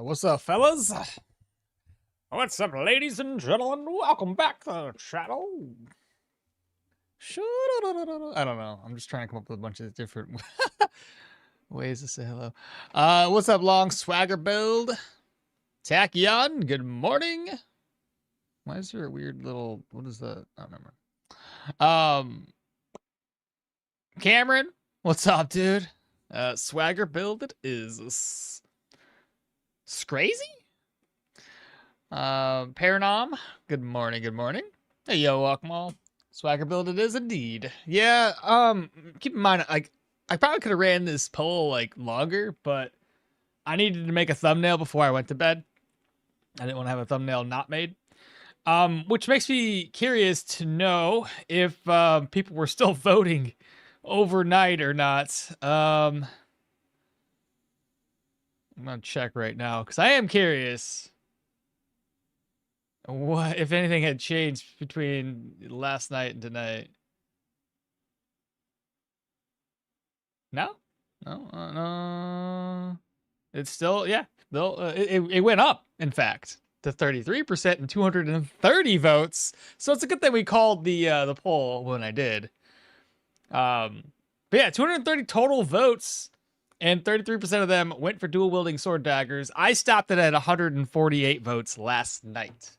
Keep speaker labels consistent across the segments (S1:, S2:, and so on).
S1: What's up, fellas? What's up, ladies and gentlemen? Welcome back to the channel. I don't know. I'm just trying to come up with a bunch of different ways to say hello. What's up, Long Swagger Build? Tachyon, good morning. Why is there a weird little... What is that? Oh, never mind. Cameron, what's up, dude? Swagger Build, it is... Crazy? Paranom, good morning, good morning. Hey, yo, okmall. Swagger Build it is indeed. Yeah, keep in mind, like, I probably could have ran this poll, like, longer, but I needed to make a thumbnail before I went to bed. I didn't want to have a thumbnail not made. Which makes me curious to know if, people were still voting overnight or not. I'm gonna check right now, because I am curious what, if anything, had changed between last night and tonight. No? No? It's still, yeah. It went up, in fact, to 33% and 230 votes. So it's a good thing we called the poll when I did. But yeah, 230 total votes, and 33% of them went for dual wielding sword daggers. I stopped it at 148 votes last night,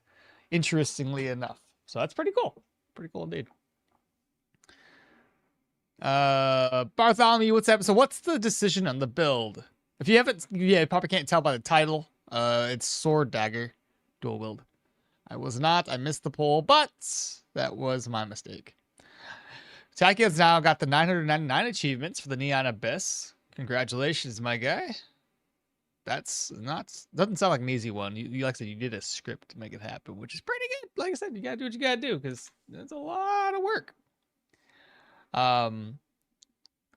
S1: interestingly enough. So that's pretty cool. Pretty cool indeed. Bartholomew, what's up? So what's the decision on the build? If you haven't, yeah, you probably can't tell by the title. It's sword dagger, dual wield. I was not. I missed the poll, but that was my mistake. Takia's now got the 999 achievements for the Neon Abyss. Congratulations, my guy. That's not, doesn't sound like an easy one. You like I said, you did a script to make it happen, which is pretty good. Like I said, you gotta do what you gotta do, because it's a lot of work.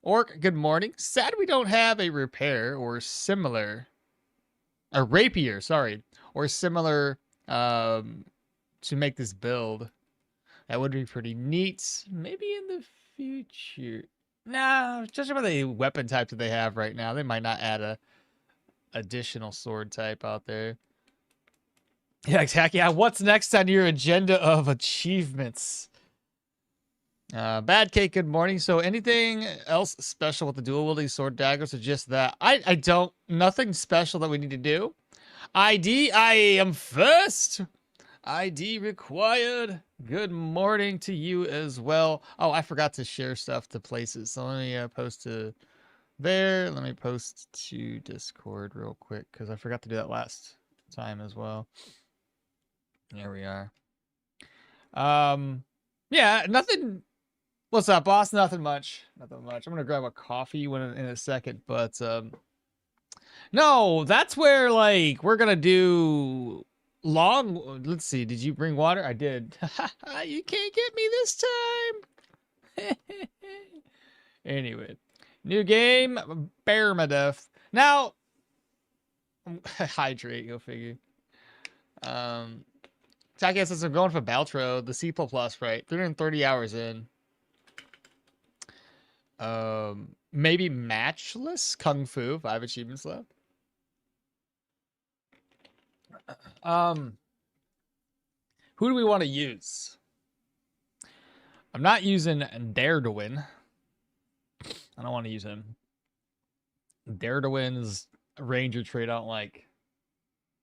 S1: Orc, good morning. Sad we don't have a repair or similar, a rapier, sorry, or similar to make this build. That would be pretty neat. Maybe in the future. Nah, judging by the weapon types that they have right now, they might not add a additional sword type out there. Yeah, exactly. Yeah, what's next on your agenda of achievements? Bad Cake, good morning. So anything else special with the dual wielding sword daggers, or just that? I don't, nothing special that we need to do. ID, I am first. ID required. Good morning to you as well. Oh, I forgot to share stuff to places. So let me post to there. Let me post to Discord real quick, because I forgot to do that last time as well. There we are. Yeah, nothing. What's up, boss? Nothing much. Nothing much. I'm gonna grab a coffee in a second, but no, that's where, like, we're gonna do long. Let's see. Did you bring water? I did. You can't get me this time. Anyway, new game, Permadeath. Now, hydrate. Go figure. Takia says I'm going for Baltro, the C++, right? 330 hours in. Maybe Matchless Kung Fu, 5 achievements left. Who do we want to use? I'm not using Dare to Win. I don't want to use him. Dare to Win is a ranger trait I don't like.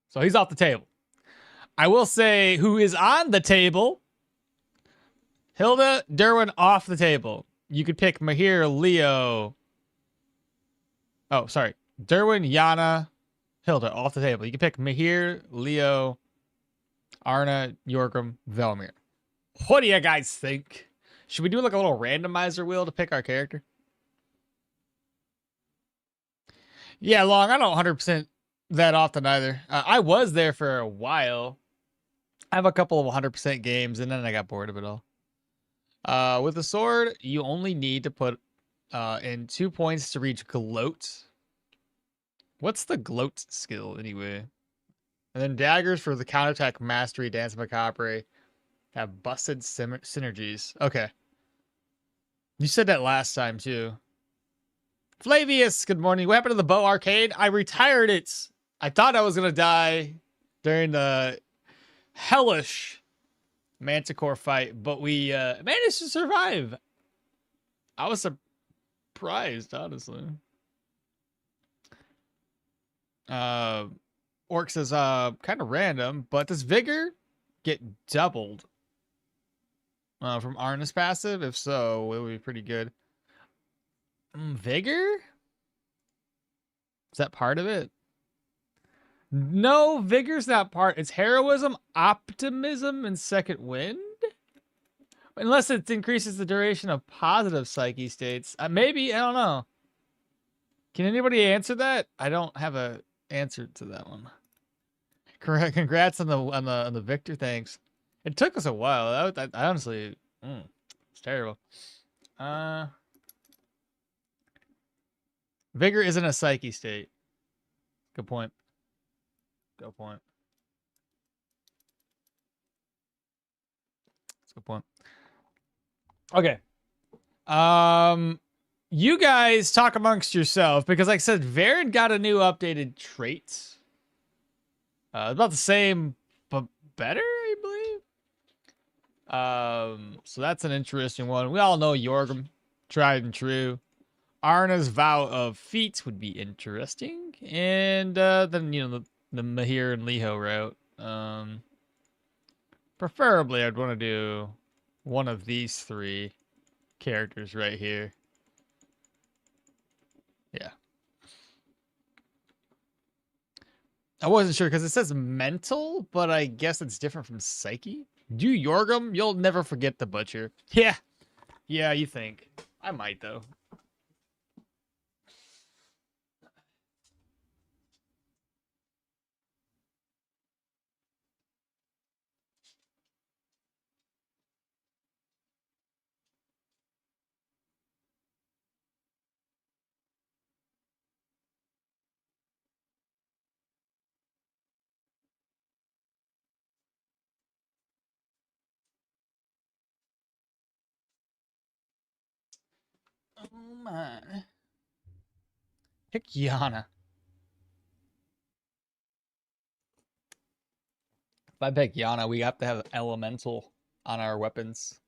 S1: So he's off the table. I will say who is on the table. Hilda, Derwin off the table. You could pick Mahir, Leo. Oh, sorry. Derwin, Yana, Hilda off the table. You can pick Mahir, Leo, Arna, Yorgrim, Velmir. What do you guys think? Should we do like a little randomizer wheel to pick our character? Yeah, Long, I don't 100% that often either. I was there for a while. I have a couple of 100% games, and then I got bored of it all. With the sword, you only need to put in 2 points to reach Gloat. What's the Gloat skill, anyway? And then daggers for the counterattack mastery, Dance Macabre, have busted synergies. Okay. You said that last time, too. Flavius, good morning. What happened to the Bow Arcade? I retired it. I thought I was gonna die during the hellish Manticore fight, but we managed to survive. I was surprised, honestly. Orc says, kind of random, but does Vigor get doubled from Arna's passive? If so, it would be pretty good. Vigor? Is that part of it? No, Vigor's not part. It's heroism, optimism, and second wind? Unless it increases the duration of positive psyche states. Maybe, I don't know. Can anybody answer that? I don't have a answer to that one. Congrats on the victor. Thanks. It took us a while. I honestly, it's terrible. Vigor isn't a psyche state. Good point. Good point. That's a good point. Okay. You guys talk amongst yourself because, like I said, Varen got a new updated trait. About the same, but better, I believe. So that's an interesting one. We all know Yorgrim, tried and true. Arna's vow of feats would be interesting, and then the Mahir and Liho route. Preferably, I'd want to do one of these three characters right here. Yeah. I wasn't sure because it says mental, but I guess it's different from psyche. Do Yorgrim, you'll never forget the butcher. Yeah. Yeah, you think. I might, though. Oh my. Pick Yana. If I pick Yana, we have to have elemental on our weapons.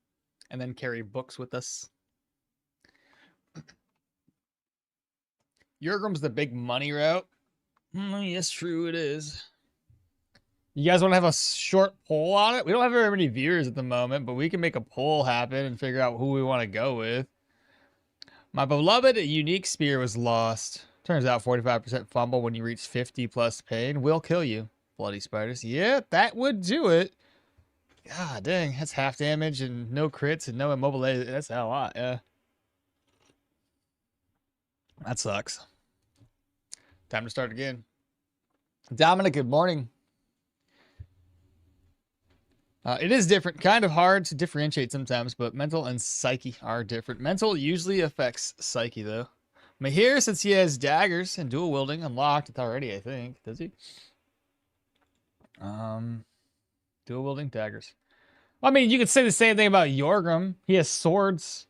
S1: And then carry books with us. Yorgrim's the big money route. Yes, true it is. You guys want to have a short poll on it? We don't have very many viewers at the moment, but we can make a poll happen and figure out who we want to go with. My beloved unique spear was lost. Turns out 45% fumble when you reach 50 plus pain will kill you. Bloody spiders. Yeah, that would do it. God dang, that's half damage and no crits and no immobilization. That's a lot, yeah. That sucks. Time to start again. Dominic, good morning. It is different, kind of hard to differentiate sometimes, but mental and psyche are different. Mental usually affects psyche, though. Mahir, since he has daggers and dual wielding unlocked, it's already, I think. Does he? Dual wielding daggers. I mean, you could say the same thing about Yorgrim. He has swords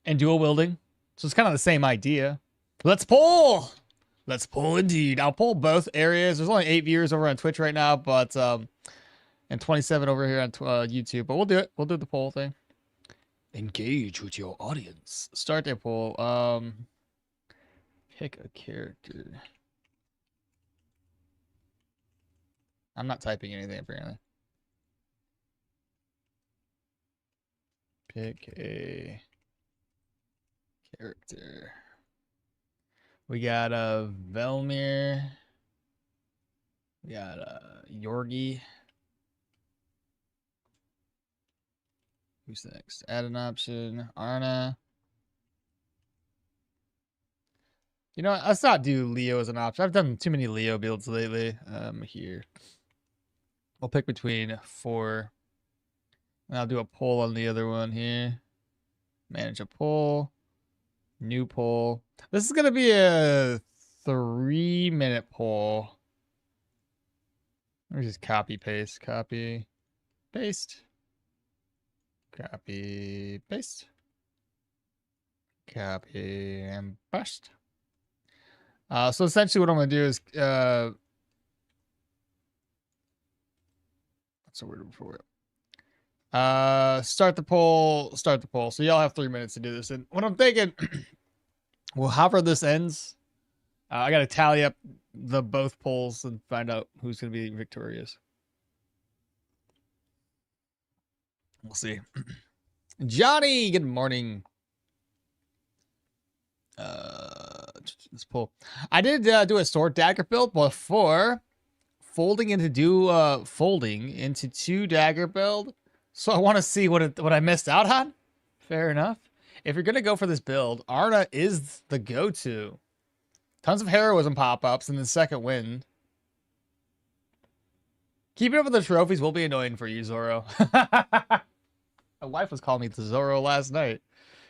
S1: and dual wielding, so it's kind of the same idea. Let's pull. Let's pull indeed. I'll pull both areas. There's only 8 viewers over on Twitch right now, but and 27 over here on YouTube. But we'll do it. We'll do the poll thing. Engage with your audience. Start their poll. Pick a character. I'm not typing anything apparently. Pick a character. We got Velmir. We got Yorgi. Who's next? Add an option. Arna. You know what? Let's not do Leo as an option. I've done too many Leo builds lately. Here. We'll pick between 4. And I'll do a poll on the other one here. Manage a poll. New poll. This is going to be a 3-minute poll. Let me just copy, paste, copy, paste. Copy, paste. Copy, and paste. So essentially what I'm going to do is, what's the word for it? Start the poll. Start the poll. So y'all have 3 minutes to do this. And what I'm thinking, well, however this ends, I got to tally up the both polls and find out who's going to be victorious. We'll see. Johnny, good morning. This poll. I did do a sword dagger build before folding into two dagger build. So I want to see what I missed out on. Fair enough. If you're gonna go for this build, Arna is the go-to. Tons of heroism pop-ups and then second wind. Keeping up with the trophies will be annoying for you, Zoro. My wife was calling me the Zoro last night.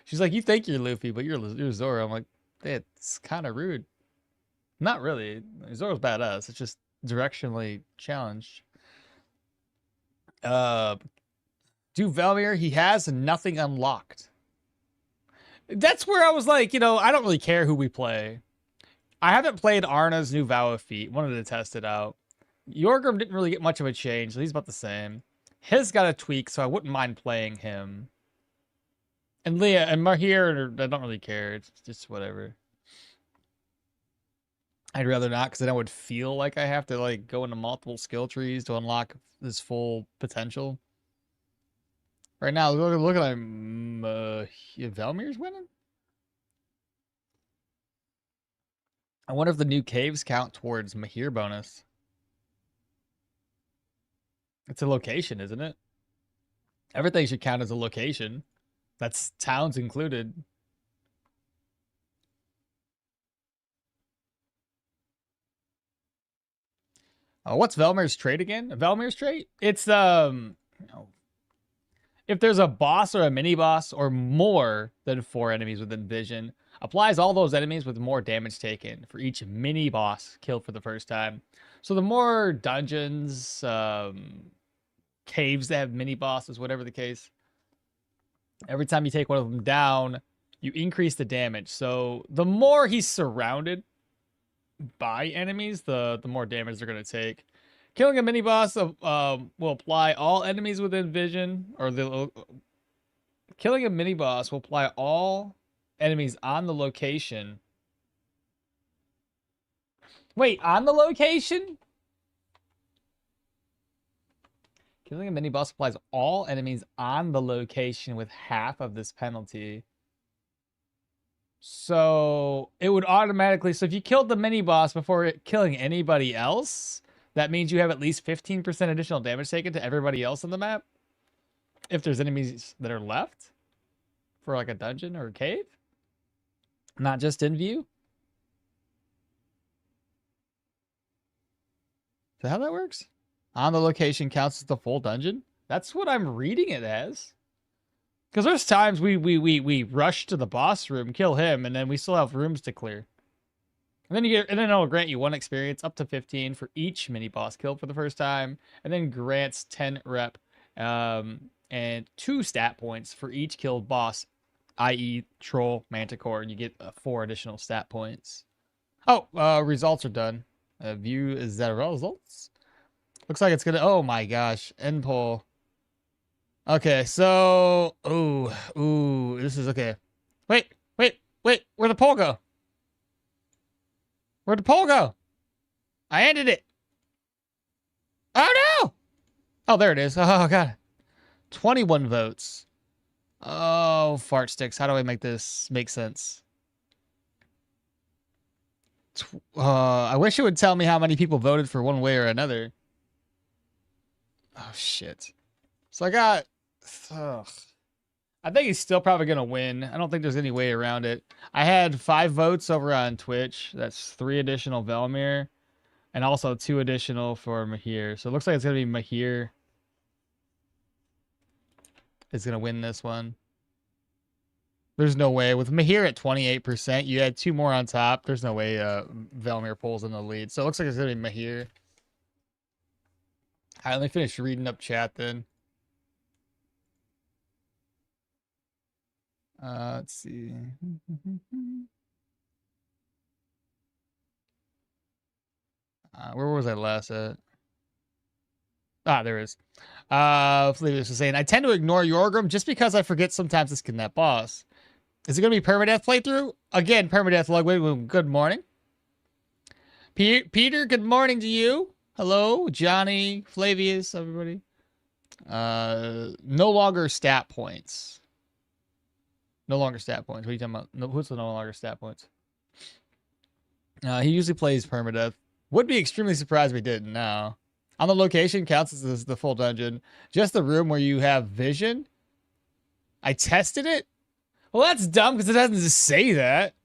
S1: She's like, "You think you're Luffy, but you're Zoro." I'm like, "It's kind of rude." Not really. Zoro's badass. It's just directionally challenged. Do Velmir, he has nothing unlocked. That's where I was like, I don't really care who we play. I haven't played Arna's new Vow of Feet. Wanted to test it out. Yorgrim didn't really get much of a change, so he's about the same. His got a tweak, so I wouldn't mind playing him. And Leah and Mahir, I don't really care. It's just whatever. I'd rather not, because then I would feel like I have to like go into multiple skill trees to unlock this full potential. Right now, look at Velmir's winning. I wonder if the new caves count towards Mahir bonus. It's a location, isn't it? Everything should count as a location. That's towns included. What's Velmir's trait again? Velmir's trait? It's if there's a boss or a mini boss or more than 4 enemies within vision, applies all those enemies with more damage taken for each mini boss killed for the first time. So the more dungeons, caves that have mini bosses, whatever the case, every time you take one of them down, you increase the damage. So the more he's surrounded by enemies, the more damage they're going to take. Killing a mini boss will apply all enemies within vision, or killing a mini boss will apply all enemies on the location. Wait, on the location? Killing a mini boss applies all enemies on the location with half of this penalty. So it would automatically. So if you killed the mini boss before killing anybody else, that means you have at least 15% additional damage taken to everybody else on the map. If there's enemies that are left for like a dungeon or a cave, not just in view. Is that how that works? On the location counts as the full dungeon? That's what I'm reading it as. Because there's times we rush to the boss room, kill him, and then we still have rooms to clear. And then it'll grant you 1 experience up to 15 for each mini boss killed for the first time, and then grants 10 rep and 2 stat points for each killed boss, i.e. Troll, Manticore, and you get 4 additional stat points. Oh, results are done. View is that results? Looks like it's gonna. Oh my gosh, end poll. Okay, so this is okay. Wait, where'd the poll go? Where'd the poll go? I ended it. Oh no! Oh, there it is. Oh god. 21 votes. Oh, fart sticks. How do I make this make sense? I wish it would tell me how many people voted for one way or another. Oh shit. So I got. Ugh. I think he's still probably gonna win. I don't think there's any way around it. I had 5 votes over on Twitch. That's 3 additional Velmir, and also 2 additional for Mahir. So it looks like it's gonna be Mahir is gonna win this one. There's no way with Mahir at 28%. You had 2 more on top. There's no way Velmir pulls in the lead. So it looks like it's gonna be Mahir. I only finished reading up chat then. Let's see. Where was I last at? Ah, there it is. Flavius was saying, I tend to ignore Yorgrim just because I forget sometimes to skin that boss. Is it going to be Permadeath playthrough? Again, Permadeath Ludwig, good morning. Peter, good morning to you. Hello, Johnny, Flavius, everybody. No longer stat points. No longer stat points. What are you talking about? No, who's the no longer stat points? He usually plays Permadeath. Would be extremely surprised if he didn't now. On the location counts as the full dungeon. Just the room where you have vision. I tested it. Well, that's dumb because it doesn't just say that.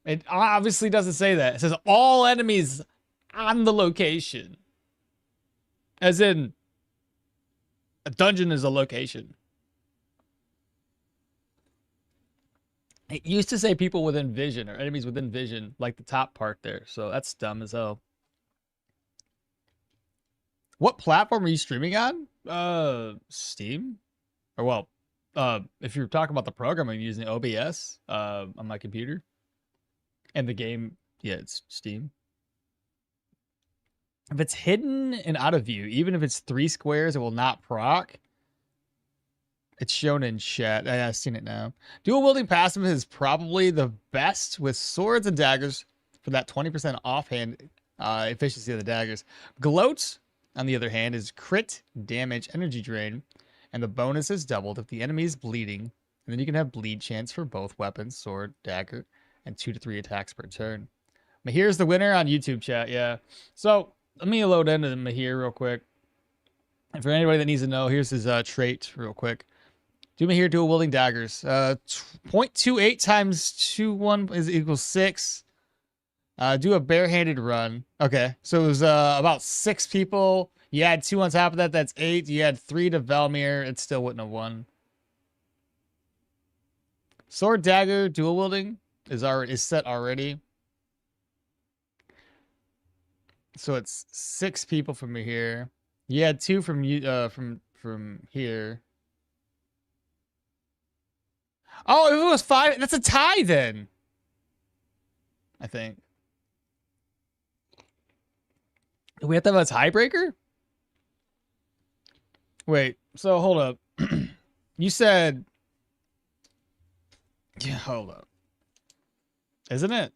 S1: It obviously doesn't say that. It says all enemies on the location. As in, a dungeon is a location. It used to say people within vision or enemies within vision, like the top part there. So that's dumb as hell. What platform are you streaming on? Steam? Or well, if you're talking about the program, I'm using OBS on my computer. And the game, yeah, it's Steam. If it's hidden and out of view, even if it's 3 squares, it will not proc. It's shown in chat. I've seen it now. Dual wielding passive is probably the best with swords and daggers for that 20% offhand efficiency of the daggers. Gloat, on the other hand, is crit damage energy drain, and the bonus is doubled if the enemy is bleeding. And then you can have bleed chance for both weapons, sword, dagger, and 2 to 3 attacks per turn. Mahir's the winner on YouTube chat, yeah. So let me load into Mahir real quick. And for anybody that needs to know, here's his trait real quick. Do Mahir dual wielding daggers. 0.28 times 2.1 is equals 6. Do a barehanded run. Okay, so it was about 6 people. You add 2 on top of that, that's 8. You add 3 to Velmir, it still wouldn't have won. Sword dagger dual wielding is set already. So it's 6 people from here. You add 2 from you from here. Oh, if it was 5, that's a tie then. I think. Do we have to have a tiebreaker? Wait, so hold up. You said... Yeah, hold up. Isn't it?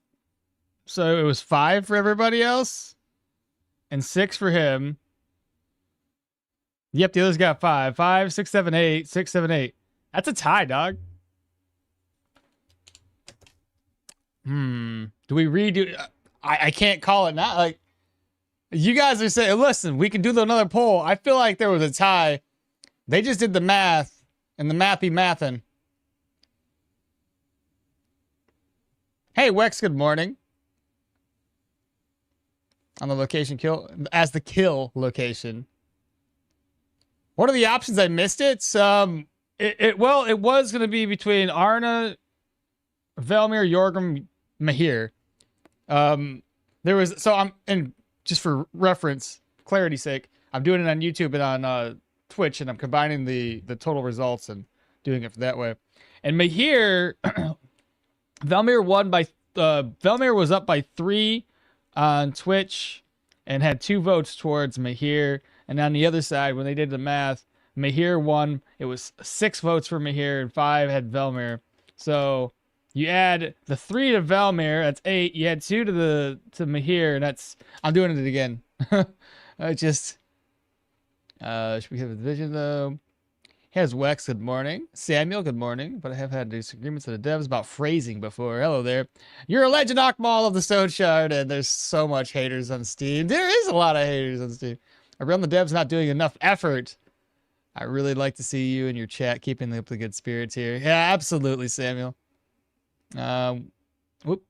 S1: So it was 5 for everybody else? And 6 for him. Yep, the others got 5. 5, 6, 7, 8. 6, 7, 8. That's a tie, dog. Do we redo? I can't call it now. Like, you guys are saying, listen, we can do another poll. I feel like there was a tie. They just did the math, and the math be mathin'. Hey, Wex, good morning. On the location kill, as the kill location. What are the options? I missed it. Well, it was going to be between Arna, Velmir, Yorgrim, Mahir. There was, so I'm, and just for reference, clarity's sake, I'm doing it on YouTube and on Twitch, and I'm combining the total results and doing it that way. And Mahir, Velmir won by, Velmir was up by 3 on Twitch and had 2 votes towards Mahir. And on the other side, when they did the math, Mahir won. It was 6 votes for Mahir and 5 had Velmir. So you add the 3 to Velmir, that's 8. You add 2 to Mahir, and that's, I'm doing it again. I just, should we have a division though? Here's Wex, good morning. Samuel, good morning. But I have had disagreements with the devs about phrasing before. Hello there. You're a legend okmall of the Stoneshard, and there's so much haters on Steam. There is a lot of haters on Steam. Around the devs not doing enough effort. I really like to see you in your chat, keeping up the good spirits here. Yeah, absolutely, Samuel. Whoop.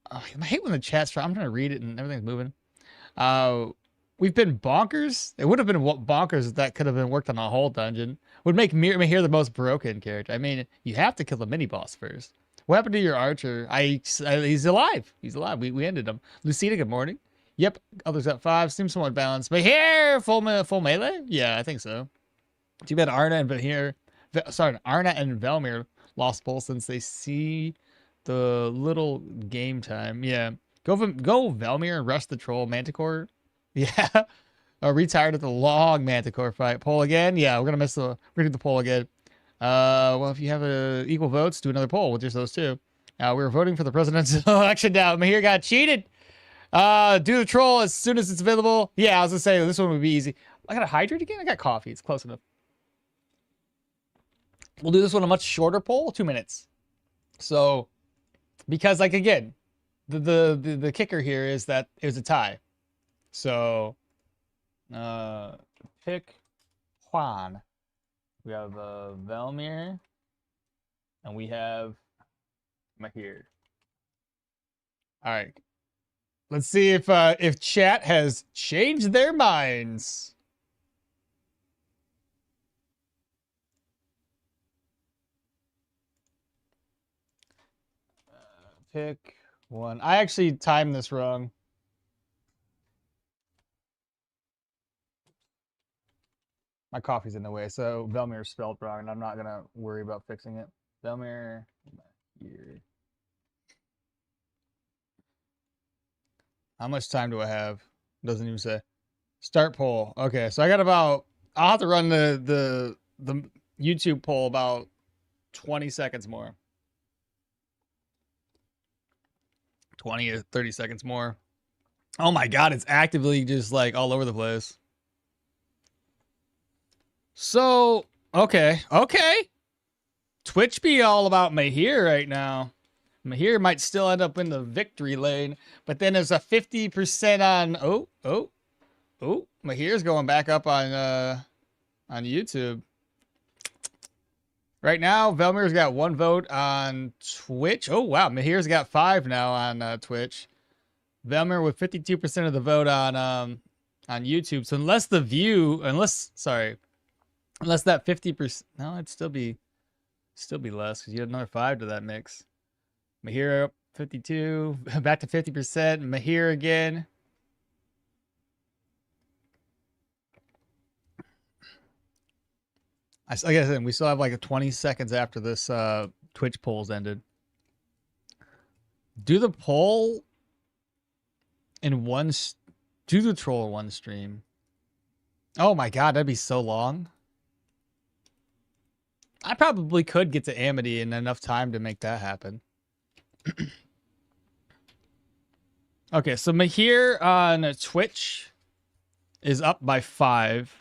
S1: I hate when the chat's trying. I'm trying to read it and everything's moving. We've been bonkers. It would have been bonkers if that could have been worked on a whole dungeon. Would make Mahir the most broken character. I mean, you have to kill the mini boss first. What happened to your archer? He's alive. He's alive. We ended him. Lucina, good morning. Yep, others at 5. Seems somewhat balanced. Mahir, full melee? Yeah, I think so. Too bad Arna and Velmir lost both since they see the little game time. Yeah. Go Velmir and rush the troll Manticore. Yeah. Retired at the long Manticore fight. Poll again? Yeah, we're gonna do the poll again. Well, if you have equal votes, do another poll with just those two. We're voting for the presidential election now. Mahir got cheated. Do the troll as soon as it's available. Yeah, I was gonna say this one would be easy. I gotta hydrate again. I got coffee. It's close enough. We'll do this one a much shorter poll, 2 minutes. So, because like again, the kicker here is that it was a tie. So, pick Juan. We have Velmir, and we have Mahir. All right. Let's see if chat has changed their minds. Pick one. I actually timed this wrong. My coffee's in the way, so Velmir spelled wrong, and I'm not gonna worry about fixing it. Velmir here. How much time do I have? Doesn't even say. Start poll. Okay, so I got about. I'll have to run the YouTube poll about 20 seconds more. 20 to 30 seconds more. Oh my god, it's actively just like all over the place. So, okay. Twitch be all about Mahir right now. Mahir might still end up in the victory lane, but then there's a 50% on Mahir's going back up on YouTube. Right now, Velmir's got 1 vote on Twitch. Oh wow, Mahir's got 5 now on Twitch. Velmir with 52% of the vote on YouTube. So unless that 50%, no, it'd still be less because you had another 5 to that mix. Mahir up 52, back to 50%. Mahir again. Like I said, we still have like 20 seconds after this Twitch polls ended. Do the poll in one. Do the troll in one stream. Oh my god, that'd be so long. I probably could get to Amity in enough time to make that happen. Okay, so Mahir on Twitch is up by 5.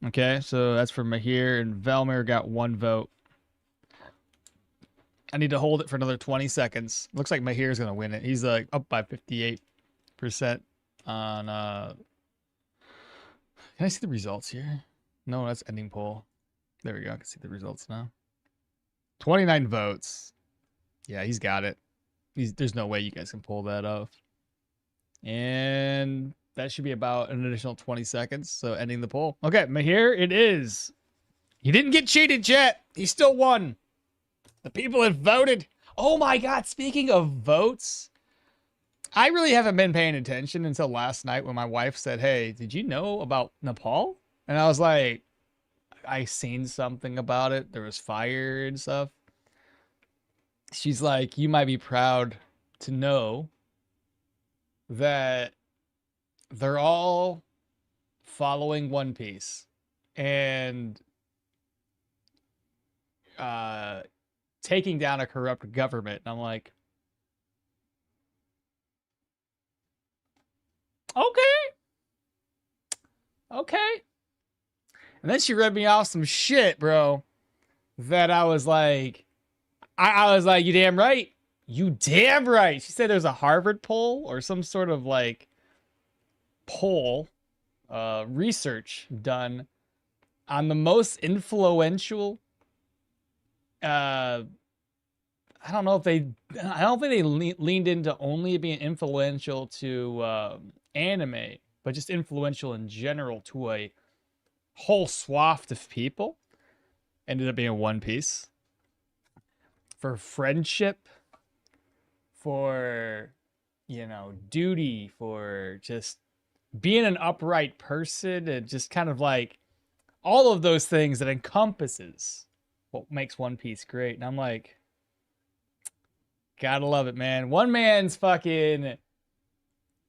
S1: Okay, so that's for Mahir, and Velmir got 1 vote. I need to hold it for another 20 seconds. Looks like Mahir's going to win it. He's up by 58% on... Can I see the results here? No, that's ending poll. There we go. I can see the results now. 29 votes. Yeah, he's got it. There's no way you guys can pull that off. And that should be about an additional 20 seconds. So ending the poll. Okay, Mahir, it is. He didn't get cheated, chat. He still won. The people have voted. Oh my god, speaking of votes, I really haven't been paying attention until last night when my wife said, hey, did you know about Nepal? And I was like, I seen something about it. There was fire and stuff. She's like, you might be proud to know that they're all following One Piece and taking down a corrupt government. And I'm like, okay. And then she read me off some shit, bro, that I was like, I was like, you damn right. You damn right. She said there's a Harvard poll or some sort of like poll, research done on the most influential. I don't think they leaned into only being influential to anime, but just influential in general to a whole swath of people. Ended up being One Piece. For friendship, for, duty, for just being an upright person, and just kind of like all of those things that encompasses what makes One Piece great. And I'm like, gotta love it, man. One man's fucking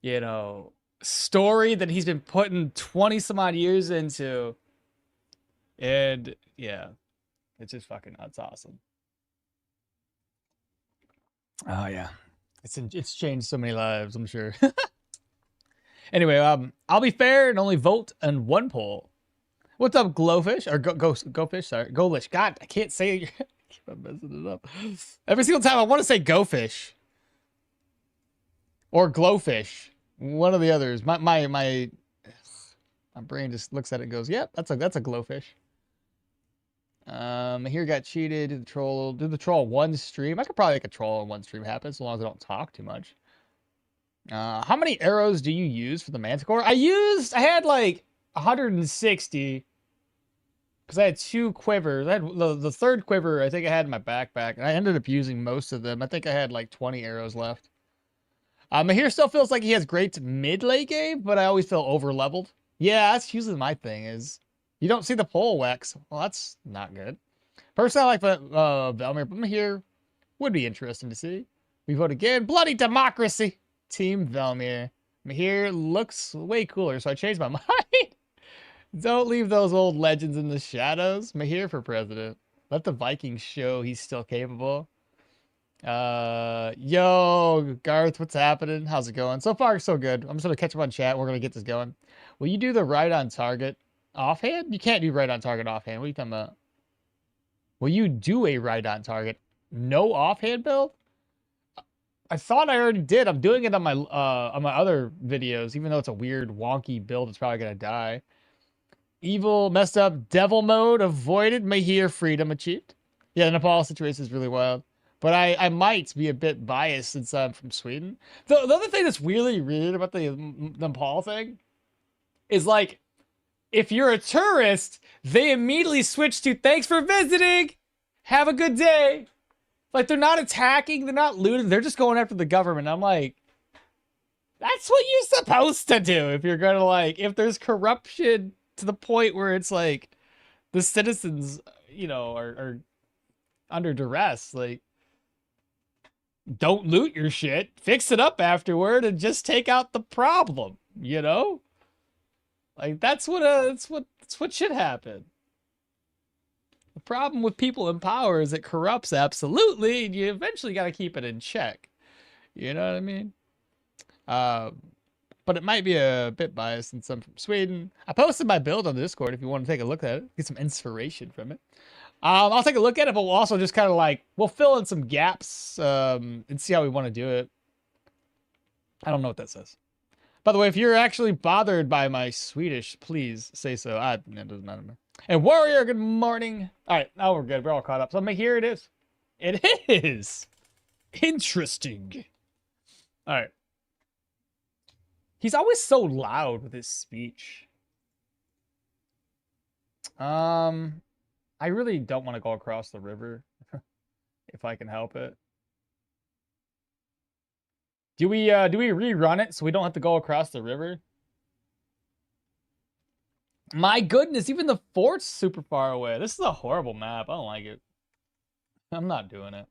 S1: you know, story that he's been putting 20 some odd years into. And yeah, it's just fucking nuts. Awesome. Oh yeah. It's changed so many lives, I'm sure. Anyway, I'll be fair and only vote on one poll. What's up, Glowfish? Or Go Fish, sorry. Golish. God, I can't say it. I keep on messing it up. Every single time I want to say Go Fish. Or Glowfish. One of the others. My brain just looks at it and goes, yep, that's a Glowfish. Here got cheated. Did the troll one stream? I could probably make a troll in one stream happen as long as I don't talk too much. How many arrows do you use for the manticore? I had like 160 because I had 2 quivers. I had the third quiver I think I had in my backpack, and I ended up using most of them. I think I had like 20 arrows left. Mahir still feels like he has great mid-late game, but I always feel over-leveled. Yeah, that's usually my thing is you don't see the pole wax. Well, that's not good. Personally, I like Velmir, but Mahir would be interesting to see. We vote again. Bloody democracy! Team Velmir. Mahir looks way cooler, so I changed my mind. Don't leave those old legends in the shadows. Mahir for president. Let the Vikings show he's still capable. Yo, Garth, what's happening? How's it going? So far, so good. I'm just gonna catch up on chat. We're gonna get this going. Will you do the right on target offhand? You can't do right on target offhand. What are you talking about? Will you do a right on target? No offhand build? I thought I already did. I'm doing it on my other videos, even though it's a weird, wonky build. It's probably gonna die. Evil, messed up, devil mode avoided. Mahir freedom achieved. Yeah, the Nepal situation is really wild. But I might be a bit biased since I'm from Sweden. The other thing that's really weird about the Nepal thing is like, if you're a tourist, they immediately switch to thanks for visiting. Have a good day. Like, they're not attacking, they're not looting, they're just going after the government. I'm like, that's what you're supposed to do if you're gonna, like, if there's corruption to the point where it's like the citizens, you know, are under duress. Like, don't loot your shit, fix it up afterward, and just take out the problem, you know? Like, that's what should happen. The problem with people in power is it corrupts absolutely, and you eventually got to keep it in check. You know what I mean? But it might be a bit biased since I'm from Sweden. I posted my build on the Discord if you want to take a look at it, get some inspiration from it. I'll take a look at it, but we'll also just kind of like, we'll fill in some gaps and see how we want to do it. I don't know what that says. By the way, if you're actually bothered by my Swedish, please say so. It doesn't matter. And Warrior, good morning. All right, now we're good. We're all caught up. So here it is. It is interesting. All right. He's always so loud with his speech. I really don't want to go across the river if I can help it. Do we rerun it so we don't have to go across the river? My goodness, even the fort's super far away. This is a horrible map. I don't like it. I'm not doing it.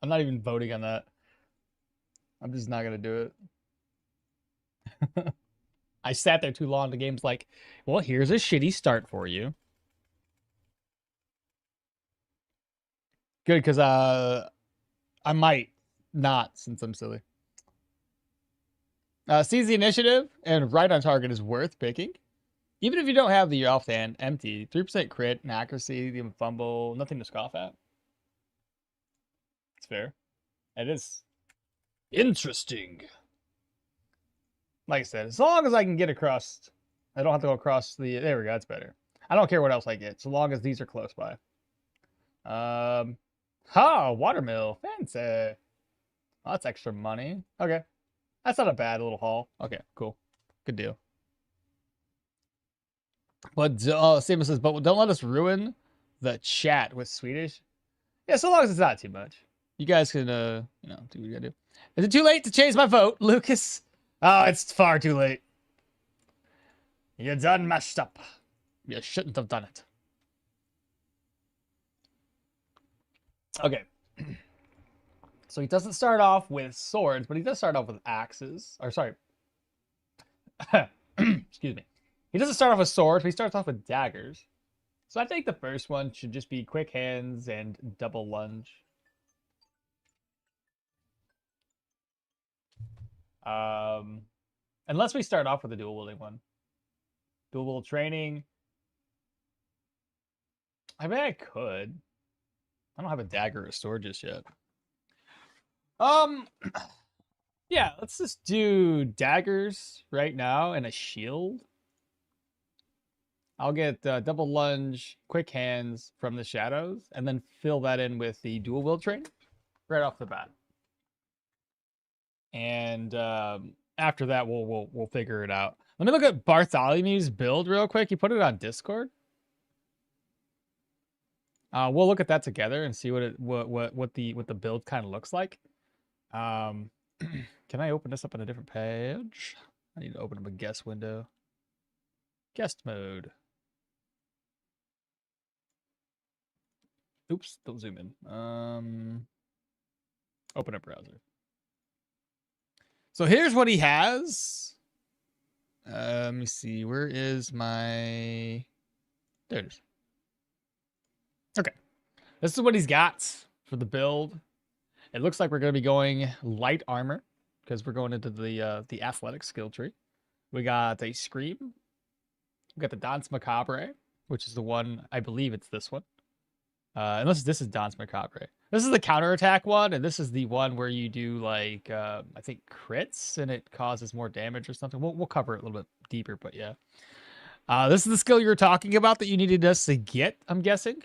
S1: I'm not even voting on that. I'm just not gonna do it. I sat there too long. The game's like, well, here's a shitty start for you. Good, because I might not, since I'm silly. Seize the initiative and right on target is worth picking. Even if you don't have the offhand empty, 3% crit and accuracy, the fumble, nothing to scoff at. It's fair. It is interesting. Like I said, as long as I can get across, I don't have to go across the, there we go, that's better. I don't care what else I get, so long as these are close by. Watermill, fancy. Oh, that's extra money. Okay. That's not a bad little haul. Okay, cool. Good deal. But, Seamus says, but don't let us ruin the chat with Swedish. Yeah, so long as it's not too much. You guys can, you know, do what you gotta do. Is it too late to change my vote, Lucas? Oh, it's far too late. You done messed up. You shouldn't have done it. Okay. So he doesn't start off with swords, but he does start off with axes. Or sorry. Excuse me. He doesn't start off with swords, but he starts off with daggers. So I think the first one should just be quick hands and double lunge. Unless we start off with a dual wielding one. Dual wield training. I mean, I could. I don't have a dagger or a sword just yet. Yeah, let's just do daggers right now and a shield. I'll get double lunge, quick hands from the shadows, and then fill that in with the dual wield training right off the bat. And after that, we'll figure it out. Let me look at Bartholomew's build real quick. He put it on Discord. We'll look at that together and see what the build kind of looks like. Can I open this up on a different page? I need to open up a guest window. Guest mode. Oops, don't zoom in. Open up browser. So here's what he has. Let me see. Where is my... There it is. Okay. This is what he's got for the build. It looks like we're going to be going light armor because we're going into the athletic skill tree. We got a Scream. We got the Danse Macabre, which is the one, I believe it's this one. Unless this is Danse Macabre. This is the counterattack one, and this is the one where you do, like, I think crits, and it causes more damage or something. We'll cover it a little bit deeper, but yeah. This is the skill you were talking about that you needed us to get, I'm guessing.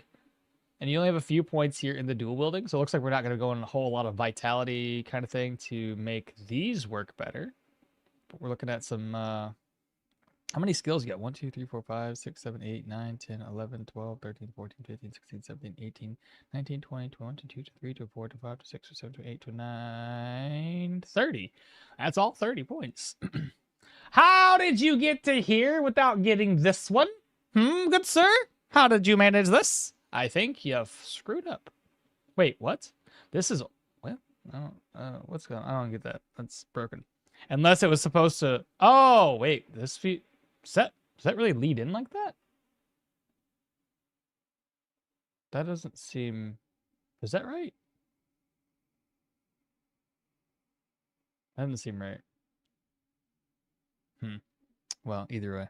S1: And you only have a few points here in the dual wielding, so it looks like we're not going to go in a whole lot of vitality kind of thing to make these work better. But we're looking at some... how many skills you got? 1, 2, 3, 4, 5, 6, 7, 8, 9, 10, 11, 12, 13, 14, 15, 16, 17, 18, 19, 20, 21, 22, 23, 24, 25, 26, 27, 28, 29, 30. That's all 30 points. How did you get to here without getting this one? Good sir? How did you manage this? I think you've screwed up. Wait, what? This is... What? What's going on? I don't get that. That's broken. Unless it was supposed to... Oh, wait. This feet... Does that really lead in like that? That doesn't seem... Is that right? That doesn't seem right. Well, either way.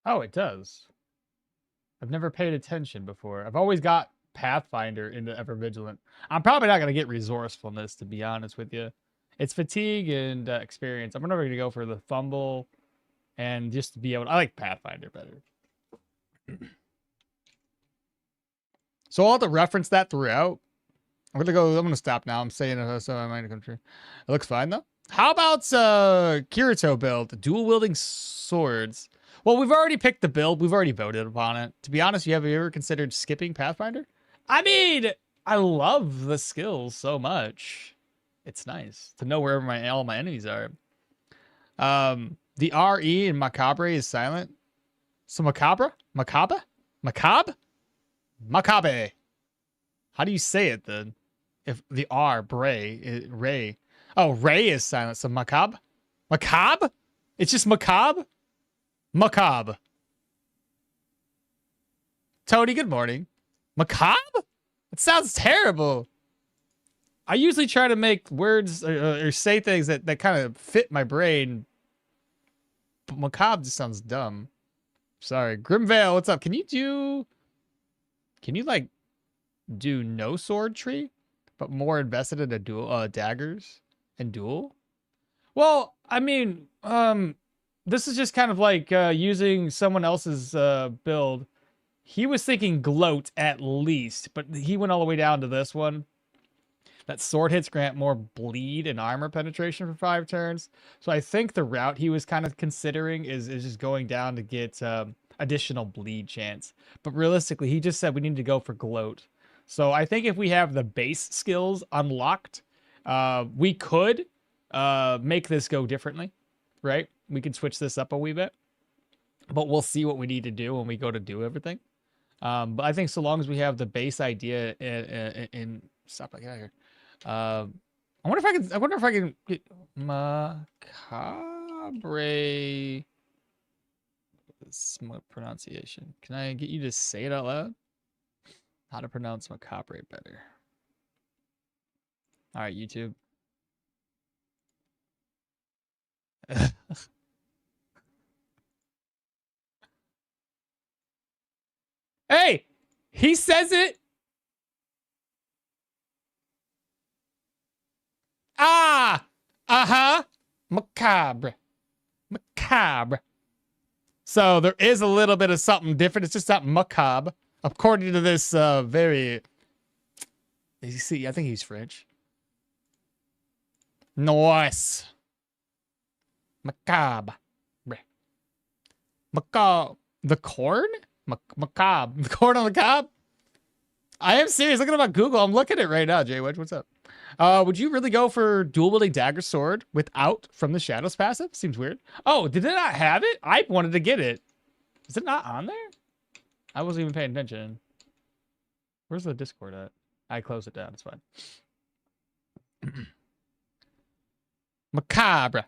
S1: Oh, it does. I've never paid attention before. I've always got Pathfinder into Ever Vigilant. I'm probably not going to get Resourcefulness, to be honest with you. It's fatigue and experience. I'm never going to go for the fumble and just to be able to... I like Pathfinder better. So I'll have to reference that throughout. I'm going to stop now. I'm saying it so I might come true. It looks fine, though. How about Kirito build? Dual wielding swords. Well, we've already picked the build. We've already voted upon it. To be honest, have you ever considered skipping Pathfinder? I mean, I love the skills so much. It's nice to know where all my enemies are. The RE in Macabre is silent. So Macabre? Macabre? Macabre? Macabre. How do you say it then? If the R, Ray. Oh, Ray is silent. So Macabre? Macabre? It's just Macabre? Macabre. Tony, good morning. Macabre? It sounds terrible. I usually try to make words or say things that kind of fit my brain. But macabre just sounds dumb. Sorry. Grimvale, what's up? Can you like do no sword tree, but more invested in a dual daggers and dual? Well, I mean, this is just kind of like using someone else's build. He was thinking gloat at least, but he went all the way down to this one. That sword hits grant more bleed and armor penetration for 5 turns. So I think the route he was kind of considering is just going down to get additional bleed chance. But realistically, he just said we need to go for gloat. So I think if we have the base skills unlocked, we could make this go differently, right? We can switch this up a wee bit. But we'll see what we need to do when we go to do everything. But I think so long as we have the base idea in stop, get out of here. I wonder if I can. I wonder if I can get macabre. Pronunciation. Can I get you to say it out loud? How to pronounce macabre better? All right, YouTube. Hey, he says it. Ah, uh-huh. Macabre. Macabre. So there is a little bit of something different. It's just not macabre. According to this very... You see, I think he's French. Nice. Macabre. Macabre. The corn? Macabre. The corn on the cob? I am serious. Looking about Google. I'm looking at it right now, Jay Wedge. What's up? Would you really go for dual wielding dagger sword without From the Shadows passive? Seems weird. Oh, did it not have it? I wanted to get it. Is it not on there? I wasn't even paying attention. Where's the Discord at? I closed it down. It's fine. Macabre.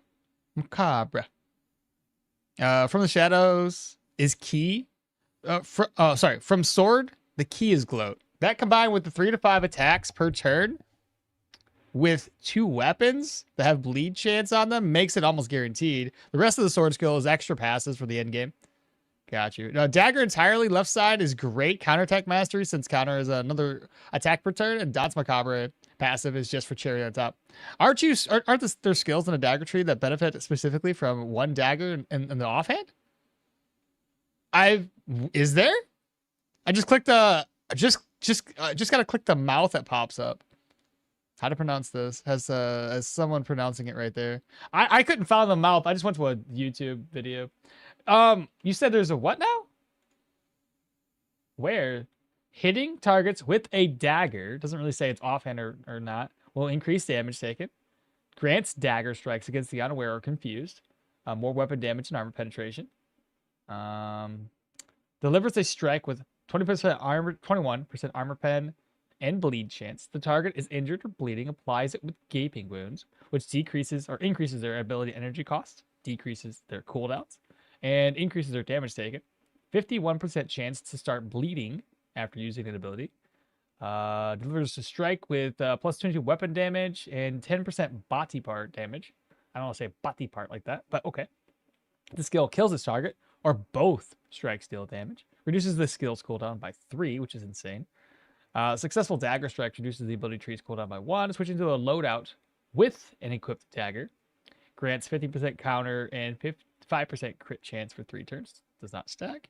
S1: Macabre. From the Shadows is key. From sword, the key is gloat. That combined with the 3 to 5 attacks per turn with 2 weapons that have bleed chance on them makes it almost guaranteed. The rest of the sword skill is extra passes for the end game. Got you. Now, Dagger entirely left side is great counterattack mastery since counter is another attack per turn, and Dot's Macabre passive is just for cherry on top. Aren't there skills in a Dagger tree that benefit specifically from one dagger in the offhand? Is there? I just clicked the just gotta click the mouth that pops up. How to pronounce this? Has someone pronouncing it right there? I couldn't find the mouth. I just went to a YouTube video. You said there's a what now? Where? Hitting targets with a dagger, doesn't really say it's offhand or not, will increase damage taken. Grants dagger strikes against the unaware or confused. More weapon damage and armor penetration. Delivers a strike with 20% armor, 21% armor pen, and bleed chance. The target is injured or bleeding, applies it with gaping wounds, which decreases or increases their ability energy cost, decreases their cooldowns, and increases their damage taken. 51% chance to start bleeding after using an ability. Delivers a strike with plus 22 weapon damage and 10% body part damage. I don't want to say body part like that, but okay. The skill kills its target, or both strikes deal damage. Reduces the skill's cooldown by 3, which is insane. Successful dagger strike reduces the ability tree's cooldown by 1, switching to a loadout with an equipped dagger. Grants 50% counter and 5% crit chance for 3 turns. Does not stack.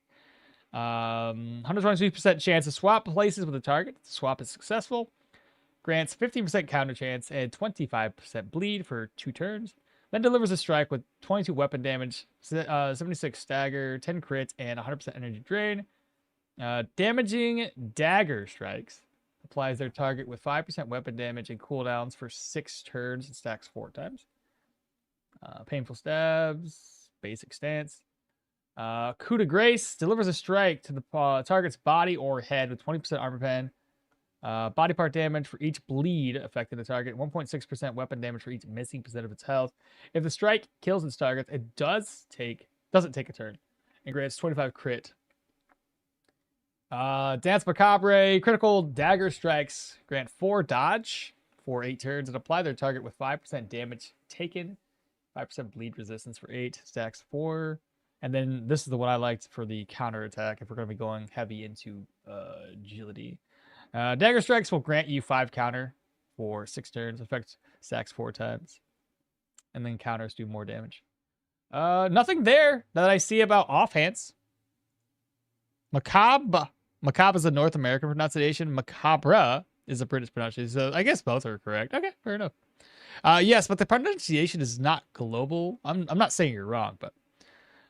S1: 122% chance to swap places with a target. The swap is successful. Grants 15% counter chance and 25% bleed for 2 turns. Then delivers a strike with 22 weapon damage, 76 stagger, 10 crits, and 100% energy drain. Damaging dagger strikes. Applies their target with 5% weapon damage and cooldowns for 6 turns and stacks 4 times. Painful stabs. Basic stance. Coup de grace. Delivers a strike to the target's body or head with 20% armor pen. Body part damage for each bleed affecting the target. 1.6% weapon damage for each missing percent of its health. If the strike kills its target, it doesn't take a turn. And grants 25 crit. Dance Macabre. Critical dagger strikes grant 4 dodge for 8 turns and apply their target with 5% damage taken. 5% bleed resistance for 8. Stacks 4. And then this is the one I liked for the counter attack if we're going to be going heavy into agility. Dagger strikes will grant you 5 counter for 6 turns. Affect stacks 4 times. And then counters do more damage. Nothing there that I see about offhands. Macabre. Macabre is a North American pronunciation. Macabre is a British pronunciation. So I guess both are correct. Okay, fair enough. Yes, but the pronunciation is not global. I'm not saying you're wrong, but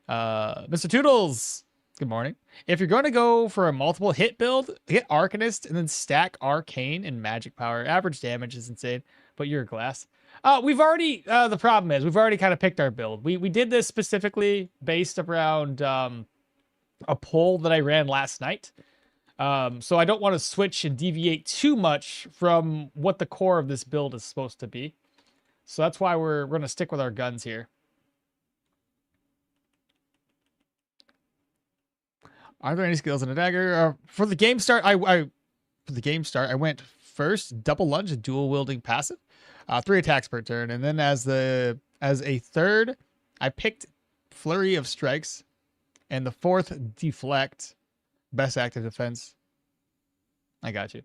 S1: Mr. Toodles, good morning. If you're going to go for a multiple hit build, hit Arcanist and then stack Arcane and Magic Power. Average damage is insane, but you're a glass. We've already, the problem is we've already kind of picked our build. We did this specifically based around a poll that I ran last night. So I don't want to switch and deviate too much from what the core of this build is supposed to be. So that's why we're going to stick with our guns here. Are there any skills in a dagger? For the game start, I went first double lunge, dual wielding passive, 3 attacks per turn, and then as a third, I picked flurry of strikes, and the 4th deflect, best active defense. I got you.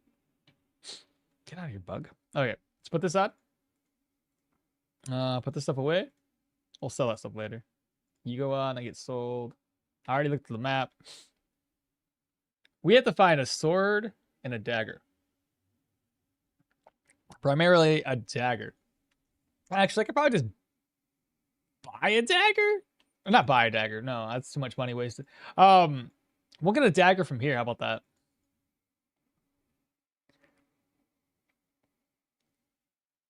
S1: Get out of here, bug. Okay, let's put this on. Put this stuff away. We'll sell that stuff later. You go on, I get sold. I already looked at the map. We have to find a sword and a dagger. Primarily a dagger. Actually, I could probably just buy a dagger? Or not buy a dagger. No, that's too much money wasted. We'll get a dagger from here. How about that?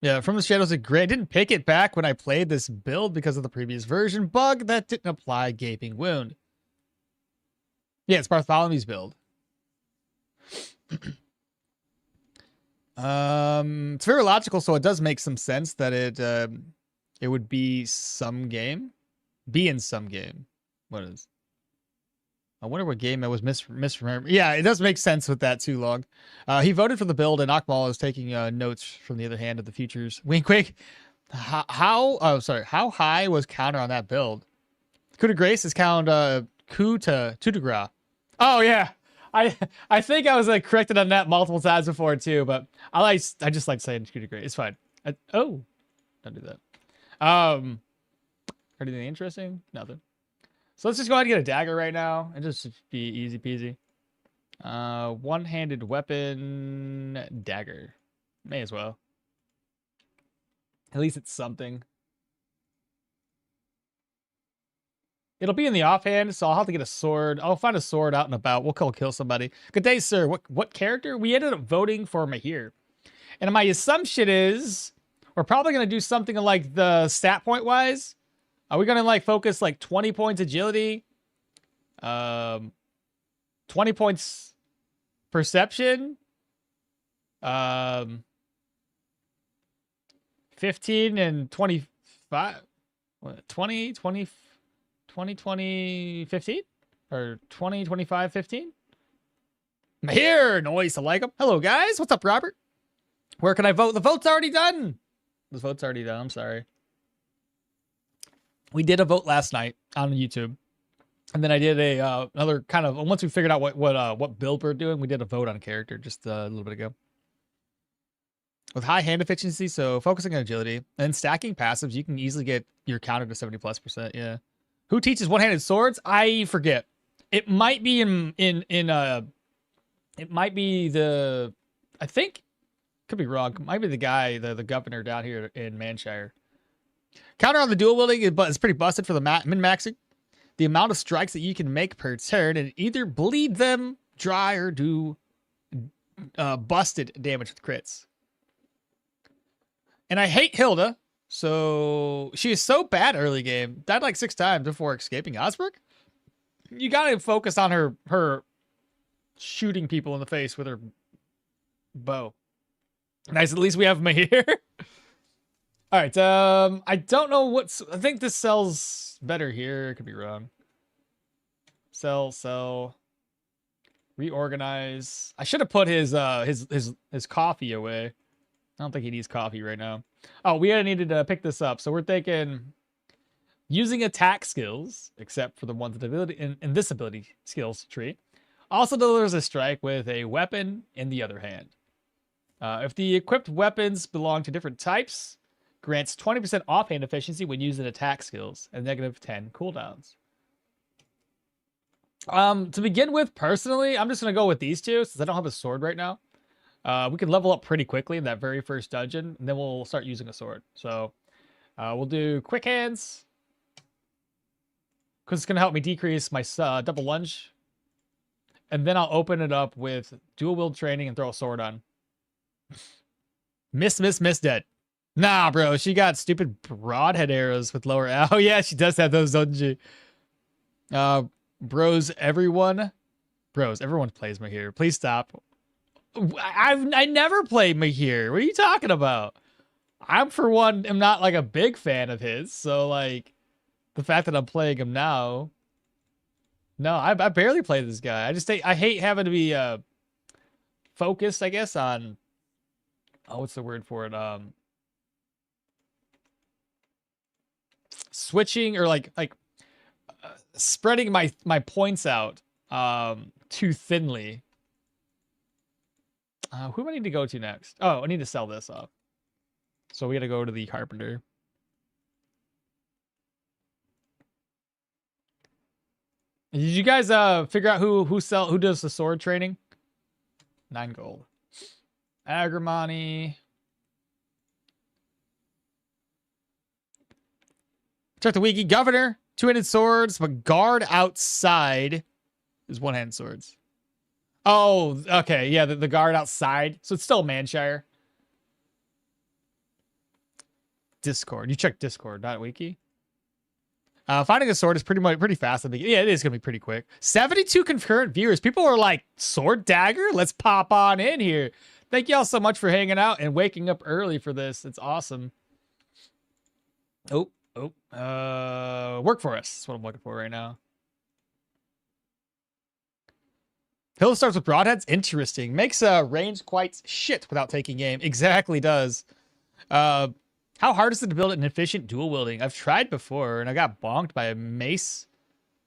S1: Yeah, from the Shadows of Grey. I didn't pick it back when I played this build because of the previous version. Bug that didn't apply Gaping Wound. Yeah, it's Bartholomew's build. It's very logical, so it does make some sense that it would be some game. Be in some game. What is? I wonder what game I was misremembering. Yeah, it does make sense with that too long. He voted for the build, and okmall is taking notes from the other hand of the futures. Wink, wink. How high was counter on that build? Coup de Grace is count coup to two de gras. Oh yeah, I think I was corrected on that multiple times before too, but I just like saying coup de Grace. It's fine. Don't do that. Anything interesting? Nothing. So let's just go ahead and get a dagger right now and just be easy peasy. One-handed weapon dagger. May as well. At least it's something. It'll be in the offhand, so I'll have to get a sword. I'll find a sword out and about. We'll kill somebody. Good day, sir. What character? We ended up voting for Mahir. And my assumption is we're probably going to do something like the stat point wise. Are we going to focus 20 points agility? 20 points perception? 15 and 25? What, 20, 20, 20, 20, 15? Or 20, 25, 15? Here, noise, I like them. Hello, guys. What's up, Robert? Where can I vote? The vote's already done. The vote's already done. I'm sorry. We did a vote last night on YouTube. And then I did another kind of, once we figured out what build we're doing, we did a vote on a character just a little bit ago. With high hand efficiency, so focusing on agility and stacking passives, you can easily get your counter to 70+%. Yeah. Who teaches one-handed swords? I forget. It might be it might be I think, could be wrong. Might be the guy, the governor down here in Manshire. Counter on the dual wielding is pretty busted for the min-maxing. The amount of strikes that you can make per turn and either bleed them dry or do busted damage with crits. And I hate Hilda, so she is so bad early game. Died 6 times before escaping Osberg. You gotta focus on her shooting people in the face with her bow. Nice, at least we have Mahir. All right, I don't know I think this sells better here. It could be wrong. Sell. Reorganize. I should have put his coffee away. I don't think he needs coffee right now. Oh, we needed to pick this up. So we're thinking using attack skills, except for the ones that ability in this ability skills tree, also delivers a strike with a weapon in the other hand. If the equipped weapons belong to different types, grants 20% offhand efficiency when using attack skills and -10 cooldowns. To begin with, personally, I'm just going to go with these two since I don't have a sword right now. We can level up pretty quickly in that very first dungeon, and then we'll start using a sword. So we'll do quick hands because it's going to help me decrease my double lunge. And then I'll open it up with dual wield training and throw a sword on. Miss, dead. Nah, bro, she got stupid broadhead arrows with lower. Oh, yeah, she does have those, doesn't she? Bros, everyone. Bros, everyone plays Mahir. Please stop. I never played Mahir. What are you talking about? I'm for one am not like a big fan of his, so like the fact that I'm playing him now. No, I barely play this guy. I hate having to be focused, I guess, on what's the word for it? Switching or spreading my points out too thinly. Who do I need to go to next? Oh, I need to sell this off. So we got to go to the carpenter. Did you guys figure out who does the sword training? 9 gold. Agrimony. Check the wiki. Governor, 2-handed swords, but guard outside is 1-hand swords. Oh, okay. Yeah, the guard outside. So it's still Manshire. Discord. You check Discord, not wiki. Finding a sword is pretty fast. Yeah, it is gonna be pretty quick. 72 concurrent viewers. People are like, sword dagger? Let's pop on in here. Thank y'all so much for hanging out and waking up early for this. It's awesome. Work for us. That's what I'm looking for right now. Hill starts with broadheads. Interesting. Makes range quite shit without taking aim. Exactly does. How hard is it to build an efficient dual wielding? I've tried before and I got bonked by a mace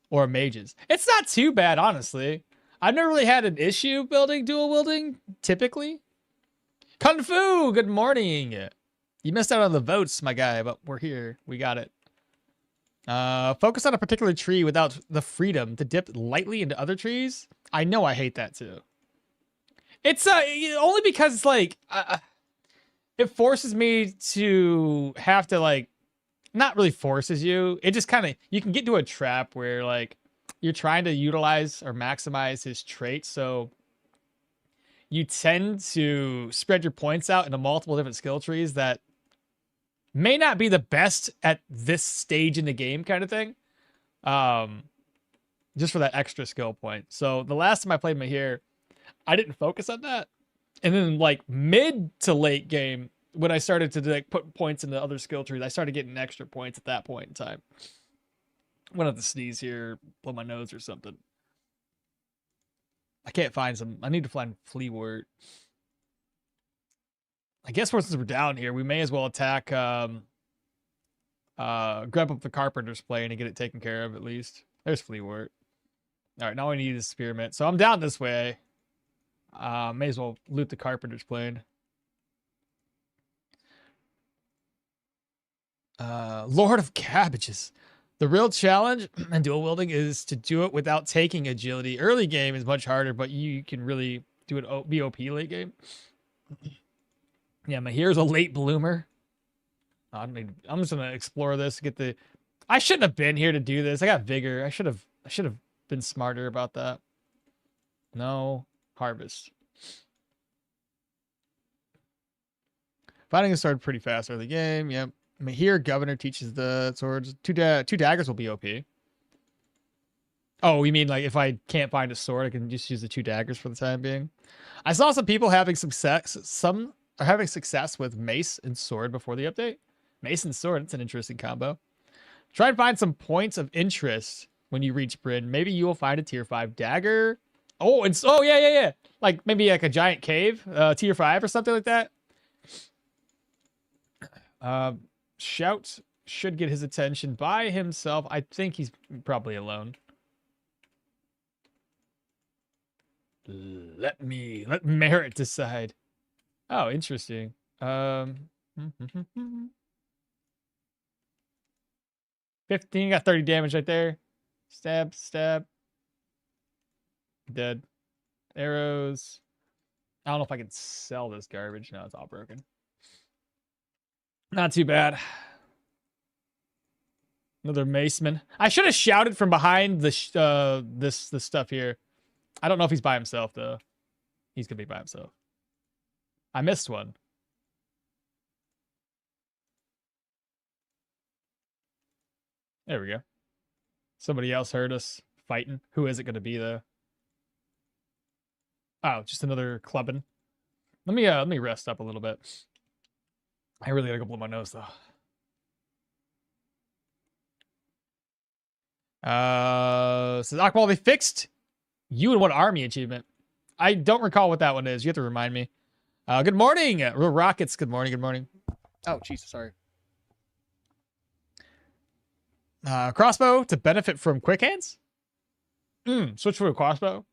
S1: or mages. It's not too bad, honestly. I've never really had an issue building dual wielding, typically. Kung Fu, good morning. You missed out on the votes, my guy, but we're here. We got it. Focus on a particular tree without the freedom to dip lightly into other trees. I know I hate that too. It's only because it's like it forces me to have to like, not really forces you. It just kind of, you can get into a trap where like you're trying to utilize or maximize his traits. So you tend to spread your points out into multiple different skill trees that may not be the best at this stage in the game kind of thing. Just for that extra skill point. So the last time I played Mahir, I didn't focus on that. And then like mid to late game, when I started to like put points into other skill trees, I started getting extra points at that point in time. I'm gonna have to sneeze here, blow my nose or something. I can't find some. I need to find Fleawort. I guess since we're down here, we may as well attack grab up the carpenter's plane and get it taken care of at least. There's Fleawort. All right, now we need a spearmint. So I'm down this way. May as well loot the carpenter's plane. Lord of Cabbages. The real challenge in dual wielding is to do it without taking agility. Early game is much harder, but you can really do it BOP late game. Yeah, Mahir's a late bloomer. I'm just gonna explore this, get the. I shouldn't have been here to do this. I got vigor. I should have been smarter about that. No harvest. Finding a sword pretty fast early game. Yep. Mahir Governor teaches the swords. Two daggers will be OP. Oh, you mean like if I can't find a sword, I can just use the 2 daggers for the time being? I saw some people having success. Some are having success with mace and sword before the update. Mace and sword. It's an interesting combo. Try and find some points of interest when you reach Brynn. Maybe you will find a tier 5 dagger. Oh, yeah. Like maybe like a giant cave, tier 5 or something like that. Shout should get his attention by himself. I think he's probably alone. Let merit decide. Oh, interesting. 15, got 30 damage right there. Stab. Dead. Arrows. I don't know if I can sell this garbage. No, it's all broken. Not too bad. Another maceman. I should have shouted from behind the this stuff here. I don't know if he's by himself though. He's gonna be by himself. I missed one. There we go. Somebody else heard us fighting. Who is it gonna be though? Oh, just another clubbing. Let me rest up a little bit. I really gotta go blow my nose though. Says okmall, they fixed you and what army achievement? I don't recall what that one is. You have to remind me. Good morning, Real Rockets. Good morning. Good morning. Oh, Jesus, sorry. Crossbow to benefit from quick hands. Switch to a crossbow.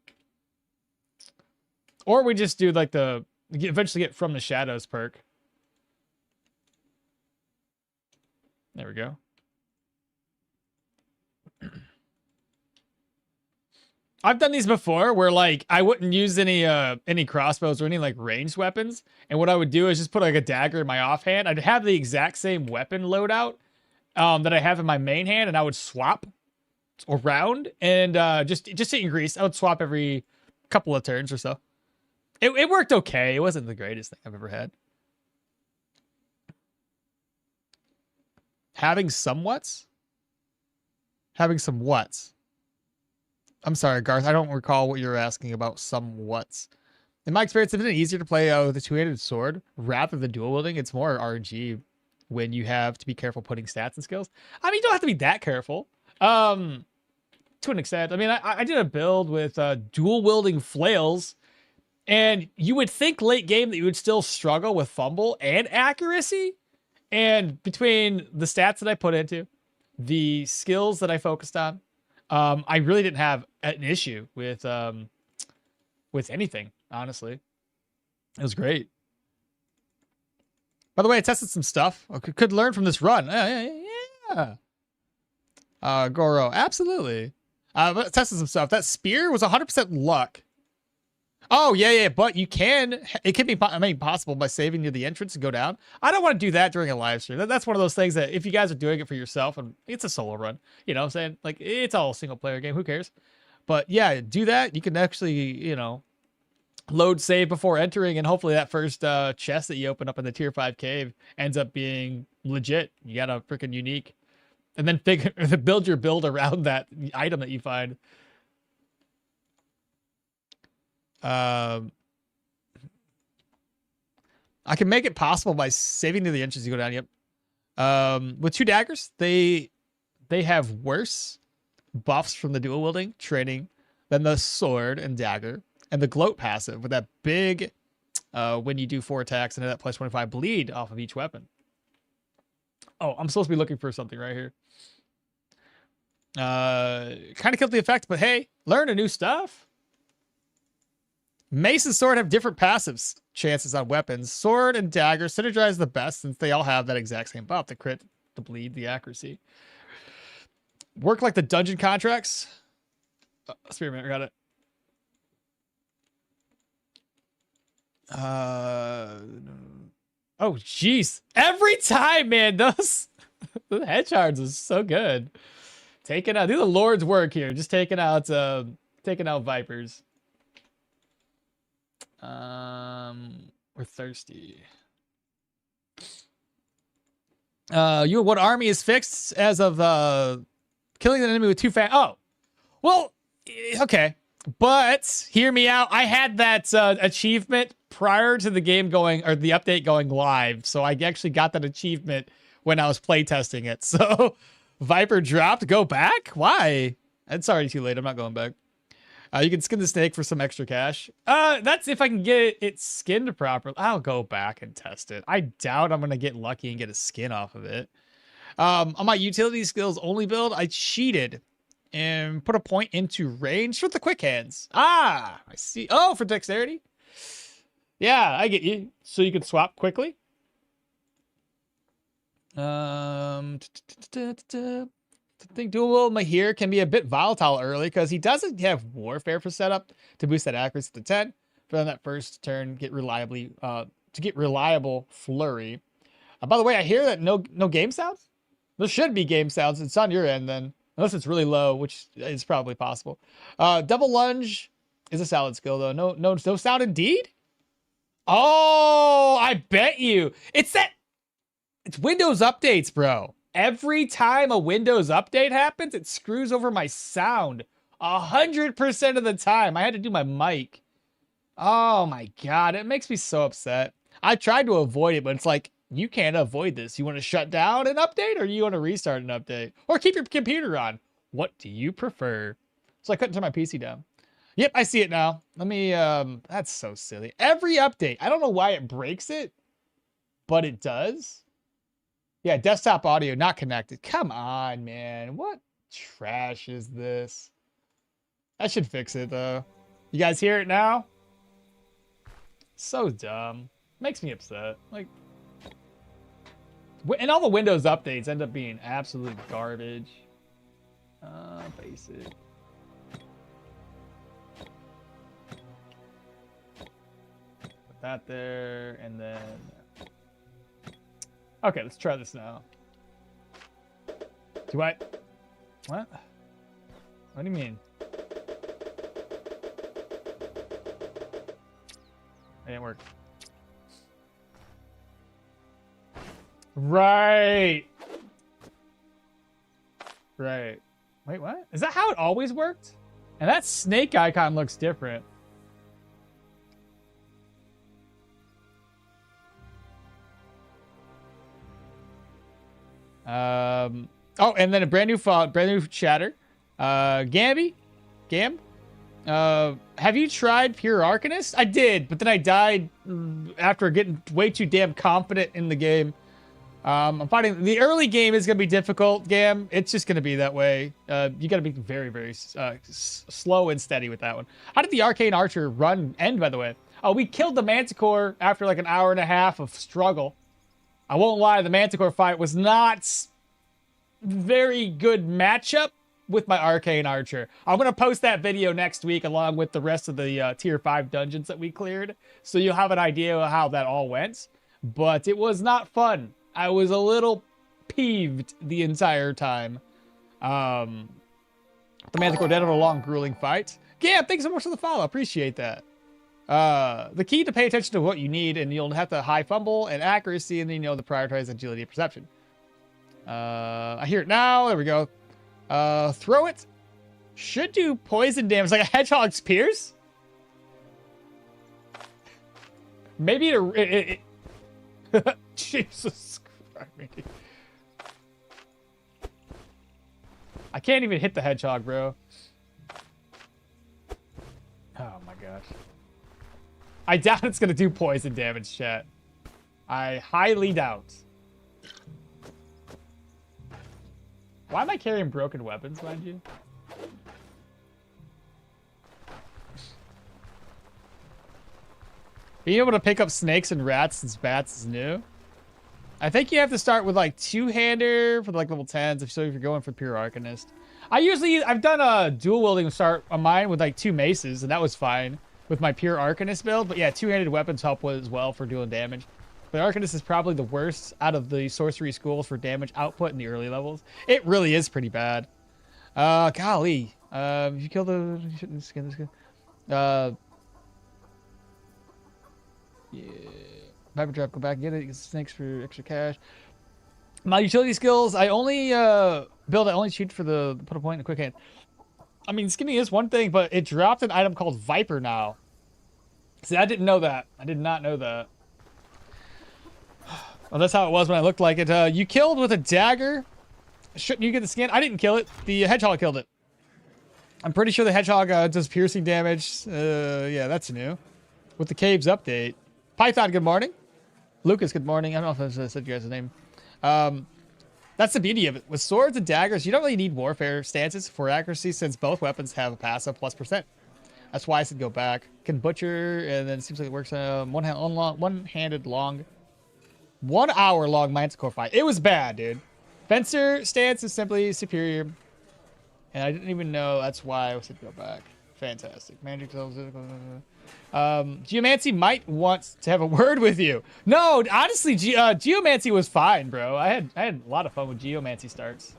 S1: Or we just do like the eventually get from the shadows perk. There we go. I've done these before where like I wouldn't use any crossbows or any like ranged weapons, and what I would do is just put like a dagger in my offhand. I'd have the exact same weapon loadout that I have in my main hand, and I would swap around and just to increase. I would swap every couple of turns or so. It worked okay. It wasn't the greatest thing I've ever had. Having some whats? Having some whats? I'm sorry, Garth. I don't recall what you're asking about some whats. In my experience, isn't it easier to play with a two-handed sword rather than dual wielding? It's more RNG when you have to be careful putting stats and skills. I mean, you don't have to be that careful. To an extent. I mean, I did a build with dual wielding flails, and you would think late game that you would still struggle with fumble and accuracy. And between the stats that I put into, the skills that I focused on, I really didn't have an issue with anything, honestly. It was great. By the way, I tested some stuff. I could learn from this run. Yeah. Goro, absolutely. But tested some stuff. That spear was 100% luck. Oh, yeah, but you can. It can be possible by saving near the entrance and go down. I don't want to do that during a live stream. That's one of those things that if you guys are doing it for yourself, and it's a solo run, you know what I'm saying? Like, it's all a single player game. Who cares? But yeah, do that. You can actually, you know, load save before entering, and hopefully that first chest that you open up in the tier 5 cave ends up being legit. You got a freaking unique. And then build your build around that item that you find. I can make it possible by saving to the entrance you go down. Yep. With 2 daggers, they have worse buffs from the dual wielding training than the sword and dagger, and the gloat passive with that big when you do 4 attacks and that plus 25 bleed off of each weapon. Oh, I'm supposed to be looking for something right here. Kind of killed the effect, but hey, learn a new stuff. Mace and sword have different passives chances on weapons. Sword and dagger synergize the best since they all have that exact same buff. The crit, the bleed, the accuracy. Work like the dungeon contracts. Spearman, got it. Oh, jeez. Every time, man, those the head shards is so good. Taking out, do the Lord's work here. Just taking out vipers. We're thirsty. What army is fixed as of killing an enemy with 2 fan? Oh, well, okay. But hear me out. I had that achievement prior to the game going, or the update going live. So I actually got that achievement when I was playtesting it. So Viper dropped. Go back? Why? It's already too late. I'm not going back. You can skin the snake for some extra cash. That's if I can get it skinned properly. I'll go back and test it. I doubt I'm going to get lucky and get a skin off of it. On my utility skills only build, I cheated and put a point into range with the quick hands. Ah, I see. Oh, for dexterity? Yeah, I get you. So you can swap quickly. I think dual wield Mahir can be a bit volatile early because he doesn't have warfare for setup to boost that accuracy to 10. For then that first turn, get reliable flurry. By the way, I hear that no game sounds. There should be game sounds. It's on your end then, unless it's really low, which is probably possible. Double lunge is a solid skill though. No sound indeed. Oh, I bet you it's Windows updates, bro. Every time a Windows update happens, it screws over my sound 100% of the time. I had to do my mic. Oh my god, it makes me so upset. I tried to avoid it, but it's like, you can't avoid this. You want to shut down an update or you want to restart an update? Or keep your computer on? What do you prefer? So I couldn't turn my PC down. Yep, I see it now. Let me, that's so silly. Every update, I don't know why it breaks it, but it does. Yeah, desktop audio not connected. Come on, man. What trash is this? I should fix it, though. You guys hear it now? So dumb. Makes me upset. Like, and all the Windows updates end up being absolute garbage. Basic. Put that there, and then... Okay, let's try this now. Do I... What? What do you mean? It didn't work. Right. Right. Wait, what? Is that how it always worked? And that snake icon looks different. Oh, and then a brand new chatter. Gamby? Gam? Have you tried Pure Arcanist? I did, but then I died after getting way too damn confident in the game. I'm finding the early game is going to be difficult, Gam. It's just going to be that way. You got to be very, very slow and steady with that one. How did the Arcane Archer run end, by the way? Oh, we killed the Manticore after like an hour and a half of struggle. I won't lie, the Manticore fight was not very good matchup with my Arcane Archer. I'm going to post that video next week along with the rest of the tier 5 dungeons that we cleared. So you'll have an idea of how that all went. But it was not fun. I was a little peeved the entire time. The Manticore dead of a long, grueling fight. Yeah, thanks so much for the follow. Appreciate that. The key to pay attention to what you need, and you'll have to high fumble and accuracy, and then you know the prioritize agility and perception. I hear it now. There we go. Throw it. Should do poison damage like a hedgehog's pierce. Maybe it Jesus Christ. I can't even hit the hedgehog, bro. Oh my gosh. I doubt it's gonna do poison damage, chat. I highly doubt. Why am I carrying broken weapons, mind you? Being able to pick up snakes and rats since bats is new. I think you have to start with like two-hander for like level 10s if you're going for pure Arcanist. I've done a dual wielding start on mine with like 2 maces, and that was fine with my pure Arcanist build. But yeah, two-handed weapons help as well for doing damage. But Arcanist is probably the worst out of the sorcery schools for damage output in the early levels. It really is pretty bad. Golly. If you kill the... You shouldn't skin this guy. Yeah. Viper Trap, go back and get it. Get snakes for extra cash. My utility skills, I only build, I only shoot for the put a point in a quick hand. I mean, skinning is one thing, but it dropped an item called Viper now. See, I didn't know that. I did not know that. Well, that's how it was when I looked like it. You killed with a dagger. Shouldn't you get the skin? I didn't kill it. The hedgehog killed it. I'm pretty sure the hedgehog does piercing damage. Yeah, that's new. With the caves update. Python, good morning. Lucas, good morning. I don't know if I said you guys' name. That's the beauty of it. With swords and daggers, you don't really need warfare stances for accuracy since both weapons have a passive +%. That's why I said go back. Can butcher, and then it seems like it works one-handed long. 1 hour long Manticore fight. It was bad, dude. Fencer stance is simply superior. And I didn't even know that's why I said go back. Fantastic. Magic tells Geomancy might want to have a word with you. No, honestly, Geomancy was fine, bro. I had a lot of fun with Geomancy starts.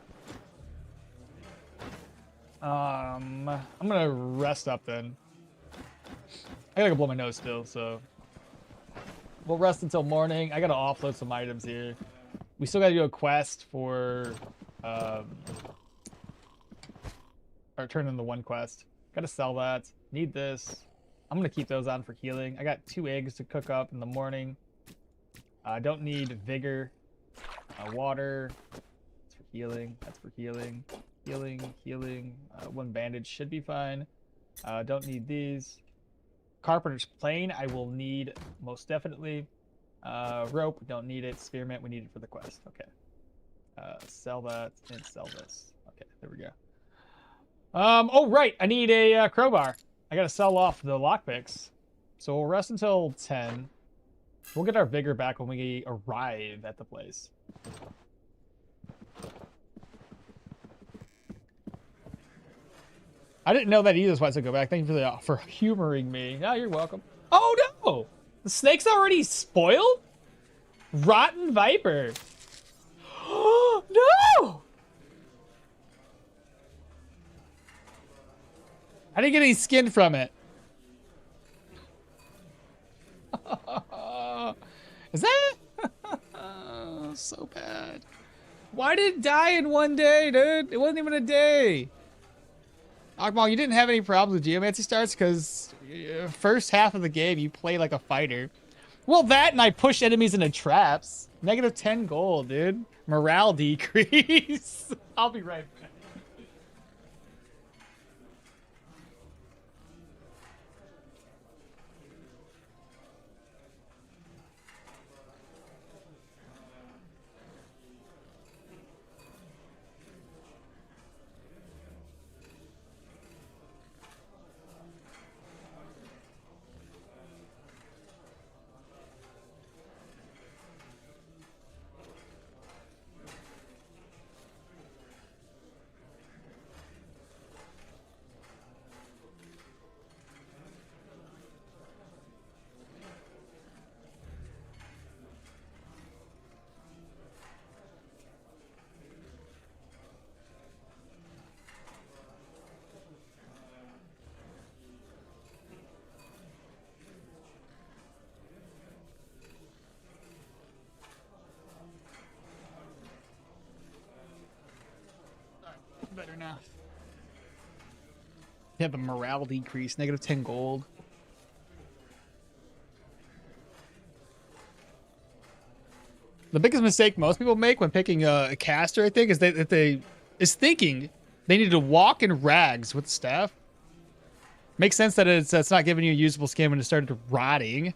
S1: I'm gonna rest up then. I gotta go blow my nose still, so we'll rest until morning. I gotta offload some items here. We still gotta do a quest for or turn in the one quest. Gotta sell that. Need this. I'm gonna keep those on for healing. I got 2 eggs to cook up in the morning. I don't need vigor. Water. That's for healing. That's for healing. Healing. 1 bandage should be fine. Don't need these. Carpenter's plane I will need most definitely. Rope, don't need it. Spearmint, we need it for the quest. Okay. Sell that and sell this. Okay, there we go. Oh right, I need a crowbar. I gotta sell off the lockpicks. So we'll rest until 10. We'll get our vigor back when we arrive at the place. I didn't know that either, that's why I said go back. Thank you for humoring me. Oh, you're welcome. Oh no! The snake's already spoiled? Rotten viper. Oh no! I didn't get any skin from it. Is that so bad? Why did it die in 1 day, dude? It wasn't even a day. Okmall, you didn't have any problems with geomancy starts because first half of the game you play like a fighter. Well, that and I push enemies into traps. Negative 10 gold, dude. Morale decrease. I'll be right back. Better now. You have a morale decrease, negative 10 gold. The biggest mistake most people make when picking a caster, I think, is that they thinking they need to walk in rags with staff. Makes sense that it's not giving you a usable skin when it started rotting.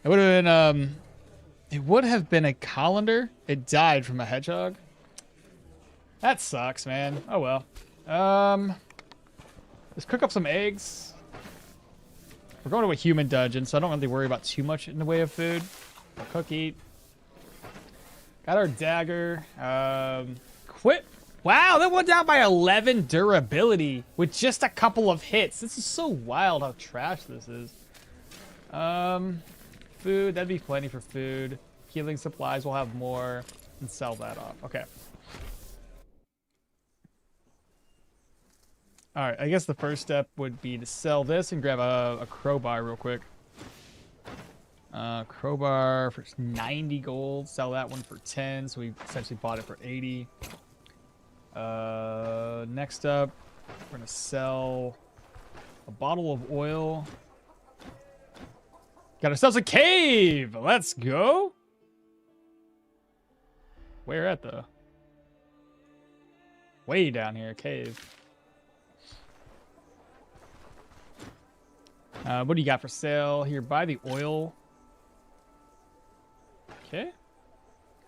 S1: It would have been a colander. It died from a hedgehog. That sucks, man. Oh well. Let's cook up some eggs. We're going to a human dungeon, so I don't really worry about too much in the way of food. We'll cook, eat. Got our dagger. Quit. Wow, that went down by 11 durability with just a couple of hits. This is so wild how trash this is. Food, that'd be plenty for food. Healing supplies, we'll have more. And sell that off. Okay. Alright, I guess the first step would be to sell this and grab a crowbar real quick. Crowbar for 90 gold. Sell that one for 10, so we essentially bought it for 80. Next up, we're going to sell a bottle of oil. Got ourselves a cave! Let's go! Where at, though? Way down here, cave. What do you got for sale? Here, buy the oil. Okay. I'm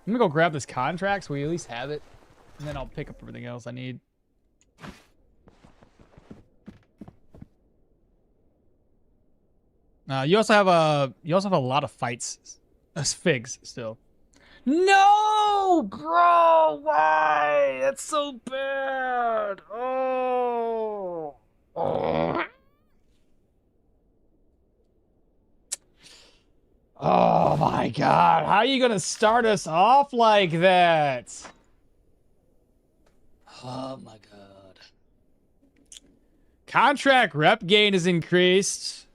S1: gonna go grab this contract so we at least have it. And then I'll pick up everything else I need. You also have a lot of fights. Figs still. No, bro, why? That's so bad. Oh. Oh my god, how are you gonna start us off like that? Oh my god. Contract rep gain is increased.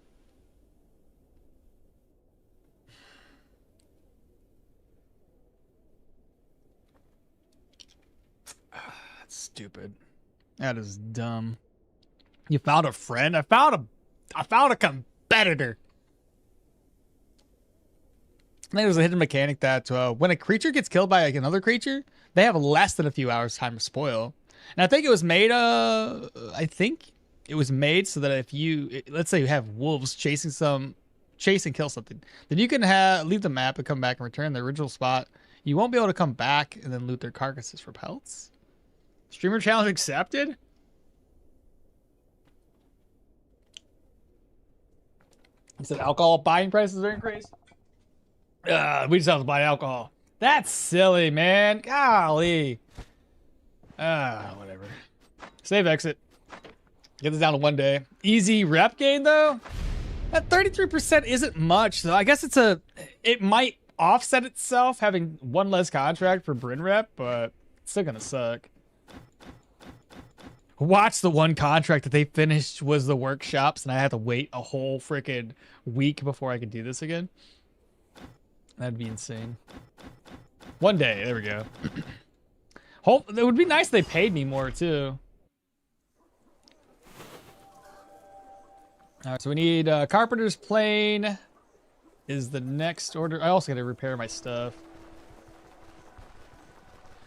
S1: That's stupid. That is dumb. You found a friend? I found a competitor. I think it was a hidden mechanic that when a creature gets killed by like another creature, they have less than a few hours time to spoil. And I think it was made so that if you, let's say you have wolves chase and kill something, then you can leave the map and come back and return the original spot. You won't be able to come back and then loot their carcasses for pelts. Streamer challenge accepted? He said alcohol buying prices are increased. We just have to buy alcohol. That's silly, man. Golly. Whatever. Save exit. Get this down to 1 day. Easy rep gain though. That 33% isn't much, so I guess it might offset itself having one less contract for Brynn rep, but it's still gonna suck. Watch, the one contract that they finished was the workshops, and I had to wait a whole freaking week before I could do this again. That'd be insane. 1 day, there we go. It would be nice if they paid me more too. All right, so we need Carpenter's Plane is the next order. I also got to repair my stuff.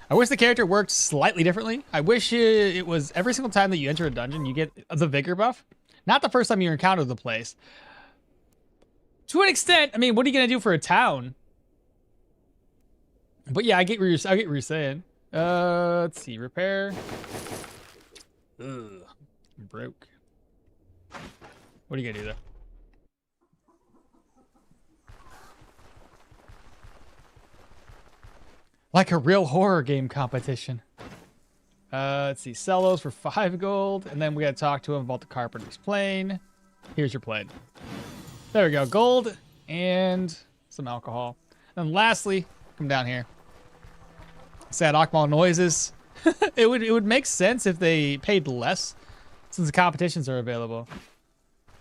S1: I wish the character worked slightly differently. I wish it was every single time that you enter a dungeon, you get the vigor buff. Not the first time you encounter the place. To an extent, I mean, what are you going to do for a town? But yeah, I get what you're saying. Let's see, repair. Ugh, I'm broke. What are you gonna do though? Like a real horror game competition. Let's see, sell those for 5 gold, and then we gotta talk to him about the Carpenter's Plane. Here's your plane. There we go, gold and some alcohol. And lastly, come down here. Sad okmall noises. It would make sense if they paid less, since the competitions are available.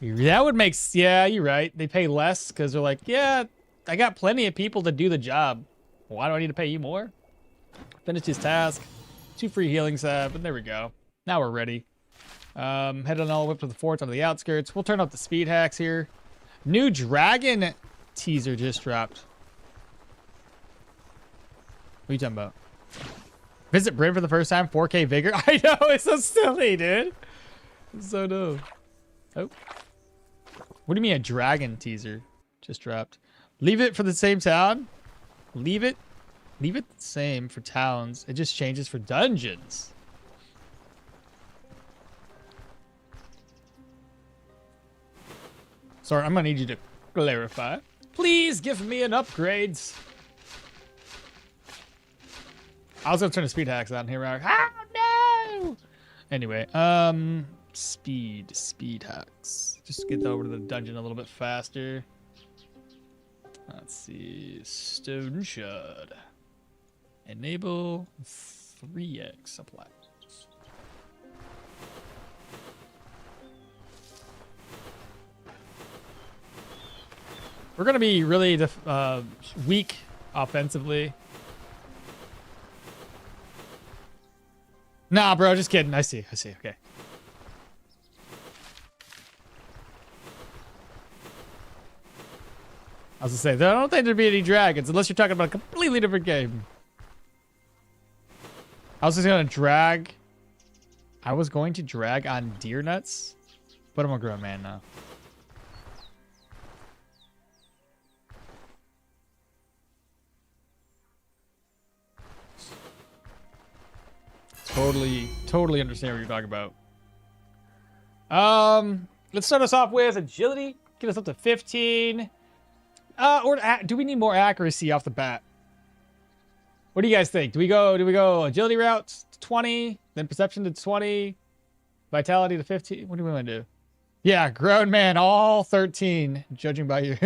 S1: That would make, yeah, you're right. They pay less because they're like, yeah, I got plenty of people to do the job. Why do I need to pay you more? Finish his task. 2 free healing sap, and there we go. Now we're ready. Head on all the way up to the fort on the outskirts. We'll turn up the speed hacks here. New dragon teaser just dropped. What are you talking about? Visit Brynn for the first time, 4K vigor. I know, it's so silly, dude. It's so dope. Oh. What do you mean a dragon teaser just dropped? Leave it for the same town? Leave it the same for towns. It just changes for dungeons. Sorry, I'm gonna need you to clarify. Please give me an upgrade. I was gonna turn the speed hacks on here. Oh no! Anyway, speed hacks. Just get over to the dungeon a little bit faster. Let's see, Stoneshard. Enable 3x supply. We're gonna be really weak offensively. Nah, bro, just kidding. I see. Okay. I was gonna say, I don't think there'd be any dragons unless you're talking about a completely different game. I was going to drag on deer nuts, but I'm a grown man now. Totally understand what you're talking about. Let's start us off with agility. Get us up to 15. Or do we need more accuracy off the bat? What do you guys think? Do we go agility route to 20, then perception to 20, vitality to 15? What do we want to do? Yeah, grown man, all 13, judging by you.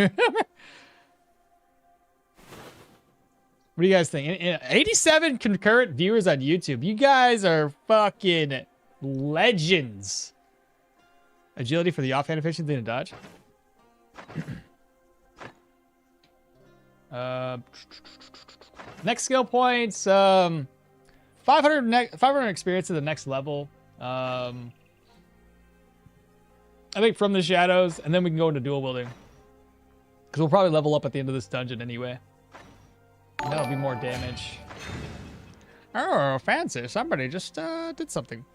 S1: What do you guys think? 87 concurrent viewers on YouTube. You guys are fucking legends. Agility for the offhand efficiency and dodge. Next skill points. 500 experience to the next level. I think from the shadows, and then we can go into dual wielding. Because we'll probably level up at the end of this dungeon anyway. And that'll be more damage. Oh, fancy. Somebody just did something.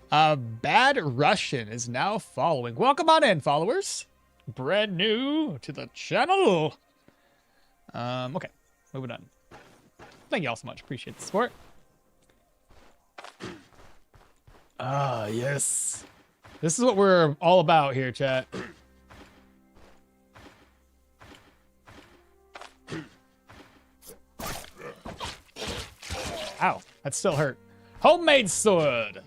S1: Bad Russian is now following. Welcome on in, followers. Brand new to the channel. Okay, moving on. Thank you all so much. Appreciate the support. Ah, yes. This is what we're all about here, chat. Ow, that still hurt. Homemade sword.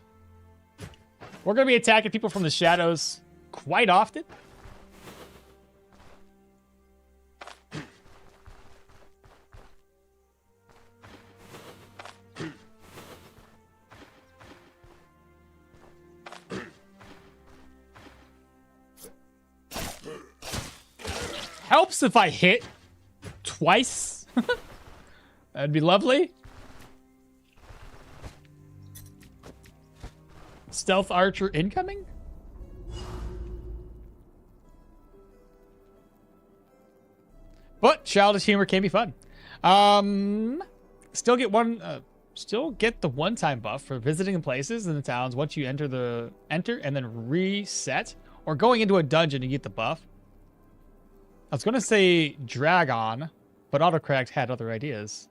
S1: We're going to be attacking people from the shadows quite often. Helps if I hit twice. That'd be lovely. Stealth archer incoming? But childish humor can be fun. Still get the one-time buff for visiting places in the towns once you enter and then reset, or going into a dungeon to get the buff. I was gonna say Dragon, but Autocorrect had other ideas.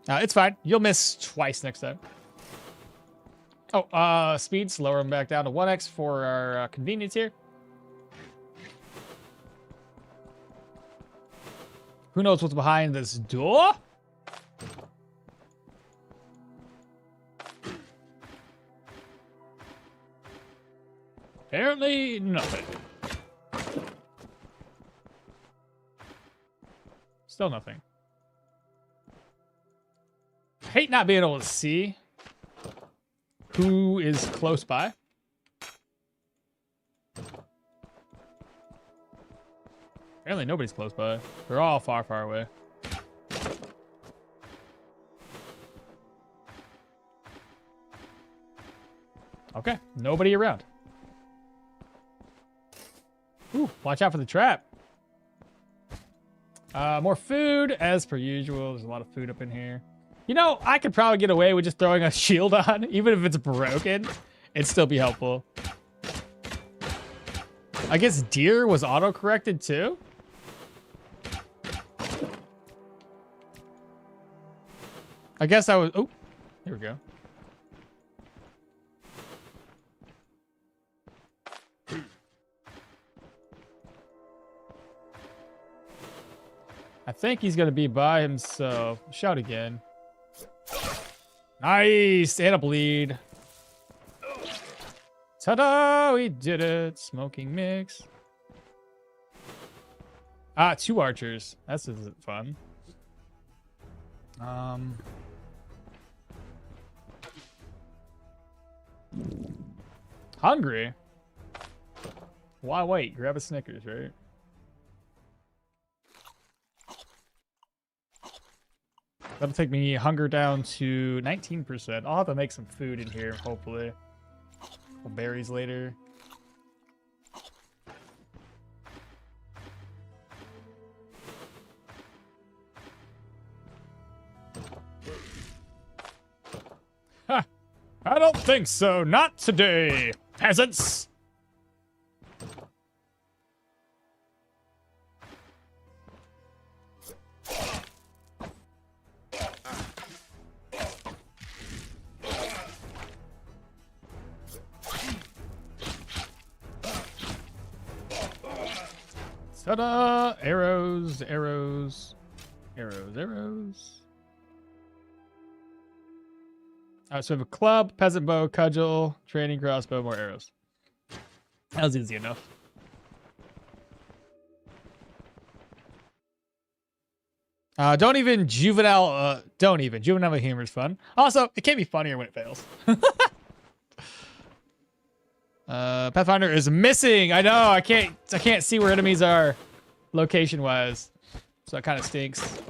S1: It's fine. You'll miss twice next time. Oh, speeds, lower them back down to 1x for our convenience here. Who knows what's behind this door? Apparently nothing. Still nothing. I hate not being able to see who is close by. Apparently nobody's close by. They're all far, far away. Okay, nobody around. Ooh, watch out for the trap. More food, as per usual. There's a lot of food up in here. You know, I could probably get away with just throwing a shield on, even if it's broken. It'd still be helpful. I guess deer was auto-corrected too? I guess I was... Oh, here we go. I think he's going to be by himself. Shout again. Nice! And a bleed. Ta-da! We did it. Smoking mix. Ah, 2 archers. That's fun. Hungry? Why wait? Grab a Snickers, right? That'll take me hunger down to 19%. I'll have to make some food in here, hopefully. Couple berries later. Ha! I don't think so. Not today, peasants! Ta-da! Arrows, arrows, arrows, arrows. Alright, so we have a club, peasant bow, cudgel, training crossbow, more arrows. That was easy enough. Don't even. Juvenile humor is fun. Also, it can be funnier when it fails. Pathfinder is missing. I know. I can't see where enemies are, location wise. So that kind of stinks.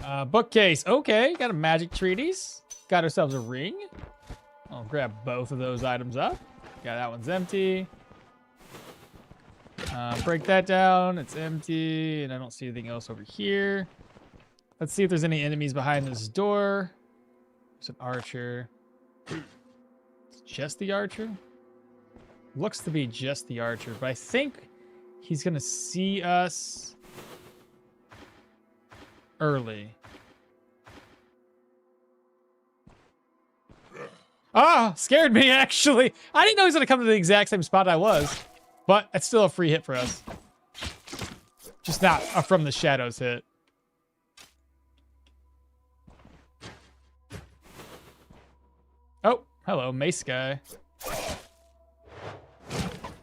S1: Bookcase. Okay, got a magic treatise. Got ourselves a ring. I'll grab both of those items up. Yeah, that one's empty. Break that down. It's empty, and I don't see anything else over here. Let's see if there's any enemies behind this door. There's an archer. It's just the archer? Looks to be just the archer, but I think he's gonna see us early. Ah, scared me actually. I didn't know he was gonna come to the exact same spot I was, but it's still a free hit for us. Just not a from the shadows hit. Oh, hello, mace guy.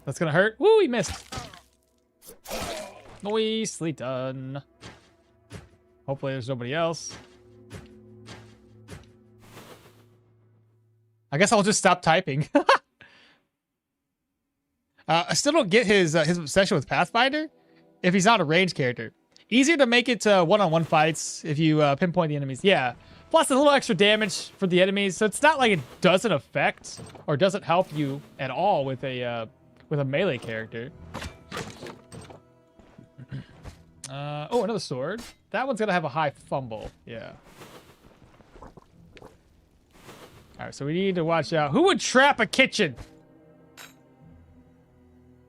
S1: That's gonna hurt. Woo, he missed. Nicely done. Hopefully there's nobody else. I guess I'll just stop typing. I still don't get his obsession with Pathfinder if he's not a ranged character. Easier to make it to one-on-one fights if you pinpoint the enemies. Yeah. Plus a little extra damage for the enemies, so it's not like it doesn't affect or doesn't help you at all with a melee character. Oh, another sword. That one's gonna have a high fumble. Yeah. All right, so we need to watch out. Who would trap a kitchen?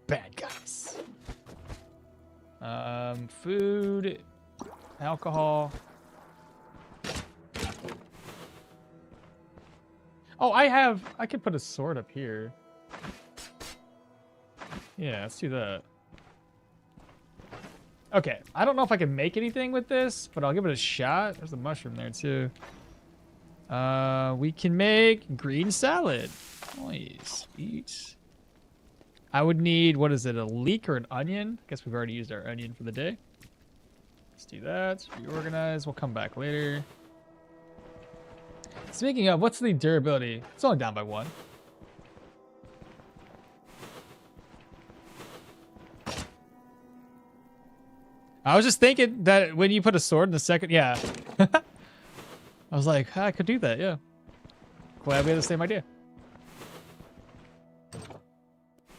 S1: Bad guys. Food, alcohol. Oh, I could put a sword up here. Yeah, let's do that. Okay, I don't know if I can make anything with this, but I'll give it a shot. There's a mushroom there too. We can make green salad. Nice. Sweet. I would need, what is it, a leek or an onion? I guess we've already used our onion for the day. Let's do that. Reorganize. We'll come back later. Speaking of, what's the durability? It's only down by 1. I was just thinking that when you put a sword in the second, yeah. I was like, I could do that, yeah. Glad we had the same idea.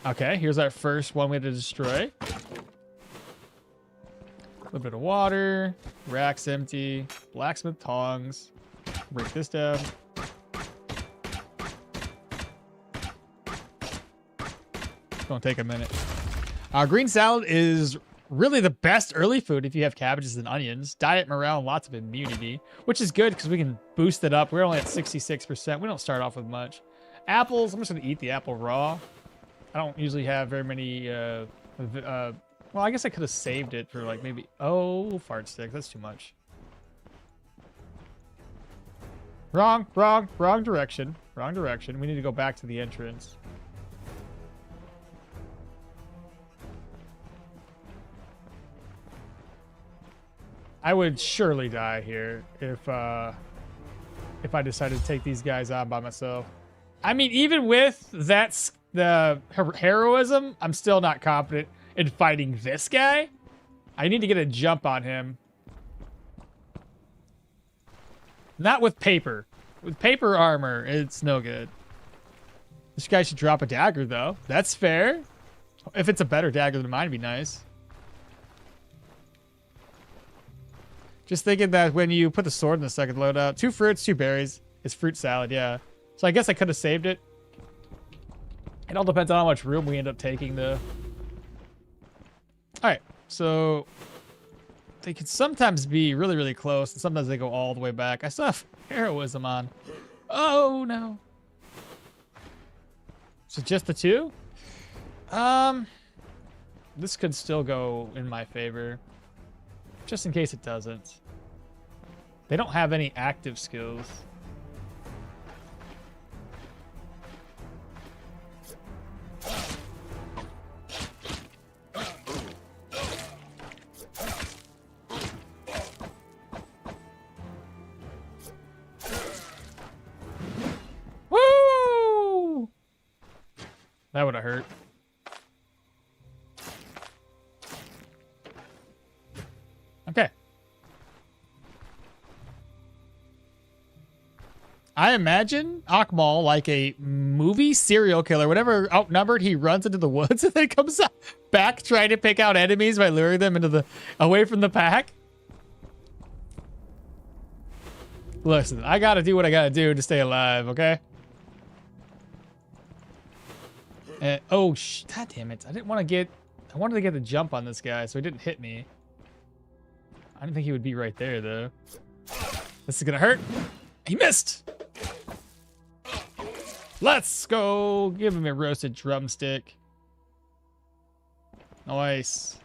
S1: Okay, here's our first one we had to destroy. A little bit of water. Rack's empty. Blacksmith tongs. Break this down. It's gonna take a minute. Green salad is really the best early food if you have cabbages and onions. Diet morale and lots of immunity, which is good because we can boost it up. We're only at 66%. We don't start off with much. Apples, I'm just gonna eat the apple raw. I don't usually have very many, well, I guess I could have saved it for like maybe, oh, fart stick. That's too much. Wrong direction. Wrong direction. We need to go back to the entrance. I would surely die here if I decided to take these guys on by myself. I mean, even with the heroism, I'm still not confident in fighting this guy. I need to get a jump on him. Not with paper. With paper armor, it's no good. This guy should drop a dagger, though. That's fair. If it's a better dagger than mine, it'd be nice. Just thinking that when you put the sword in the second loadout, 2 fruits, 2 berries. It's fruit salad, yeah. So I guess I could have saved it. It all depends on how much room we end up taking, though. Alright, so they can sometimes be really, really close, and sometimes they go all the way back. I still have heroism on. Oh, no. So just the 2? This could still go in my favor. Just in case it doesn't. They don't have any active skills. Woo! That would have hurt. Okay. I imagine okmall like a movie serial killer. Whenever outnumbered, he runs into the woods and then comes back trying to pick out enemies by luring them into the away from the pack. Listen, I gotta do what I gotta do to stay alive, okay? Oh, god damn it. I didn't want to get... I wanted to get the jump on this guy so he didn't hit me. I didn't think he would be right there, though. This is gonna hurt. He missed! Let's go! Give him a roasted drumstick. Nice.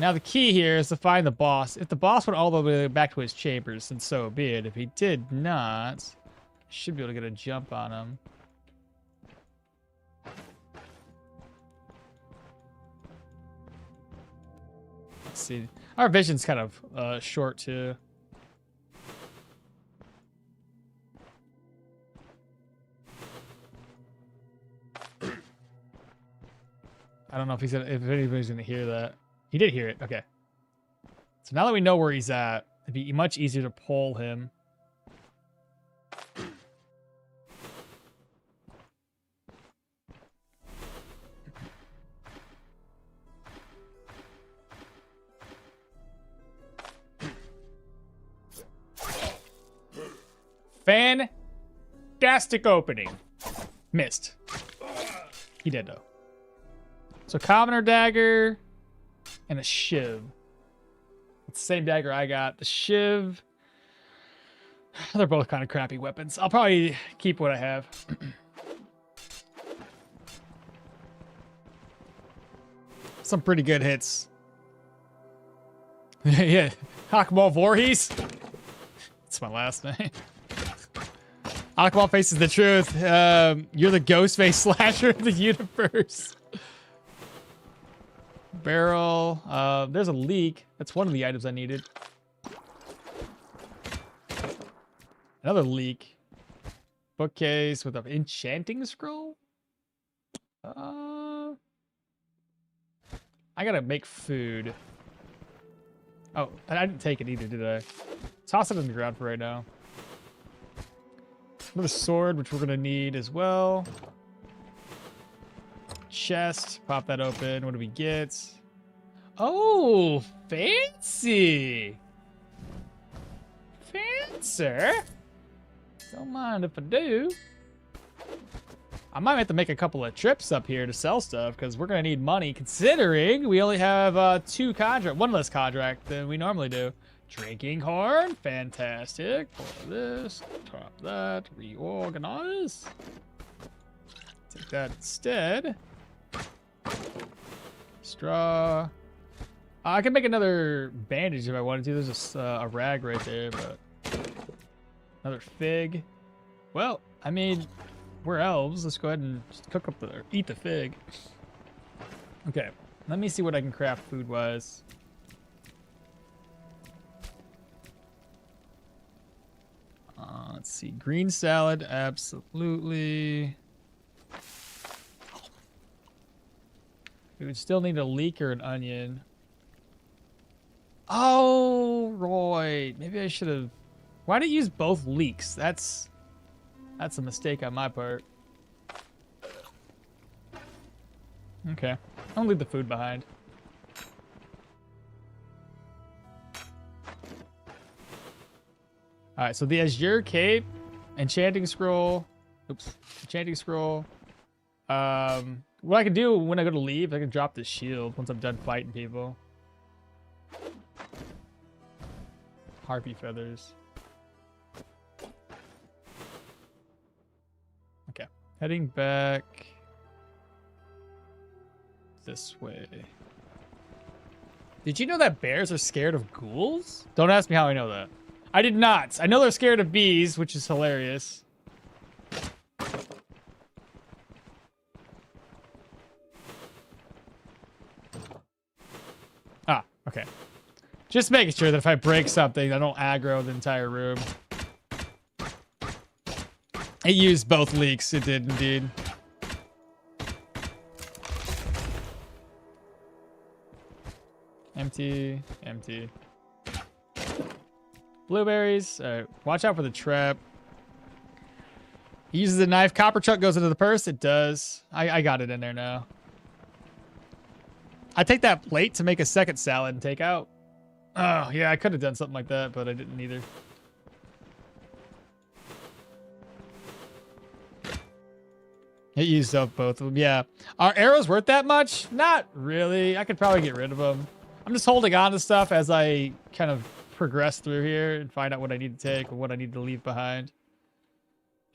S1: Now the key here is to find the boss. If the boss went all the way back to his chambers, then so be it. If he did not, I should be able to get a jump on him. Let's see. Our vision's kind of short too. I don't know if he's gonna, if anybody's gonna hear that. He did hear it. Okay. So now that we know where he's at, it'd be much easier to pull him. Fantastic opening. Missed. He did though. So commoner dagger and a shiv. It's the same dagger I got. The shiv. They're both kind of crappy weapons. I'll probably keep what I have. Some pretty good hits. Yeah. Okmall Voorhees. That's my last name. Okmall faces the truth. You're the ghost face slasher of the universe. Barrel. There's a leak. That's one of the items I needed. Another leak. Bookcase with an enchanting scroll. I gotta make food. Oh, I didn't take it either, did I? Toss it on the ground for right now. Another sword, which we're gonna need as well. Chest. Pop that open. What do we get? Oh, fancy. Fancy. Don't mind if I do. I might have to make a couple of trips up here to sell stuff because we're going to need money considering we only have one less contract than we normally do. Drinking horn. Fantastic. Pour this. Top that. Reorganize. Take that instead. Straw. I can make another bandage if I wanted to. There's a rag right there, but another fig. Well, I mean, we're elves. Let's go ahead and just cook up or eat the fig. Okay, let me see what I can craft food-wise. Let's see, green salad, absolutely. We would still need a leek or an onion. Oh, right. Maybe I should have... Why did I use both leeks? That's a mistake on my part. Okay. I'll leave the food behind. Alright, so the Azure Cape, Enchanting Scroll. Oops. Enchanting Scroll. What I can do when I go to leave, I can drop this shield once I'm done fighting people. Harpy feathers. Okay. Heading back this way. Did you know that bears are scared of ghouls? Don't ask me how I know that. I did not. I know they're scared of bees, which is hilarious. Ah, okay. Just making sure that if I break something, I don't aggro the entire room. It used both leaks. It did indeed. Empty, empty. Blueberries. All right, watch out for the trap. He uses the knife. Copper chuck goes into the purse. It does. I got it in there now. I take that plate to make a second salad and take out. Oh, yeah, I could have done something like that, but I didn't either. It used up both of them, yeah. Are arrows worth that much? Not really. I could probably get rid of them. I'm just holding on to stuff as I kind of progress through here and find out what I need to take or what I need to leave behind.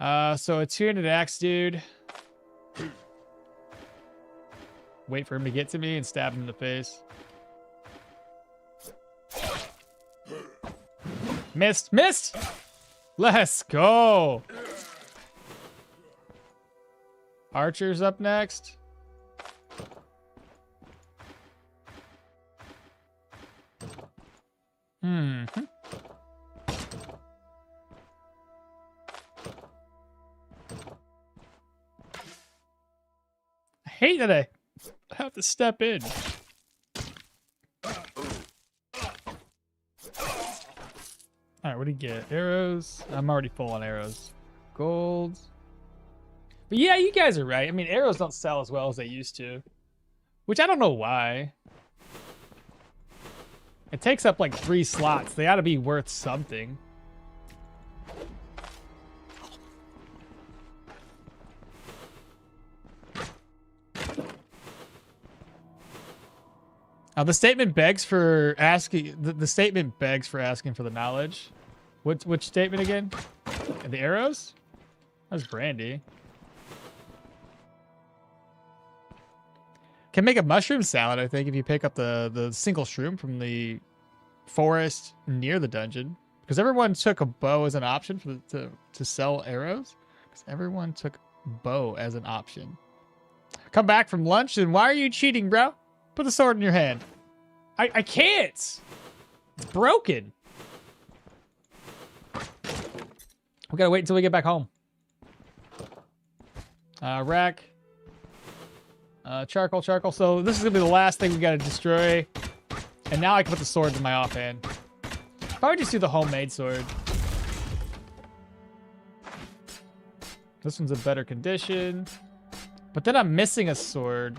S1: So a two-handed axe, dude. Wait for him to get to me and stab him in the face. Missed. Missed! Let's go! Archer's up next. I hate that I have to step in. Alright, what do you get? Arrows? I'm already full on arrows. Gold. But yeah, you guys are right. I mean, arrows don't sell as well as they used to. Which I don't know why. It takes up like 3 slots. They ought to be worth something. The statement begs for asking. The statement begs for asking for the knowledge. Which statement again? The arrows? That's brandy. Can make a mushroom salad, I think, if you pick up the single shroom from the forest near the dungeon. Because everyone took a bow as an option for to sell arrows. Because everyone took bow as an option. Come back from lunch and why are you cheating, bro? Put the sword in your hand. I can't. It's broken. We gotta wait until we get back home. Rack. Charcoal. So this is gonna be the last thing we gotta destroy. And now I can put the sword in my offhand. Probably just do the homemade sword. This one's in better condition. But then I'm missing a sword.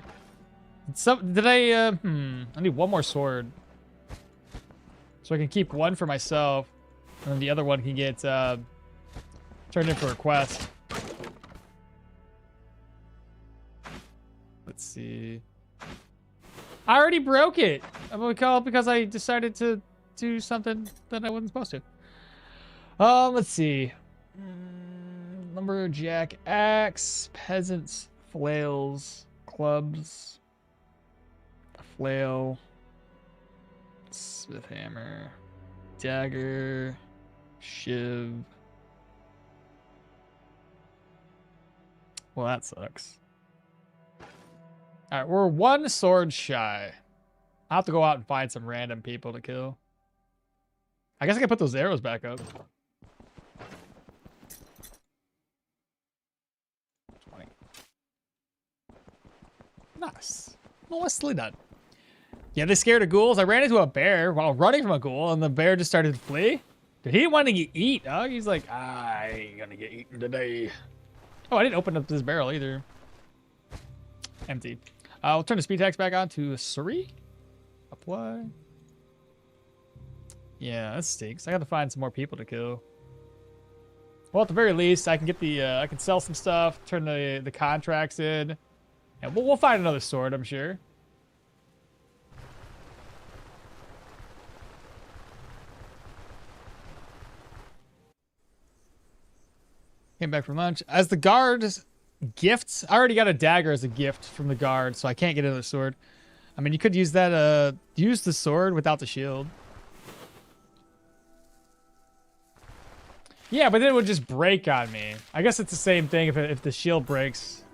S1: I need one more sword. So I can keep one for myself. And then the other one can get turned in for a quest. Let's see. I already broke it. I'm gonna call it because I decided to do something that I wasn't supposed to. Let's see. Lumberjack axe, peasants, flails, clubs, a flail, smith hammer, dagger, shiv. Well, that sucks. All right, we're 1 sword shy. I'll have to go out and find some random people to kill. I guess I can put those arrows back up. 20. Nice. Nicely done. Yeah, they scared of ghouls. I ran into a bear while running from a ghoul, and the bear just started to flee. Dude, he didn't want to get eat, dog. He's like, I ain't gonna get eaten today. Oh, I didn't open up this barrel either. Empty. I'll turn the speed tax back on to 3. Apply. Yeah, that stinks. I gotta find some more people to kill. Well, at the very least, I can get the I can sell some stuff, turn the contracts in, and we'll find another sword, I'm sure. Came back from lunch. As the guards gifts, I already got a dagger as a gift from the guard, so I can't get another sword. I mean, you could use that, use the sword without the shield. Yeah, but then it would just break on me. I guess it's the same thing if the shield breaks.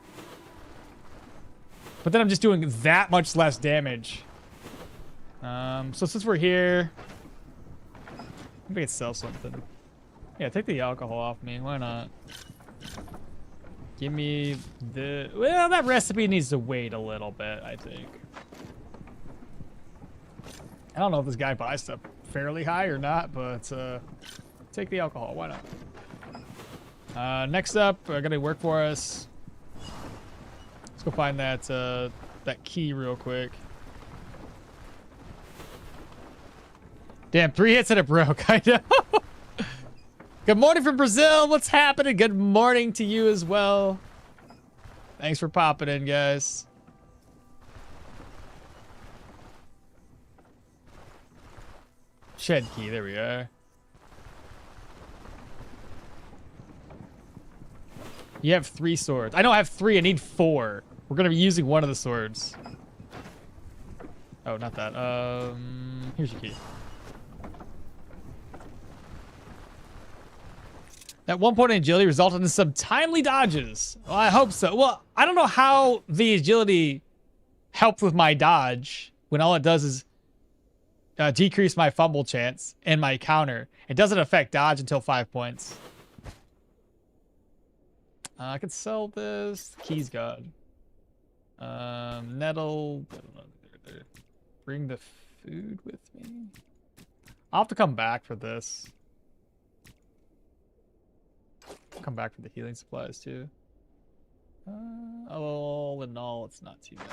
S1: But then I'm just doing that much less damage. So since we're here, maybe I could sell something. Yeah, take the alcohol off me. Why not? Give me the... Well, that recipe needs to wait a little bit, I think. I don't know if this guy buys stuff fairly high or not, but take the alcohol. Why not? Next up, I gotta work for us. Let's go find that that key real quick. Damn, 3 hits and it broke. I know. Good morning from Brazil. What's happening? Good morning to you as well. Thanks for popping in, guys. Shed key. There we are. You have 3 swords. I don't have 3. I need 4. We're gonna be using one of the swords. Oh, not that. Here's your key. That 1 point in agility resulted in some timely dodges. Well, I hope so. Well, I don't know how the agility helped with my dodge when all it does is decrease my fumble chance and my counter. It doesn't affect dodge until 5 points. I could sell this. The key's gone. Nettle. Bring the food with me. I'll have to come back for this. Come back for the healing supplies too. All in all, it's not too bad.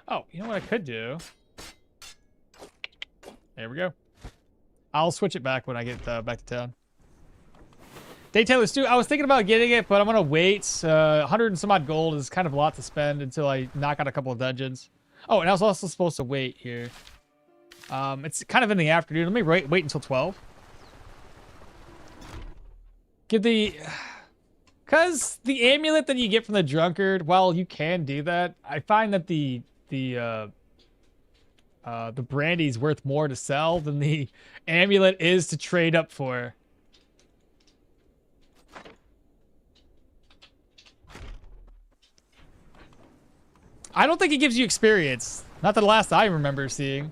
S1: Oh, you know what I could do? There we go. I'll switch it back when I get back to town. Day Taylor Stew, I was thinking about getting it, but I'm gonna wait. 100 and some odd gold is kind of a lot to spend until I knock out a couple of dungeons. Oh, and I was also supposed to wait here. It's kind of in the afternoon. Let me wait until 12. Give the... Because the amulet that you get from the drunkard, while you can do that, I find that the brandy's worth more to sell than the amulet is to trade up for. I don't think it gives you experience. Not the last I remember seeing.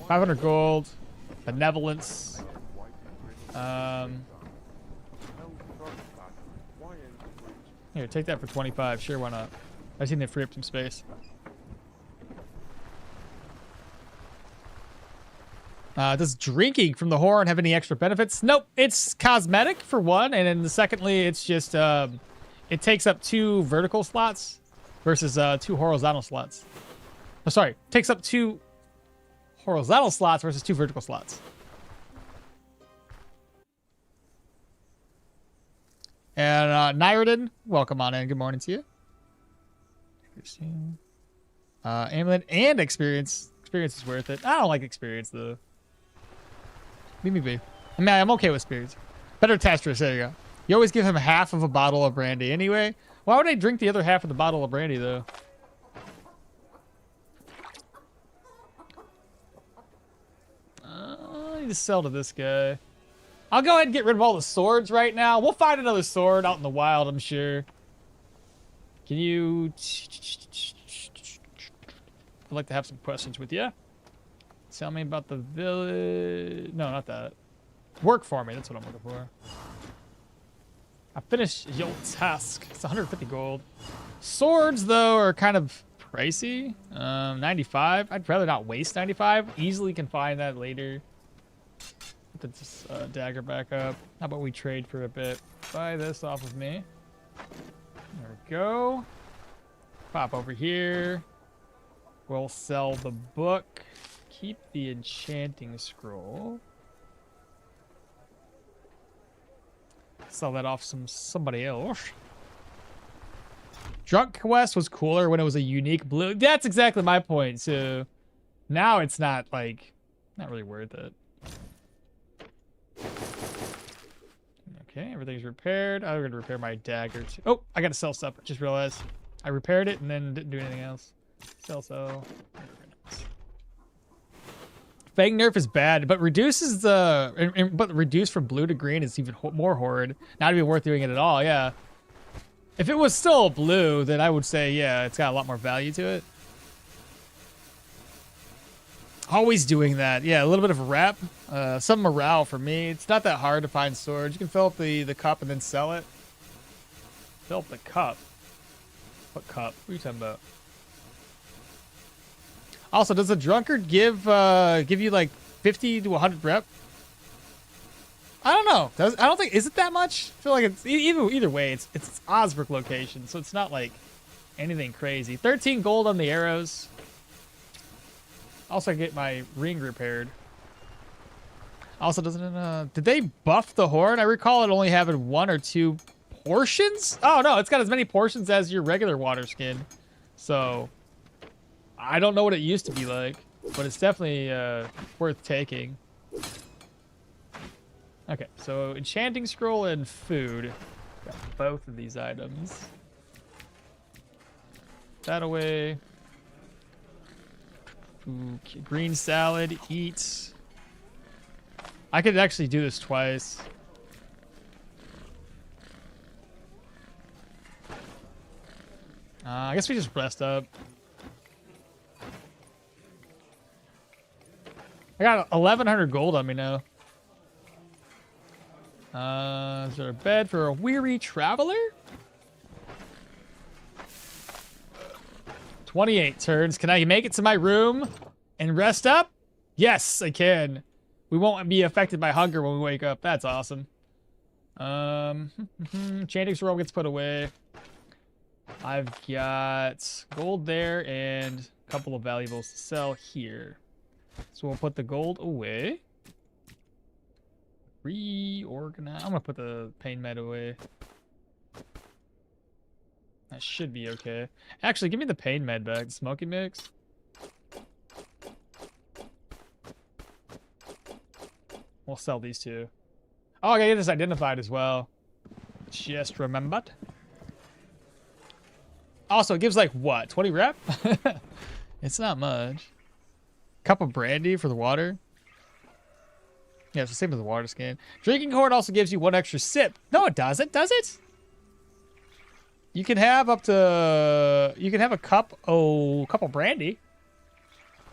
S1: $500 gold. Benevolence. Here, take that for 25. Sure, why not? I just need to free up some space. Does drinking from the horn have any extra benefits? Nope. It's cosmetic for one, and then secondly, it's just it takes up 2 vertical slots versus 2 horizontal slots. Oh, sorry, takes up 2 horizontal slots versus 2 vertical slots. And Nyrodin, welcome on in. Good morning to you. Amulet and experience. Experience is worth it. I don't like experience though. Leave me be. I mean, I'm okay with spirits. Better Testrus, there you go. You always give him half of a bottle of brandy anyway. Why would I drink the other half of the bottle of brandy, though? I need to sell to this guy. I'll go ahead and get rid of all the swords right now. We'll find another sword out in the wild, I'm sure. Can you... I'd like to have some questions with you. Tell me about the village. No, not that. Work for me. That's what I'm looking for. I finished your task. It's 150 gold. Swords, though, are kind of pricey. 95. I'd rather not waste 95. Easily can find that later. Put this dagger back up. How about we trade for a bit? Buy this off of me. There we go. Pop over here. We'll sell the book. Keep the enchanting scroll. Sell that off somebody else. Drunk Quest was cooler when it was a unique blue. That's exactly my point. So now it's not like, not really worth it. Okay, everything's repaired. I'm gonna repair my dagger too. Oh, I gotta sell stuff. I just realized I repaired it and then didn't do anything else. Sell. Fang nerf is bad, but reduces the but reduce from blue to green is even more horrid. Not even worth doing it at all. Yeah. If it was still blue, then I would say yeah, it's got a lot more value to it. Always doing that. Yeah, a little bit of a rep. Some morale for me. It's not that hard to find swords. You can fill up the cup and then sell it. Fill up the cup. What cup? What are you talking about? Also, does the drunkard give you like 50 to 100 rep? I don't know. I don't think, is it that much? I feel like it's either way. It's Osbrook location, so it's not like anything crazy. 13 gold on the arrows. Also, I get my ring repaired. Also, doesn't it, did they buff the horn? I recall it only having 1 or 2 portions. Oh no, it's got as many portions as your regular water skin. So I don't know what it used to be like, but it's definitely worth taking. Okay, so enchanting scroll and food. Got both of these items. That away. Ooh, green salad, eat. I could actually do this twice. I guess we just rest up. I got 1,100 gold on me now. Is there a bed for a weary traveler? 28 turns. Can I make it to my room and rest up? Yes, I can. We won't be affected by hunger when we wake up. That's awesome. Enchanting scroll gets put away. I've got gold there and a couple of valuables to sell here. So we'll put the gold away. Reorganize. I'm gonna put the pain med away. That should be okay. Actually, give me the pain med back. The smoky mix. We'll sell these two. Oh, I gotta get this identified as well. Just remembered. Also, it gives like what? 20 rep? It's not much. Cup of brandy for the water. Yeah, it's the same as the water skin. Drinking Hoard also gives you 1 extra sip. No, it doesn't. Does it? You can have up to... You can have a cup... Oh, cup of brandy.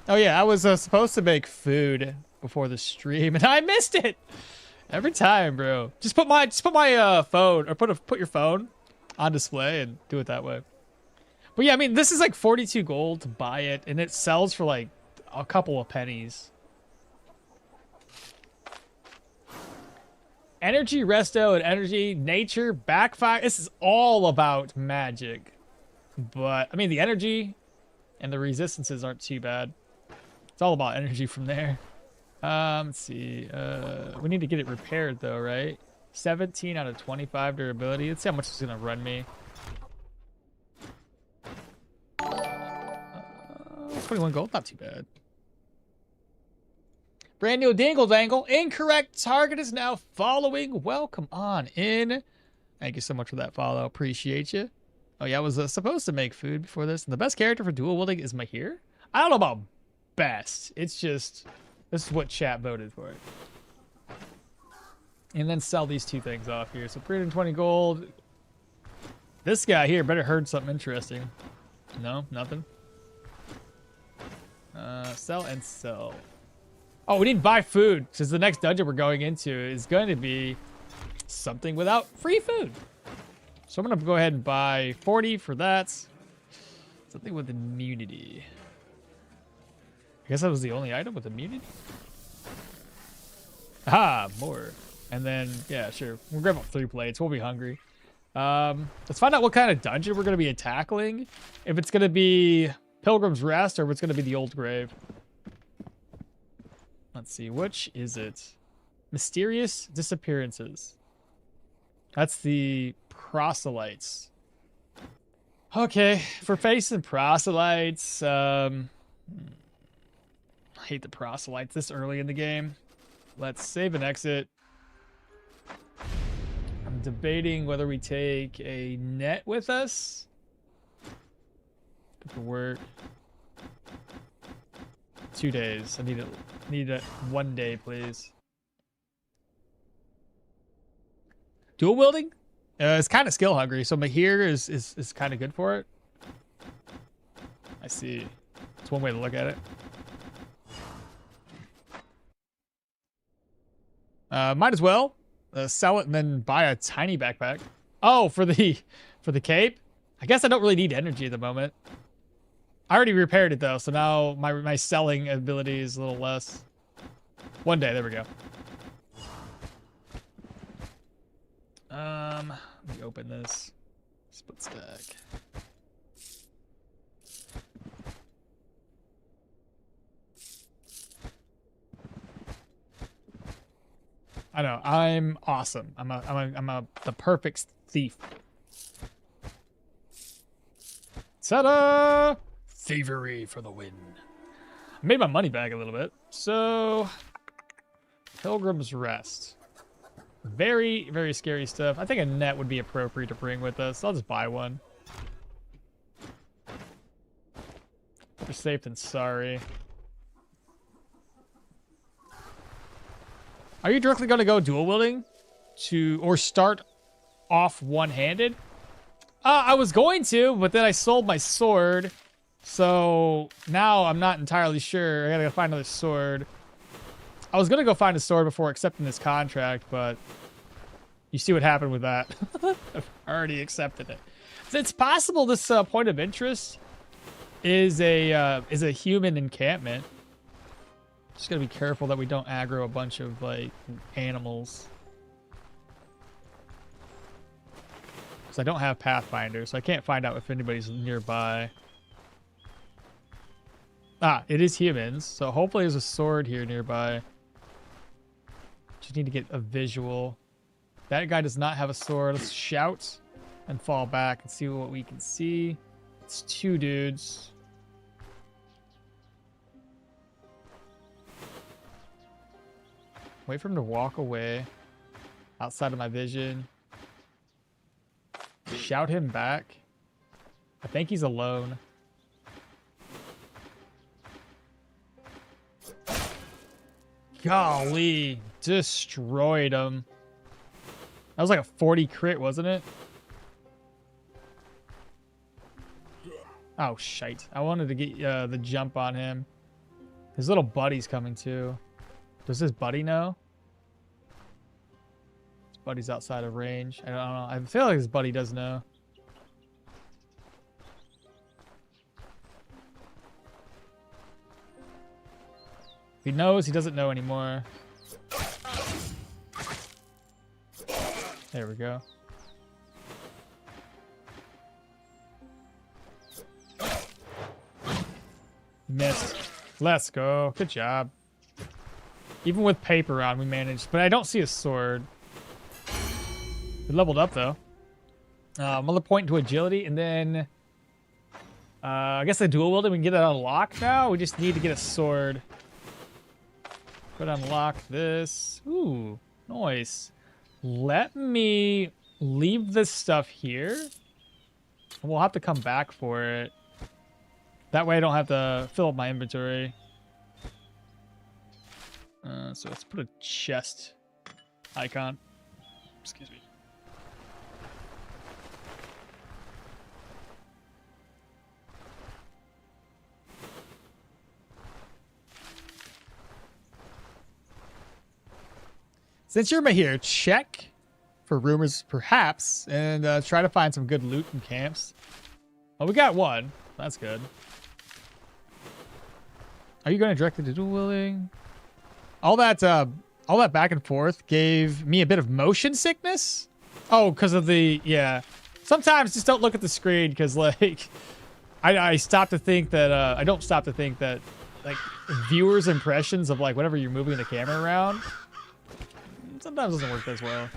S1: Oh, yeah. I was supposed to make food before the stream, and I missed it. Every time, bro. Just put my phone... Or put your phone on display and do it that way. But yeah, I mean, this is like 42 gold to buy it, and it sells for like a couple of pennies. Energy, resto, and energy, nature, backfire. This is all about magic. But, I mean, the energy and the resistances aren't too bad. It's all about energy from there. Let's see. We need to get it repaired, though, right? 17 out of 25 durability. Let's see how much it's going to run me. 21 gold, not too bad. Brand new dingle dangle. Incorrect target is now following. Welcome on in. Thank you so much for that follow. Appreciate you. Oh yeah, I was supposed to make food before this. And the best character for dual wielding is Mahir. I don't know about best. It's just, this is what chat voted for it. And then sell these two things off here. So 320 gold. This guy here better heard something interesting. No, nothing. Sell and sell. Oh, we need to buy food, because the next dungeon we're going into is going to be something without free food. So I'm going to go ahead and buy 40 for that. Something with immunity. I guess that was the only item with immunity. Ah, more. And then, yeah, sure. We'll grab up 3 plates. We'll be hungry. Let's find out what kind of dungeon we're going to be tackling. If it's going to be Pilgrim's Rest or if it's going to be the Old Grave. Let's see, which is it? Mysterious Disappearances. That's the proselytes. Okay, for facing proselytes, I hate the proselytes this early in the game. Let's save and exit. I'm debating whether we take a net with us. It could work. 2 days. I need it 1 day, please. Dual wielding? It's kind of skill hungry, so Mahir is kind of good for it. I see. It's one way to look at it. Might as well sell it and then buy a tiny backpack. Oh, for the cape? I guess I don't really need energy at the moment. I already repaired it though, so now my selling ability is a little less. One day, there we go. Let me open this. Split stack. I know, I'm awesome. I'm the perfect thief. Ta-da! Thievery for the win. I made my money back a little bit. So, Pilgrim's Rest. Very, very scary stuff. I think a net would be appropriate to bring with us. I'll just buy one. Better safe than sorry. Are you directly going to go dual wielding or start off one-handed? I was going to, but then I sold my sword. So now I'm not entirely sure. I gotta go find another sword. I was gonna go find a sword before accepting this contract, but you see what happened with that. I've already accepted it. So it's possible this point of interest is a human encampment. Just gotta be careful that we don't aggro a bunch of like animals. Because I don't have Pathfinder, so I can't find out if anybody's nearby. Ah, it is humans, so hopefully there's a sword here nearby. Just need to get a visual. That guy does not have a sword. Let's shout and fall back and see what we can see. It's two dudes. Wait for him to walk away outside of my vision. Shout him back. I think he's alone. Golly, destroyed him. That was like a 40 crit, wasn't it? Oh, shite. I wanted to get the jump on him. His little buddy's coming too. Does his buddy know? His buddy's outside of range. I don't know. I feel like his buddy does know. If he knows, he doesn't know anymore. There we go. Missed. Let's go. Good job. Even with paper on, we managed. But I don't see a sword. We leveled up, though. Another point into agility, and then... I guess the dual wielding, we can get that unlocked now. We just need to get a sword. Could unlock this. Ooh, nice. Let me leave this stuff here. We'll have to come back for it. That way I don't have to fill up my inventory. So let's put a chest icon. Excuse me. Since you're here, check for rumors, perhaps, and try to find some good loot in camps. Oh, we got one. That's good. Are you going directly to dual wielding? All that back and forth gave me a bit of motion sickness. Oh, because of the Sometimes just don't look at the screen because like I stop to think that I don't stop to think that like viewers' impressions of like whenever you're moving the camera around. Sometimes doesn't work as well.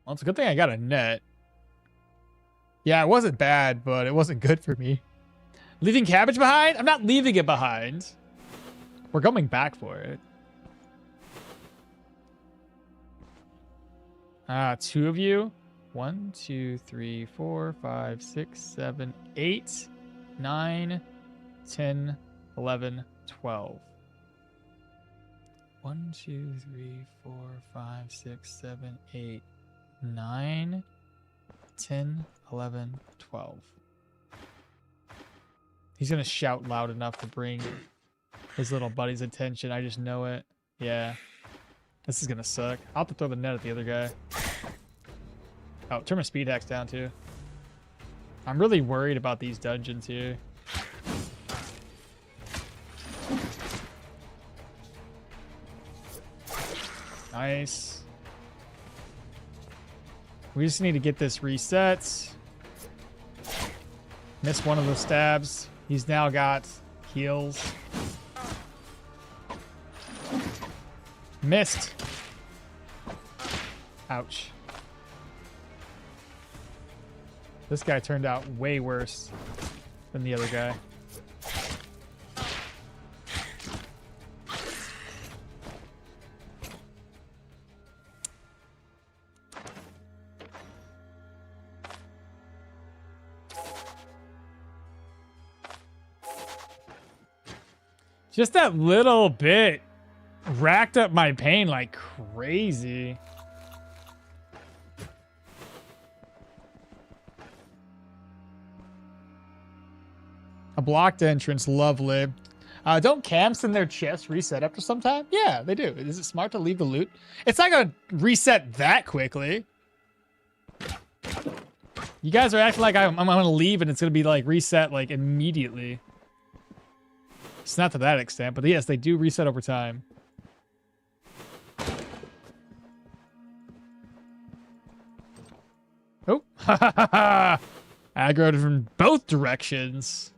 S1: Well, it's a good thing I got a net. Yeah, it wasn't bad, but it wasn't good for me. Leaving cabbage behind? I'm not leaving it behind. We're coming back for it. Two of you. 1, 2, 3, 4, 5, 6, 7, 8, 9, 10, 11, 12. 1, 2, 3, 4, 5, 6, 7, 8, 9, 10, 11, 12. He's going to shout loud enough to bring his little buddy's attention. I just know it. Yeah. This is gonna suck. I'll have to throw the net at the other guy. Oh, turn my speed hacks down too. I'm really worried about these dungeons here. Nice. We just need to get this reset. Missed one of those stabs. He's now got heals. Missed. Ouch. This guy turned out way worse than the other guy. Just that little bit racked up my pain like crazy. A blocked entrance, lovely. Don't camps in their chests reset after some time? Yeah, they do. Is it smart to leave the loot? It's not gonna reset that quickly. You guys are acting like I'm gonna leave and it's gonna be like reset like immediately. It's not to that extent, but yes, they do reset over time. Oh, ha ha ha ha! Aggroed from both directions.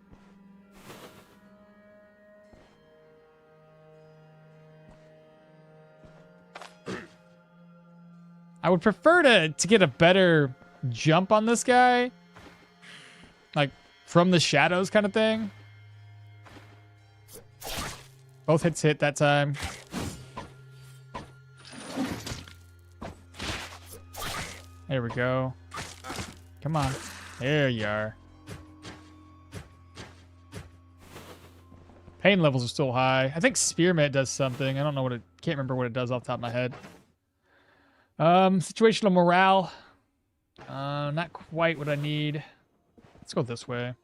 S1: I would prefer to get a better jump on this guy. Like, from the shadows kind of thing. Both hits hit that time. There we go. Come on. There you are. Pain levels are still high. I think Spearmint does something. I don't know what it... Can't remember what it does off the top of my head. Situational morale. Not quite what I need. Let's go this way.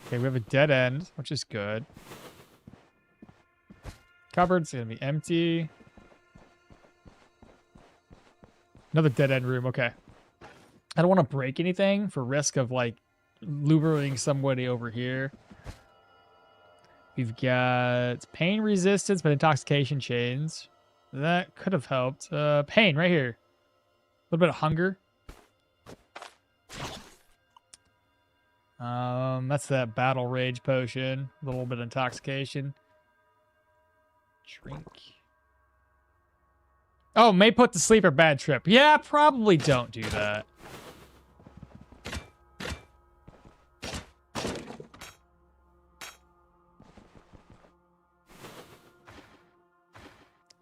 S1: Okay, we have a dead end, which is good. Cupboard's gonna be empty. Another dead end room, okay. I don't want to break anything for risk of, like, lubricating somebody over here. We've got pain resistance, but intoxication chains. That could have helped. Pain, right here. A little bit of hunger. That's that battle rage potion. A little bit of intoxication. Drink. Oh, may put to sleep or bad trip. Yeah, probably don't do that.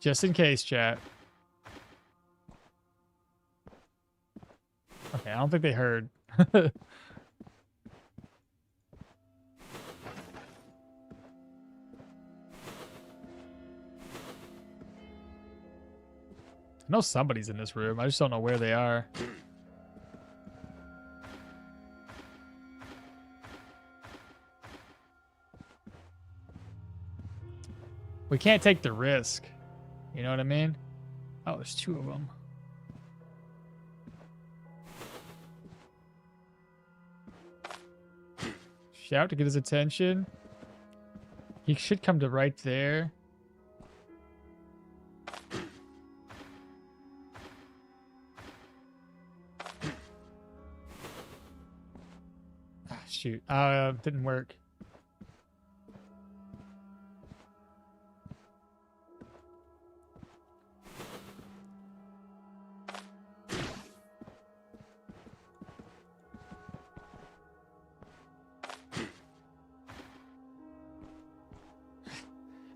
S1: Just in case, chat. Okay, I don't think they heard. I know somebody's in this room. I just don't know where they are. We can't take the risk. You know what I mean? Oh, there's two of them. Shout to get his attention. He should come to right there. Ah, shoot. Didn't work.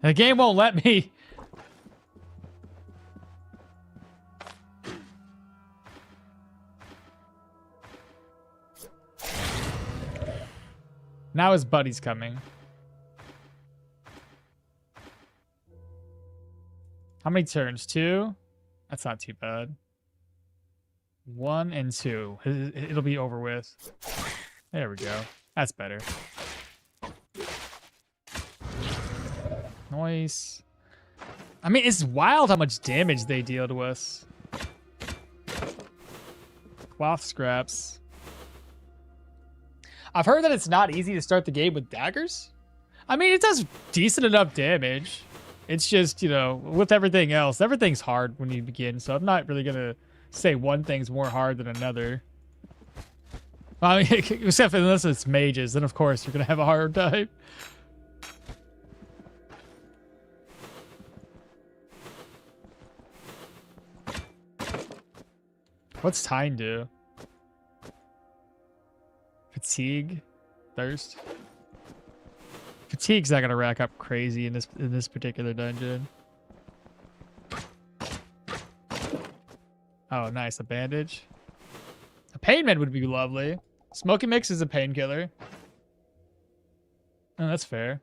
S1: The game won't let me. Now his buddy's coming. How many turns? 2? That's not too bad. 1 and 2. It'll be over with. There we go. That's better. Nice. I mean, it's wild how much damage they deal to us. Cloth scraps. I've heard that it's not easy to start the game with daggers. I mean, it does decent enough damage. It's just, you know, with everything else, everything's hard when you begin. So I'm not really going to say one thing's more hard than another. I mean, except unless it's mages, then of course you're going to have a hard time. What's Tine do? Fatigue? Thirst? Fatigue's not gonna rack up crazy in this particular dungeon. Oh, nice. A bandage. A pain med would be lovely. Smoky mix is a painkiller. Oh, that's fair.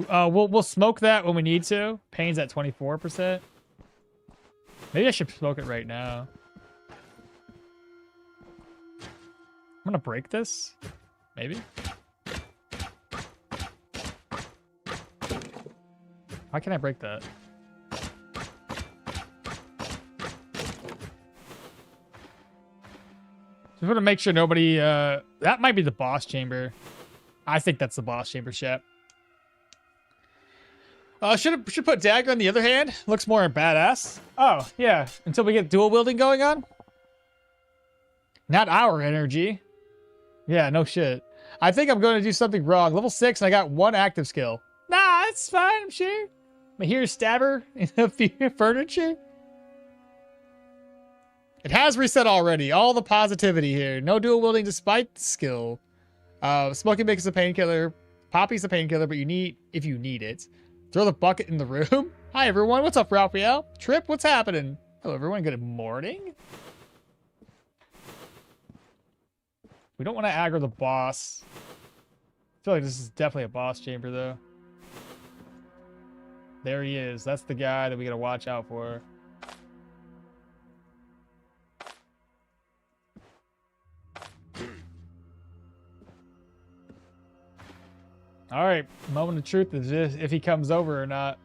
S1: We'll smoke that when we need to. Pain's at 24%. Maybe I should smoke it right now. I'm gonna break this. Maybe. Why can't I break that? Just want to make sure nobody. That might be the boss chamber. I think that's the boss chamber, Shep. Should put Dagger on the other hand. Looks more badass. Oh yeah, until we get dual wielding going on. Not our energy. Yeah, no shit. I think I'm going to do something wrong. Level 6 and I got 1 active skill. Nah, it's fine, I'm sure. I'm here stabber in the furniture. It has reset already. All the positivity here. No dual wielding despite the skill. Smoking mix is a painkiller. Poppy's a painkiller, but if you need it. Throw the bucket in the room. Hi everyone, what's up, Raphael? Trip, what's happening? Hello everyone, good morning. We don't want to aggro the boss. I feel like this is definitely a boss chamber, though. There he is. That's the guy that we gotta watch out for. Alright, moment of truth is if he comes over or not.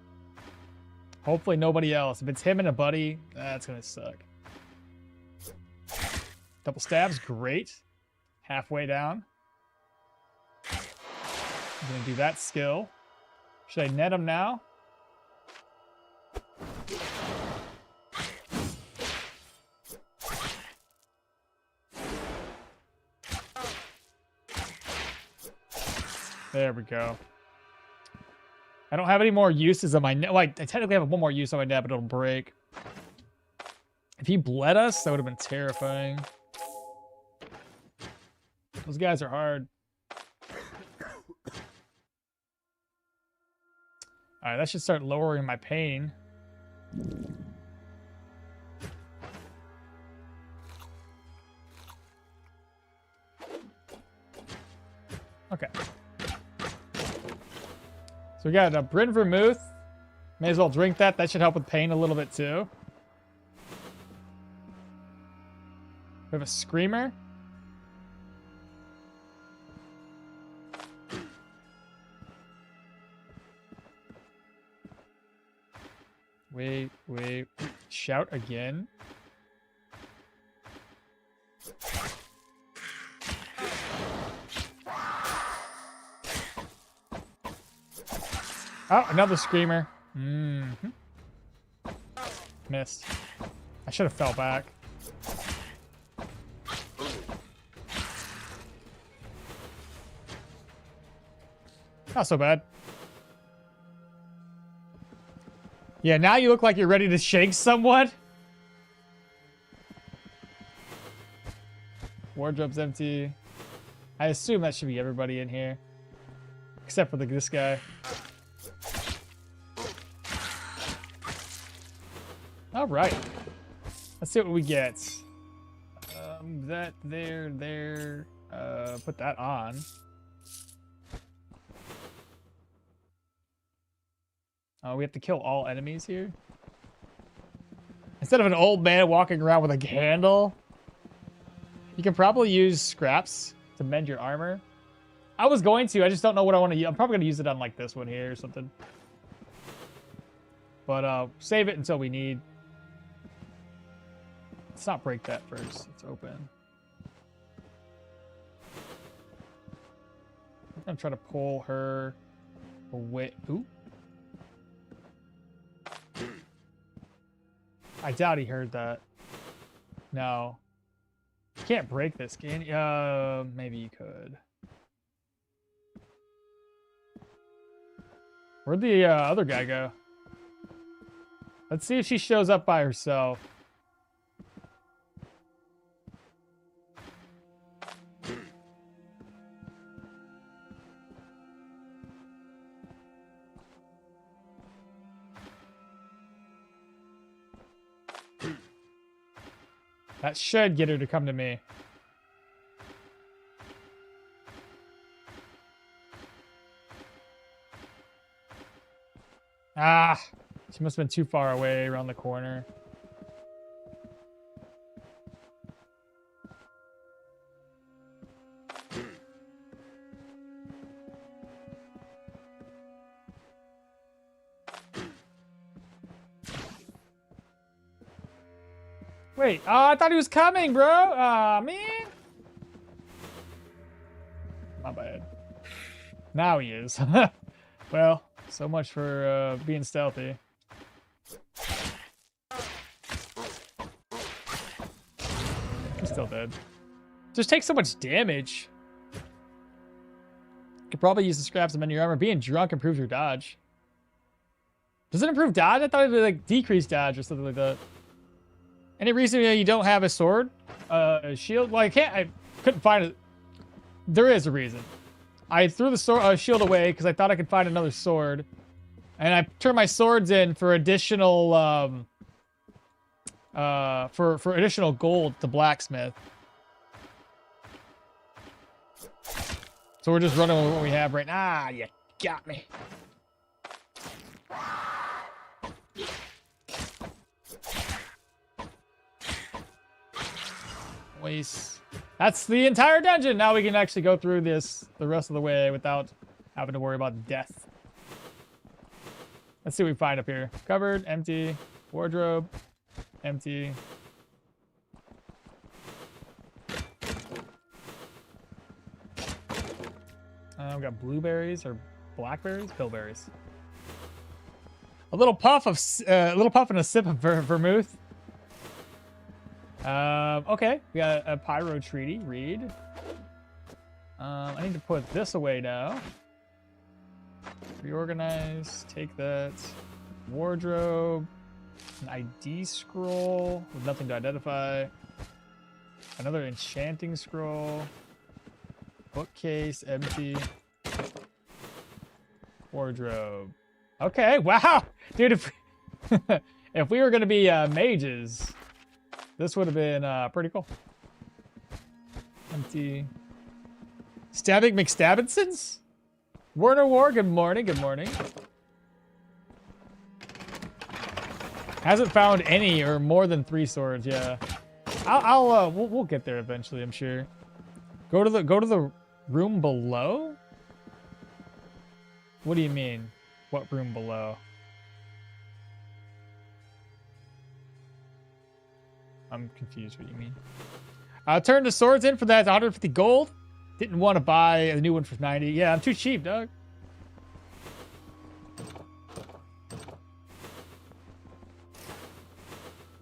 S1: Hopefully nobody else. If it's him and a buddy, that's gonna suck. Double stabs, great. Halfway down. I'm gonna do that skill. Should I net him now? There we go. I don't have any more uses on my net. Well, I technically have one more use on my net, but it'll break. If he bled us, that would have been terrifying. Those guys are hard. Alright, that should start lowering my pain. Okay. So we got a Brynn vermouth. May as well drink that. That should help with pain a little bit too. We have a screamer. Wait. Shout again. Oh, another screamer. Missed. I should have fell back. Not so bad. Yeah, now you look like you're ready to shake someone. Wardrobe's empty. I assume that should be everybody in here. Except for this guy. Alright. Let's see what we get. That there. Put that on. Oh, we have to kill all enemies here? Instead of an old man walking around with a candle, you can probably use scraps to mend your armor.
S2: I was going to. I just don't know what I want to use. I'm probably going to use it on like this one here or something. But save it until we need. Let's not break that first. It's open. I'm going to try to pull her away. Ooh. I doubt he heard that. No. You can't break this, can you? Maybe you could. Where'd the other guy go? Let's see if she shows up by herself. That should get her to come to me. Ah, she must have been too far away around the corner. Wait, oh, I thought he was coming, bro. Aw, man. My bad. Now he is. Well, so much for being stealthy. He's still dead. Just takes so much damage. Could probably use the scraps to mend your armor. Being drunk improves your dodge. Does it improve dodge? I thought it would like decrease dodge or something like that. Any reason you don't have a sword? A shield? Well, I couldn't find it. There is a reason. I threw the sword, shield away because I thought I could find another sword. And I turned my swords in for additional, for additional gold to blacksmith. So we're just running with what we have right now. Ah, you got me. Waste. That's the entire dungeon. Now we can actually go through this the rest of the way without having to worry about death. Let's see what we find up here. Cupboard, empty. Wardrobe, empty. We got blueberries or blackberries, bilberries. A little puff and a sip of vermouth. Okay, we got a pyro treaty. Read. I need to put this away now. Reorganize. Take that. Wardrobe. An ID scroll with nothing to identify. Another enchanting scroll. Bookcase, empty. Wardrobe. Okay, wow! Dude, if we were going to be mages, this would have been pretty cool. Empty. Stabbing McStabbinsons? Warner War, good morning, good morning. Hasn't found any or more than 3 swords, yeah. We'll get there eventually, I'm sure. Go to the room below? What do you mean? What room below? I'm confused what you mean. Turn the swords in for that 150 gold. Didn't want to buy a new one for 90. Yeah, I'm too cheap, dog.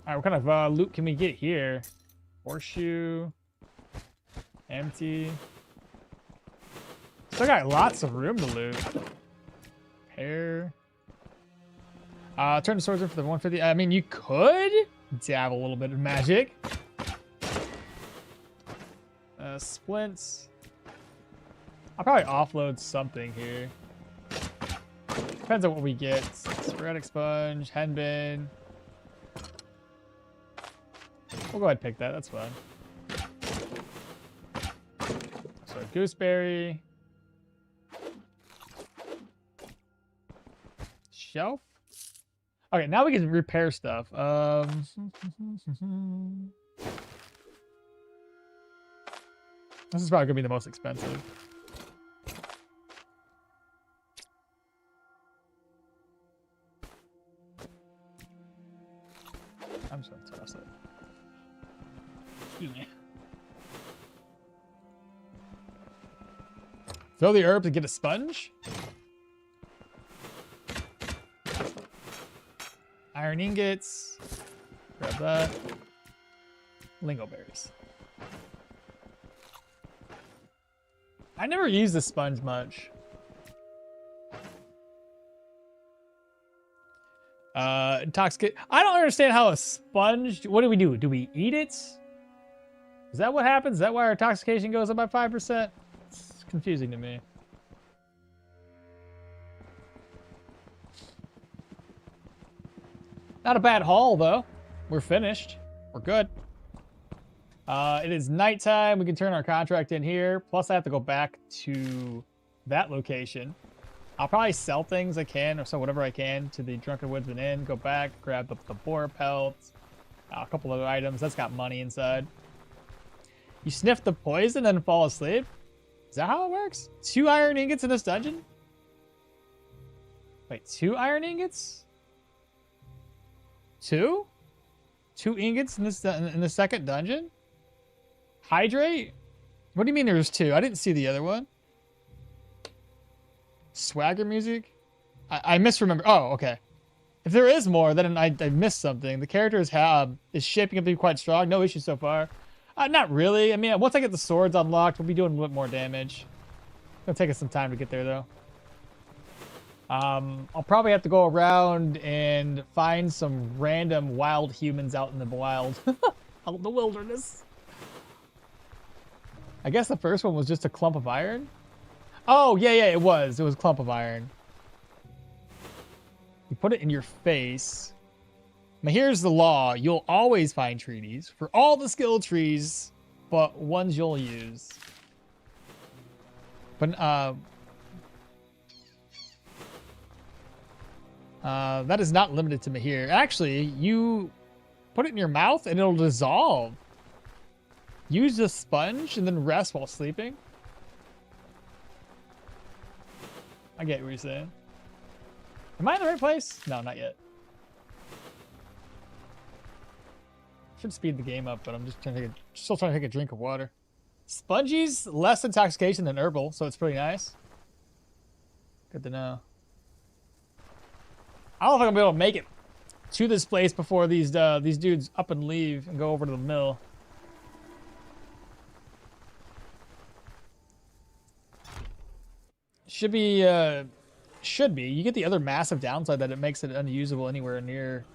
S2: Alright, what kind of loot can we get here? Horseshoe. Empty. Still got lots of room to loot. Hair. Turn the swords in for the 150. I mean, you could dab a little bit of magic. Splints. I'll probably offload something here. Depends on what we get. Sporadic sponge, henbane. We'll go ahead and pick that. That's fine. So gooseberry. Shelf. Okay, now we can repair stuff. This is probably gonna be the most expensive. Throw the herb to get a sponge. Iron ingots. Grab that. Lingo berries. I never use the sponge much. Intoxicate. I don't understand how a sponge. What do we do? Do we eat it? Is that what happens? Is that why our intoxication goes up by 5%? It's confusing to me. Not a bad haul, though. We're finished. We're good. It is nighttime. We can turn our contract in here. Plus, I have to go back to that location. I'll probably sell things I can, or sell whatever I can to the Drunken Woodsman Inn. Go back, grab the boar pelts, a couple other items. That's got money inside. You sniff the poison and fall asleep? Is that how it works? 2 iron ingots in this dungeon? Wait, 2 iron ingots? 2? 2 ingots in the second dungeon? Hydrate? What do you mean there's 2? I didn't see the other one. Swagger music? I misremember. Oh, okay. If there is more, then I missed something. The character is shaping up to be quite strong. No issue so far. Not really. I mean, once I get the swords unlocked, we'll be doing a little bit more damage. It'll take us some time to get there, though. I'll probably have to go around and find some random wild humans out in the wild. Out in the wilderness. I guess the first one was just a clump of iron. Oh, yeah, it was. It was a clump of iron. You put it in your face. Now, here's the law. You'll always find treaties for all the skill trees, but ones you'll use. But, that is not limited to Mahir. Actually, you put it in your mouth and it'll dissolve. Use the sponge and then rest while sleeping. I get what you're saying. Am I in the right place? No, not yet. Should speed the game up, but I'm just still trying to take a drink of water. Spongy's less intoxication than herbal, so it's pretty nice. Good to know. I don't know if I'm gonna be able to make it to this place before these dudes up and leave and go over to the mill. Should be. You get the other massive downside that it makes it unusable anywhere near.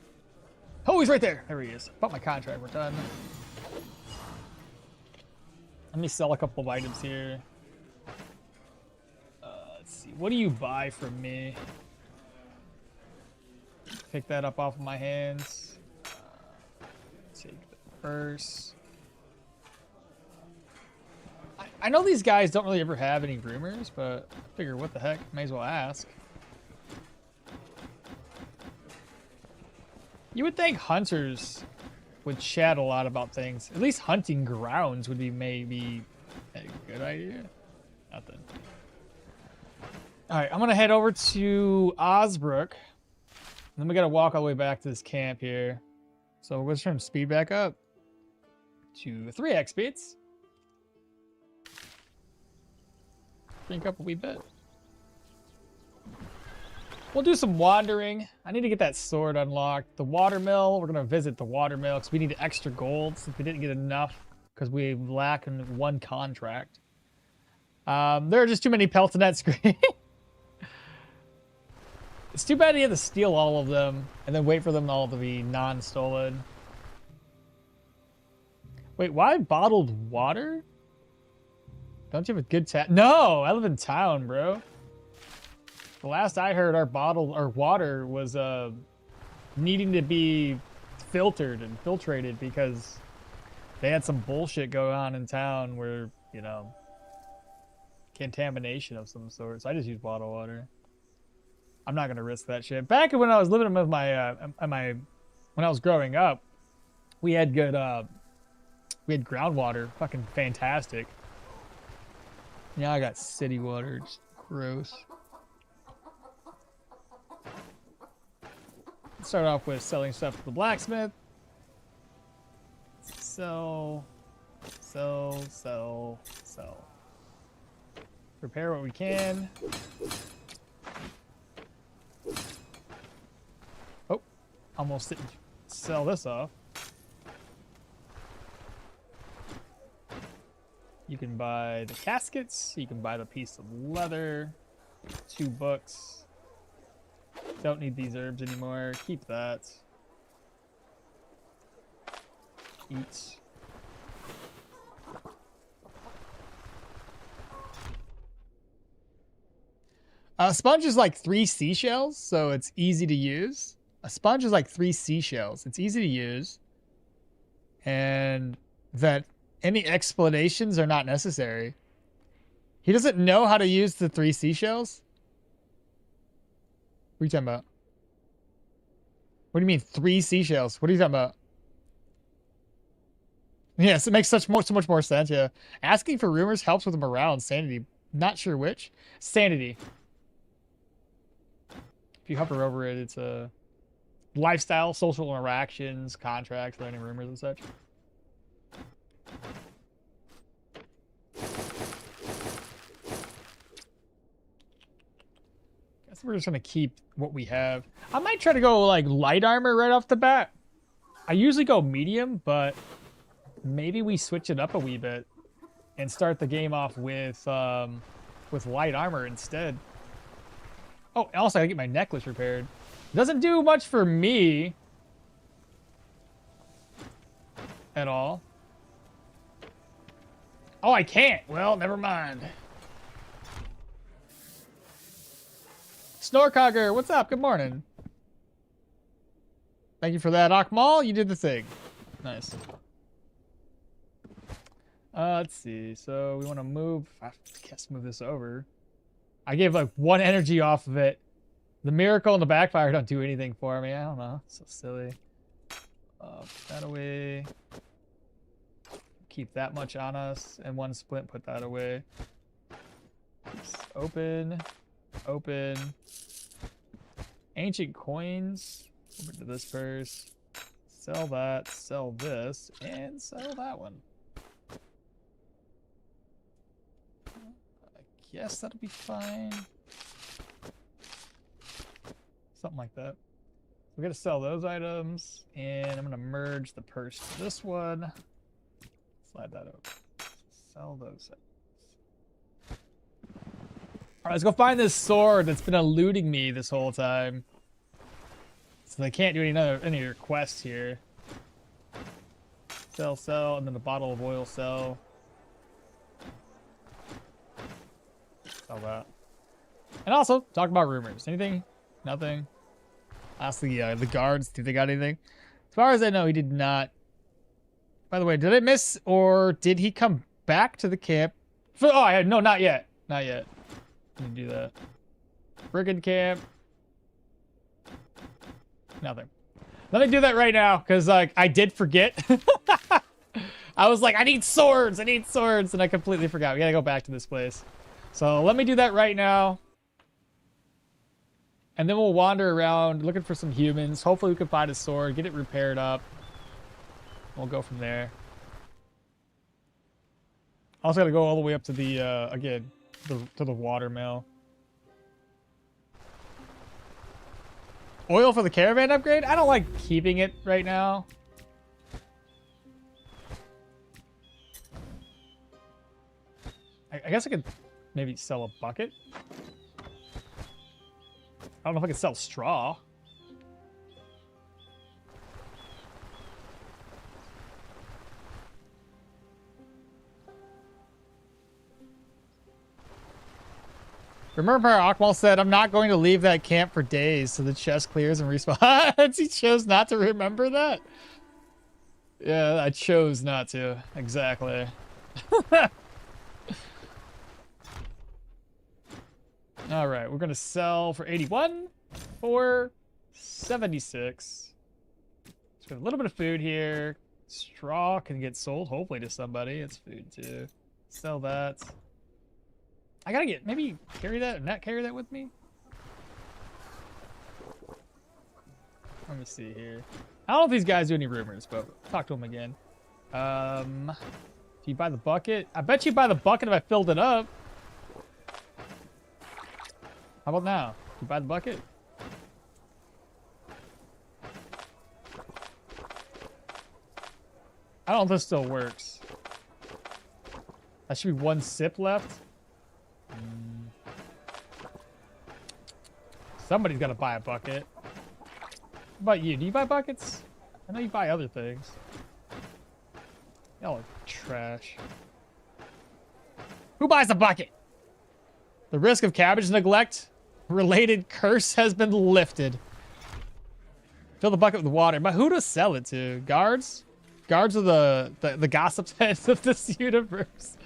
S2: Oh, he's right there. There he is. Bought my contract. We're done. Let me sell a couple of items here. Let's see. What do you buy from me? Pick that up off of my hands. Take the purse. I know these guys don't really ever have any rumors, but I figure what the heck, may as well ask. You would think hunters would chat a lot about things. At least hunting grounds would be maybe a good idea. Nothing. All right, I'm gonna head over to Osbrook. Then we gotta walk all the way back to this camp here. So we're gonna turn speed back up to 3x speeds. Drink up a wee bit. We'll do some wandering. I need to get that sword unlocked. The watermill, we're gonna visit the watermill because we need extra gold since we didn't get enough because we lack in 1 contract. There are just too many pelts in that screen. It's too bad you have to steal all of them and then wait for them all to be non-stolen. Wait, why bottled water? Don't you have a good tap? No, I live in town, bro. The last I heard, our water was needing to be filtered and filtrated because they had some bullshit going on in town where, you know, contamination of some sort. So I just use bottled water. I'm not gonna risk that shit. Back when I was living with when I was growing up, we had good groundwater, fucking fantastic. Now I got city water, it's gross. Let's start off with selling stuff to the blacksmith. Sell. Repair what we can. Oh, almost didn't sell this off. You can buy the caskets. You can buy the piece of leather. 2 books. Don't need these herbs anymore. Keep that. Eat.
S1: A sponge is like 3 seashells, so it's easy to use. A sponge is like 3 seashells. It's easy to use. And that any explanations are not necessary. He doesn't know how to use the 3 seashells? What are you talking about? What do you mean 3 seashells? What are you talking about? Yes, it makes so much more sense, yeah. Asking for rumors helps with morale and sanity. Not sure which. Sanity. If you hover over it, it's a lifestyle, social interactions, contracts, learning rumors and such. Guess we're just gonna keep what we have. I might try to go like light armor right off the bat. I usually go medium, but maybe we switch it up a wee bit and start the game off with light armor instead. Oh, also I gotta get my necklace repaired. Doesn't do much for me at all. Oh, I can't. Well, never mind. Snorcogger, what's up? Good morning. Thank you for that, Okmall. You did the thing. Nice. Let's see. So we want to move. I guess move this over. I gave like 1 energy off of it. The miracle and the backfire don't do anything for me. I don't know. So silly. Put that away. Keep that much on us. And 1 splint, put that away. Open. Open. Ancient coins. Over to this purse. Sell that. Sell this. And sell that one. I guess that'll be fine. Something like that. We're gonna sell those items, and I'm gonna merge the purse to this one. Slide that over. Sell those items. All right, let's go find this sword that's been eluding me this whole time. So they can't do any of your quests here. Sell, sell, and then the bottle of oil sell. Sell that. And also, talk about rumors. Anything? Nothing. Ask the guards, do they got anything? As far as I know, he did not. By the way, did I miss, or did he come back to the camp? Oh, no, not yet. Not yet. Let me do that. Brigand camp. Nothing. Let me do that right now, because like I did forget. I was like, I need swords, and I completely forgot. We gotta go back to this place. So let me do that right now. And then we'll wander around looking for some humans. Hopefully we can find a sword, get it repaired up. We'll go from there. Also gotta go all the way up to the, again, to the water mill. Oil for the caravan upgrade? I don't like keeping it right now. I guess I could maybe sell a bucket. I don't know if I can sell straw. Remember how Akmal said, I'm not going to leave that camp for days so the chest clears and respawns? He chose not to remember that? Yeah, I chose not to. Exactly. All right, we're gonna sell for 81, for 76. Let's get a little bit of food here. Straw can get sold, hopefully to somebody. It's food too. Sell that. I gotta get, maybe carry that, or not carry that with me? Let me see here. I don't know if these guys do any rumors, but talk to them again. Do you buy the bucket? I bet you buy the bucket if I filled it up.
S2: How about now? You buy the bucket? I don't know if this still works. That should be 1 sip left. Somebody's got to buy a bucket. What about you? Do you buy buckets? I know you buy other things. Y'all are trash. Who buys a bucket? The risk of cabbage neglect related curse has been lifted. Fill the bucket with water. But who to sell it to? Guards? Guards are the gossip heads of this universe.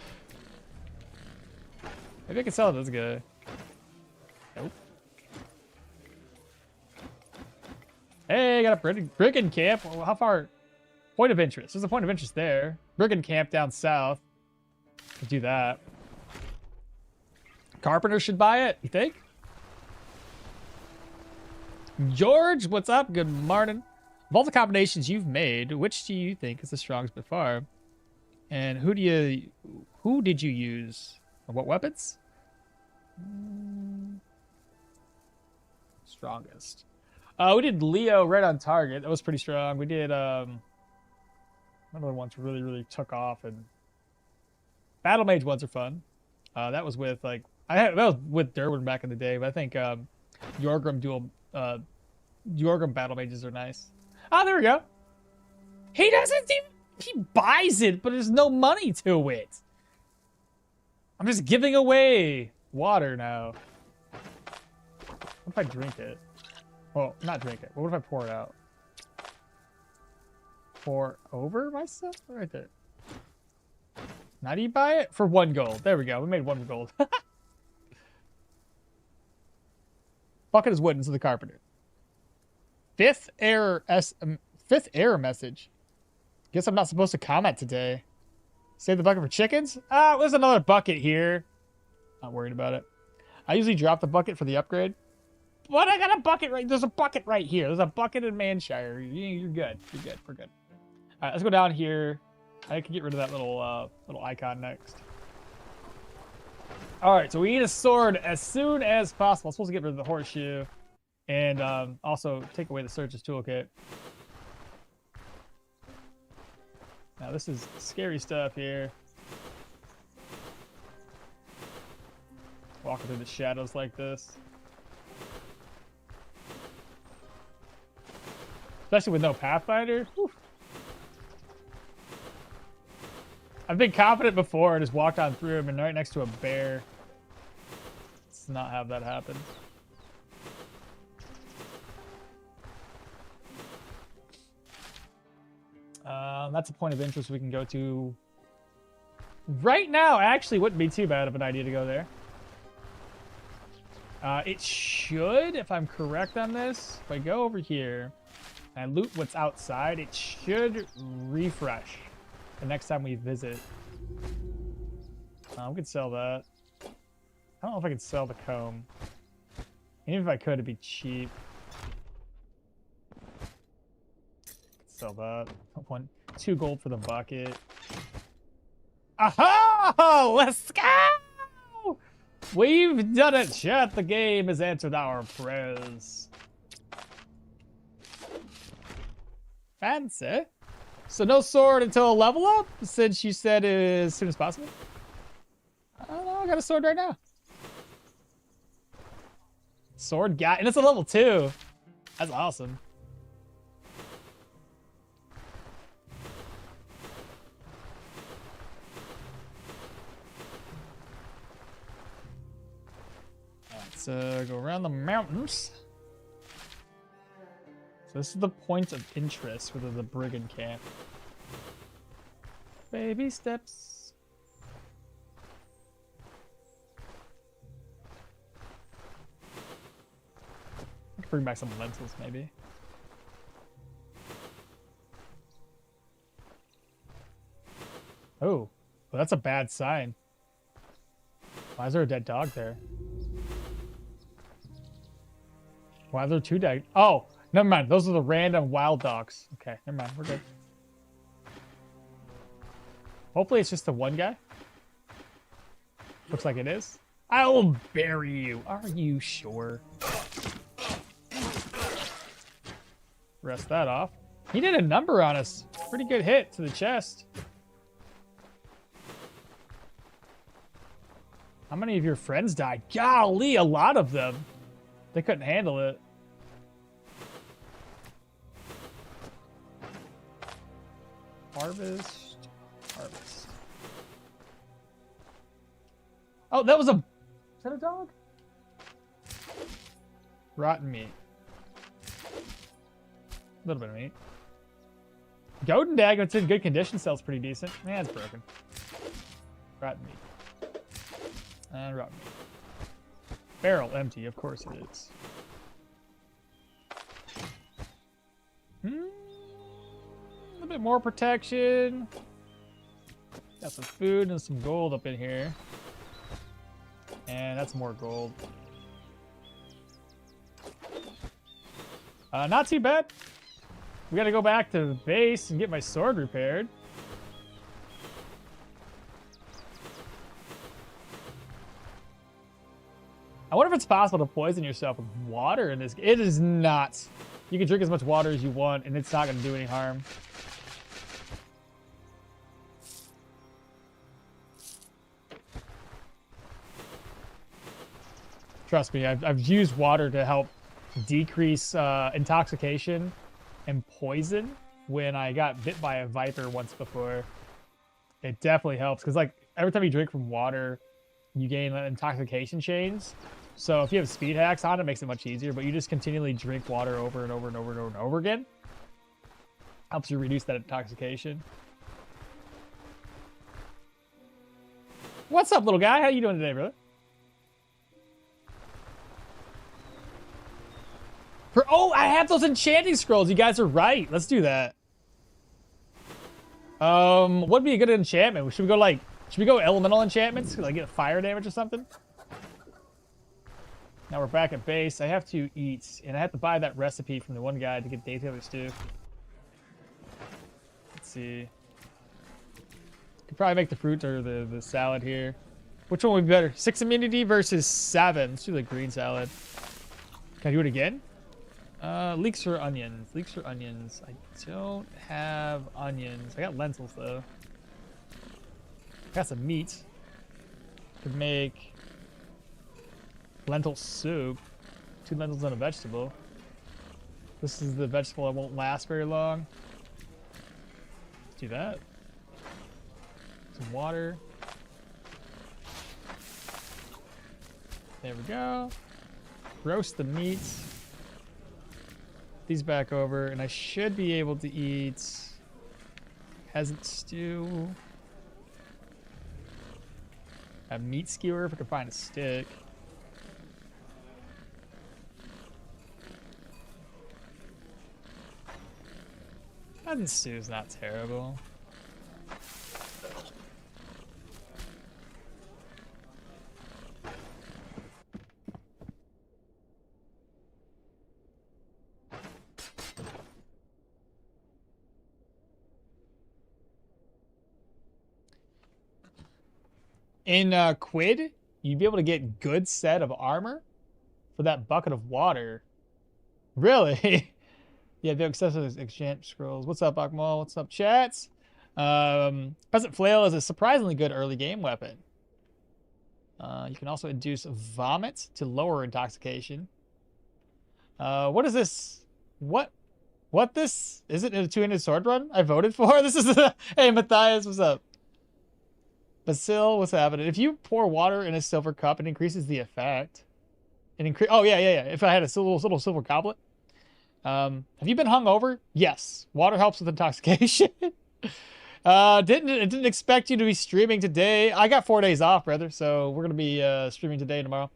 S2: Maybe I can sell it to this guy. Nope. Hey, got a brigand camp. Well, how far? Point of interest. There's a point of interest there. Brigand camp down south. Let's do that. Carpenter should buy it, you think? George, what's up? Good morning. Of all the combinations you've made, which do you think is the strongest by far? And who did you use? What weapons? Strongest. We did Leo right on target. That was pretty strong. We did one of the ones really took off, and Battle Mage ones are fun. That was with like that was with Derwin back in the day, but I think Yorgrim Yorgrim Battle Mages are nice. Oh, there we go. He doesn't even, he buys it, but there's no money to it. I'm just giving away water now. What if I drink it? Well, not drink it. What if I pour it out? Pour over myself? Right there. Now do you buy it? For 1 gold. There we go. We made 1 gold. Bucket is wooden to the carpenter. Fifth error message. Guess I'm not supposed to comment today. Save the bucket for chickens? There's another bucket here. Not worried about it. I usually drop the bucket for the upgrade. But I got a bucket right. There's a bucket right here. There's a bucket in Manshire. You're good. You're good. We're good. All right, let's go down here. I can get rid of that little icon next. All right, so we need a sword as soon as possible. I'm supposed to get rid of the horseshoe. And also take away the Surge's toolkit. Now this is scary stuff here. Walking through the shadows like this. Especially with no Pathfinder. Whew. I've been confident before and just walked on through him and right next to a bear. Let's not have that happen. That's a point of interest we can go to. Right now, actually, wouldn't be too bad of an idea to go there. It should, if I'm correct on this, if I go over here and loot what's outside, it should refresh the next time we visit. We could sell that. I don't know if I could sell the comb. Even if I could, it'd be cheap. Sell that. 2 gold for the bucket. Aha! Let's go! We've done it, chat. The game has answered our prayers. Fancy. So no sword until a level up, since you said as soon as possible. I don't know. I got a sword right now. Sword guy, and it's a level 2. That's awesome. Let's go around the mountains. So this is the point of interest for the brigand camp. Baby steps. I could bring back some lentils, maybe. Oh, well, that's a bad sign. Why is there a dead dog there? Why are there 2 dead? Oh, never mind. Those are the random wild dogs. Okay, never mind. We're good. Hopefully it's just the one guy. Looks like it is. I will bury you. Are you sure? Rest that off. He did a number on us. Pretty good hit to the chest. How many of your friends died? Golly, a lot of them. They couldn't handle it. Harvest. Harvest. Oh, that was a... Is that a dog? Rotten meat. A little bit of meat. Golden Dagger, it's in good condition, sells pretty decent. Yeah, it's broken. Rotten meat. And rotten meat. Barrel empty, of course it is. A little bit more protection. Got some food and some gold up in here. And that's more gold. Not too bad. We gotta go back to the base and get my sword repaired. I wonder if it's possible to poison yourself with water in this game. It is not. You can drink as much water as you want, and it's not gonna do any harm. Trust me, I've used water to help decrease intoxication and poison when I got bit by a viper once before. It definitely helps because, like, every time you drink from water, you gain intoxication chains. So if you have speed hacks on, it makes it much easier. But you just continually drink water over and over and over and over and over again. Helps you reduce that intoxication. What's up, little guy? How you doing today, brother? Oh, I have those enchanting scrolls. You guys are right. Let's do that. What'd be a good enchantment? Should we go elemental enchantments? Like get fire damage or something? Now we're back at base. I have to eat, and I have to buy that recipe from the one guy to get day tailor stew. Let's see. Could probably make the fruit or the salad here. Which one would be better? 6 immunity versus 7. Let's do the green salad. Can I do it again? Leeks or onions? Leeks or onions? I don't have onions. I got lentils though. Got some meat. Could make lentil soup. 2 lentils and a vegetable. This is the vegetable that won't last very long. Let's do that. Some water. There we go. Roast the meat. These back over, and I should be able to eat peasant stew. A meat skewer if I can find a stick. Peasant stew is not terrible. In Quid, you'd be able to get good set of armor for that bucket of water. Really? Yeah, the excessive exchange scrolls. What's up, okmall? What's up, chats? Peasant Flail is a surprisingly good early game weapon. You can also induce vomit to lower intoxication. What is this? What this? Is it a 2-handed sword run I voted for? This is hey, Matthias, what's up? Basil, what's happening? If you pour water in a silver cup, it increases the effect. Oh, yeah. If I had a little silver goblet. Have you been hungover? Yes. Water helps with intoxication. Didn't expect you to be streaming today. I got 4 days off, brother, so we're gonna be streaming today and tomorrow.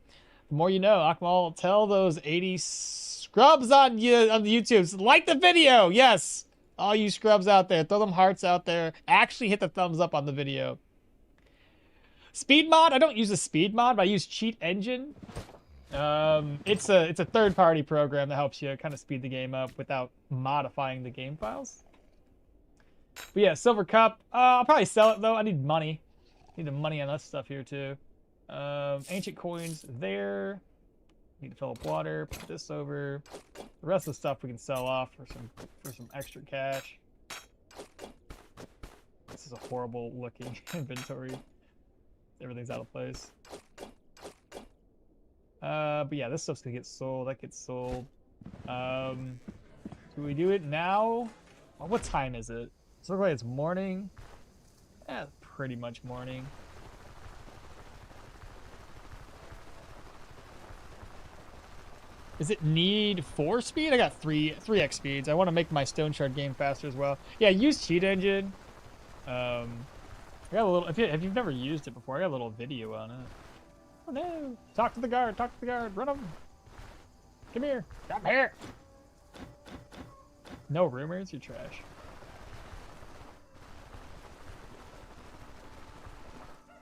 S2: The more you know, okmall. Tell those 80 scrubs on the YouTubes, like the video. Yes, all you scrubs out there, throw them hearts out there. Actually, hit the thumbs up on the video. Speed mod, I don't use a speed mod, but I use Cheat Engine. It's a third-party program that helps you kind of speed the game up without modifying the game files. But yeah, silver cup. I'll probably sell it though. I need money. Need the money on that stuff here too. Ancient coins there. Need to fill up water. Put this over. The rest of the stuff we can sell off for some extra cash. This is a horrible looking inventory. Everything's out of place. But yeah, this stuff's gonna get sold. That gets sold. Do we do it now? Well, what time is it? Does it look like it's morning? Yeah, pretty much morning. Does it need 4 speed? I got 3x speeds. I want to make my Stoneshard game faster as well. Yeah, use cheat engine. I got a little. If you've never used it before, I got a little video on it. Oh no! Talk to the guard. Talk to the guard. Run him. Come here. Come here. No rumors. You're trash.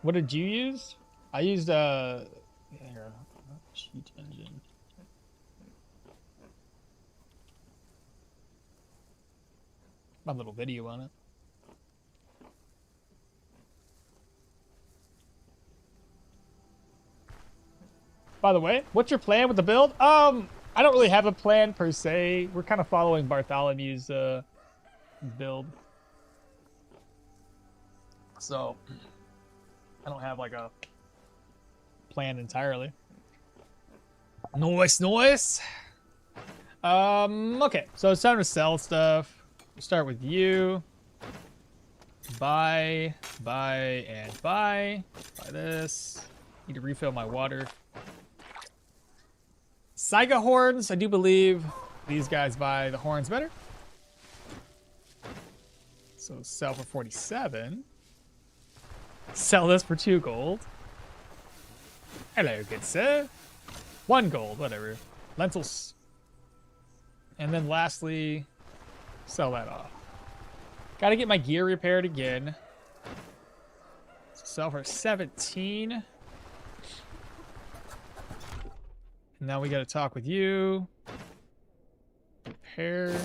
S2: What did you use? I used here, cheat engine. My little video on it. By the way, what's your plan with the build? I don't really have a plan per se. We're kind of following Bartholomew's build. So I don't have like a plan entirely. Nice. Okay, so it's time to sell stuff. We'll start with you. Buy. Buy this. Need to refill my water. Saiga horns, I do believe these guys buy the horns better. So sell for 47. Sell this for 2 gold. Hello, good sir. 1 gold, whatever. Lentils. And then lastly, sell that off. Gotta get my gear repaired again. Sell for 17. Now we gotta talk with you. Repair.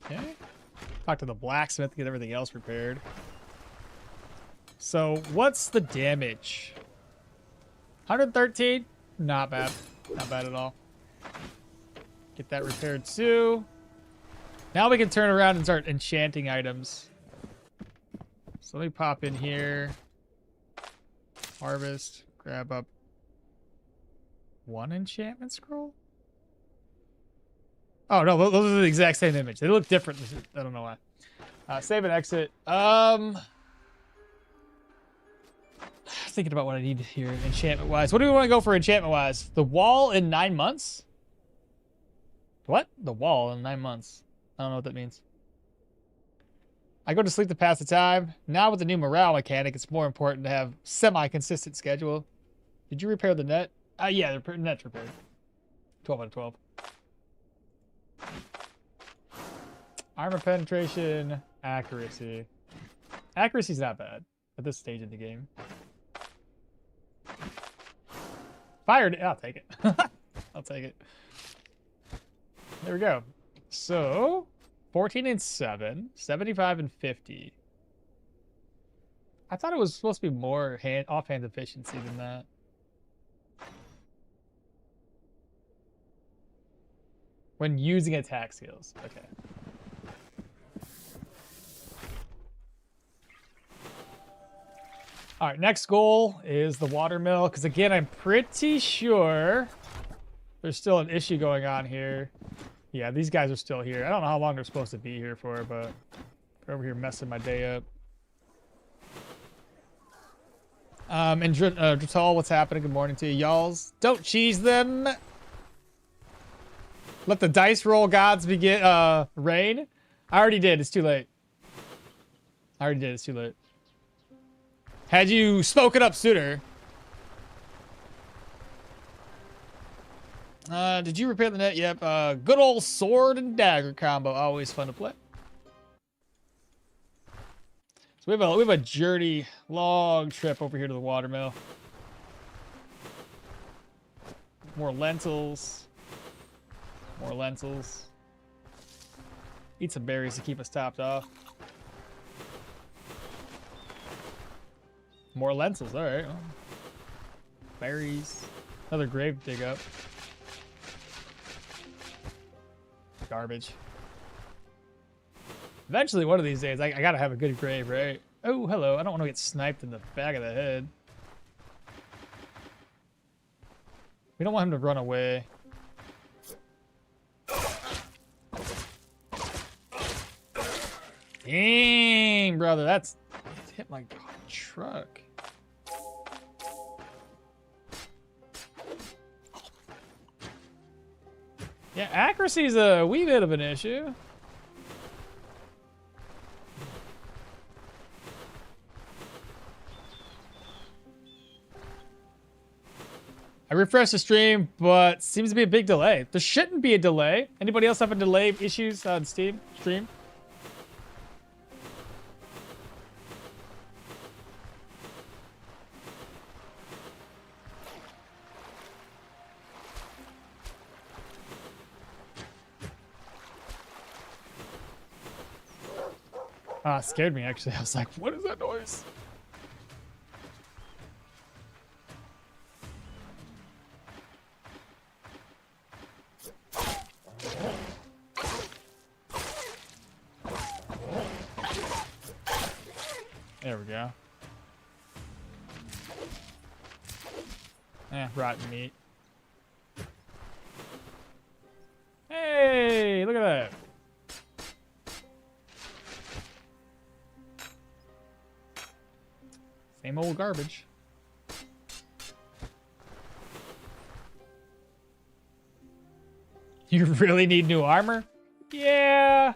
S2: Okay. Talk to the blacksmith to get everything else repaired. So what's the damage? 113? Not bad. Not bad at all. Get that repaired too. Now we can turn around and start enchanting items. So let me pop in here. Harvest. Grab up 1 enchantment scroll. Oh no, those are the exact same image. They look different. I don't know why. Save and exit. Thinking about what I need here enchantment wise. What do we want to go for enchantment wise? The wall in 9 months? What? The wall in 9 months. I don't know what that means. I go to sleep to pass the time. Now with the new morale mechanic, it's more important to have semi-consistent schedule. Did you repair the net? Yeah, the net's repaired. 12 out of 12. Armor penetration, accuracy. Accuracy's not bad at this stage in the game. Fired it. I'll take it. I'll take it. There we go. So 14 and 7, 75 and 50. I thought it was supposed to be more offhand efficiency than that. When using attack skills. Okay. All right, next goal is the watermill, because again, I'm pretty sure there's still an issue going on here. Yeah, these guys are still here. I don't know how long they're supposed to be here for, but they're over here messing my day up. And Dratal, what's happening? Good morning to you, y'alls. Don't cheese them. Let the dice roll gods begin. Rain. I already did. It's too late. I already did. It's too late. Had you spoken up sooner. Did you repair the net? Yep. Good old sword and dagger combo. Always fun to play. So we have a journey, long trip over here to the watermill. More lentils. More lentils. Eat some berries to keep us topped off. More lentils. All right. Berries. Another grave dig up. Garbage. Eventually, one of these days, I gotta have a good grave, right? Oh, hello. I don't want to get sniped in the back of the head. We don't want him to run away. Dang, brother. That's hit my truck. Yeah, accuracy is a wee bit of an issue. I refreshed the stream, but seems to be a big delay. There shouldn't be a delay. Anybody else having delay issues on Steam stream? Ah, it scared me actually. I was like, what is that noise? There we go. Rotten meat. Hey, look at that. Same old garbage. You really need new armor? Yeah.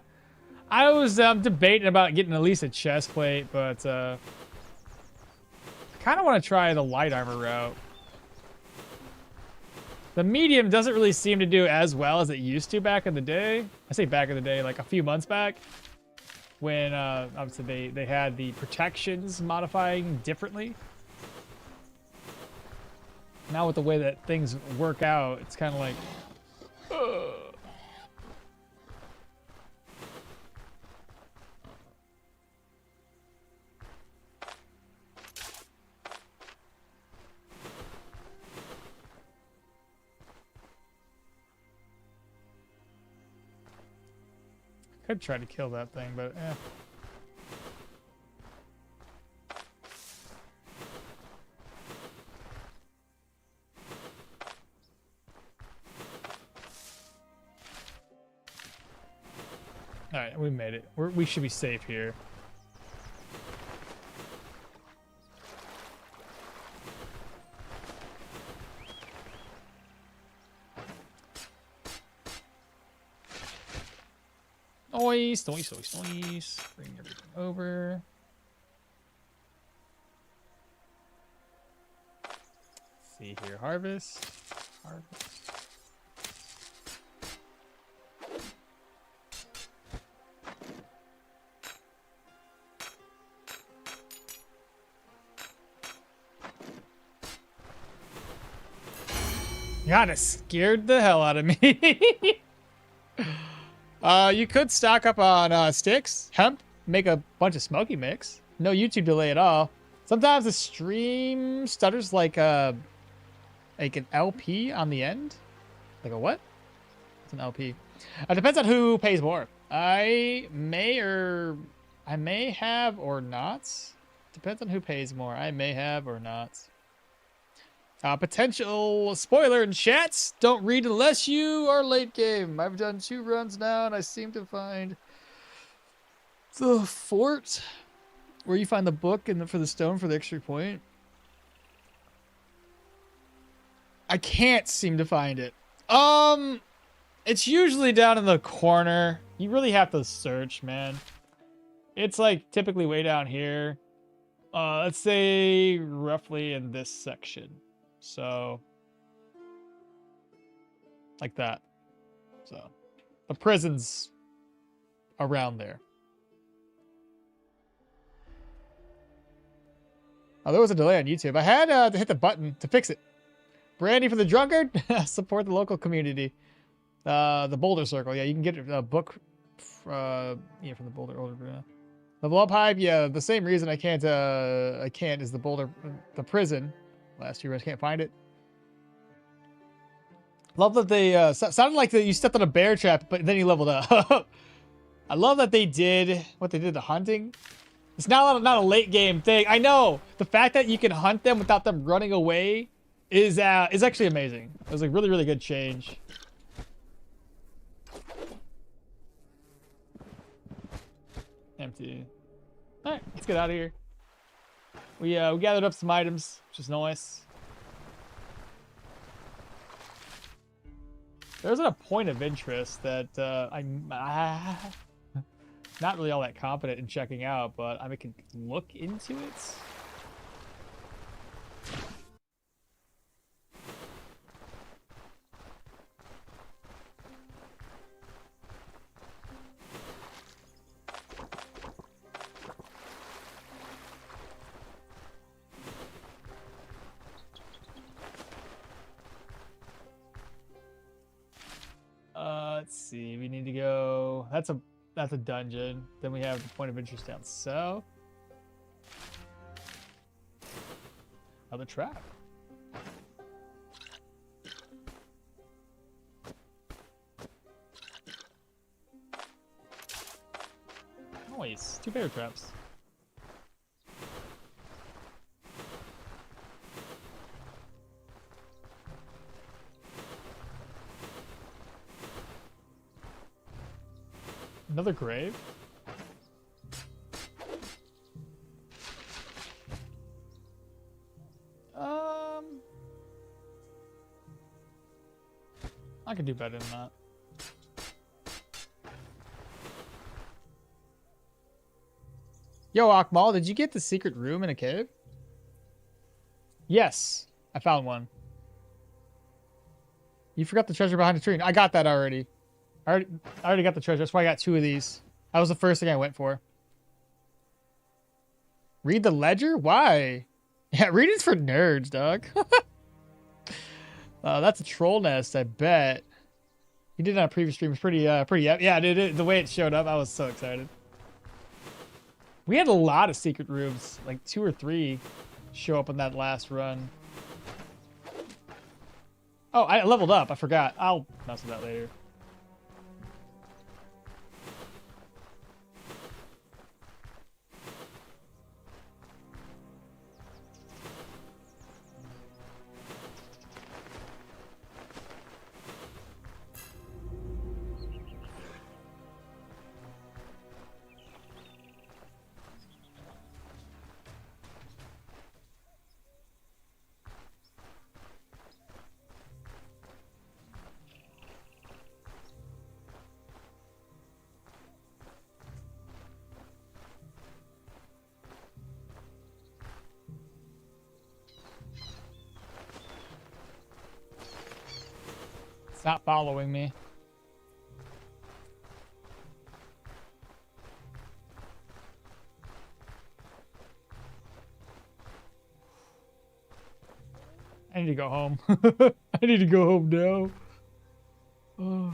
S2: I was debating about getting at least a chest plate, but I kind of want to try the light armor route. The medium doesn't really seem to do as well as it used to back in the day. I say back in the day, like a few months back, when obviously they had the protections modifying differently. Now with the way that things work out, it's kind of like, ugh. Could try to kill that thing, but eh. All right, we made it. We should be safe here. Noise. Bring everything over. Let's see here, harvest. God, it scared the hell out of me. You could stock up on sticks, hemp, make a bunch of smoky mix. No YouTube delay at all. Sometimes the stream stutters like an LP on the end. Like a what? It's an LP. It depends on who pays more. I may have or not. Depends on who pays more. I may have or not. Potential spoiler in chats. Don't read unless you are late game. I've done 2 runs now, and I seem to find the fort where you find the book and for the stone for the extra point. I can't seem to find it. It's usually down in the corner. You really have to search, man. It's like typically way down here. Let's say roughly in this section. So, like that. So, the prison's around there. Oh, there was a delay on YouTube. I had to hit the button to fix it. Brandy for the drunkard. Support the local community. The Boulder Circle. Yeah, you can get a book from the Boulder. Level up hype, yeah. The same reason I can't is the boulder, the prison. Last year I can't find it. Love that they sounded like that you stepped on a bear trap, but then you leveled up. I love that they did what they did to hunting. It's not a late game thing. I know the fact that you can hunt them without them running away is actually amazing. It was a really good change. Empty. All right, let's get out of here. We gathered up some items, which is nice. There's a point of interest that I'm not really all that confident in checking out, but I can look into it. Let's see. We need to go. That's a dungeon. Then we have the point of interest down south. Another trap. Nice. 2 bear traps. Another grave? I could do better than that. Yo, Okmall, did you get the secret room in a cave? Yes, I found one. You forgot the treasure behind the tree. I got that already. I already got the treasure. That's why I got 2 of these. That was the first thing I went for. Read the ledger? Why? Yeah, reading's for nerds, dog. That's a troll nest, I bet. He did it on a previous stream. It's pretty, yeah, dude, the way it showed up, I was so excited. We had a lot of secret rooms, like 2 or 3 show up on that last run. Oh, I leveled up. I forgot. I'll mess with that later. Stop following me. I need to go home. I need to go home now. Oh.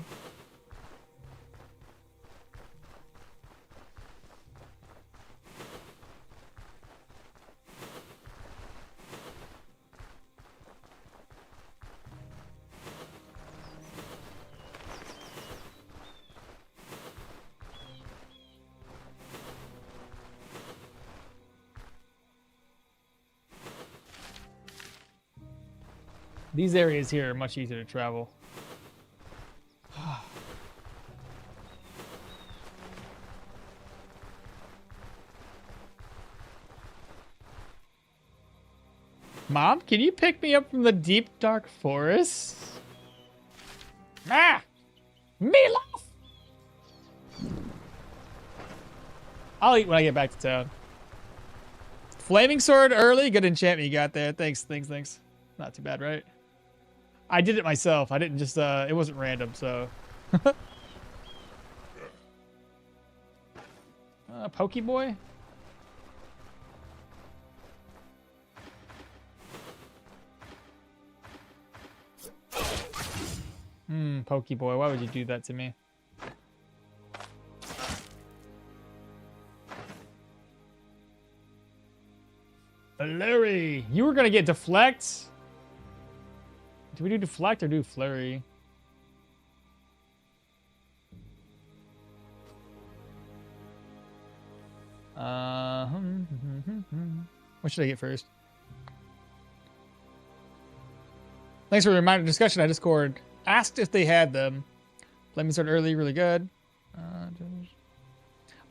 S2: These areas here are much easier to travel. Mom, can you pick me up from the deep, dark forest? Ah! Meatloaf! I'll eat when I get back to town. Flaming sword early. Good enchantment you got there. Thanks. Not too bad, right? I did it myself. I didn't just, it wasn't random, so. Pokeboy? Pokeboy, why would you do that to me? Flurry. You were gonna get deflect. Do we do deflect or do flurry? What should I get first? Thanks for the reminder discussion. I Discord asked if they had them. Let me start early, really good.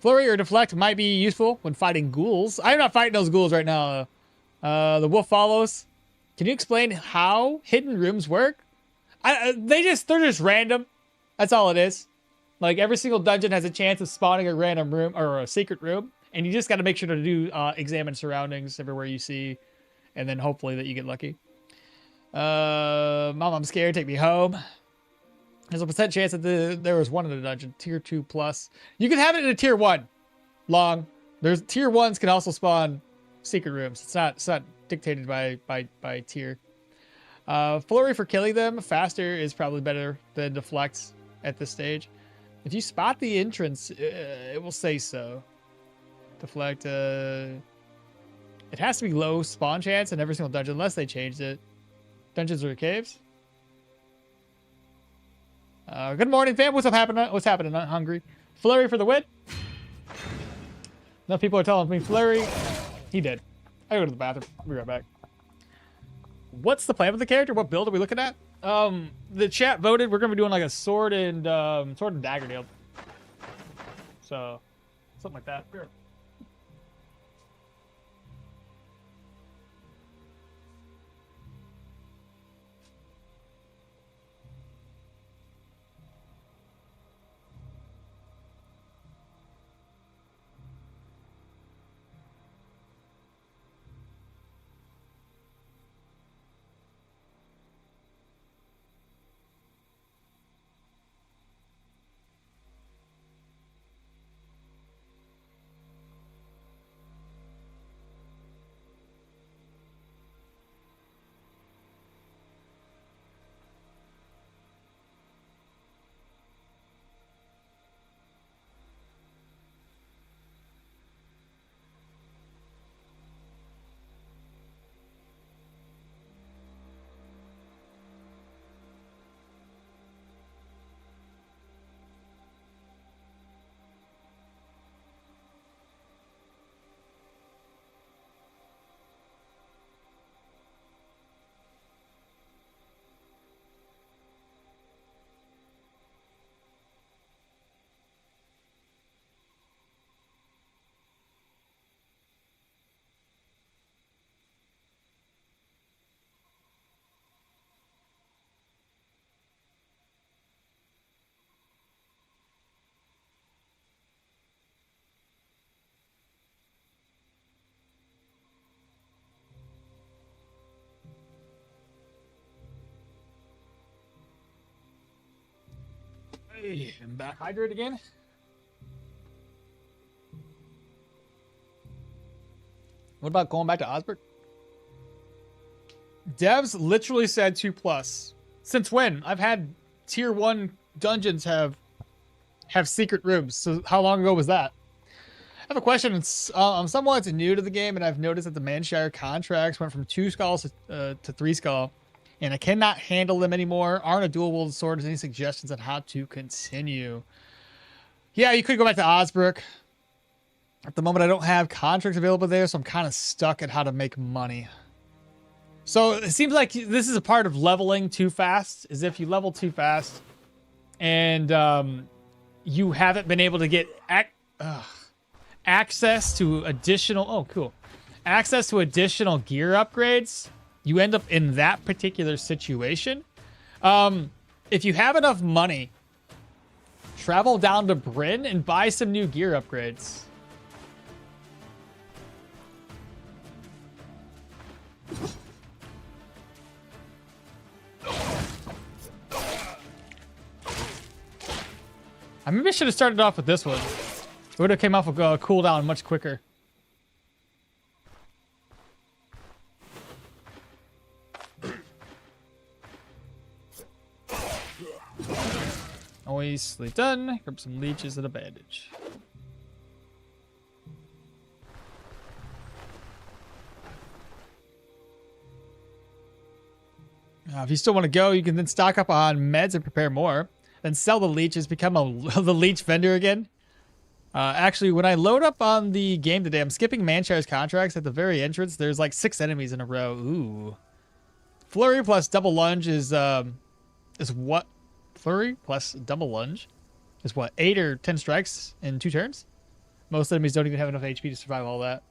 S2: Flurry or deflect might be useful when fighting ghouls. I'm not fighting those ghouls right now. The wolf follows. Can you explain how hidden rooms work? They're just random. That's all it is. Like every single dungeon has a chance of spawning a random room or a secret room, and you just got to make sure to do examine surroundings everywhere you see, and then hopefully that you get lucky. Mom, I'm scared. Take me home. There's a % chance that there was one in the dungeon, tier 2 plus. You can have it in a tier 1. Long. There's tier 1s can also spawn secret rooms. It's not dictated by tier. Flurry for killing them faster is probably better than deflect at this stage. If you spot the entrance, it will say so. Deflect. It has to be low spawn chance in every single dungeon unless they changed it. Dungeons or caves. Good morning, fam. What's happening? I'm hungry. Flurry for the win. Enough people are telling me Flurry. He did. I go to the bathroom. We'll be right back. What's the plan with the character? What build are we looking at? The chat voted. We're gonna be doing like a sword and dagger deal. So, something like that. Here. Hey, I'm back hydrated again. What about going back to Osberg? Devs literally said 2+. Since when? I've had tier 1 dungeons have secret rooms. So how long ago was that? I have a question. I'm somewhat new to the game, and I've noticed that the Manshire contracts went from 2 skulls to 3 skull, and I cannot handle them anymore. Aren't a dual wielded sword? Any suggestions on how to continue? Yeah, you could go back to Osbrook. At the moment, I don't have contracts available there, so I'm kind of stuck at how to make money. So it seems like this is a part of leveling too fast, is if you level too fast and you haven't been able to get access to additional, access to additional gear upgrades, you end up in that particular situation. If you have enough money, travel down to Brynn and buy some new gear upgrades. I maybe should have started off with this one. It would have came off with a cooldown much quicker. Always done. Grab some leeches and a bandage. If you still want to go, you can then stock up on meds and prepare more. Then sell the leeches, become the leech vendor again. Actually, when I load up on the game today, I'm skipping Manshire's contracts at the very entrance. There's like 6 enemies in a row. Ooh. Flurry plus double lunge is what? Flurry plus double lunge is what? 8 or 10 strikes in 2 turns? Most enemies don't even have enough HP to survive all that.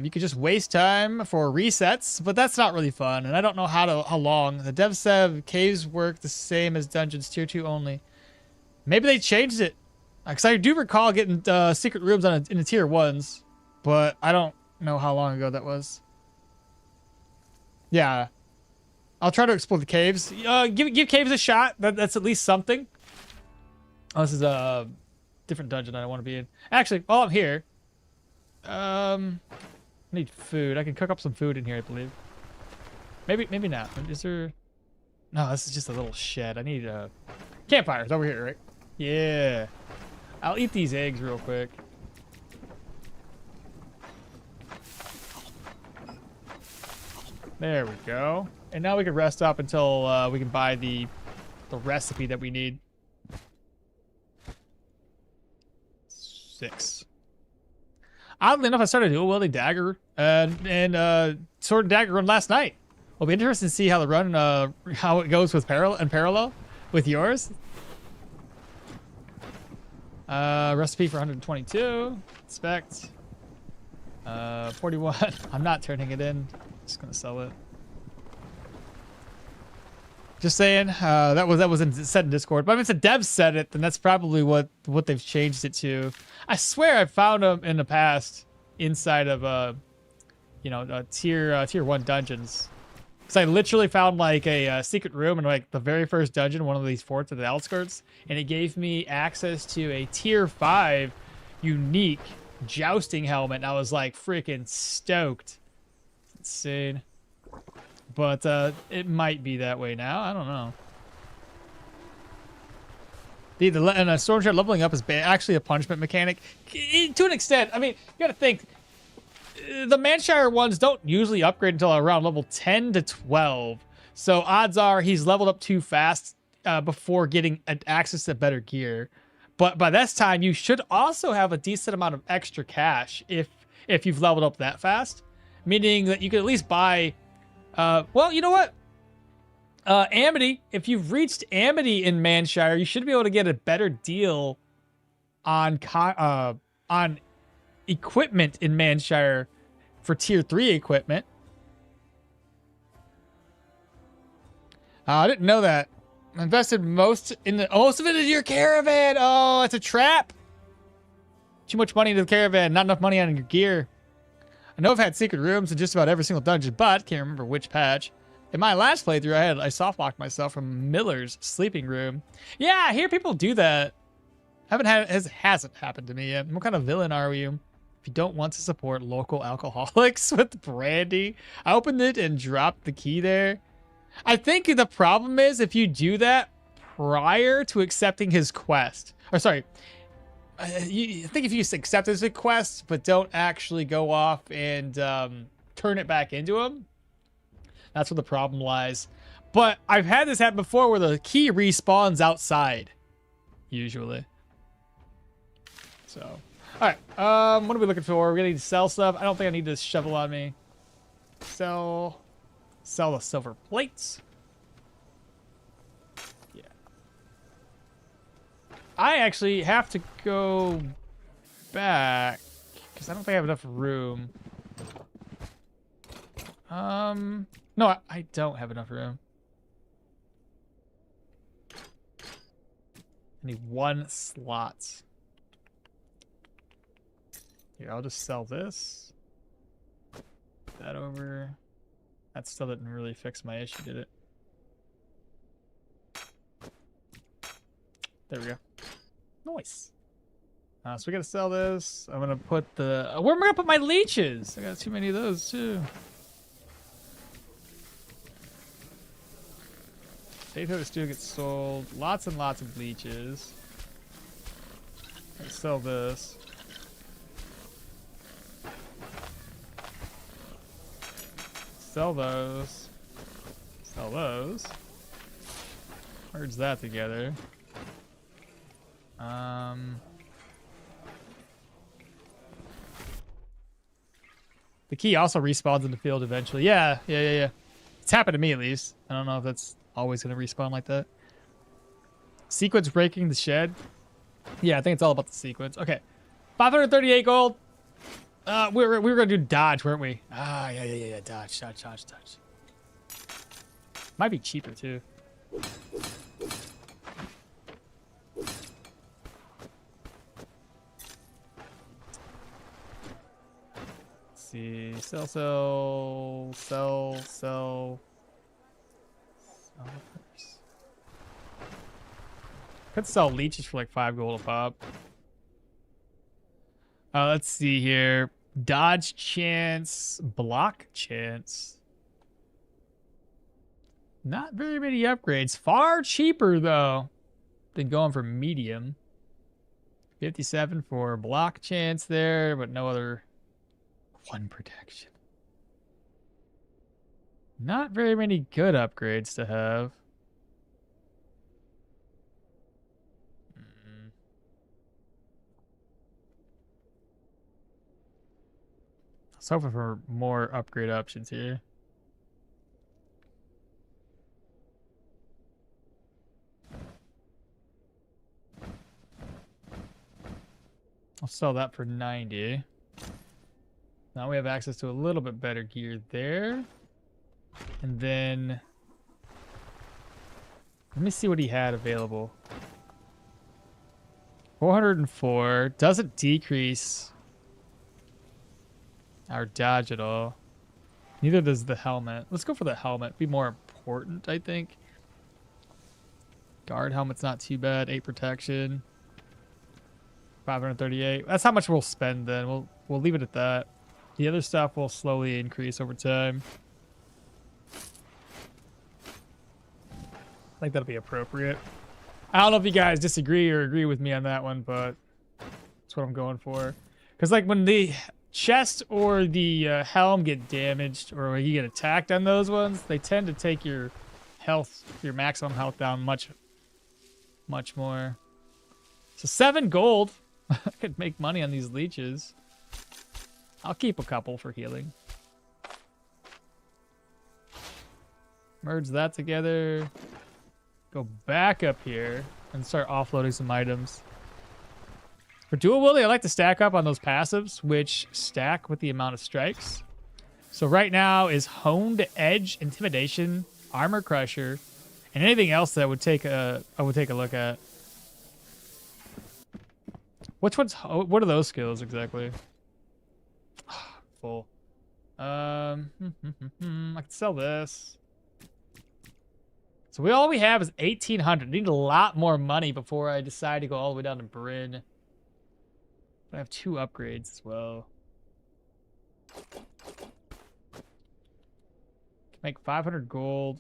S2: You could just waste time for resets, but that's not really fun, and I don't know how long. The devs said caves work the same as dungeons, tier 2 only. Maybe they changed it. Because I do recall getting secret rooms in the tier 1s, but I don't know how long ago that was. Yeah. I'll try to explore the caves. Give caves a shot. That's at least something. Oh, this is a different dungeon I don't want to be in. Actually, while I'm here, I need food. I can cook up some food in here, I believe. Maybe not. Is there? No, this is just a little shed. I need campfires over here, right? Yeah. I'll eat these eggs real quick. There we go. And now we can rest up until we can buy the recipe that we need. 6. Oddly enough, I started dual-wielding Dagger and Sword and Dagger run last night. It'll be interesting to see how the run, how it goes with parallel with yours. Recipe for 122. Expect. 41. I'm not turning it in. Just gonna sell it. Just saying. That wasn't said in Discord, but if it's a dev said it, then that's probably what they've changed it to. I swear I found them in the past inside of tier 1 dungeons. Because I literally found like a secret room in like the very first dungeon, one of these forts at the outskirts, and it gave me access to a tier 5 unique jousting helmet. And I was like freaking stoked. It's insane. But it might be that way now. I don't know. And Stoneshard leveling up is actually a punishment mechanic to an extent. I mean, you got to think. The Manshire ones don't usually upgrade until around level 10 to 12. So odds are he's leveled up too fast before getting access to better gear. But by this time, you should also have a decent amount of extra cash if you've leveled up that fast. Meaning that you could at least buy... well, you know what? Amity. If you've reached Amity in Manshire, you should be able to get a better deal on equipment in Manshire for tier 3 equipment. I didn't know that. I invested most of it in your caravan. Oh, it's a trap. Too much money into the caravan, not enough money on your gear. I know I've had secret rooms in just about every single dungeon, but can't remember which patch. In my last playthrough, I soft-locked myself from Miller's sleeping room. Yeah, I hear people do that. Hasn't happened to me yet. What kind of villain are you? If you don't want to support local alcoholics with brandy, I opened it and dropped the key there. I think the problem is if you do that prior to accepting his quest. Or sorry, I think if you accept his request but don't actually go off and turn it back into him, that's where the problem lies. But I've had this happen before where the key respawns outside, usually. So, all right. What are we looking for? We're gonna need to sell stuff. I don't think I need this shovel on me. Sell the silver plates. Yeah. I actually have to go back because I don't think I have enough room. No, I don't have enough room. I need 1 slot. Here, I'll just sell this. Put that over. That still didn't really fix my issue, did it? There we go. Nice. So we gotta sell this. I'm gonna put the... where am I gonna put my leeches? I got too many of those, too. Potato stew gets sold. Lots and lots of leeches. Let's sell this. Sell those. Sell those. Merge that together. The key also respawns in the field eventually. Yeah. It's happened to me at least. I don't know if that's always going to respawn like that. Sequence breaking the shed. Yeah, I think it's all about the sequence. Okay. 538 gold. We were going to do dodge, weren't we? Ah, yeah. Dodge. Might be cheaper too. See, sell. Could sell leeches for like 5 gold a pop. Let's see here. Dodge chance, block chance. Not very many upgrades. Far cheaper though than going for medium. 57 for block chance there, but no other. 1 protection. Not very many good upgrades to have. I was hoping for more upgrade options here. I'll sell that for 90. Now we have access to a little bit better gear there. And then let me see what he had available. 404 doesn't decrease our dodge at all. Neither does the helmet. Let's go for the helmet. Be more important, I think. Guard helmet's not too bad. 8 protection. 538. That's how much we'll spend then. We'll leave it at that. The other stuff will slowly increase over time. I think that'll be appropriate. I don't know if you guys disagree or agree with me on that one, but that's what I'm going for. Because like when the chest or the helm get damaged or when you get attacked on those ones, they tend to take your health, your maximum health down much more. So 7 gold. I could make money on these leeches. I'll keep a couple for healing. Merge that together. Go back up here and start offloading some items. For dual wielding, I like to stack up on those passives, which stack with the amount of strikes. So right now is Honed Edge, Intimidation, Armor Crusher, and anything else that I would take a look at. What are those skills exactly? Full. I can sell this. So all we have is 1,800. I need a lot more money before I decide to go all the way down to Brynn. I have 2 upgrades as well. Can make 500 gold.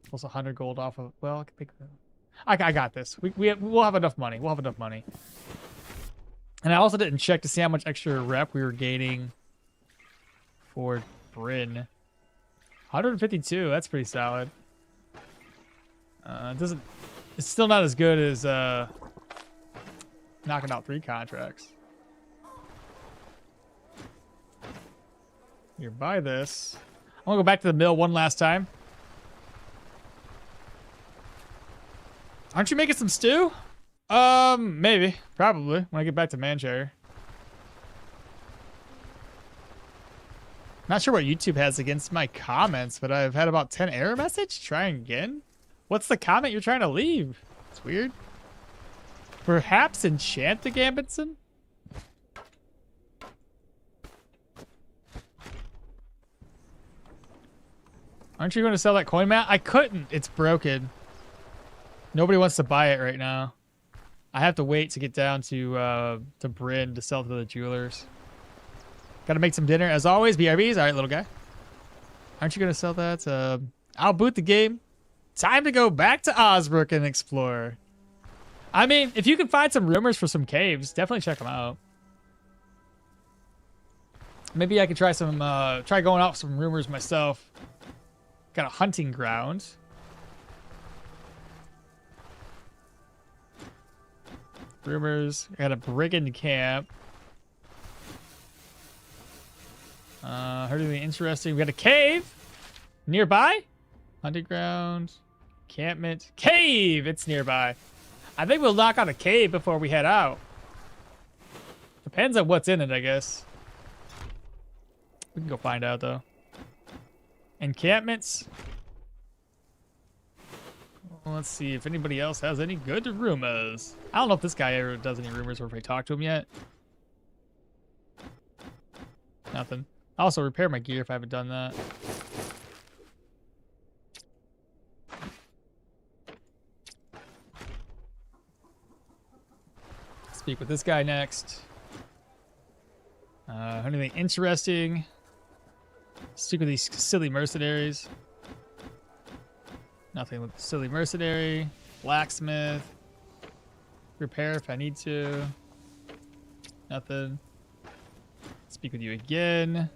S2: Plus 100 gold off of. Well, I can make. I got this. We'll have enough money. We'll have enough money. And I also didn't check to see how much extra rep we were gaining for Brynn. 152. That's pretty solid. It's still not as good as knocking out 3 contracts. Here, buy this. I'm gonna go back to the mill one last time. Aren't you making some stew? Maybe. Probably. When I get back to Manchester. Not sure what YouTube has against my comments, but I've had about 10 error message. Trying again. What's the comment you're trying to leave? It's weird. Perhaps enchant the Gambitson? Aren't you going to sell that coin mat? I couldn't. It's broken. Nobody wants to buy it right now. I have to wait to get down to Brynn to sell to the jewelers. Got to make some dinner. As always, BRBs. All right, little guy. Aren't you going to sell that? I'll boot the game. Time to go back to Osbrook and explore. I mean, if you can find some rumors for some caves, definitely check them out. Maybe I could try going out with some rumors myself. Got a hunting ground. Rumors. Got a brigand camp. Heard anything interesting? We got a cave nearby. Hunting ground. Encampment. Cave! It's nearby. I think we'll knock on a cave before we head out. Depends on what's in it, I guess. We can go find out, though. Encampments. Well, let's see if anybody else has any good rumors. I don't know if this guy ever does any rumors or if I talked to him yet. Nothing. I'll also repair my gear if I haven't done that. Speak with this guy next. Anything interesting? Speak with these silly mercenaries. Nothing with silly mercenary. Blacksmith. Repair if I need to. Nothing. Speak with you again.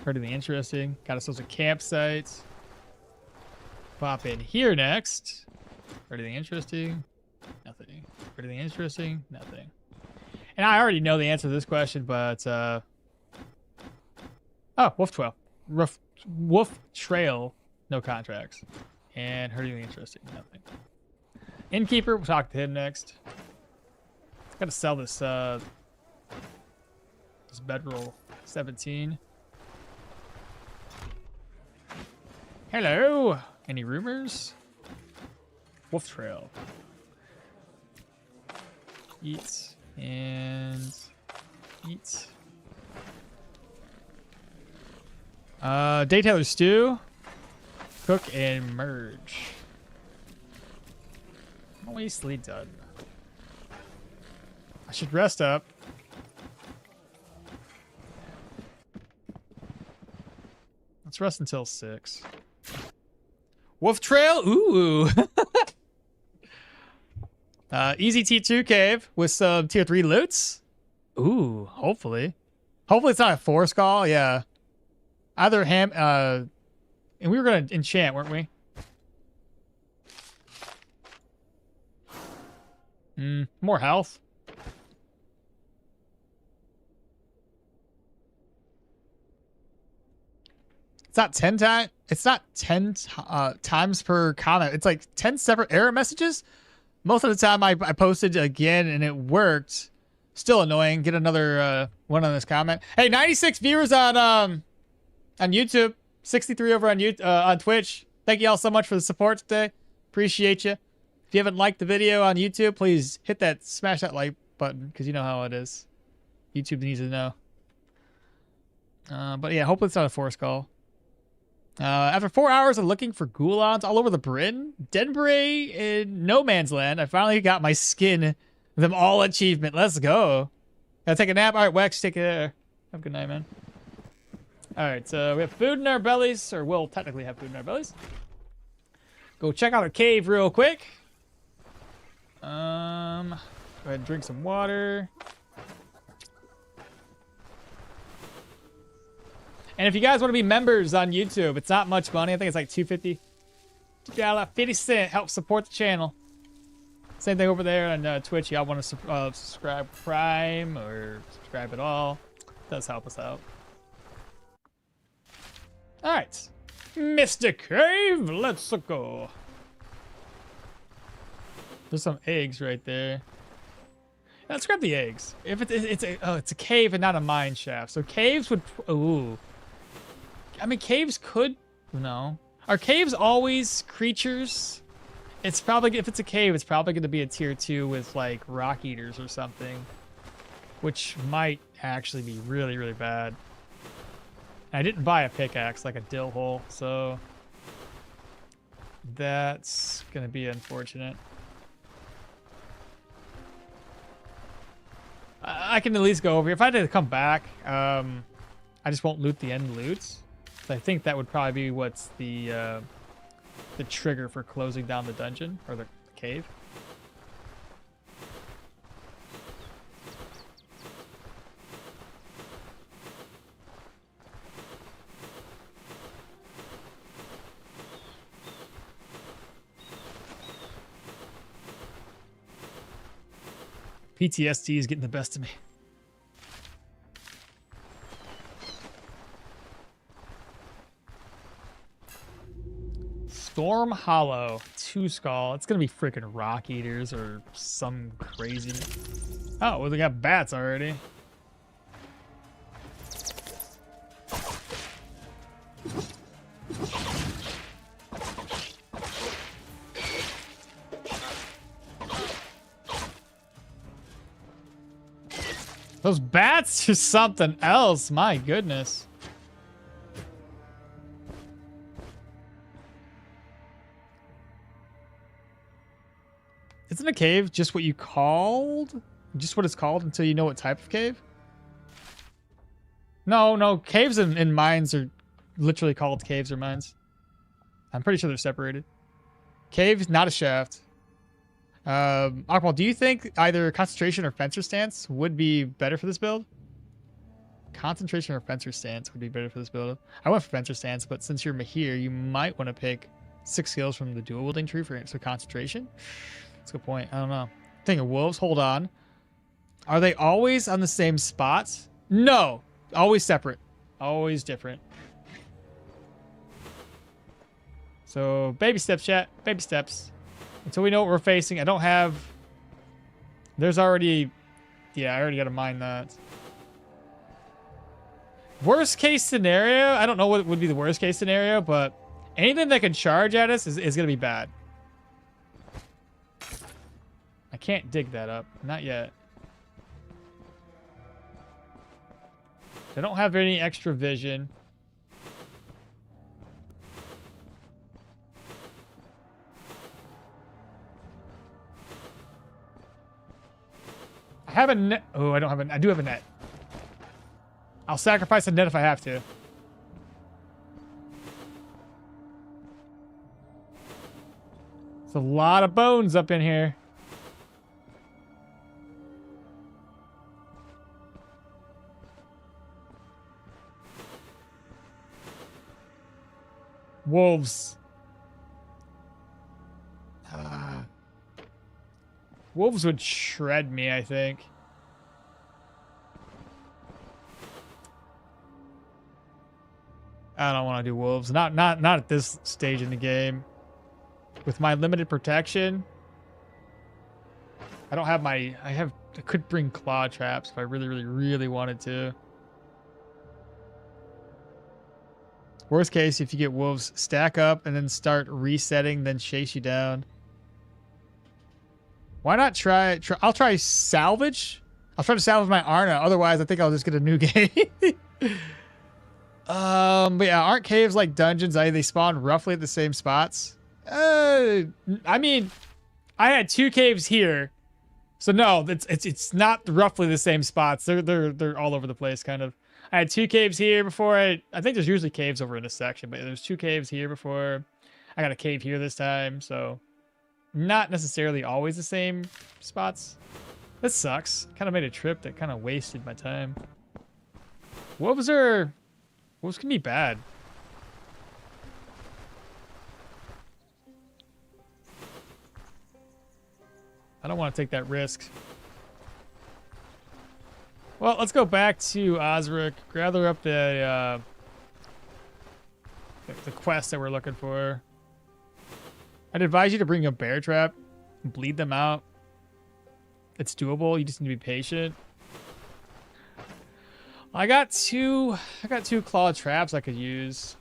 S2: Heard anything interesting? Got ourselves a campsite. Pop in here next. Heard anything interesting? Nothing. Heard anything interesting? Nothing. And I already know the answer to this question, but oh, Wolf Trail, no contracts. And heard anything interesting? Nothing. Innkeeper, we'll talk to him next. Gotta sell this this bedroll 17. Hello. Any rumors? Wolf Trail. Eat and eat. Day Taylor stew. Cook and merge. Mostly done. I should rest up. Let's rest until 6. Wolf Trail? Ooh. Easy T2 cave with some tier 3 loots. Ooh, hopefully. Hopefully it's not a forest call. Yeah. Either ham, and we were going to enchant, weren't we? More health. It's not 10 times. It's not 10 times per comment. It's like 10 separate error messages. Most of the time I posted again and it worked. Still annoying. Get another one on this comment. Hey, 96 viewers on YouTube, 63 over on Twitch. Thank you all so much for the support today. Appreciate you. If you haven't liked the video on YouTube, please smash that like button because you know how it is. YouTube needs to know. But yeah, hopefully it's not a force call. After 4 hours of looking for Ghoulons all over the Brynn, Denbury, in No Man's Land, I finally got my skin them all achievement. Let's go. Gotta take a nap. All right, Wex, take care. Have a good night, man. All right, so we have food in our bellies, or we'll technically have food in our bellies. Go check out our cave real quick. Go ahead and drink some water. And if you guys want to be members on YouTube, it's not much money. I think it's like $2.50. $2.50 help support the channel. Same thing over there on Twitch. Y'all want to subscribe Prime or subscribe at all? It does help us out. All right, Mr. Cave, let's go. There's some eggs right there. Let's grab the eggs. If it's a cave and not a mine shaft. So caves would. Ooh. I mean, caves could. No. Are caves always creatures? It's probably, if it's a cave, it's probably going to be a tier 2 with like rock eaters or something, which might actually be really, really bad. I didn't buy a pickaxe, like a dill hole, so that's going to be unfortunate. I can at least go over here. If I had to come back, I just won't loot the end loots. So I think that would probably be what's the trigger for closing down the dungeon or the cave. PTSD is getting the best of me. Storm Hollow, 2 skull. It's gonna be freaking rock eaters or some crazy. Oh, well, they got bats already. Those bats are something else. My goodness. Isn't a cave just what you called? Just what it's called until you know what type of cave? No. Caves and mines are literally called caves or mines. I'm pretty sure they're separated. Cave, not a shaft. Okmall, do you think either concentration or fencer stance would be better for this build? Concentration or fencer stance would be better for this build. I went for fencer stance, but since you're Mahir, you might want to pick 6 skills from the dual wielding tree for concentration. That's a good point. I don't know. Thinking wolves, hold on. Are they always on the same spots? No. Always separate. Always different. So, baby steps, chat. Baby steps. Until we know what we're facing. I don't have... There's already... Yeah, I already got to mine that. Worst case scenario? I don't know what would be the worst case scenario, but anything that can charge at us is going to be bad. I can't dig that up. Not yet. I don't have any extra vision. I have a net. Oh, I don't have a. I do have a net. I'll sacrifice a net if I have to. There's a lot of bones up in here. Wolves. Wolves would shred me, I think. I don't want to do wolves. Not at this stage in the game. With my limited protection. I don't have my... I could bring claw traps if I really wanted to. Worst case, if you get wolves, stack up and then start resetting, then chase you down. Why not try... I'll try salvage. I'll try to salvage my Arna. Otherwise, I think I'll just get a new game. But yeah, aren't caves like dungeons? They spawn roughly at the same spots. I mean, I had 2 caves here. So no, it's not roughly the same spots. They're all over the place, kind of. I had 2 caves here before. I think there's usually caves over in this section, but there's 2 caves here before. I got a cave here this time, so not necessarily always the same spots. This sucks. Kind of made a trip that kind of wasted my time. Wolves can be bad. I don't want to take that risk. Well, let's go back to Osric, gather up the quest that we're looking for. I'd advise you to bring a bear trap and bleed them out. It's doable. You just need to be patient. I got two claw traps I could use.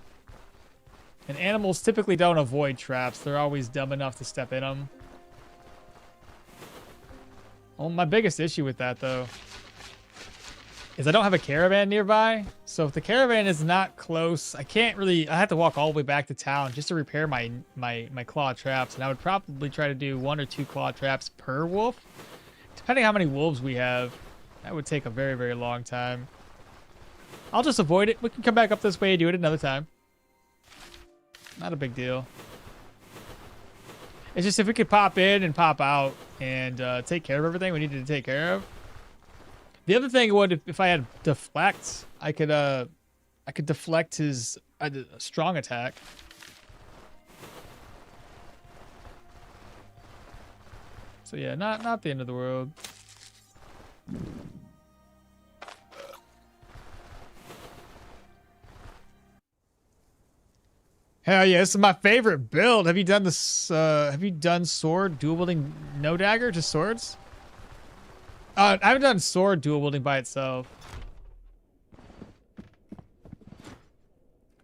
S2: And animals typically don't avoid traps. They're always dumb enough to step in them. Well, my biggest issue with that, though, is I don't have a caravan nearby. So if the caravan is not close, I have to walk all the way back to town just to repair my claw traps. And I would probably try to do 1 or 2 claw traps per wolf. Depending on how many wolves we have, that would take a very long time. I'll just avoid it. We can come back up this way and do it another time. Not a big deal. It's just if we could pop in and pop out and take care of everything we needed to take care of. The other thing would, if I had deflect, I could deflect his strong attack. So yeah, not the end of the world. Hell yeah, this is my favorite build. Have you done this? Have you done sword dual wielding no dagger, just swords? I haven't done sword dual wielding by itself.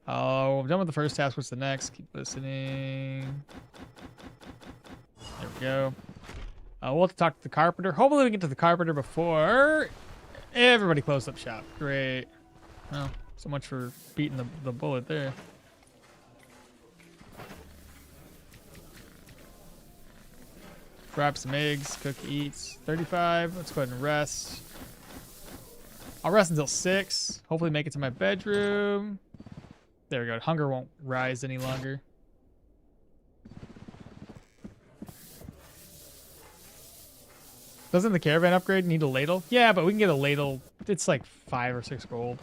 S2: Oh, I'm done with the first task. What's the next? Keep listening. There we go. We'll have to talk to the carpenter. Hopefully we can get to the carpenter before everybody close up shop. Great. Well, so much for beating the bullet there. Grab some eggs, cook, eats. 35. Let's go ahead and rest. I'll rest until 6. Hopefully make it to my bedroom. There we go. Hunger won't rise any longer. Doesn't the caravan upgrade need a ladle? Yeah, but we can get a ladle. It's like 5 or 6 gold.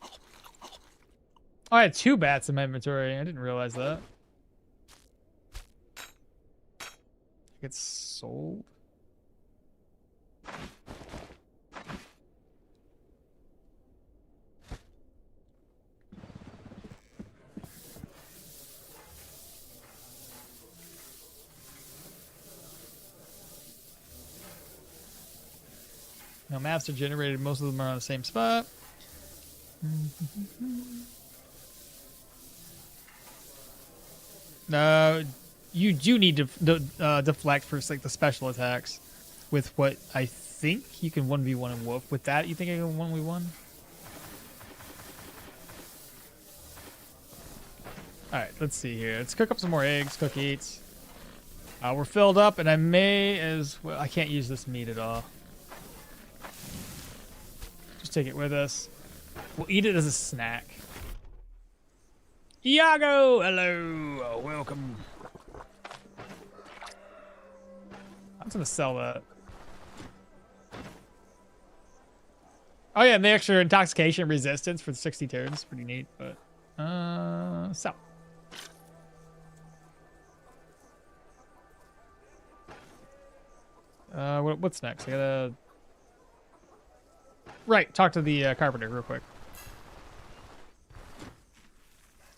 S2: Oh, I had 2 bats in my inventory. I didn't realize that. It's sold. Now maps are generated. Most of them are on the same spot. You do need to deflect for like the special attacks with what I think you can 1v1 in Wolf. With that, you think I can 1v1? Alright, let's see here. Let's cook up some more eggs, cook eats. We're filled up, and I may as well... I can't use this meat at all. Just take it with us. We'll eat it as a snack. Iago! Hello! Welcome. I'm just gonna sell that. Oh yeah, and the extra intoxication resistance for 60 turns. Pretty neat, but... sell. What's next? I gotta... Right, talk to the carpenter real quick.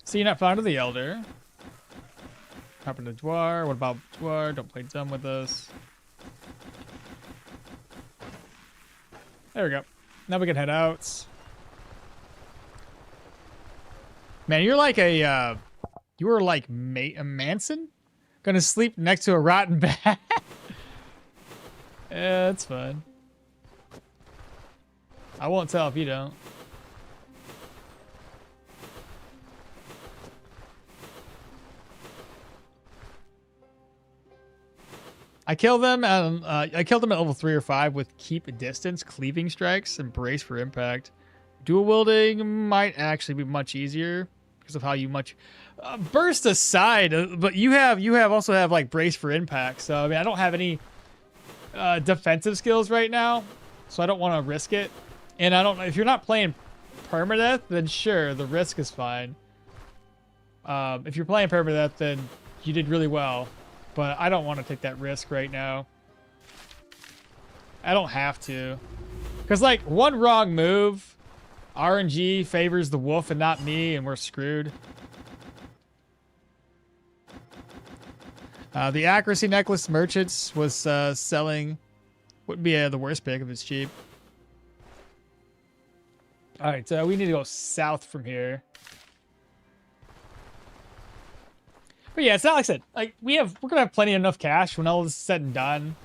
S2: So you're not fond of the elder. Carpenter Dwar. What about Dwar? Don't play dumb with us. There we go. Now we can head out. Man, you're like a... you were like a Manson? Gonna sleep next to a rotten bat? Yeah, that's fine. I won't tell if you don't. I killed them at level 3 or 5 with keep distance, cleaving strikes, and brace for impact. Dual wielding might actually be much easier because of how you burst aside, but you also have like brace for impact. So I mean, I don't have any defensive skills right now, so I don't want to risk it. And I don't know if you're not playing permadeath, then sure, the risk is fine. If you're playing permadeath, then you did really well. But I don't want to take that risk right now. I don't have to. Because, like, one wrong move, RNG favors the wolf and not me, and we're screwed. The accuracy necklace merchants was selling. Wouldn't be the worst pick if it's cheap. All right, we need to go south from here. But yeah, it's not like I said. Like we're gonna have plenty enough cash when all this is said and done.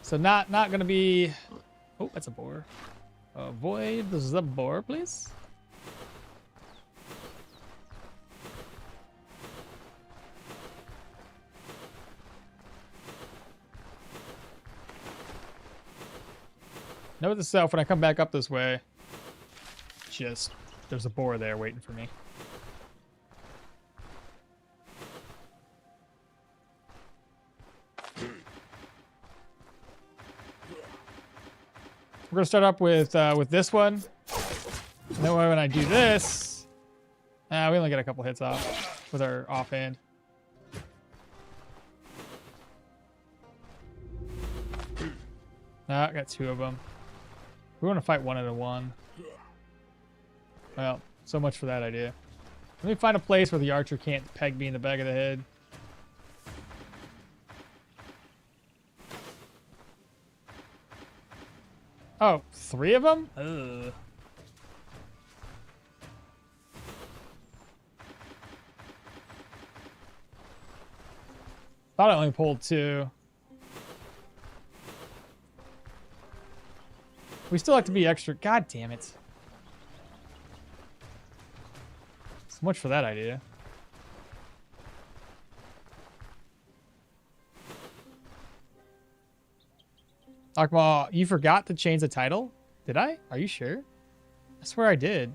S2: So not gonna be. Oh, that's a boar. Avoid the boar, please. Note to self, when I come back up this way, just there's a boar there waiting for me. We're gonna start up with this one. And then when I do this, we only get a couple hits off with our offhand. I got 2 of them. We want to fight 1 at a 1. Well, so much for that idea. Let me find a place where the archer can't peg me in the back of the head. Oh, 3 of them? Ugh. Thought I only pulled 2. We still have to be extra. God damn it. So much for that idea. Okmall, you forgot to change the title? Did I? Are you sure? I swear I did.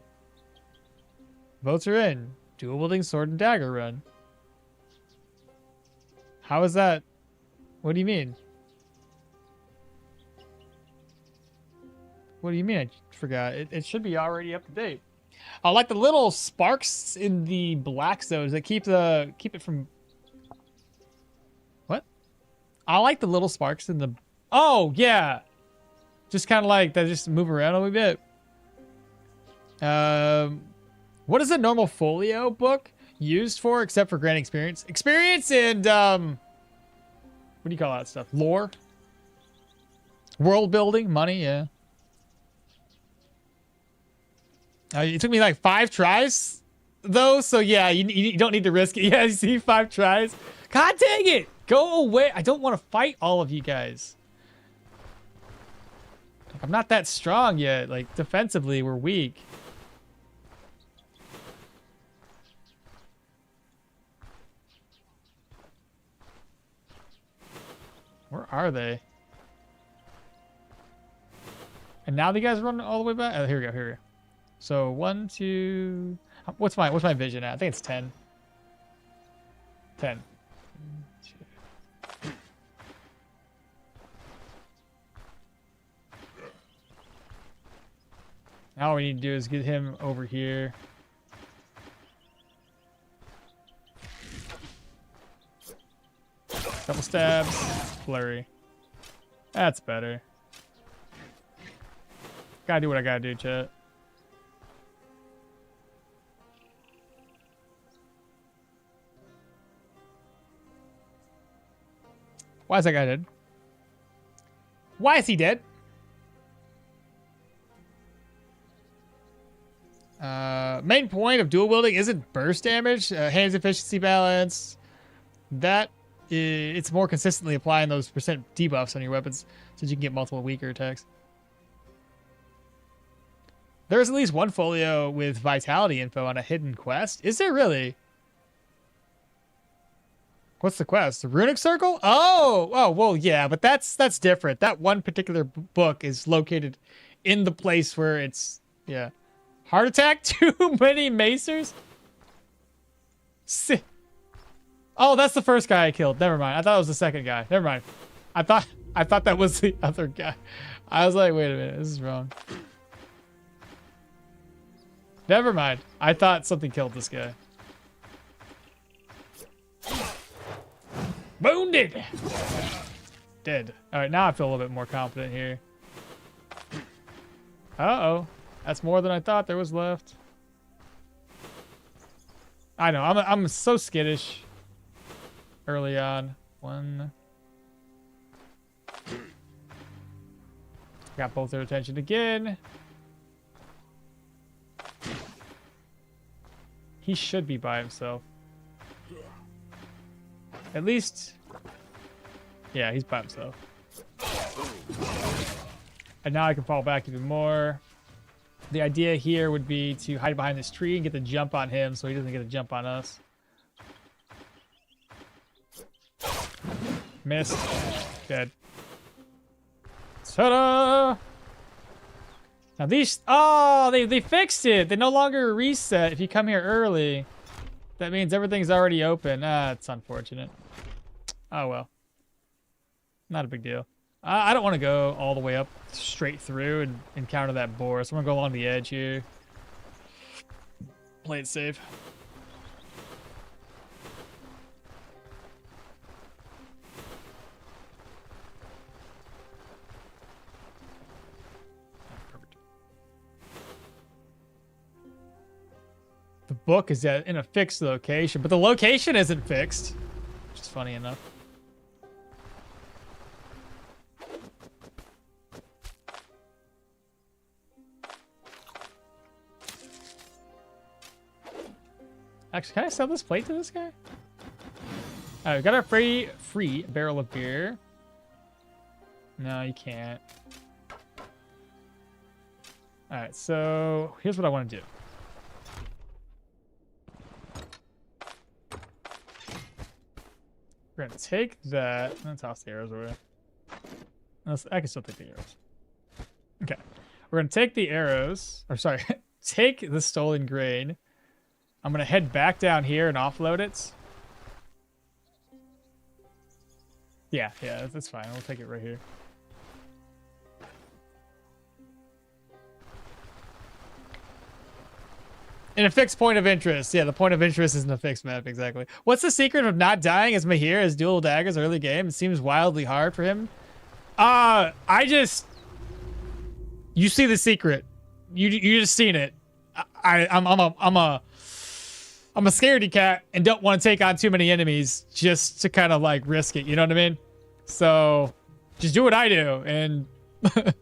S2: Votes are in. Dual wielding sword and dagger run. How is that? What do you mean? What do you mean I forgot? It should be already up to date. I like the little sparks in the black zones that keep it from. What? I like the little sparks in the. Oh yeah, just kind of like that. Just move around a little bit. What is a normal folio book used for except for granting experience? Experience and what do you call that stuff? Lore, world building, money. Yeah. It took me like 5 tries, though. So yeah, you don't need to risk it. Yeah, you see, 5 tries. God dang it! Go away. I don't want to fight all of you guys. I'm not that strong yet. Like defensively, we're weak. Where are they? And now the guys run all the way back. Oh, here we go. Here we go. So 1, 2. What's my vision at? I think it's 10. 10. 2. Now all we need to do is get him over here. Couple stabs. Flurry. That's better. Gotta do what I gotta do, chat. Why is that guy dead? Why is he dead? Main point of dual wielding isn't burst damage, hands efficiency balance. It's more consistently applying those percent debuffs on your weapons so you can get multiple weaker attacks. There's at least one folio with vitality info on a hidden quest. Is there really? What's the quest? The runic circle? Oh, well, yeah, but that's different. That one particular book is located in the place where it's, yeah. Heart attack? Too many macers? Oh, that's the first guy I killed. Never mind. I thought it was the second guy. Never mind. I thought that was the other guy. I was like, wait a minute, this is wrong. Never mind. I thought something killed this guy. Wounded! Dead. Alright, now I feel a little bit more confident here. Uh-oh. That's more than I thought there was left. I know, I'm so skittish early on. 1. Got both their attention again. He should be by himself. At least, yeah, he's by himself. And now I can fall back even more. The idea here would be to hide behind this tree and get the jump on him so he doesn't get a jump on us. Missed. Dead. Ta-da! Now these, oh, they fixed it. They no longer reset if you come here early. That means everything's already open. Ah, it's unfortunate. Oh, well. Not a big deal. I don't want to go all the way up straight through and encounter that boar. So I'm going to go along the edge here. Play it safe. book is in a fixed location, but the location isn't fixed, which is funny enough. Actually, can I sell this plate to this guy? Alright, we got our free barrel of beer. No, you can't. Alright, so here's what I want to do. We're gonna take that and toss the arrows away. I can still take the arrows. Okay. We're gonna take the arrows, or sorry, take the stolen grain. I'm gonna head back down here and offload it. Yeah, that's fine. We'll take it right here. In a fixed point of interest. Yeah, the point of interest isn't a fixed map, exactly. What's the secret of not dying as Mahir as dual daggers early game? It seems wildly hard for him. You see the secret. You just seen it. I'm a scaredy cat and don't want to take on too many enemies just to kind of like risk it, you know what I mean? So just do what I do and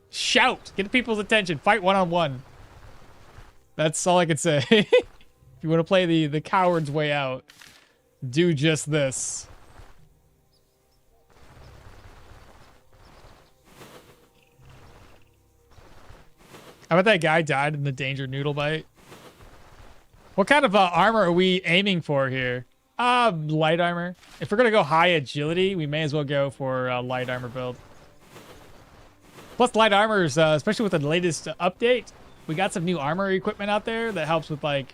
S2: shout, get people's attention, fight one-on-one. That's all I can say. If you want to play the coward's way out, do just this. I bet that guy died in the danger noodle bite. What kind of armor are we aiming for here? Light armor. If we're gonna go high agility, we may as well go for light armor build. Plus light armors, especially with the latest update, we got some new armor equipment out there that helps with like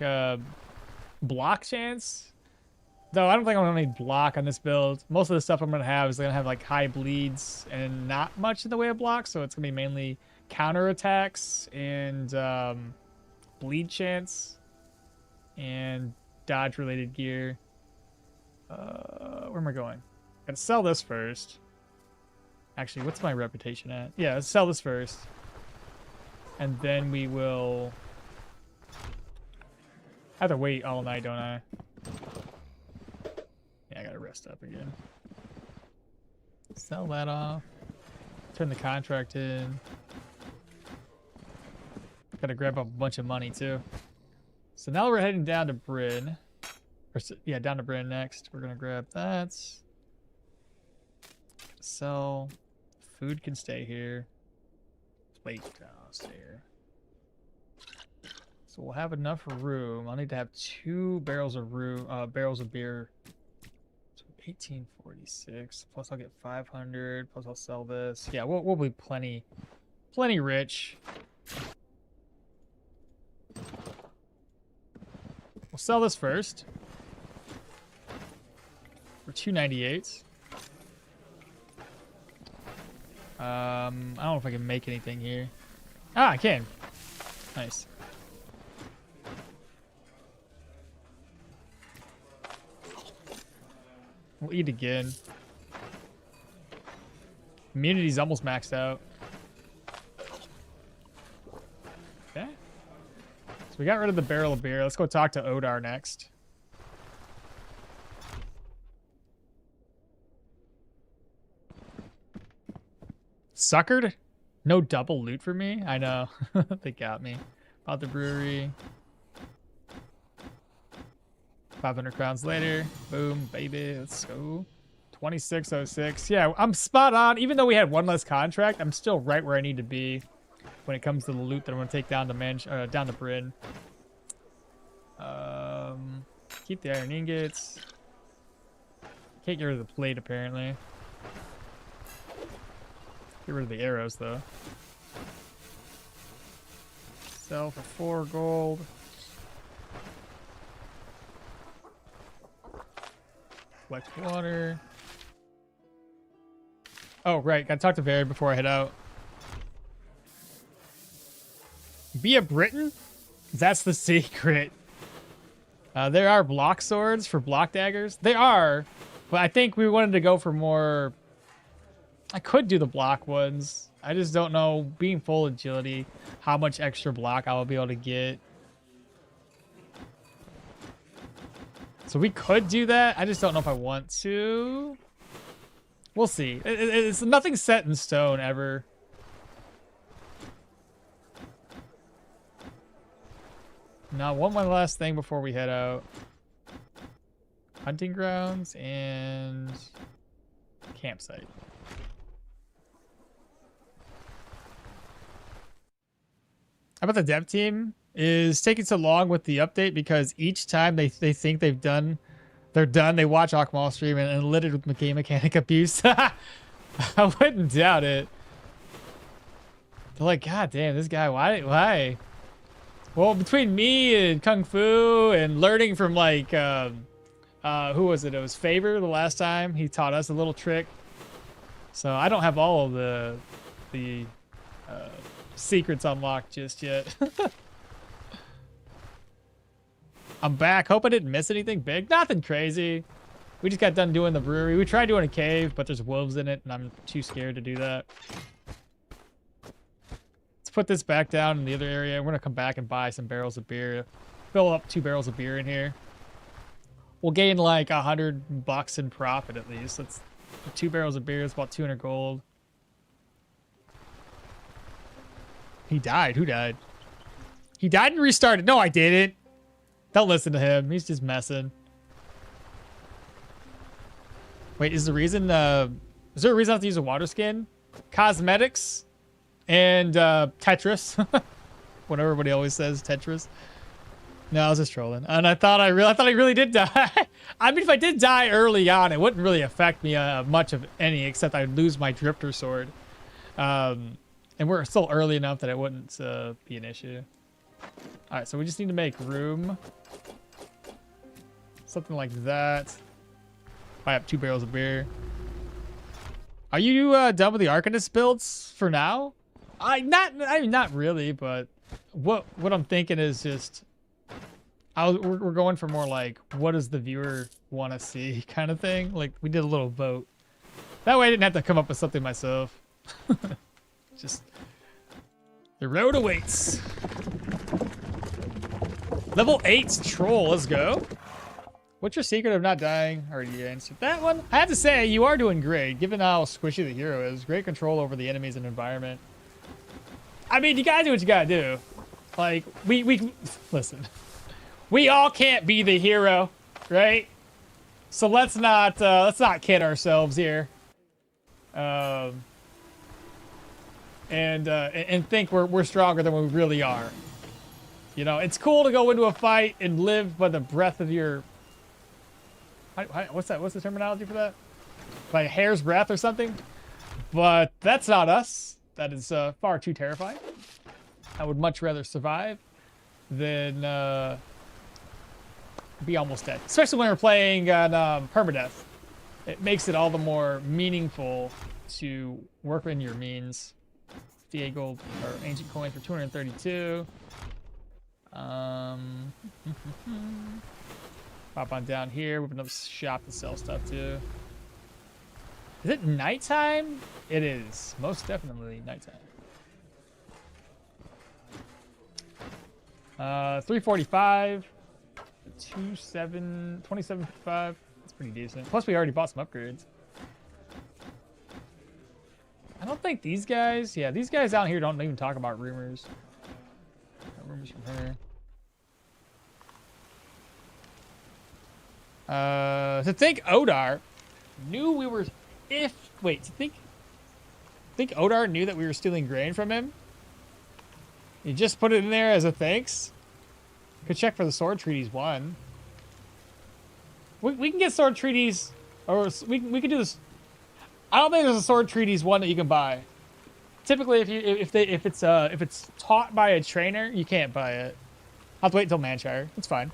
S2: block chance. Though I don't think I'm gonna need block on this build. Most of the stuff I'm gonna have is gonna have like high bleeds and not much in the way of blocks, so it's gonna be mainly counter attacks and bleed chance and dodge related gear. Where am I going? Gotta sell this first. Actually, what's my reputation at? Yeah, let's sell this first. And then we will have to wait all night, don't I? Yeah, I gotta rest up again. Sell that off. Turn the contract in. Gotta grab up a bunch of money too. So now we're heading down to Brynn. Or, yeah, down to Brynn next. We're gonna grab that. Sell. Food can stay here. Wait, I'll stay here. So we'll have enough room. I'll need to have 2 barrels of barrels of beer. So 1846. Plus I'll get 500. Plus I'll sell this. Yeah, we'll be plenty rich. We'll sell this first. For 298. I don't know if I can make anything here. Ah, I can. Nice. We'll eat again. Immunity's almost maxed out. Okay. So we got rid of the barrel of beer. Let's go talk to Odar next. Suckered? No double loot for me? I know. They got me. Bought the brewery. 500 crowns later. Boom, baby. Let's go. 2606. Yeah, I'm spot on. Even though we had one less contract, I'm still right where I need to be when it comes to the loot that I'm going to take down to down to Brynn. Keep the iron ingots. Can't get rid of the plate, apparently. Get rid of the arrows, though. Sell for 4 gold. Collect water. Oh, right. Gotta talk to Barry before I head out. Be a Briton? That's the secret. There are block swords for block daggers. They are, but I think we wanted to go for more... I could do the block ones. I just don't know, being full agility, how much extra block I will be able to get. So we could do that. I just don't know if I want to. We'll see. It's nothing set in stone ever. Now, one last thing before we head out. Hunting grounds and campsite. How about the dev team is taking so long with the update because each time they think they're done, they watch okmall stream and littered with game mechanic abuse. I wouldn't doubt it. They're like, God damn, this guy, why? Well, between me and Kung Fu and learning from like, who was it? It was Favor the last time. He taught us a little trick. So I don't have all of the secrets unlocked just yet. I'm back. Hope I didn't miss anything big. Nothing crazy. We just got done doing the brewery. We tried doing a cave, but there's wolves in it, and I'm too scared to do that. Let's put this back down in the other area. We're going to come back and buy some barrels of beer. Fill up 2 barrels of beer in here. We'll gain like $100 in profit at least. That's 2 barrels of beer. It's about 200 gold. He died. Who died? He died and restarted. No, I didn't. Don't listen to him. He's just messing. Wait, is there a reason I have to use a water skin? Cosmetics and Tetris. What everybody always says, Tetris. No, I was just trolling. And I thought I really did die. I mean, if I did die early on, it wouldn't really affect me much of any, except I'd lose my drifter sword. And we're still early enough that it wouldn't be an issue. All right, so we just need to make room. Something like that. Buy up 2 barrels of beer. Are you done with the Arcanist builds for now? Not really, but what I'm thinking is just we're going for more like what does the viewer want to see kind of thing. Like we did a little vote. That way I didn't have to come up with something myself. Just the road awaits. Level 8's troll. Let's go. What's your secret of not dying? Already answered that one. I have to say, you are doing great, given how squishy the hero is. Great control over the enemies and environment. I mean, you gotta do what you gotta do. Like, we listen. We all can't be the hero, right? So let's not kid ourselves here. And think we're stronger than we really are. You know, it's cool to go into a fight and live by the breath of your... What's that? What's the terminology for that? By a hair's breath or something? But that's not us. That is far too terrifying. I would much rather survive than be almost dead. Especially when we're playing on Permadeath. It makes it all the more meaningful to work in your means. 58 gold or ancient coin for 232. Pop on down here. We have another shop to sell stuff to. Is it nighttime? It is. Most definitely nighttime. 345. 2755. That's pretty decent. Plus we already bought some upgrades. I don't think these guys... Yeah, these guys out here don't even talk about rumors. No rumors from her. To think Odar knew we were... Wait, to think Odar knew that we were stealing grain from him? You just put it in there as a thanks? Could check for the sword treaties 1. We can get sword treaties... Or we can do this... I don't think there's a sword treaties 1 that you can buy. Typically, if it's taught by a trainer, you can't buy it. I'll have to wait until Manshire. It's fine.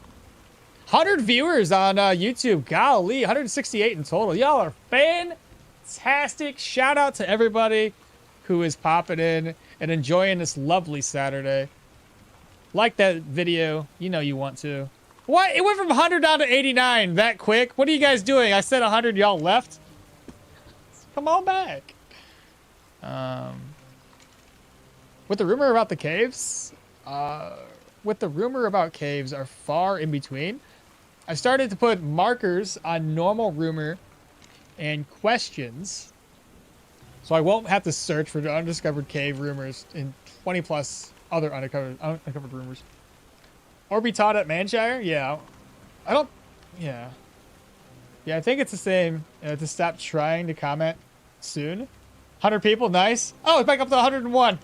S2: 100 viewers on YouTube. Golly, 168 in total. Y'all are fantastic. Shout out to everybody who is popping in and enjoying this lovely Saturday. Like that video. You know you want to. What? It went from 100 down to 89 that quick? What are you guys doing? I said 100, y'all left? Come on back. With the rumor about the caves, are far in between. I started to put markers on normal rumor and questions, so I won't have to search for undiscovered cave rumors in 20 plus other uncovered rumors. Or be taught at Manshire? Yeah. I don't... Yeah. Yeah, I think it's the same. To stop trying to comment soon. 100 people, nice. Oh, it's back up to 101.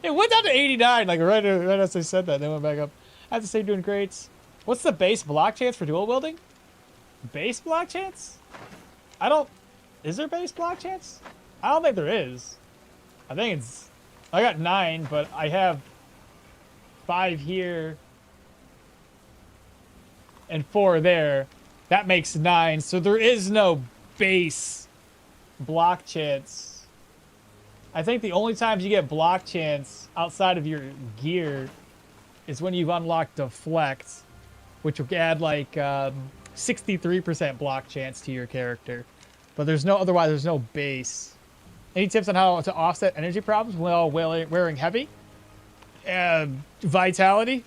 S2: It went down to 89, like right as I said that. Then went back up. I have to say, doing great. What's the base block chance for dual wielding? Base block chance? I don't... Is there base block chance? I don't think there is. I think it's... I got 9, but I have 5 here and 4 there. That makes 9, so there is no base block chance. I think the only times you get block chance outside of your gear is when you've unlocked Deflect, which will add like 63% block chance to your character. But there's no, otherwise there's no base. Any tips on how to offset energy problems while wearing heavy? Vitality.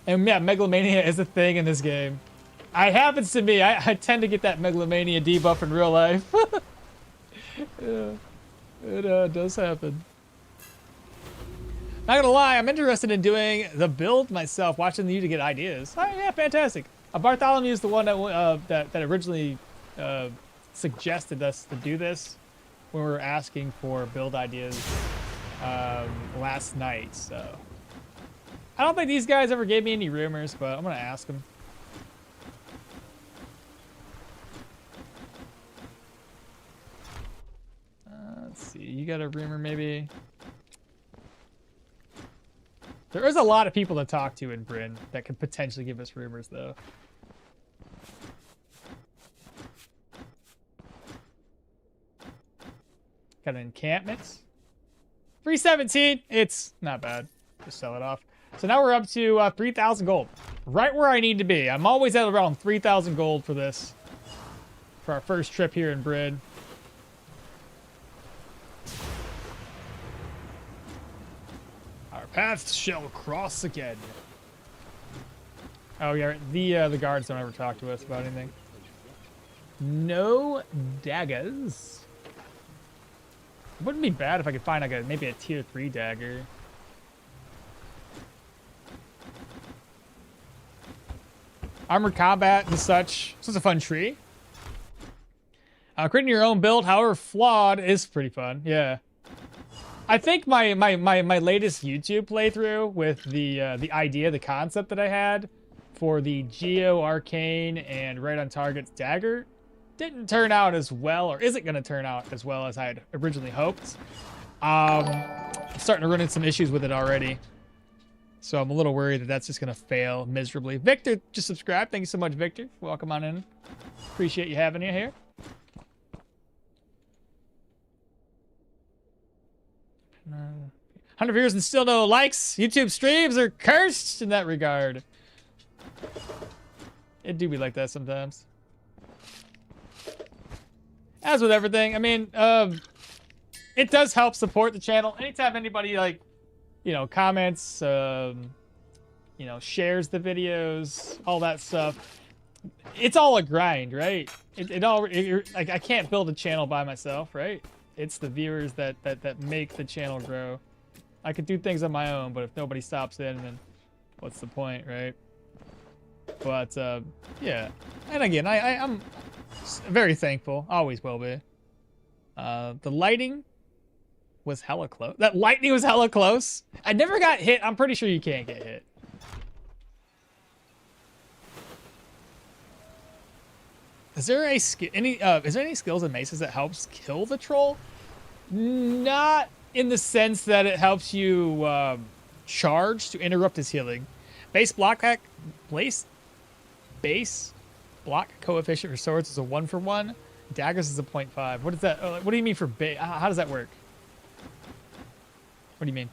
S2: And yeah, Megalomania is a thing in this game. It happens to me. I tend to get that Megalomania debuff in real life. Yeah, it does happen. Not gonna lie, I'm interested in doing the build myself, watching you to get ideas. Oh yeah, fantastic. Bartholomew is the one that originally suggested us to do this when we were asking for build ideas last night. So I don't think these guys ever gave me any rumors, but I'm gonna ask them. Let's see, you got a rumor maybe? There is a lot of people to talk to in Brynn that could potentially give us rumors, though. Got an encampment. 317. It's not bad. Just sell it off. So now we're up to 3,000 gold. Right where I need to be. I'm always at around 3,000 gold for this. For our first trip here in Brynn. Our paths shall cross again. Oh yeah, the guards don't ever talk to us about anything. No daggers. It wouldn't be bad if I could find like maybe a tier 3 dagger. Armored combat and such. This is a fun tree. Creating your own build, however flawed, is pretty fun. Yeah. I think my latest YouTube playthrough with the idea, the concept that I had for the Geo Arcane and Right on Target's Dagger didn't turn out as well, or isn't going to turn out as well as I had originally hoped. Starting to run into some issues with it already. So I'm a little worried that that's just going to fail miserably. Victor just subscribed. Thank you so much, Victor. Welcome on in. Appreciate you having you here. Uh, 100 viewers and still no likes. YouTube streams are cursed in that regard. It do be like that sometimes. As with everything, I mean, it does help support the channel. Anytime anybody, like, you know, comments, you know, shares the videos, all that stuff, it's all a grind, right? Like, I can't build a channel by myself, right? It's the viewers that make the channel grow. I could do things on my own, but if nobody stops in, then what's the point, right? But, yeah. And again, I'm very thankful. Always will be. The lighting was hella close. That lightning was hella close. I never got hit. I'm pretty sure you can't get hit. Is there any skills in maces that helps kill the troll? Not in the sense that it helps you charge to interrupt his healing. Base block coefficient for swords is a 1-for-1. Daggers is a 0.5. What is that? What do you mean for base? How does that work? What do you mean?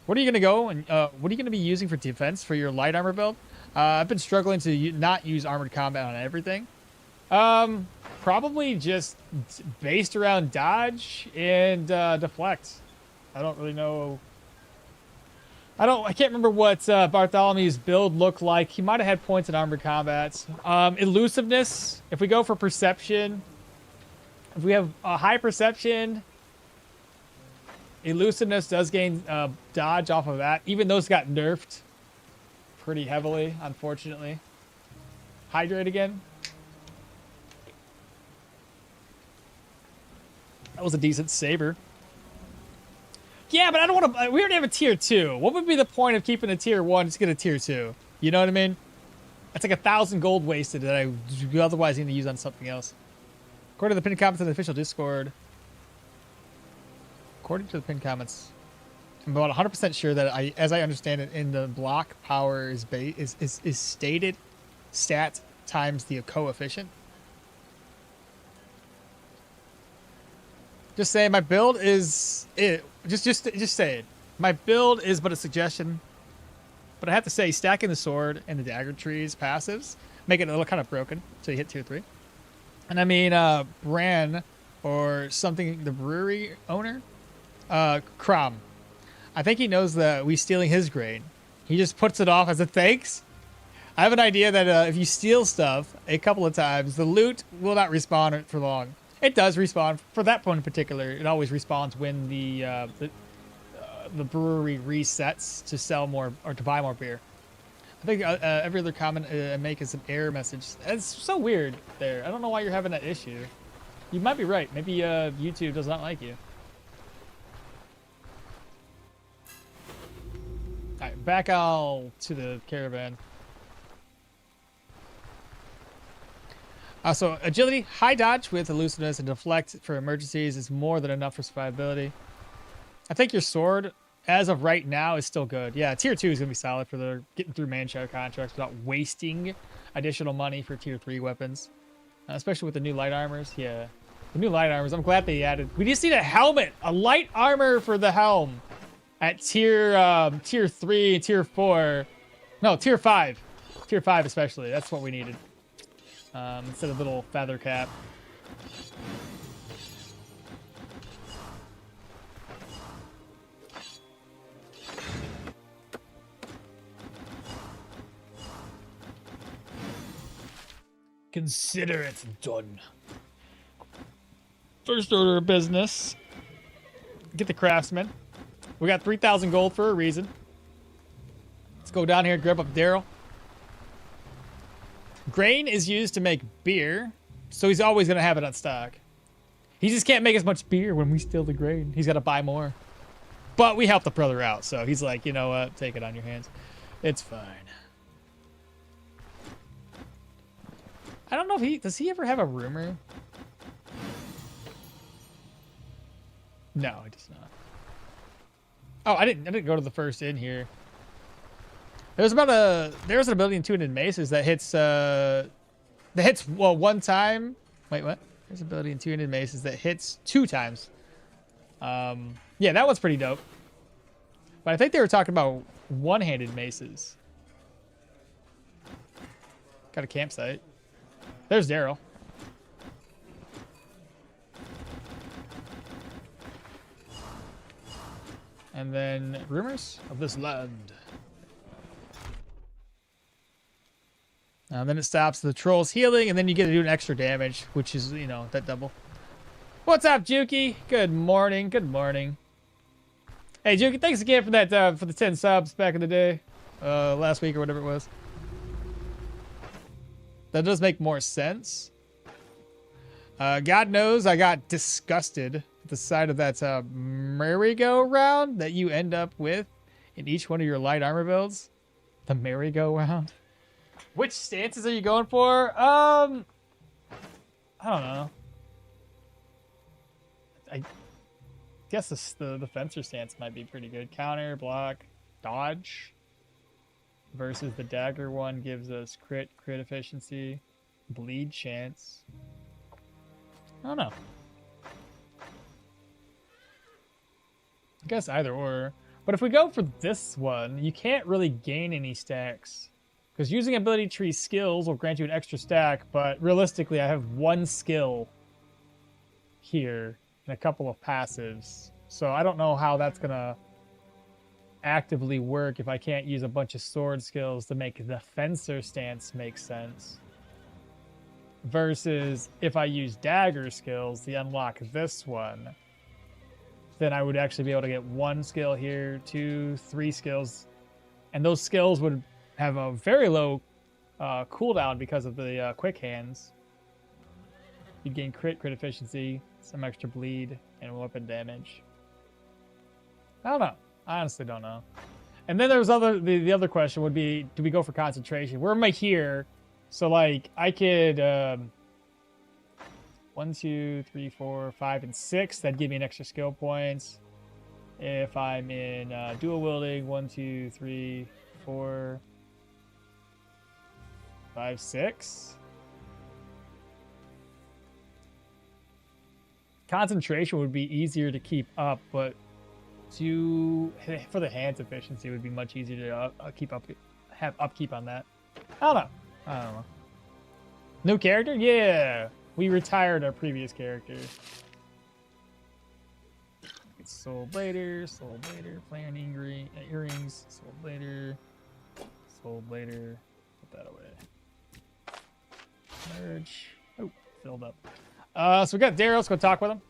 S2: What are you gonna go and what are you gonna be using for defense for your light armor build? I've been struggling to not use armored combat on everything. Probably just based around dodge and deflect. I don't really know I can't remember what Bartholomew's build looked like. He might have had points in armored combats. Elusiveness, if we go for perception, if we have a high perception, elusiveness does gain dodge off of that. Even those got nerfed pretty heavily, unfortunately. Hydrate again. That was a decent saber. Yeah, but I don't want to... We already have a tier 2. What would be the point of keeping a tier 1 just get a tier 2? You know what I mean? That's like 1,000 gold wasted that I otherwise need to use on something else. According to the pinned comments in the official Discord. According to the pinned comments, I'm about 100% sure that as I understand it, in the block, power is stated stat times the coefficient. Just saying, my build is it. Just say it. My build is but a suggestion. But I have to say, stacking the sword and the dagger trees passives make it a little kind of broken until you hit tier 3. And I mean, Brynn or something, the brewery owner, Crom. I think he knows that we stealing his grain. He just puts it off as a thanks. I have an idea that if you steal stuff a couple of times, the loot will not respawn for long. It does respawn. For that point in particular, it always respawns when the brewery resets to sell more or to buy more beer. I think every other comment I make is an error message. It's so weird there. I don't know why you're having that issue. You might be right. Maybe YouTube does not like you. All right, back to the caravan. So agility, high dodge with elusiveness and deflect for emergencies is more than enough for survivability. I think your sword, as of right now, is still good. Yeah, tier 2 is going to be solid for the getting through man-share contracts without wasting additional money for tier 3 weapons. Especially with the new light armors. Yeah, the new light armors, I'm glad they added. We just need a helmet, a light armor for the helm at tier 3, tier 4. No, tier 5. Tier 5 especially. That's what we needed. Instead of little feather cap. Consider it done. First order of business. Get the craftsman. We got 3,000 gold for a reason. Let's go down here and grab up Daryl. Grain is used to make beer, so he's always going to have it on stock. He just can't make as much beer when we steal the grain. He's got to buy more. But we helped the brother out, so he's like, you know what? Take it on your hands. It's fine. I don't know if does he ever have a rumor? No, he does not. Oh, I didn't go to the first inn here. There's an ability in Two-Handed Maces that hits well one time. Wait, what? There's an ability in Two-Handed Maces that hits 2 times. Yeah, that one's pretty dope. But I think they were talking about one-handed maces. Got a campsite. There's Daryl. And then rumors of this land. Then it stops the trolls healing, and then you get to do an extra damage, which is, you know, that double. What's up, Juki? Good morning. Good morning. Hey, Juki, thanks again for that for the 10 subs back in the day, last week or whatever it was. That does make more sense. God knows I got disgusted with the side of that merry-go-round that you end up with in each one of your light armor builds. The merry-go-round. Which stances are you going for? I don't know. I guess the fencer stance might be pretty good. Counter, block, dodge. Versus the dagger one gives us crit efficiency, bleed chance. I don't know. I guess either or. But if we go for this one, you can't really gain any stacks. Because using ability tree skills will grant you an extra stack, but realistically I have 1 skill here and a couple of passives. So I don't know how that's gonna actively work if I can't use a bunch of sword skills to make the fencer stance make sense. Versus if I use dagger skills to unlock this one, then I would actually be able to get 1 skill here, 2, 3 skills. And those skills would have a very low cooldown because of the quick hands. You'd gain crit efficiency, some extra bleed, and weapon damage. I don't know. I honestly don't know. And then there's the other question would be, do we go for concentration? Where am I here? So like I could 1, 2, 3, 4, 5, and 6. That'd give me an extra skill points. If I'm in dual wielding, 1, 2, 3, 4, 5, 6. Concentration would be easier to keep up, but for the hands efficiency, it would be much easier to have upkeep on that. I don't know. New character? Yeah, we retired our previous character. Soul Blader, flaring earrings, Soul Blader. Put that away. Merge. Oh, filled up. So we got Daryl. Let's go talk with him.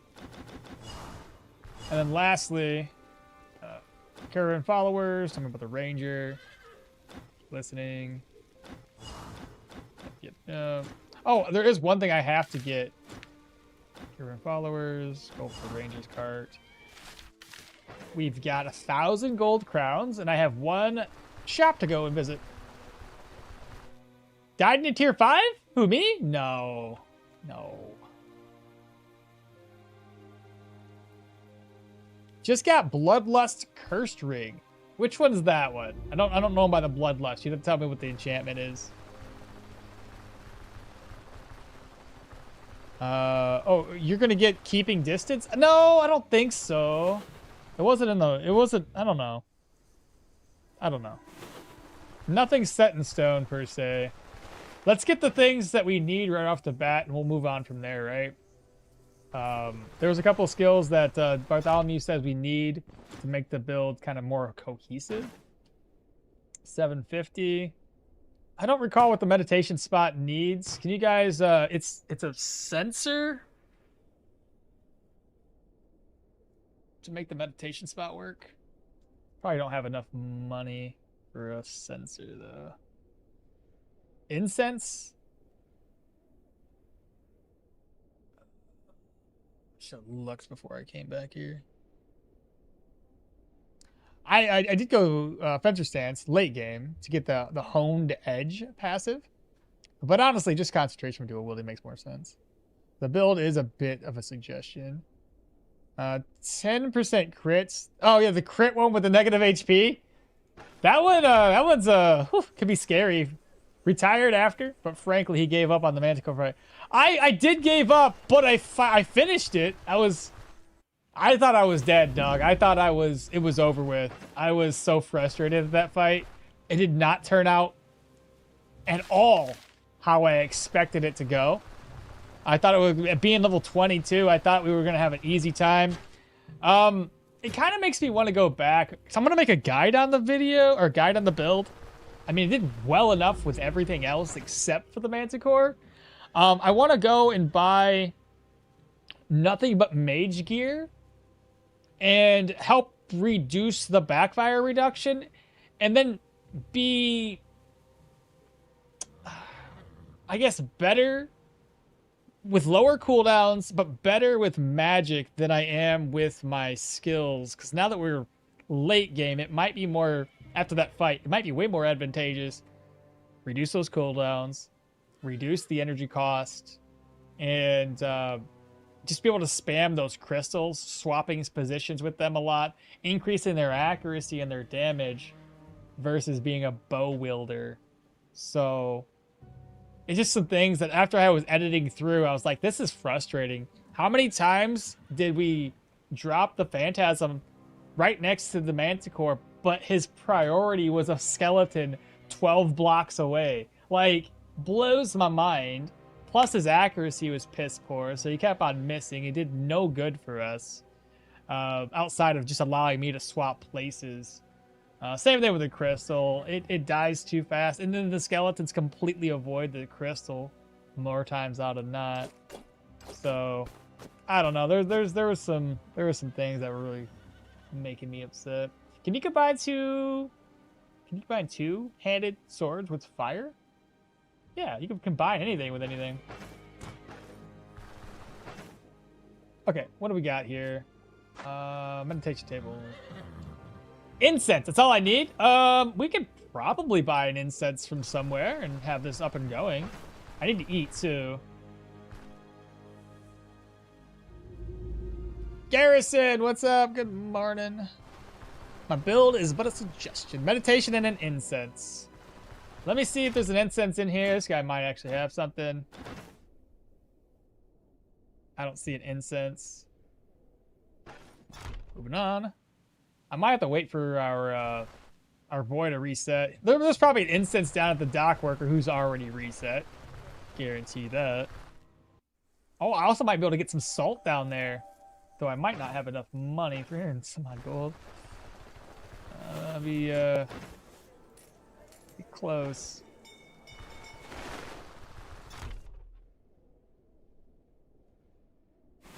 S2: And then lastly, current followers. Talking about the Ranger. Listening. Yep. Oh, there is one thing I have to get. Current followers. Go for the Ranger's cart. We've got 1,000 gold crowns, and I have 1 shop to go and visit. Died in a tier 5? Who, me? No. Just got Bloodlust Cursed Ring. Which one's that one? I don't know by the Bloodlust. You have to tell me what the enchantment is. Oh, you're gonna get Keeping Distance? No, I don't think so. It wasn't, I don't know. Nothing's set in stone, per se. Let's get the things that we need right off the bat, and we'll move on from there, right? There was a couple of skills that Bartholomew says we need to make the build kind of more cohesive. 750. I don't recall what the meditation spot needs. Can you guys, it's a sensor to make the meditation spot work. Probably don't have enough money for a sensor though. Incense? Should have looked before I came back here. I did go fencer stance late game to get the honed edge passive, but honestly, just concentration with dual wielding makes more sense. The build is a bit of a suggestion. 10% crits. Oh yeah, the crit one with the negative HP. That one's could be scary. Retired after, but frankly, he gave up on the Manticore fight. I did give up, but I finished it. I thought I was dead, dog. I thought it was over with. I was so frustrated at that fight. It did not turn out at all how I expected it to go. I thought it would, being level 22, I thought we were going to have an easy time. It kind of makes me want to go back. So I'm going to make a guide on the video, or guide on the build. I mean, it did well enough with everything else except for the Manticore. I want to go and buy nothing but mage gear and help reduce the backfire reduction, and then be, I guess, better with lower cooldowns, but better with magic than I am with my skills. Because now that we're late game, it might be more, after that fight, it might be way more advantageous. Reduce those cooldowns, reduce the energy cost, and just be able to spam those crystals, swapping positions with them a lot, increasing their accuracy and their damage versus being a bow wielder. So it's just some things that after I was editing through, I was like, this is frustrating. How many times did we drop the Phantasm right next to the Manticore, but his priority was a skeleton 12 blocks away? Like, blows my mind. Plus his accuracy was piss poor, so he kept on missing. It did no good for us, outside of just allowing me to swap places. Same thing with the crystal. It dies too fast, and then the skeletons completely avoid the crystal more times out of not. So I don't know. There were some things that were really making me upset. Can you combine two-handed swords with fire? Yeah, you can combine anything with anything. Okay, what do we got here? Meditation table. Incense, that's all I need. We could probably buy an incense from somewhere and have this up and going. I need to eat too. Garrison, what's up? Good morning. My build is but a suggestion. Meditation and an incense. Let me see if there's an incense in here. This guy might actually have something. I don't see an incense. Moving on. I might have to wait for our boy to reset. There's probably an incense down at the dock worker who's already reset. Guarantee that. Oh, I also might be able to get some salt down there. Though I might not have enough money for here and some gold. Be close.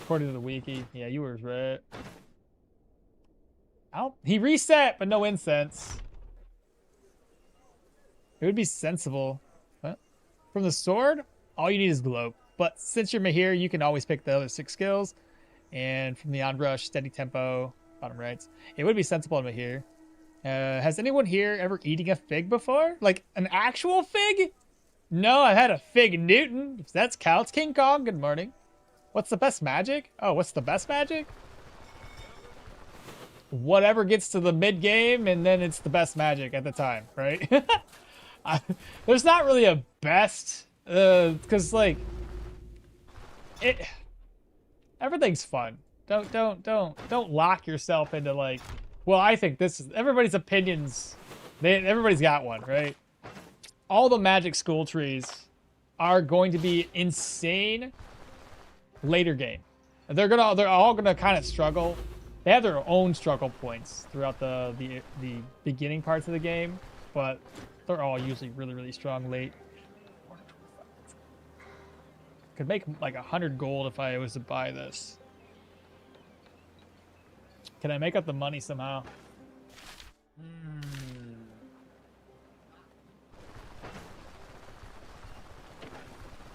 S2: According to the wiki. Yeah, you were right. He reset, but no incense. It would be sensible. What? From the sword, all you need is glow. But since you're Mahir, you can always pick the other 6 skills. And from the onrush, steady tempo, bottom right. It would be sensible in Mahir. Has anyone here ever eating a fig before? Like an actual fig? No, I had a fig Newton. If that's counts. King Kong, good morning. What's the best magic? Oh, what's the best magic? Whatever gets to the mid game, and then it's the best magic at the time, right? There's not really a best, because like everything's fun. Don't lock yourself into like. Well, I think this is everybody's opinions. Everybody's got one, right? All the magic school trees are going to be insane later game. They're all gonna kind of struggle. They have their own struggle points throughout the beginning parts of the game, but they're all usually really strong late. Could make like 100 gold if I was to buy this. Can I make up the money somehow?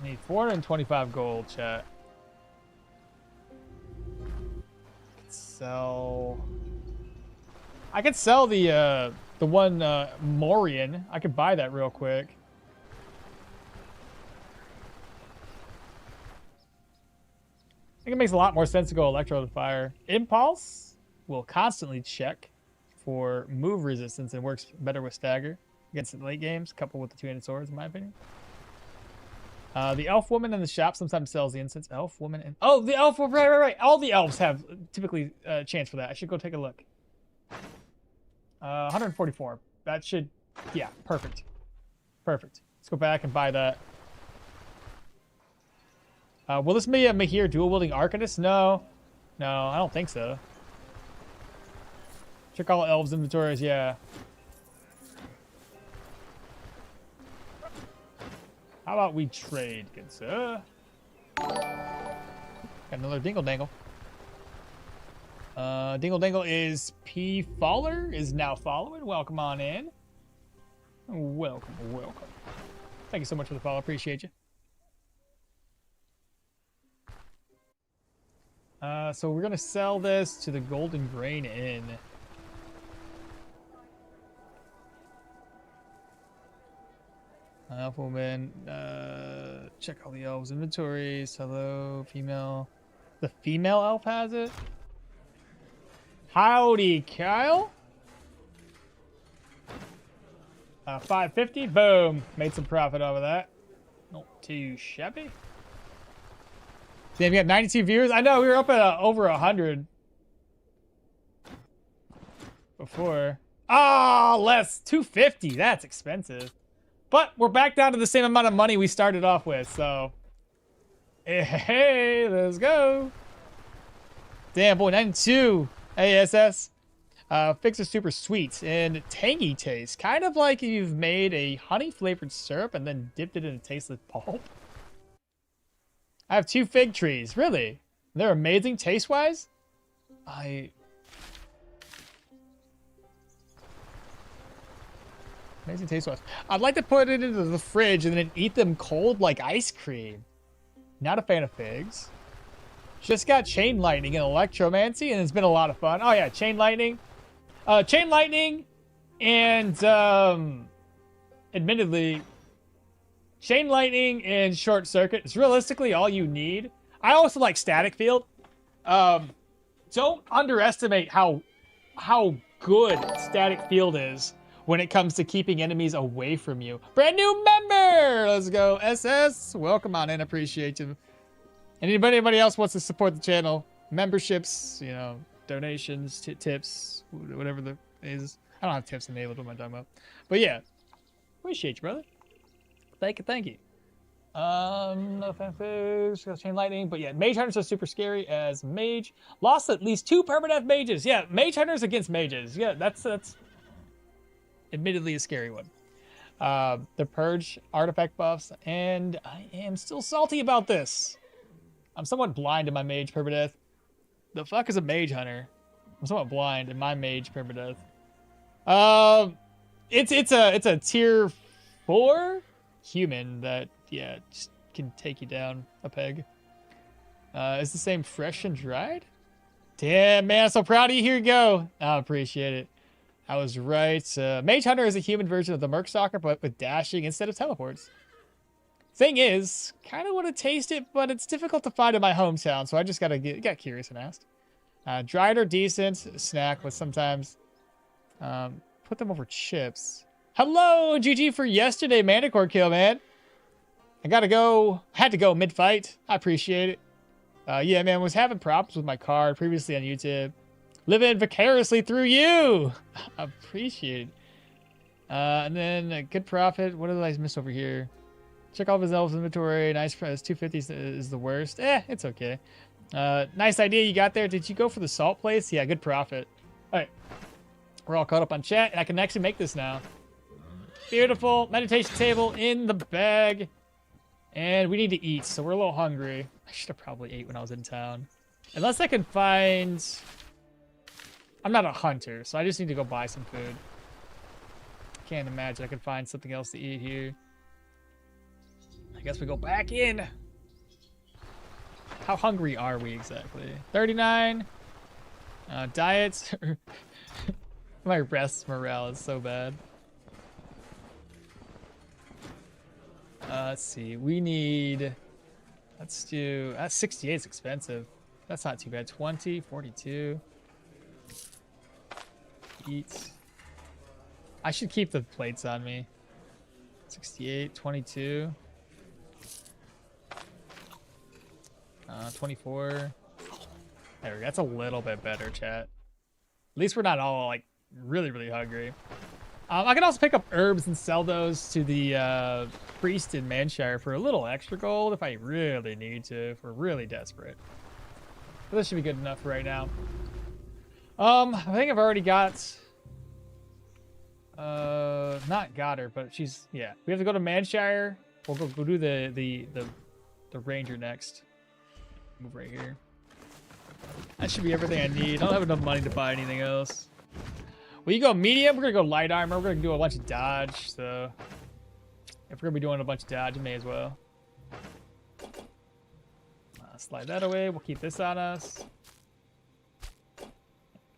S2: I need 425 gold, chat. I could sell the one Morian. I could buy that real quick. I think it makes a lot more sense to go Electro to fire. Impulse will constantly check for move resistance and works better with stagger against the late games, coupled with the two-handed swords, in my opinion. The elf woman in the shop sometimes sells the incense. Elf woman and the elf woman, right. All the elves have typically a chance for that. I should go take a look. 144. That should, yeah, perfect. Perfect. Let's go back and buy that. Will this be a Mahir dual wielding Arcanist? No, I don't think so. Check all elves inventories. Yeah. How about we trade, good sir? Got another Dingle Dangle. Dingle Dangle is P. Faller, is now following. Welcome on in. Welcome. Thank you so much for the follow. Appreciate you. So we're going to sell this to the Golden Grain Inn. Elf woman, check all the elves' inventories. Hello, female. The female elf has it? Howdy, Kyle. 550, boom. Made some profit over that. Not too shabby. Damn, we got 92 viewers. I know, we were up at over 100 before. Oh, less. 250, that's expensive. But we're back down to the same amount of money we started off with, so. Hey, let's go. Damn, boy, 92 ASS. Figs are super sweet and tangy taste. Kind of like you've made a honey-flavored syrup and then dipped it in a tasteless pulp. I have 2 fig trees. Really? They're amazing taste-wise? Amazing taste-wise. I'd like to put it into the fridge and then eat them cold like ice cream. Not a fan of figs. Just got chain lightning and electromancy, and it's been a lot of fun. Oh yeah, chain lightning. Chain lightning and admittedly, chain lightning and short circuit is realistically all you need. I also like static field. Don't underestimate how good static field is when it comes to keeping enemies away from you. Brand new member! Let's go, SS. Welcome on in, appreciate you. Anybody else wants to support the channel? Memberships, you know, donations, tips, whatever the is. I don't have tips enabled. What am I talking about? But yeah, appreciate you, brother. Thank you. No fanfics, got chain lightning, but yeah, mage hunters are super scary as mage. Lost at least 2 permadeath mages. Yeah, mage hunters against mages. Yeah, that's admittedly a scary one. The purge artifact buffs, and I am still salty about this. I'm somewhat blind in my mage permadeath. The fuck is a mage hunter? I'm somewhat blind in my mage permadeath. It's a tier 4 human that just can take you down a peg. Is the same fresh and dried? Damn man, I'm so proud of you. Here you go. I appreciate it. I was right. Mage hunter is a human version of the Mercstalker, but with dashing instead of teleports. Thing is, kind of want to taste it, but it's difficult to find in my hometown, so I just got curious and asked. Dried are decent, snack, but sometimes put them over chips. Hello, GG for yesterday, Manticore kill, man. I had to go mid-fight. I appreciate it. Yeah, man, was having problems with my card previously on YouTube. Living vicariously through you. I appreciate it. And then a good profit. What did I miss over here? Check off his elves inventory. Nice price. 250 is the worst. It's okay. Nice idea you got there. Did you go for the salt place? Yeah, good profit. All right. We're all caught up on chat, and I can actually make this now. Beautiful. Meditation table in the bag. And we need to eat, so we're a little hungry. I should have probably ate when I was in town. Unless I can find... I'm not a hunter, so I just need to go buy some food. Can't imagine I could find something else to eat here. I guess we go back in. How hungry are we exactly? 39. Diets. My rest morale is so bad. Let's see. We need... Let's do... 68 is expensive. That's not too bad. 20, 42. Eat. I should keep the plates on me. 68, 22. 24. There we go. That's a little bit better, chat. At least we're not all, like, really, really hungry. I can also pick up herbs and sell those to the priest in Manshire for a little extra gold if I really need to, if we're really desperate. But this should be good enough for right now. I think I've already got... not got her, but she's... Yeah, we have to go to Manshire. We'll go do the ranger next. Move right here. That should be everything I need. I don't have enough money to buy anything else. Well, you go medium, we're gonna go light armor. We're gonna do a bunch of dodge, so... If we're gonna be doing a bunch of dodge, we may as well. Slide that away. We'll keep this on us.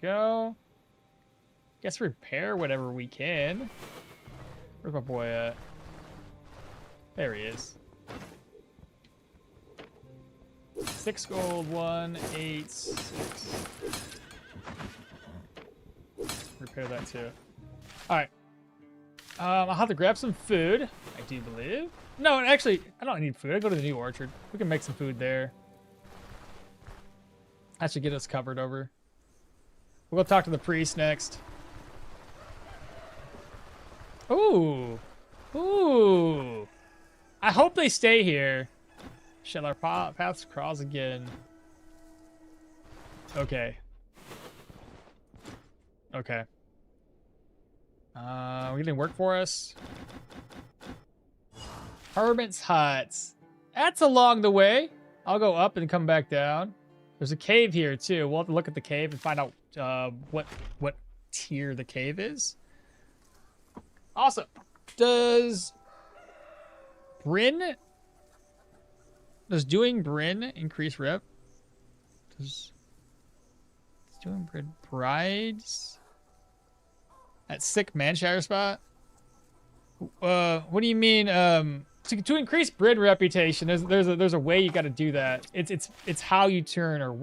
S2: Go. Guess repair whatever we can. Where's my boy at? There he is. 6 gold, 1, 8, 6. Repair that too. Alright. I'll have to grab some food, I do believe. No, actually, I don't need food. I go to the new orchard. We can make some food there. That should get us covered over. We'll go talk to the priest next. Ooh. Ooh. I hope they stay here. Shall our paths cross again? Okay. Okay. We're getting work for us. Hermit's Hut. That's along the way. I'll go up and come back down. There's a cave here too. We'll have to look at the cave and find out what tier the cave is. Awesome. Does doing Brynn increase rep? Does doing Brynn brides? That sick Manshire spot? What do you mean? To increase Brynn reputation, there's a way you got to do that. It's how you turn or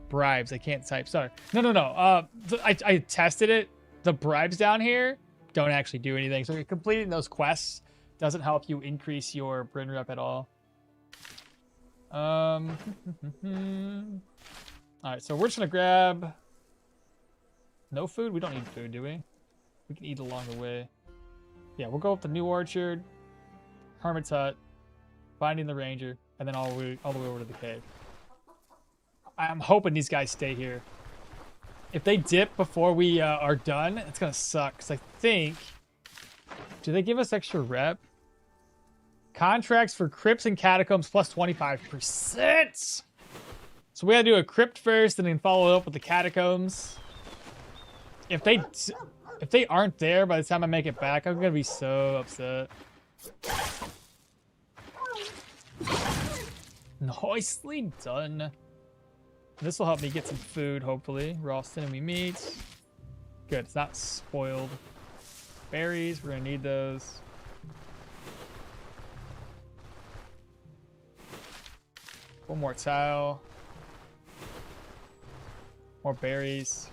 S2: bribes. I can't type. Sorry. No. I tested it. The bribes down here don't actually do anything. So completing those quests doesn't help you increase your Brynn rep at all. All right. So we're just gonna grab no food. We don't need food, do we? We can eat along the way. Yeah, we'll go up the New Orchard, Hermit's Hut, finding the Ranger, and then all the way over to the cave. I'm hoping these guys stay here. If they dip before we are done, it's gonna suck. Cause I think, do they give us extra rep? Contracts for crypts and catacombs plus 25%. So we gotta do a crypt first, and then follow it up with the catacombs. If they aren't there by the time I make it back, I'm gonna be so upset. Nicely done. This will help me get some food, hopefully. Raw cinnamon meat. Good, it's not spoiled. Berries, we're gonna need those. One more tile. More berries.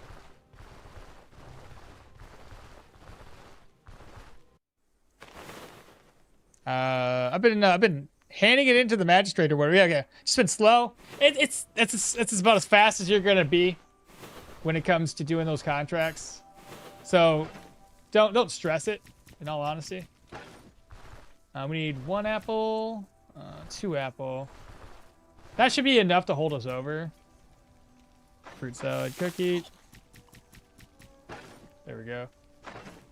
S2: I've been handing it into the magistrate or whatever. Yeah. Just been slow. It's about as fast as you're gonna be when it comes to doing those contracts. So don't stress it. In all honesty, we need 1 apple, 2 apple. That should be enough to hold us over. Fruit salad cookie. There we go.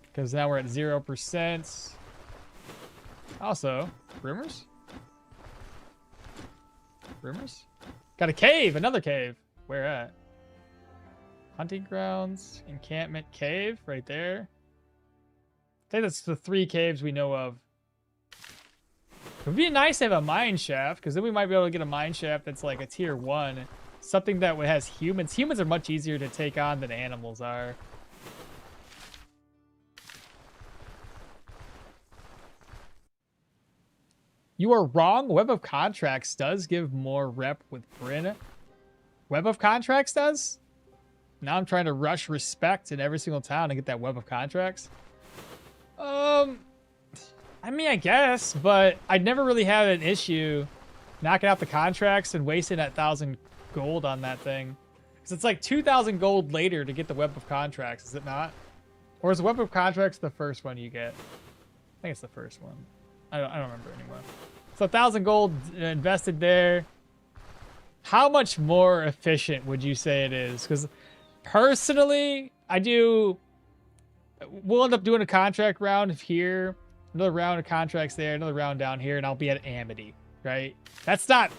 S2: Because now we're at 0%. Also, rumors? Got a cave, another cave. Where at? Hunting grounds, encampment, cave, right there. I think that's the 3 caves we know of. It would be nice to have a mine shaft, because then we might be able to get a mine shaft that's like a tier 1. Something that has humans. Humans are much easier to take on than animals are. You are wrong. Web of Contracts does give more rep with Brynn. Web of Contracts does? Now I'm trying to rush respect in every single town to get that Web of Contracts. I mean, I guess, but I'd never really had an issue knocking out the contracts and wasting that 1,000 gold on that thing. Because it's like 2,000 gold later to get the Web of Contracts, is it not? Or is the Web of Contracts the first one you get? I think it's the first one. I don't remember anymore. So 1,000 gold invested there. How much more efficient would you say it is? Because personally, we'll end up doing a contract round here, another round of contracts there, another round down here, and I'll be at Amity, right? That's not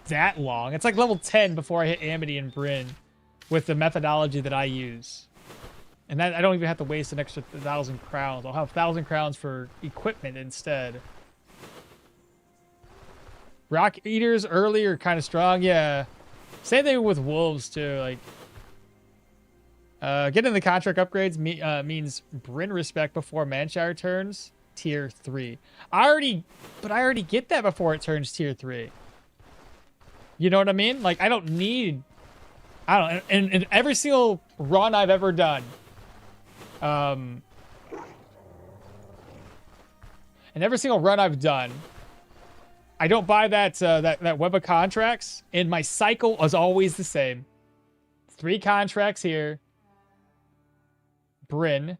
S2: that long. It's like level 10 before I hit Amity and Brynn with the methodology that I use. And that I don't even have to waste an extra 1,000 crowns. I'll have 1,000 crowns for equipment instead. Rock Eaters early are kind of strong. Yeah. Same thing with Wolves, too. Like, getting the contract upgrades means Brynn respect before Manshire turns tier 3. I already get that before it turns tier 3. You know what I mean? Like, I don't need... in every single run I've ever done, in every single run I've done, I don't buy that Web of Contracts, and my cycle is always the same. 3 contracts here. Brynn.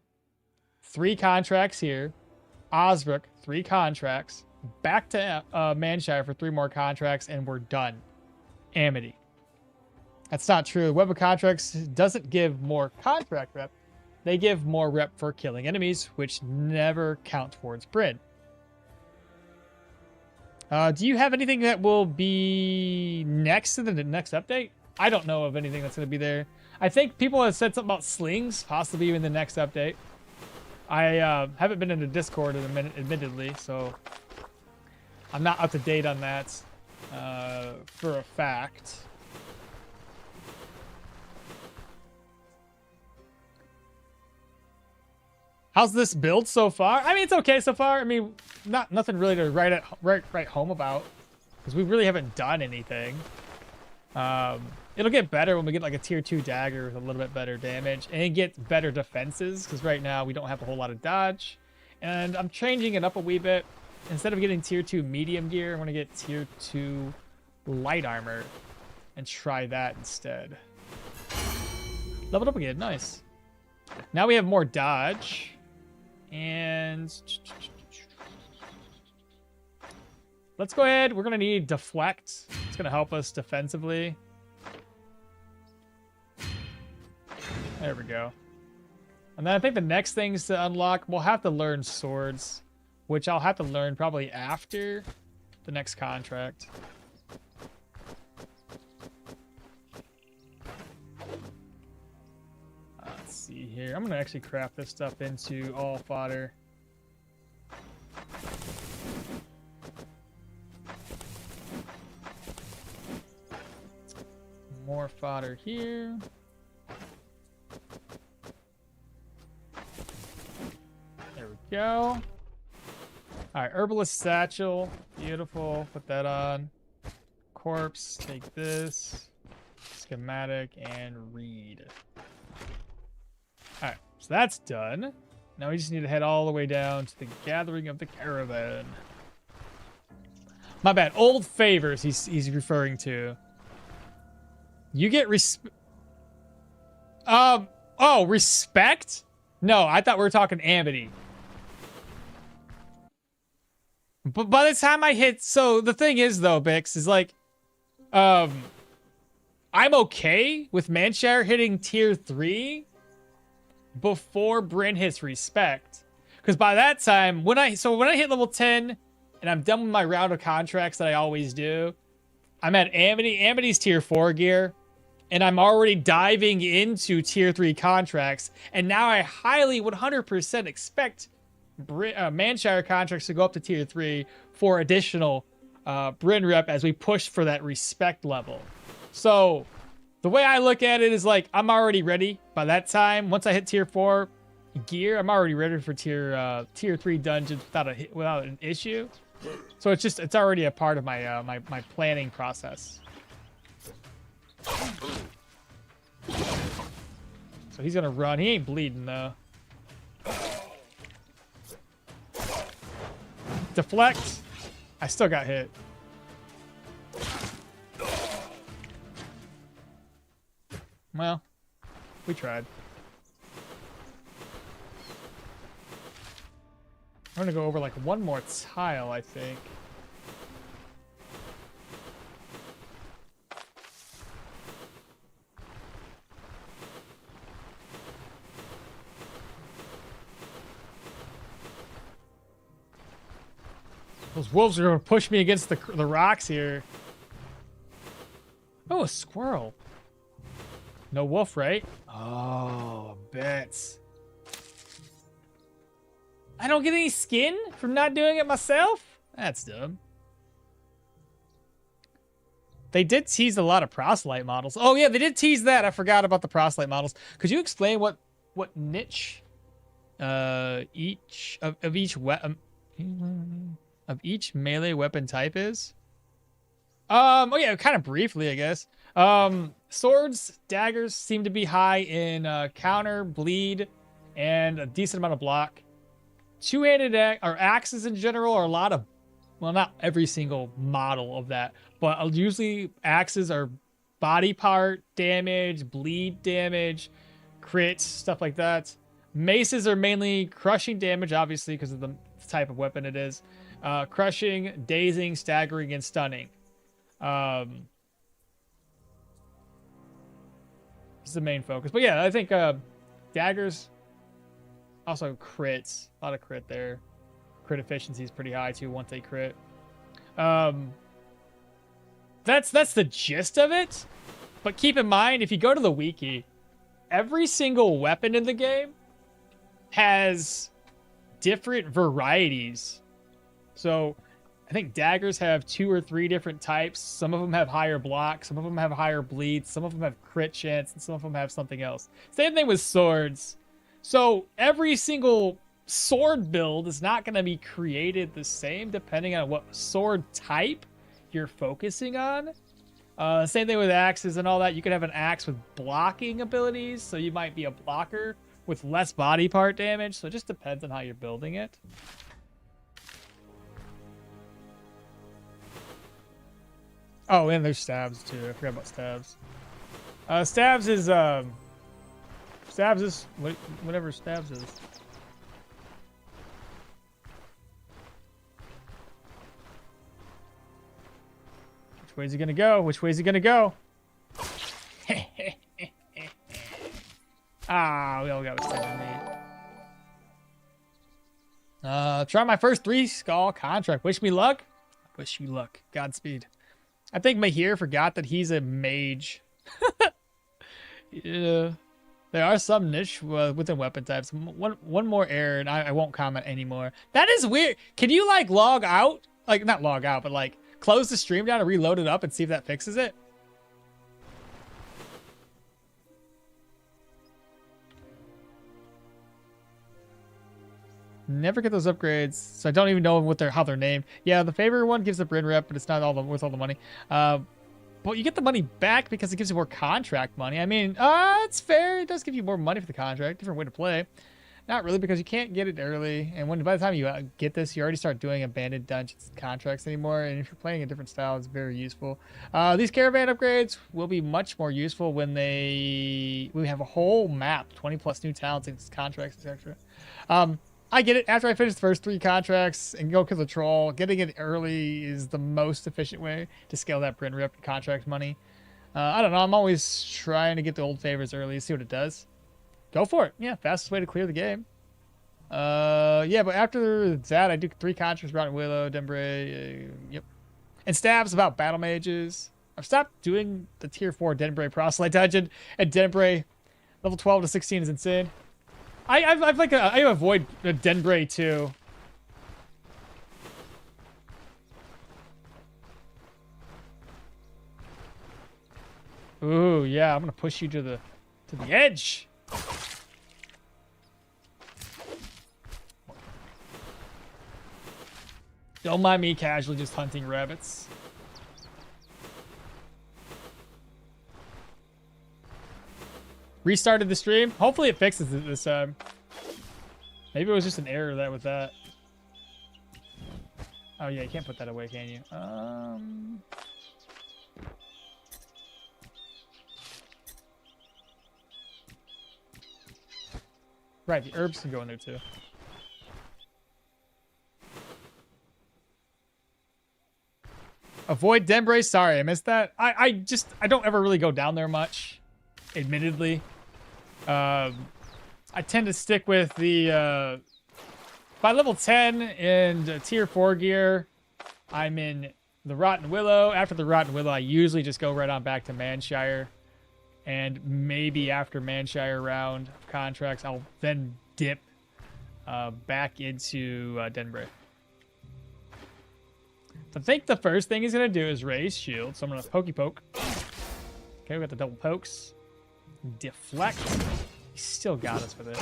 S2: 3 contracts here. Osbrook. 3 contracts. Back to Manshire for 3 more contracts, and we're done. Amity. That's not true. Web of Contracts doesn't give more contract rep. They give more rep for killing enemies, which never count towards Brynn. Do you have anything that will be next to the next update? I don't know of anything that's going to be there. I think people have said something about slings, possibly even the next update. I haven't been in the Discord in a minute, admittedly, so I'm not up to date on that for a fact. How's this build so far? I mean, it's okay so far. I mean, nothing really to write home about, because we really haven't done anything. It'll get better when we get like a tier 2 dagger with a little bit better damage, and get better defenses, because right now we don't have a whole lot of dodge. And I'm changing it up a wee bit. Instead of getting tier 2 medium gear, I'm going to get tier 2 light armor and try that instead. Leveled up again. Nice. Now we have more dodge. And let's go ahead. We're going to need deflect. It's going to help us defensively. There we go. And then I think the next things to unlock, we'll have to learn swords, which I'll have to learn probably after the next contract. Let's see here. I'm going to actually craft this stuff into all fodder. More fodder here. There we go. All right, herbalist satchel, beautiful. Put that on. Corpse, take this. Schematic and read. All right, so that's done. Now we just need to head all the way down to the gathering of the caravan. My bad. Old favors he's referring to. You get oh, respect? No, I thought we were talking amity. But by the time I hit, so the thing is though, Bix, is like, I'm okay with Manshire hitting tier 3 before Brynn hits respect. Because by that time, when I hit level 10 and I'm done with my round of contracts that I always do, I'm at Amity. Amity's tier 4 gear. And I'm already diving into tier 3 contracts. And now I highly 100% expect Manshire contracts to go up to tier 3 for additional Brynn rep as we push for that respect level. So the way I look at it is like, I'm already ready by that time. Once I hit tier 4 gear, I'm already ready for tier 3 dungeons without an issue. So it's already a part of my my planning process. So he's gonna run. He ain't bleeding though. Deflect. I still got hit. Well, we tried. I'm gonna go over like one more tile, I think. Those wolves are going to push me against the rocks here. Oh, a squirrel. No wolf, right? Oh, bits. I don't get any skin from not doing it myself? That's dumb. They did tease a lot of proselyte models. Oh, yeah, they did tease that. I forgot about the proselyte models. Could you explain what niche each each melee weapon type is? Oh yeah, kind of briefly, I guess. Swords, daggers seem to be high in counter, bleed, and a decent amount of block. Two-handed axes in general are a lot of, well, not every single model of that, but usually axes are body part damage, bleed damage, crits, stuff like that. Maces are mainly crushing damage, obviously, because of the type of weapon it is. Crushing, dazing, staggering, and stunning. This is the main focus. But yeah, I think daggers Also crits. A lot of crit there. Crit efficiency is pretty high too once they crit. That's the gist of it. But keep in mind, if you go to the wiki, every single weapon in the game has different varieties. So I think daggers have 2 or 3 different types. Some of them have higher block, some of them have higher bleed, some of them have crit chance, and some of them have something else. Same thing with swords. So every single sword build is not going to be created the same depending on what sword type you're focusing on. Same thing with axes and all that. You could have an axe with blocking abilities, so you might be a blocker with less body part damage. So it just depends on how you're building it. Oh, and there's stabs too. I forgot about stabs. Stabs is whatever stabs is. Which way is he gonna go? Which way is he gonna go? Ah, we all got what's on me. Try my first 3 skull contract. Wish me luck. Wish you luck. Godspeed. I think Mahir forgot that he's a mage. Yeah. There are some niche within weapon types. One more error, and I won't comment anymore. That is weird. Can you, like, log out? Like, not log out, but, like, close the stream down and reload it up and see if that fixes it? Never get those upgrades, so I don't even know how they're named. Yeah, the favorite one gives a Brynn rep, but it's not worth all the money. But you get the money back because it gives you more contract money. I mean, it's fair. It does give you more money for the contract. Different way to play. Not really, because you can't get it early. And by the time you get this, you already start doing abandoned dungeons contracts anymore. And if you're playing a different style, it's very useful. These caravan upgrades will be much more useful when we have a whole map, 20 plus new towns and contracts, etc. I get it. After I finish the first 3 contracts and go kill the troll, getting it early is the most efficient way to scale that Brynn rep and contract money. I don't know. I'm always trying to get the old favors early, see what it does. Go for it. Yeah, fastest way to clear the game. Yeah, but after that, I do 3 contracts, Rotten Willow, Denbray, yep. And stabs about battle mages. I've stopped doing the tier 4 Denbray proselyte dungeon, and Denbray level 12 to 16 is insane. I avoid Denbray too. Ooh, yeah, I'm gonna push you to the edge. Don't mind me casually just hunting rabbits. Restarted the stream. Hopefully it fixes it this time. Maybe it was just an error with that. Oh yeah, you can't put that away, can you? Right, the herbs can go in there too. Avoid Denbray. Sorry, I missed that. I don't ever really go down there much, admittedly. I tend to stick with the by level 10 and tier 4 gear, I'm in the Rotten Willow. After the Rotten Willow, I usually just go right on back to Manshire. And maybe after Manshire round of contracts, I'll then dip back into Denbray. I think the first thing he's going to do is raise shield. So I'm going to pokey poke. Okay, we got the double pokes. Deflect. He still got us with it.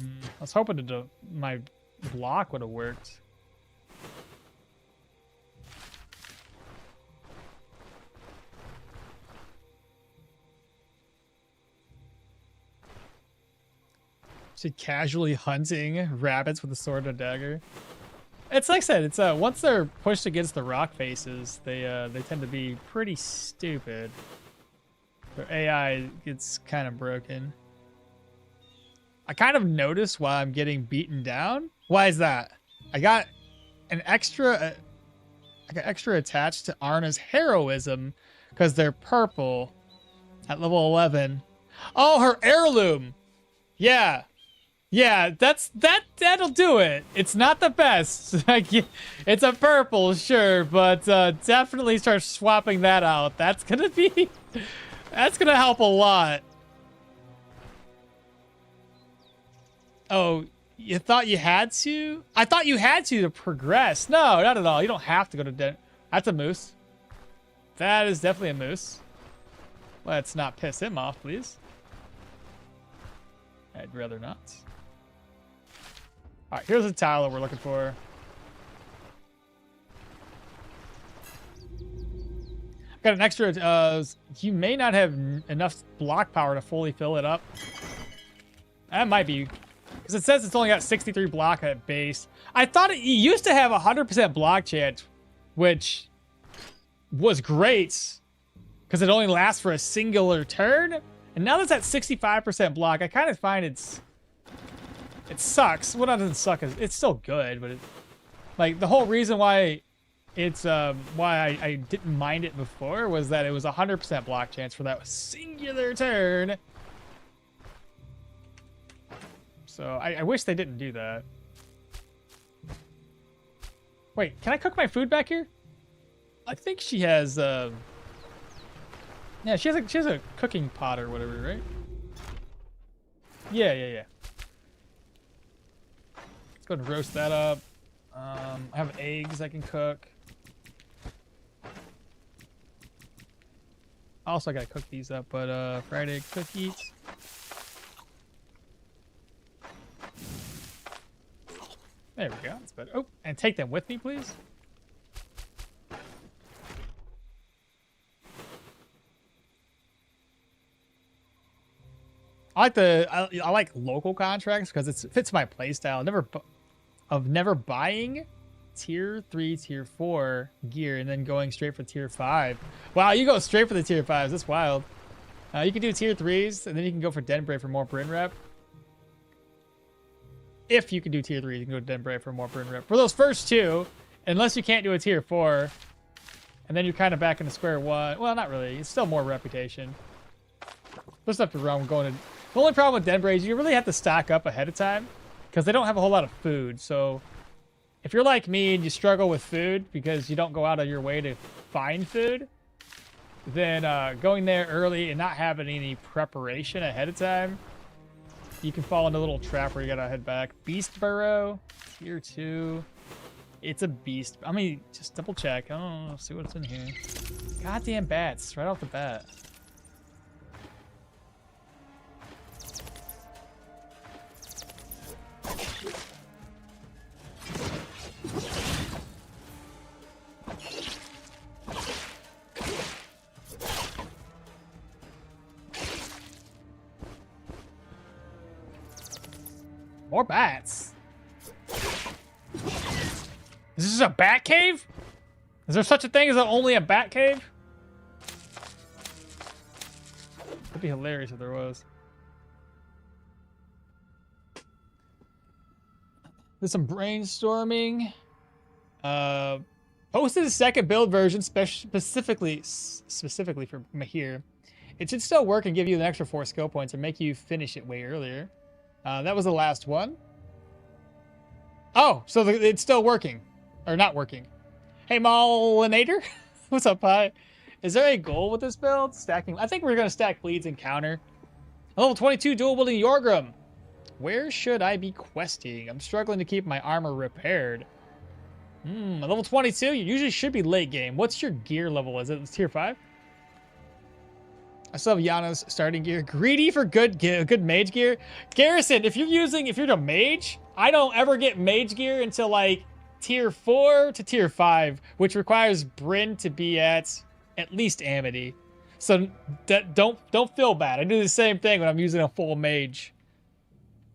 S2: I was hoping my block would have worked. Casually hunting rabbits with a sword and a dagger. It's like I said, it's once they're pushed against the rock faces, they tend to be pretty stupid. Their AI gets kind of broken. I kind of noticed why I'm getting beaten down. Why is that? I got extra attached to Arna's heroism because they're purple. At level 11. Oh, her heirloom. Yeah. Yeah, that'll do it. It's not the best. Like, it's a purple, sure, but definitely start swapping that out. That's gonna help a lot. Oh, you thought you had to? I thought you had to progress. No, not at all. You don't have to go to den. That's a moose. That is definitely a moose. Let's not piss him off, please. I'd rather not. All right, here's the tile that we're looking for. Got an extra, you may not have enough block power to fully fill it up. That might be, because it says it's only got 63 block at base. I thought it used to have 100% block chance, which was great, because it only lasts for a singular turn. And now that's at 65% block, I kind of find it sucks. Well, that doesn't suck. It's still good, but like the whole reason why it's why I didn't mind it before was that it was 100% block chance for that singular turn. So I wish they didn't do that. Wait, can I cook my food back here? I think she has yeah, she has a cooking pot or whatever, right? Yeah. Let's go and roast that up. I have eggs I can cook. Also, I gotta cook these up, but fried egg cookies. There we go. That's better. Oh, and take them with me, please. I like local contracts because it fits my playstyle. Of never buying tier 3, tier 4 gear and then going straight for tier 5. Wow, you go straight for the tier 5s. That's wild. You can do tier 3s and then you can go for Denbray for more Brynn rep. If you can do tier 3, you can go to Denbray for more Brynn rep. For those first two, unless you can't do a tier 4, and then you're kind of back into square one. Well, not really. It's still more reputation. There's nothing wrong with going to... The only problem with Denbray is you really have to stock up ahead of time because they don't have a whole lot of food. So if you're like me and you struggle with food because you don't go out of your way to find food, then going there early and not having any preparation ahead of time, you can fall into a little trap where you gotta head back. Beast Burrow, tier 2. It's a beast. I mean, just double check. Oh, see what's in here. Goddamn bats, right off the bat. More bats. Is this a bat cave? Is there such a thing as only a bat cave? That'd be hilarious if there was. There's some brainstorming. Posted a second build version specifically for Mahir. It should still work and give you an extra 4 skill points and make you finish it way earlier. That was the last one. Oh, so it's still working. Or not working. Hey, Molinator. What's up, Pi? Is there a goal with this build? Stacking. I think we're going to stack bleeds and counter. Level 22 dual wielding Yorgrim. Where should I be questing? I'm struggling to keep my armor repaired. Level 22. You usually should be late game. What's your gear level? Is it tier 5? I still have Yana's starting gear. Greedy for good mage gear. Garrison, if you're a mage, I don't ever get mage gear until like tier 4 to tier 5, which requires Brynn to be at least Amity. So don't feel bad. I do the same thing when I'm using a full mage.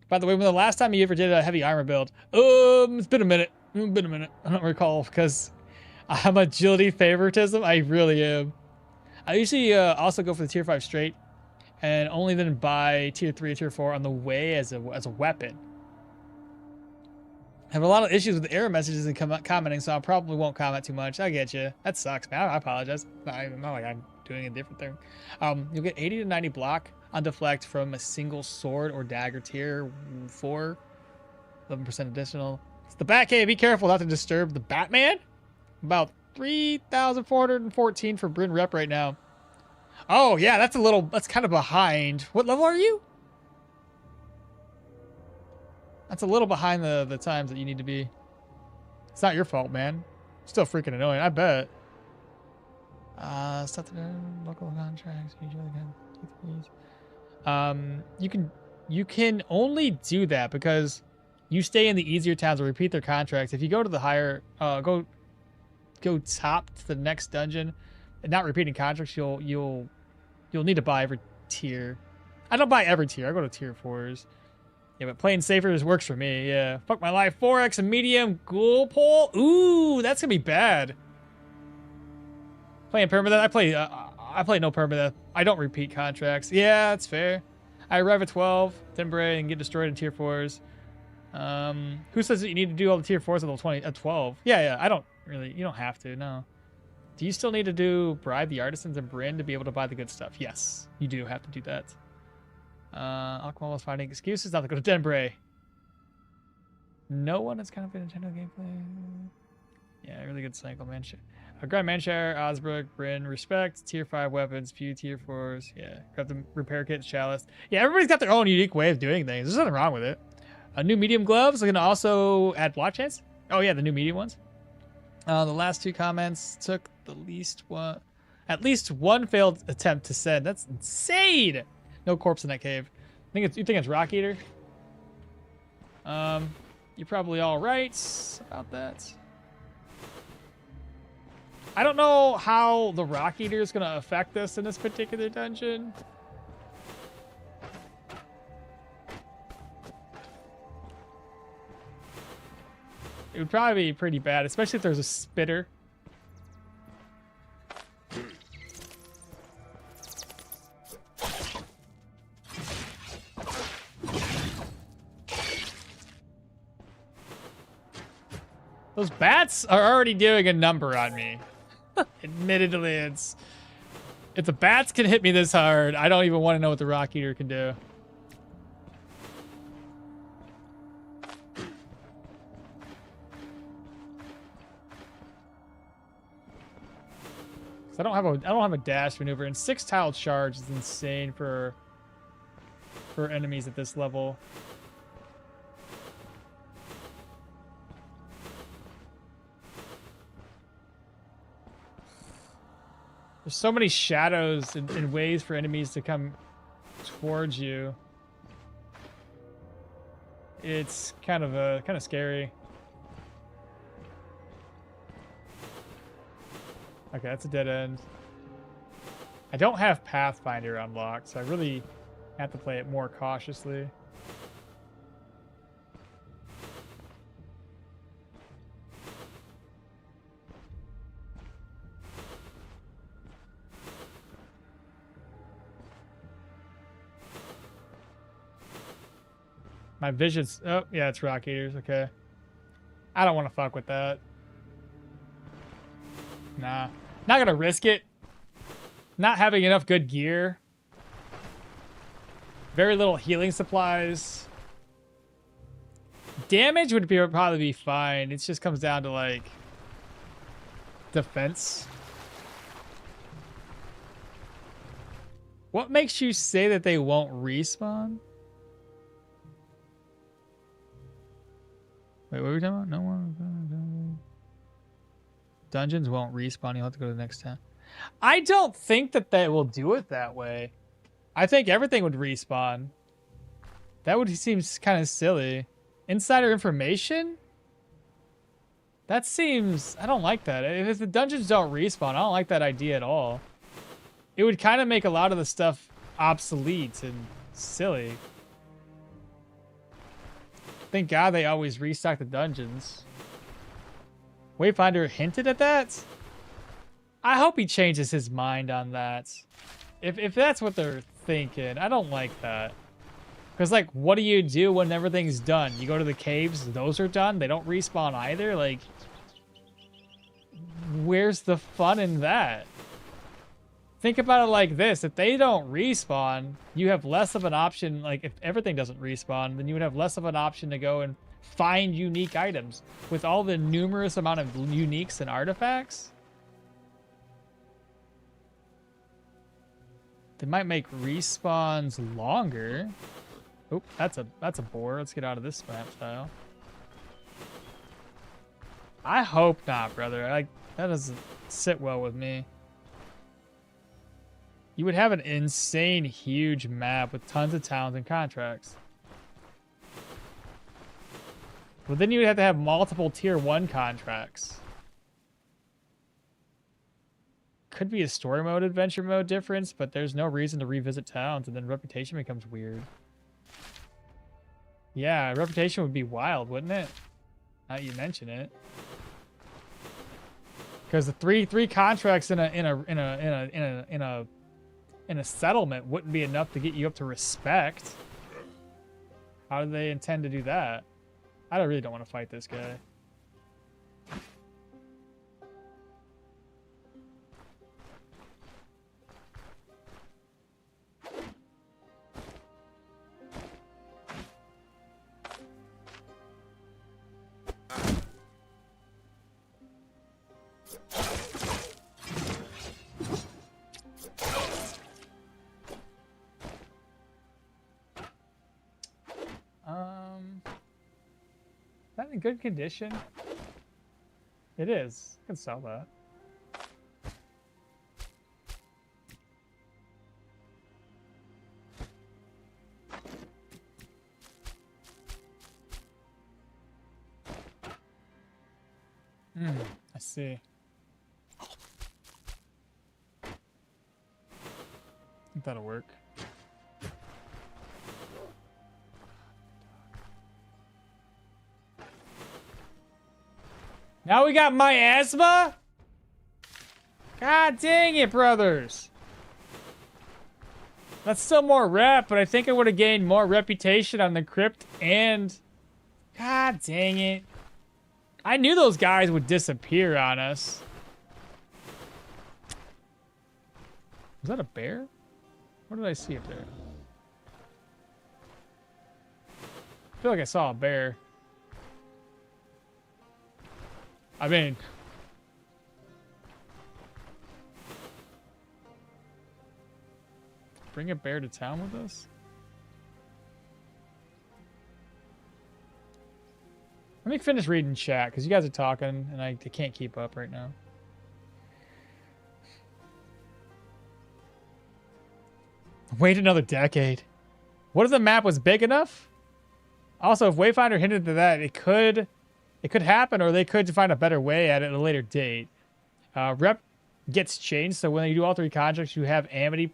S2: By the way, when the last time you ever did a heavy armor build? It's been a minute. I don't recall because I'm agility favoritism. I really am. I usually also go for the tier 5 straight and only then buy tier 3 or tier 4 on the way as a weapon. I have a lot of issues with error messages and commenting, so I probably won't comment too much. I get you. That sucks, man. I apologize. Not like I'm doing a different thing. You'll get 80 to 90 block on deflect from a single sword or dagger tier 4. 11% additional. It's the Batcave. Be careful not to disturb the Batman. About 3,414 for Brynn rep right now. Oh, yeah, that's kind of behind. What level are you? That's a little behind the times that you need to be. It's not your fault, man. Still freaking annoying, I bet. Stuff to do, local contracts, you can only do that because you stay in the easier towns or repeat their contracts. If you go to the higher, go top to the next dungeon, and not repeating contracts, you'll need to buy every tier. I don't buy every tier. I go to tier 4s. Yeah, but playing safer works for me. Yeah, fuck my life. 4x and medium ghoul pole. Ooh, that's gonna be bad. Playing permadeath. I play no permadeath. I don't repeat contracts. Yeah, that's fair. I arrive at 12, Timbre, and get destroyed in tier 4s. Who says that you need to do all the tier 4s at 12? Yeah, I don't really. You don't have to. No. Do you still need to do bribe the artisans and Brynn to be able to buy the good stuff? Yes, you do have to do that. Okmall is finding excuses not to go to Denbray. No one has kind of been Nintendo gameplay. Yeah, really good cycle, man. Grab Manshire, Osbrook, Brynn, respect, tier 5 weapons, few tier 4s. Yeah, grab the repair kit, chalice. Yeah, everybody's got their own unique way of doing things. There's nothing wrong with it. New medium gloves are going to also add block chance. Oh, yeah, the new medium ones. The last 2 comments took the least one. At least one failed attempt to send. That's insane. No corpse in that cave. You think it's Rock Eater? You're probably all right about that. I don't know how the Rock Eater is going to affect us in this particular dungeon. It would probably be pretty bad, especially if there's a spitter. Those bats are already doing a number on me. Admittedly, if the bats can hit me this hard, I don't even want to know what the Rock Eater can do. I don't have a dash maneuver, and 6 tiled charge is insane for enemies at this level. There's so many shadows and ways for enemies to come towards you. It's kind of scary. Okay, that's a dead end. I don't have Pathfinder unlocked, so I really have to play it more cautiously. My vision's... Oh, yeah, it's Rock Eaters. Okay. I don't want to fuck with that. Nah. Not gonna risk it. Not having enough good gear. Very little healing supplies. Damage would probably be fine. It just comes down to, like, defense. What makes you say that they won't respawn? Wait, what were we talking about? No one. Dungeons won't respawn. You'll have to go to the next town. I don't think that they will do it that way. I think everything would respawn. That would seem kind of silly. Insider information? That seems... I don't like that. If the dungeons don't respawn, I don't like that idea at all. It would kind of make a lot of the stuff obsolete and silly. Thank God they always restock the dungeons. Wayfinder hinted at that? I hope he changes his mind on that. If that's what they're thinking, I don't like that. Because, like, what do you do when everything's done? You go to the caves, those are done? They don't respawn either? Like, where's the fun in that? think about it like this. If they don't respawn, you have less of an option. Like, if everything doesn't respawn, then you would have less of an option to go and find unique items. With all the numerous amount of uniques and artifacts, they might make respawns longer. Oh, that's a boar. Let's get out of this map style. I hope not, brother. That doesn't sit well with me. You would have an insane, huge map with tons of towns and contracts. But then you would have to have multiple tier 1 contracts. Could be a story mode, adventure mode difference, but there's no reason to revisit towns, and then reputation becomes weird. Yeah, reputation would be wild, wouldn't it? Now you mention it. Because the three contracts in a settlement wouldn't be enough to get you up to respect. How do they intend to do that? I really don't want to fight this guy. Is that in good condition? It is. I can sell that. I see. I think that'll work. Now we got miasma? God dang it, brothers. That's still more rep, but I think I would have gained more reputation on the crypt and... God dang it. I knew those guys would disappear on us. Was that a bear? What did I see up there? I feel like I saw a bear. I mean... Bring a bear to town with us? Let me finish reading chat, because you guys are talking, and I can't keep up right now. Wait another decade. What if the map was big enough? Also, if Wayfinder hinted to that, it could happen, or they could find a better way at it at a later date. Rep gets changed, so when you do all 3 contracts, you have Amity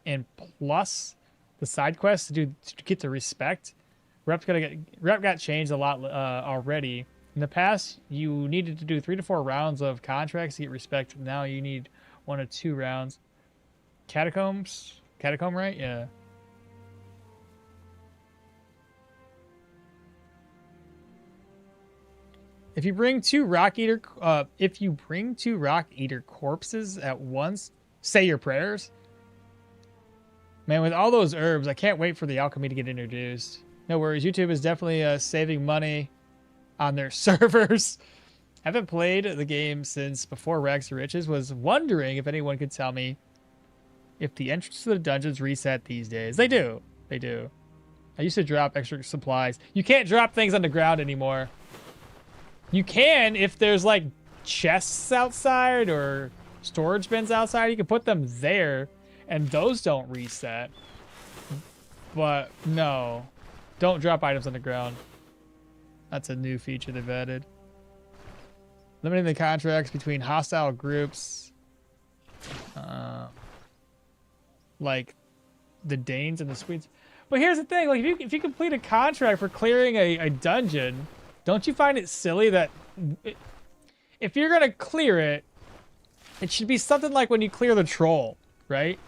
S2: and plus the side quests to get to respect. Rep got changed a lot already. In the past, you needed to do 3 to 4 rounds of contracts to get respect. Now you need 1 or 2 rounds. Catacomb, right? Yeah. If you bring 2 Rock Eater corpses at once, say your prayers. Man, with all those herbs, I can't wait for the alchemy to get introduced. No worries, YouTube is definitely saving money on their servers. Haven't played the game since before Rags to Riches. Was wondering if anyone could tell me if the entrance to the dungeons reset these days. They do. They do. I used to drop extra supplies. You can't drop things on the ground anymore. You can if there's like chests outside or storage bins outside. You can put them there and those don't reset. But no. Don't drop items on the ground. That's a new feature they've added. Limiting the contracts between hostile groups. Like the Danes and the Swedes. But here's the thing, like if you complete a contract for clearing a dungeon, don't you find it silly that if you're gonna clear it, it should be something like when you clear the troll, right?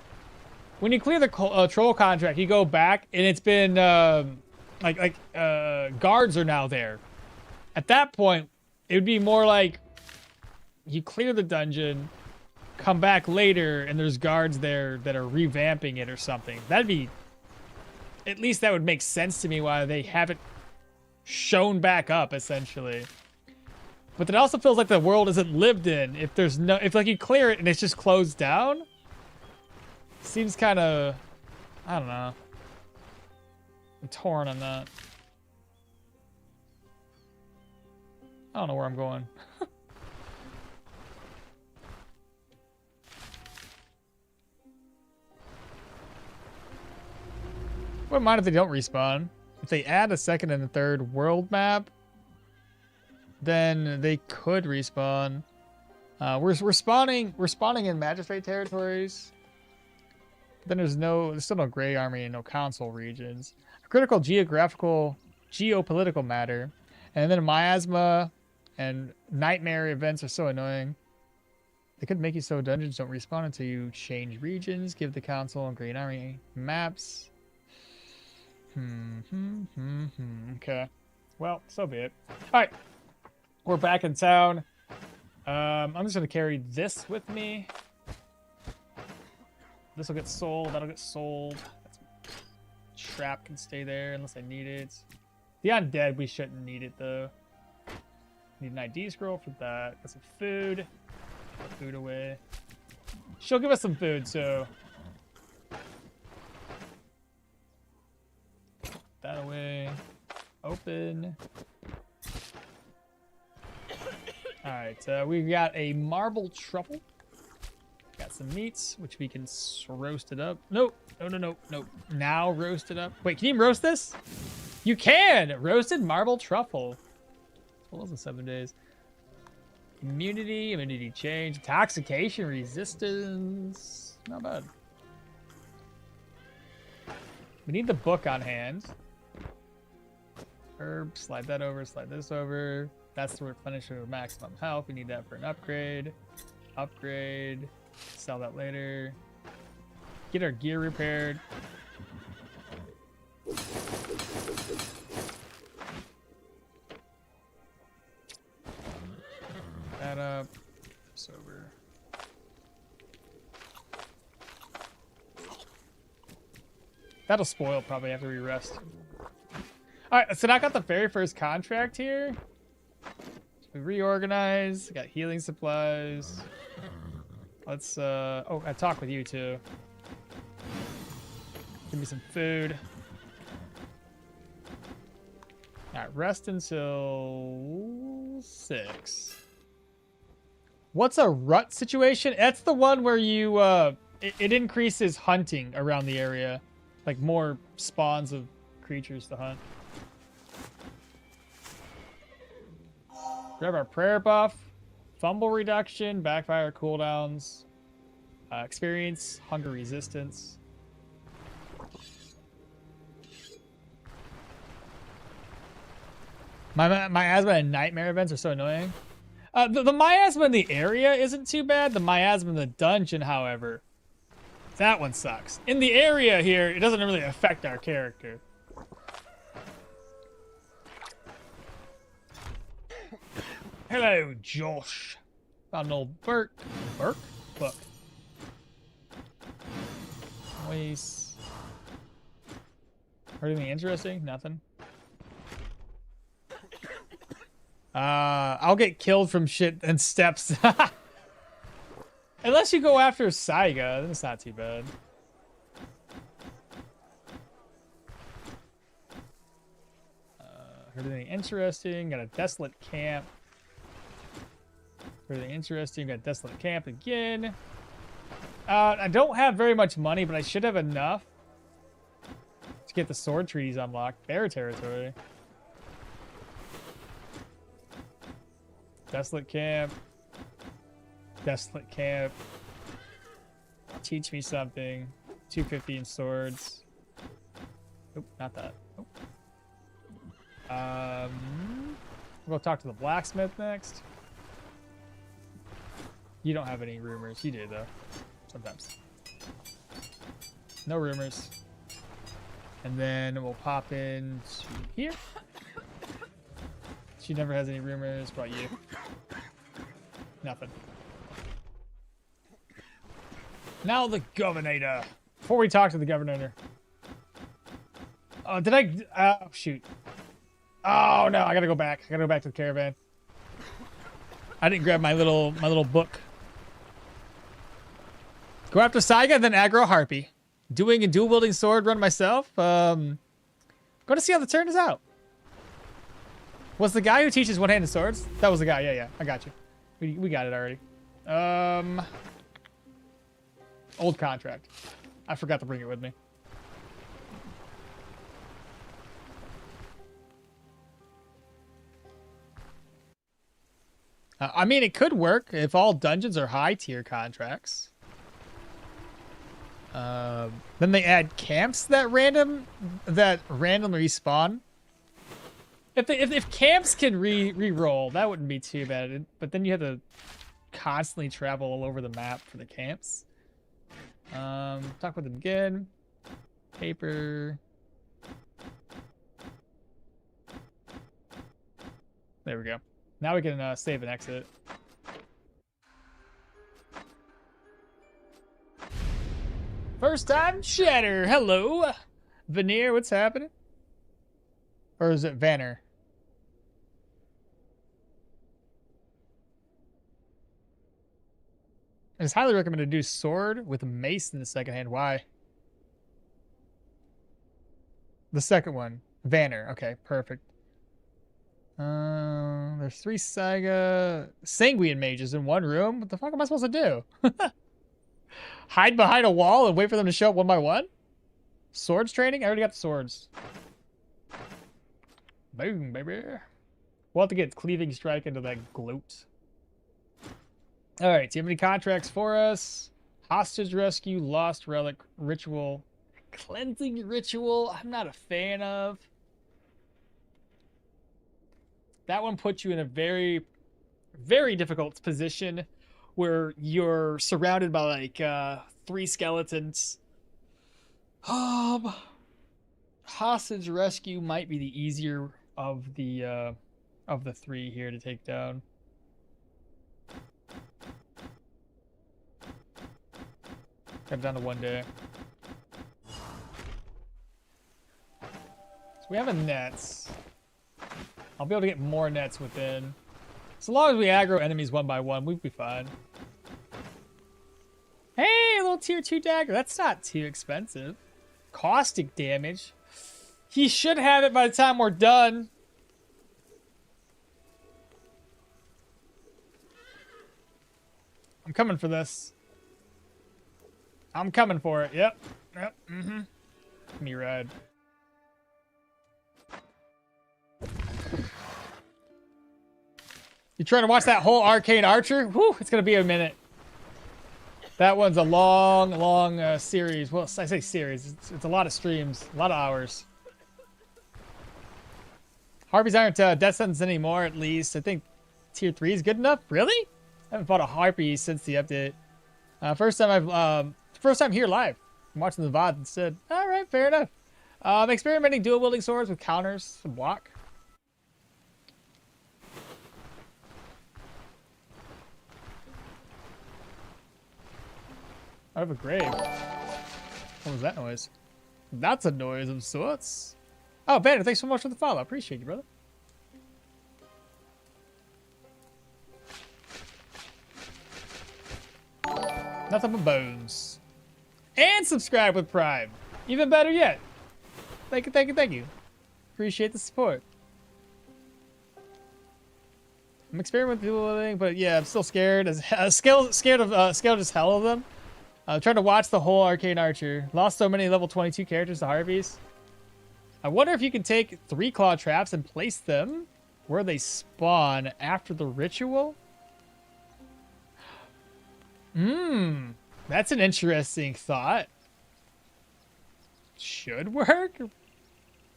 S2: When you clear the troll contract, you go back and it's been guards are now there. At that point, it would be more like you clear the dungeon, come back later and there's guards there that are revamping it or something. That'd be, at least that would make sense to me why they haven't shown back up, essentially. But it also feels like the world isn't lived in. If there's no, if like you clear it and it's just closed down, seems kind of, I don't know. I'm torn on that. I don't know where I'm going. Wouldn't mind if they don't respawn. If they add a second and a third world map, then they could respawn. We're spawning in magistrate territories. Then there's still no gray army and no council regions. Critical geopolitical matter, and then miasma and nightmare events are so annoying. They could make you so dungeons don't respawn until you change regions, give the council and green army maps. Okay. Well, so be it. All right. We're back in town. I'm just going to carry this with me. This will get sold. That'll get sold. Trap can stay there unless I need it. The undead, we shouldn't need it, though. Need an ID scroll for that. Got some food. Put food away. She'll give us some food, so... that away. Open. Alright, we've got a marble truffle. Got some meats, which we can roast it up. Nope. No. Now roast it up. Wait, can you roast this? You can! Roasted marble truffle. What was it, 7 days? Immunity change, intoxication resistance. Not bad. We need the book on hand. Herb, slide that over, slide this over. That's the replenisher of maximum health. We need that for an upgrade. Upgrade. Sell that later. Get our gear repaired. That up. This over. That'll spoil probably after we rest. Alright, so I got the very first contract here. We reorganize. Got healing supplies. Let's oh, I talk with you too. Give me some food. Alright, rest until 6. What's a rut situation? That's the one where you it increases hunting around the area. Like more spawns of creatures to hunt. Grab our prayer buff, fumble reduction, backfire cooldowns, experience, hunger resistance. My miasma and nightmare events are so annoying. The miasma in the area isn't too bad. The miasma in the dungeon, however, that one sucks. In the area here, it doesn't really affect our character. Hello, Josh. Found an old book. Waste. Heard anything interesting? Nothing. I'll get killed from shit and steps. Unless you go after Saiga, then it's not too bad. Heard anything interesting? Got a desolate camp. Heard anything interesting? Got a desolate camp again. I don't have very much money, but I should have enough to get the sword treaties unlocked. Bear territory. Desolate camp. Desolate camp. Teach me something. 250 in swords. Nope, not that. Nope. We'll talk to the blacksmith next. You don't have any rumors. You do, though. Sometimes. No rumors. And then we'll pop into here. She never has any rumors. What about you? Nothing. Now the governor. Before we talk to the governor. Oh, did I? Oh, shoot. Oh, no. I gotta go back. I gotta go back to the caravan. I didn't grab my little book. Go after Saiga, then aggro Harpy. Doing a dual-wielding sword run myself. Go to see how the turn is out. Was the guy who teaches one-handed swords? That was the guy. Yeah, yeah. I got you. We got it already. Old contract. I forgot to bring it with me. I mean, it could work if all dungeons are high-tier contracts. Then they add camps that randomly respawn. If camps can re-roll, that wouldn't be too bad. But then you have to constantly travel all over the map for the camps. Talk with them again. Paper. There we go. Now we can save and exit. First time chatter. Hello. Veneer, what's happening? Or is it Vanner? It's highly recommended to do sword with mace in the second hand. Why? The second one. Vanner. Okay, perfect. There's 3 Saiga Sanguine mages in one room. What the fuck am I supposed to do? Hide behind a wall and wait for them to show up one by one? Swords training? I already got the swords. Boom, baby. We'll have to get Cleaving Strike into that gloat. Alright, do you have any contracts for us? Hostage Rescue, Lost Relic, Ritual. Cleansing Ritual, I'm not a fan of. That one puts you in a very, very difficult position where you're surrounded by like 3 skeletons. Hostage Rescue might be the easier of the 3 here to take down. Got it down to 1 day. So we have a nets. I'll be able to get more nets within. So long as we aggro enemies one by one, we'd be fine. Hey, a little tier 2 dagger. That's not too expensive. Caustic damage. He should have it by the time we're done. I'm coming for this. I'm coming for it. Yep. Yep. Mm-hmm. Give me a ride. You trying to watch that whole Arcane Archer? Whew, it's going to be a minute. That one's a long series. Well, I say series. It's a lot of streams. A lot of hours. Harpies aren't death sentence anymore, at least. I think tier 3 is good enough. Really? I haven't fought a Harpy since the update. First time here live. I'm watching the VOD instead. All right, fair enough. Experimenting dual wielding swords with counters to block. I have a grave. What was that noise? That's a noise of sorts. Oh, Banner, thanks so much for the follow. I appreciate you, brother. Nothing but bones. And subscribe with Prime. Even better yet. Thank you, thank you, thank you. Appreciate the support. I'm experimenting with dual wielding, but yeah, I'm still scared. Scared as hell of them. Trying to watch the whole Arcane Archer. Lost so many level 22 characters to Harpies. I wonder if you can take 3 claw traps and place them where they spawn after the ritual. That's an interesting thought. Should work.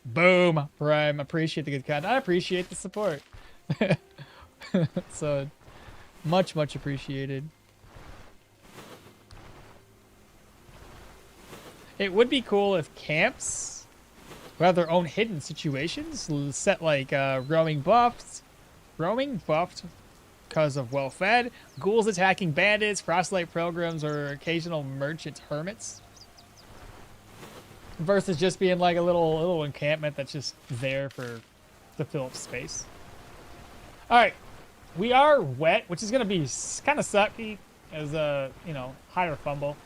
S2: Boom, Prime. Appreciate the good content. I appreciate the support. So much appreciated. It would be cool if camps who have their own hidden situations set like roaming buffed because of well-fed, ghouls attacking bandits, frostlight pilgrims, or occasional merchant hermits. Versus just being like a little encampment that's just there to fill up space. All right, we are wet, which is gonna be kind of sucky as a higher fumble.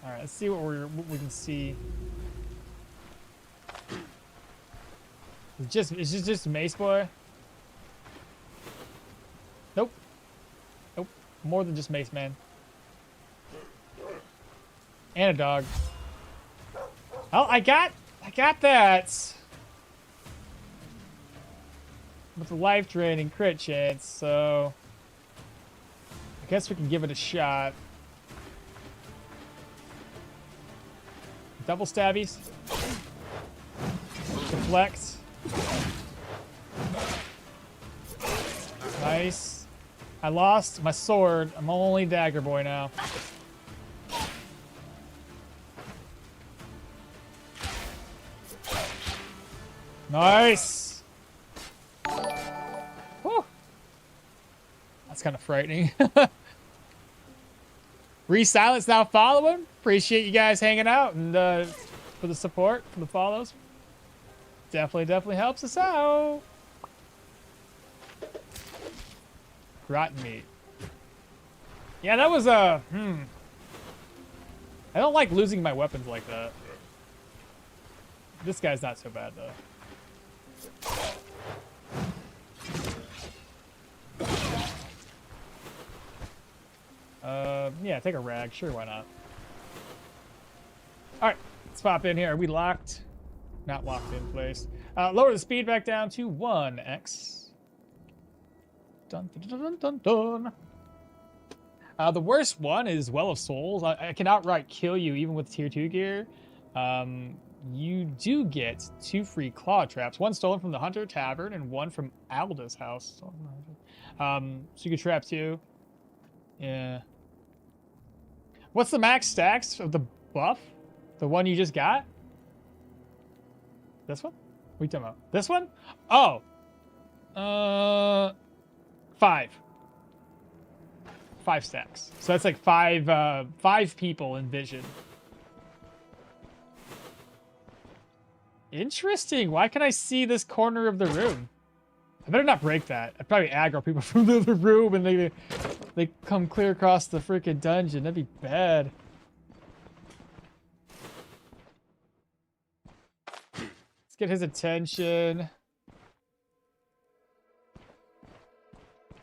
S2: All right, let's see what we can see. It's just Mace Boy. Nope. Nope. More than just Mace Man. And a dog. Oh, I got that. With the life draining crit chance, so I guess we can give it a shot. Double stabbies. Deflect. Nice. I lost my sword. I'm only Dagger Boy now. Nice. Whew. That's kind of frightening. Re-silence now following. Appreciate you guys hanging out and for the support, for the follows. Definitely helps us out. Rotten meat. Yeah, that was I don't like losing my weapons like that. This guy's not so bad though. Yeah, take a rag. Sure, why not? All right, let's pop in here. Are we locked? Not locked in place. Lower the speed back down to 1x. Dun, dun, dun, dun, dun, dun. The worst one is Well of Souls. I can outright kill you even with tier 2 gear. You do get 2 free claw traps. 1 stolen from the Hunter Tavern and 1 from Alda's house. So you can trap 2. Yeah. What's the max stacks of the buff? The one you just got? This one? What are you talking about? This one? Oh. 5. 5 stacks. So that's like 5 people in vision. Interesting. Why can I see this corner of the room? I better not break that. I'd probably aggro people from the other room and they come clear across the freaking dungeon. That'd be bad. Let's get his attention.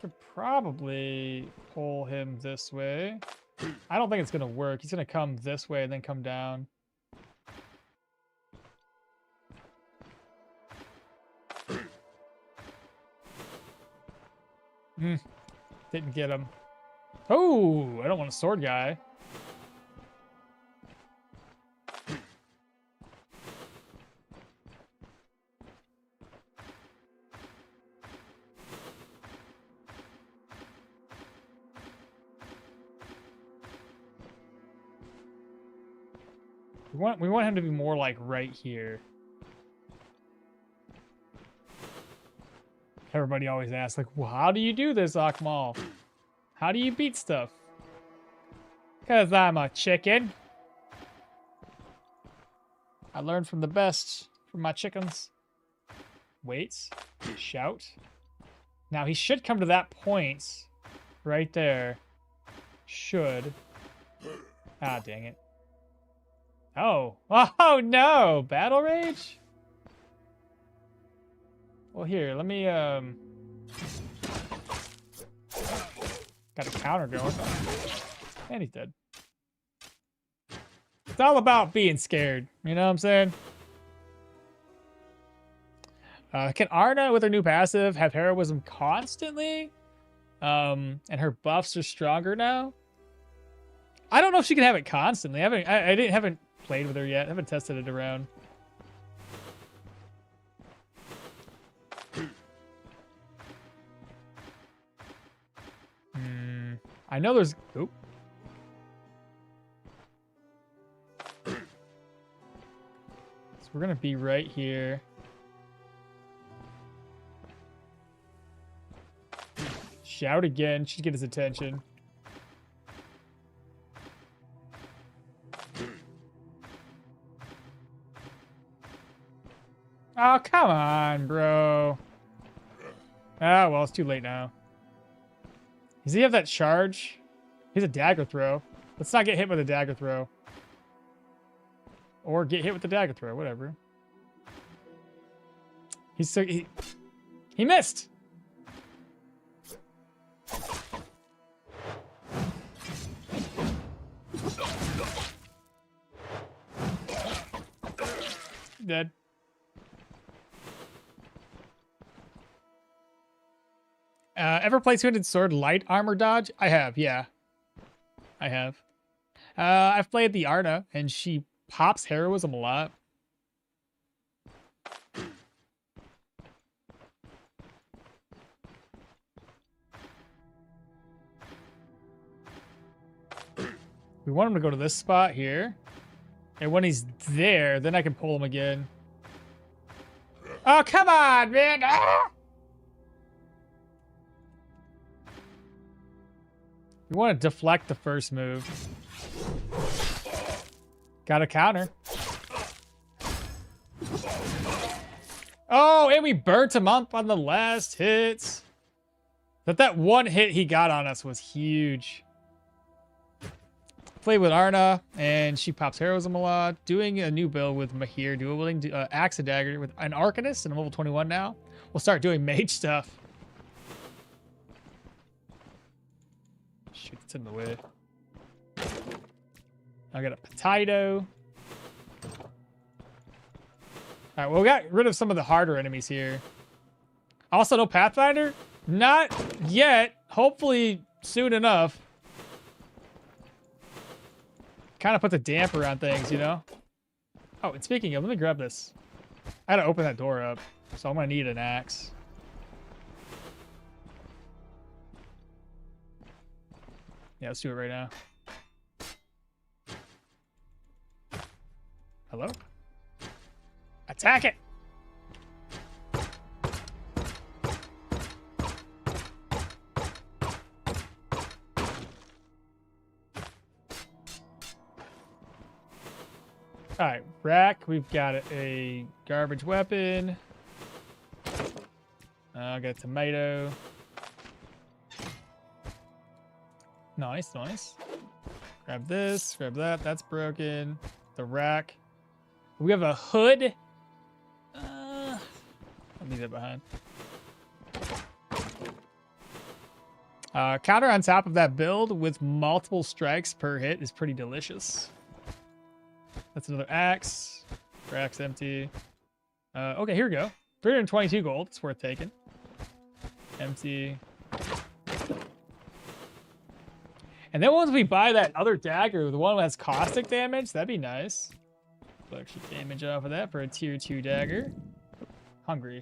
S2: Could probably pull him this way. I don't think it's gonna work. He's gonna come this way and then come down. Didn't get him. Oh, I don't want a sword guy. We want him to be more like right here. Everybody always asks, like, well, how do you do this, okmall? How do you beat stuff? Because I'm a chicken. I learned from the best from my chickens. Wait. Shout. Now, he should come to that point right there. Should. Ah, dang it. Oh. Oh, no. Battle Rage? Well, here, let me, got a counter going. And he's dead. It's all about being scared. You know what I'm saying? Can Arna, with her new passive, have heroism constantly? And her buffs are stronger now? I don't know if she can have it constantly. I haven't played with her yet. I haven't tested it around. I know there's... Oh. So we're going to be right here. Shout again. Should get his attention. Oh, come on, bro. Ah, well, it's too late now. Does he have that charge? He's a dagger throw. Let's not get hit with a dagger throw. Or get hit with the dagger throw, whatever. He missed. Dead. Ever play two-handed sword light armor dodge? I have, yeah. I have. I've played the Arna, and she pops heroism a lot. We want him to go to this spot here. And when he's there, then I can pull him again. Oh, come on, man! Ah! We want to deflect the first move. Got a counter. Oh, and we burnt him up on the last hits. That one hit he got on us was huge. Played with Arna, and she pops heroism a lot. Doing a new build with Mahir, dual-wielding Axe and Dagger with an Arcanist, and I'm level 21 now. We'll start doing mage stuff. Shoot, it's in the way. I got a potato. Alright, well, we got rid of some of the harder enemies here. Also, no Pathfinder? Not yet. Hopefully, soon enough. Kind of puts a damper on things, you know? Oh, and speaking of, let me grab this. I gotta open that door up, so I'm gonna need an axe. Yeah, let's do it right now. Hello? Attack it! Alright, rack. We've got a garbage weapon. I got a tomato. Nice, nice. Grab this, grab that. That's broken. The rack. We have a hood. I'll leave that behind. Counter on top of that build with multiple strikes per hit is pretty delicious. That's another axe. Rack's empty. Okay, here we go. 322 gold. It's worth taking. Empty. And then once we buy that other dagger, the one that has caustic damage, that'd be nice. Put extra damage off of that for a tier 2 dagger. Hungry.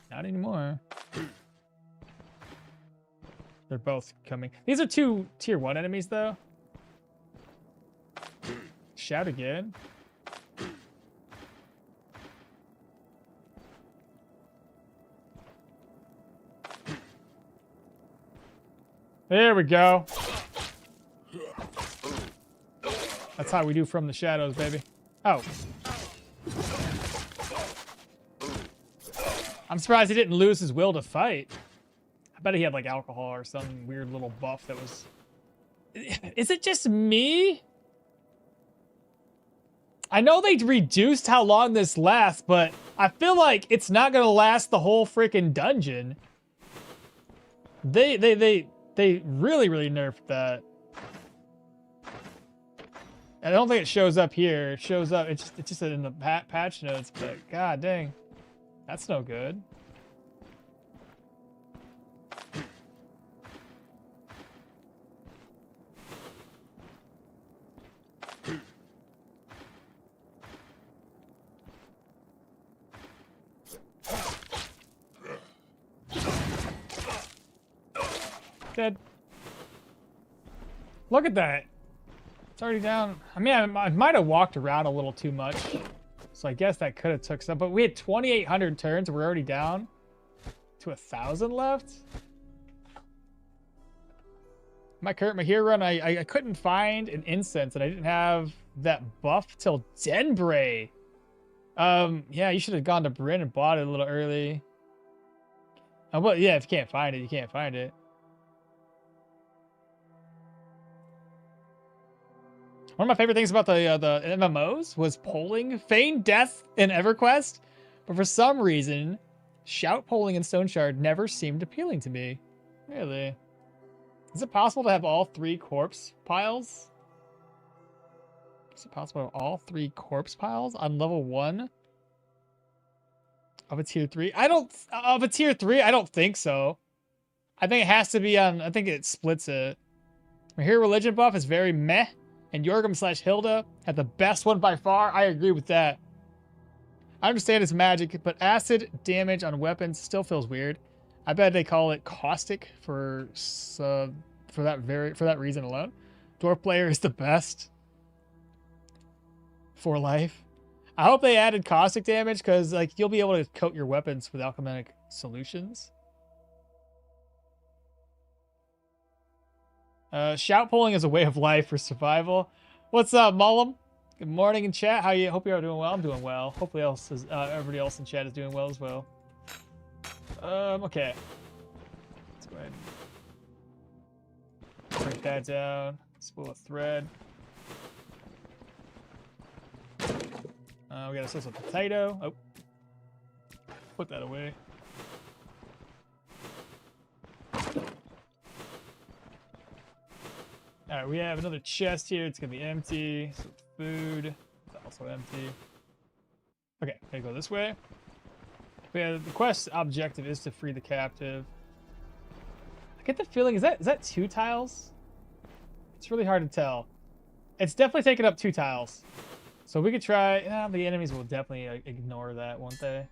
S2: Not anymore. They're both coming. These are 2 tier 1 enemies, though. Shout again. There we go. That's how we do from the shadows, baby. Oh. I'm surprised he didn't lose his will to fight. I bet he had like alcohol or some weird little buff that was... Is it just me? I know they reduced how long this lasts, but I feel like it's not gonna last the whole freaking dungeon. They really, really nerfed that. I don't think it shows up here. It shows up, it's just in the patch notes, but god dang. That's no good. Dead. Look at that. It's already down. I mean, I might have walked around a little too much. So I guess that could have took some. But we had 2,800 turns. We're already down to 1,000 left. My current Mahir run, I couldn't find an incense, and I didn't have that buff till Denbray. Yeah, you should have gone to Brynn and bought it a little early. Well, yeah, if you can't find it, you can't find it. One of my favorite things about the MMOs was polling. Feign Death in EverQuest, but for some reason, shout polling in Stoneshard never seemed appealing to me. Really? Is it possible to have all 3 corpse piles? Is it possible to have all 3 corpse piles on level 1 of a tier 3? I don't think so. I think it has to be on, I think it splits it. My hero religion buff is very meh, and Yorgrim/Hilda had the best one by far. I agree with that. I understand it's magic, but acid damage on weapons still feels weird. I bet they call it caustic for that reason alone. Dwarf player is the best for life. I hope they added caustic damage, because like you'll be able to coat your weapons with alchemic solutions. Shout polling is a way of life for survival. What's up, Mullum? Good morning in chat. How you? Hope you're all doing well. I'm doing well. Hopefully, everybody else in chat is doing well as well. Okay. Let's go ahead and break that down. Spool a thread. We got ourselves a potato. Oh. Put that away. Alright, we have another chest here. It's gonna be empty. So food. It's also empty. Okay, gotta go this way. But yeah, the quest objective is to free the captive. I get the feeling, is that 2 tiles? It's really hard to tell. It's definitely taking up 2 tiles. So we could try, the enemies will definitely ignore that, won't they?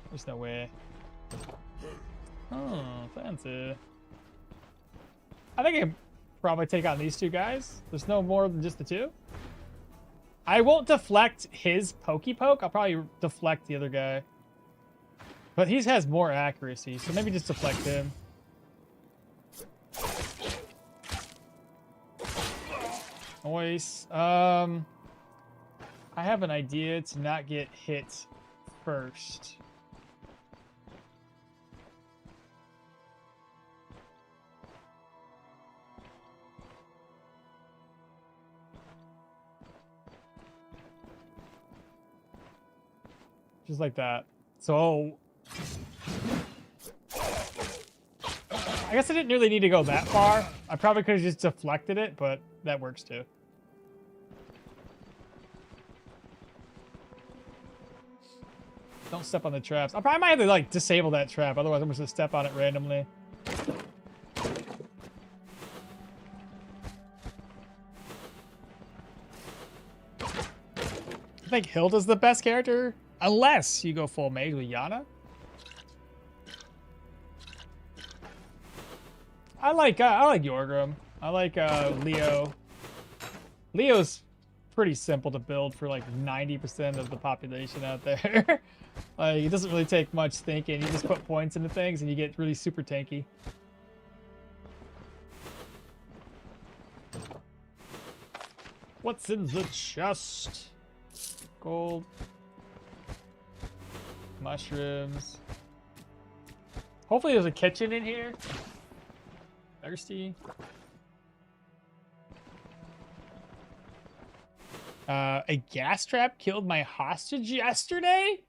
S2: There's no way. Oh, fancy. I think I can probably take on these 2 guys. There's no more than just the 2. I won't deflect his pokey poke. I'll probably deflect the other guy. But he has more accuracy, so maybe just deflect him. Nice. I have an idea to not get hit first. Just like that. So I guess I didn't really need to go that far. I probably could have just deflected it, but that works too. Don't step on the traps. I probably might have to like disable that trap, otherwise I'm just gonna step on it randomly. I think Hilda's the best character, unless you go full mage with Yana. I like Yorgrim. I like Leo. Leo's pretty simple to build for like 90% of the population out there. Like, it doesn't really take much thinking. You just put points into things and you get really super tanky. What's in the chest? Gold. Mushrooms. Hopefully there's a kitchen in here. Thirsty. A gas trap killed my hostage yesterday?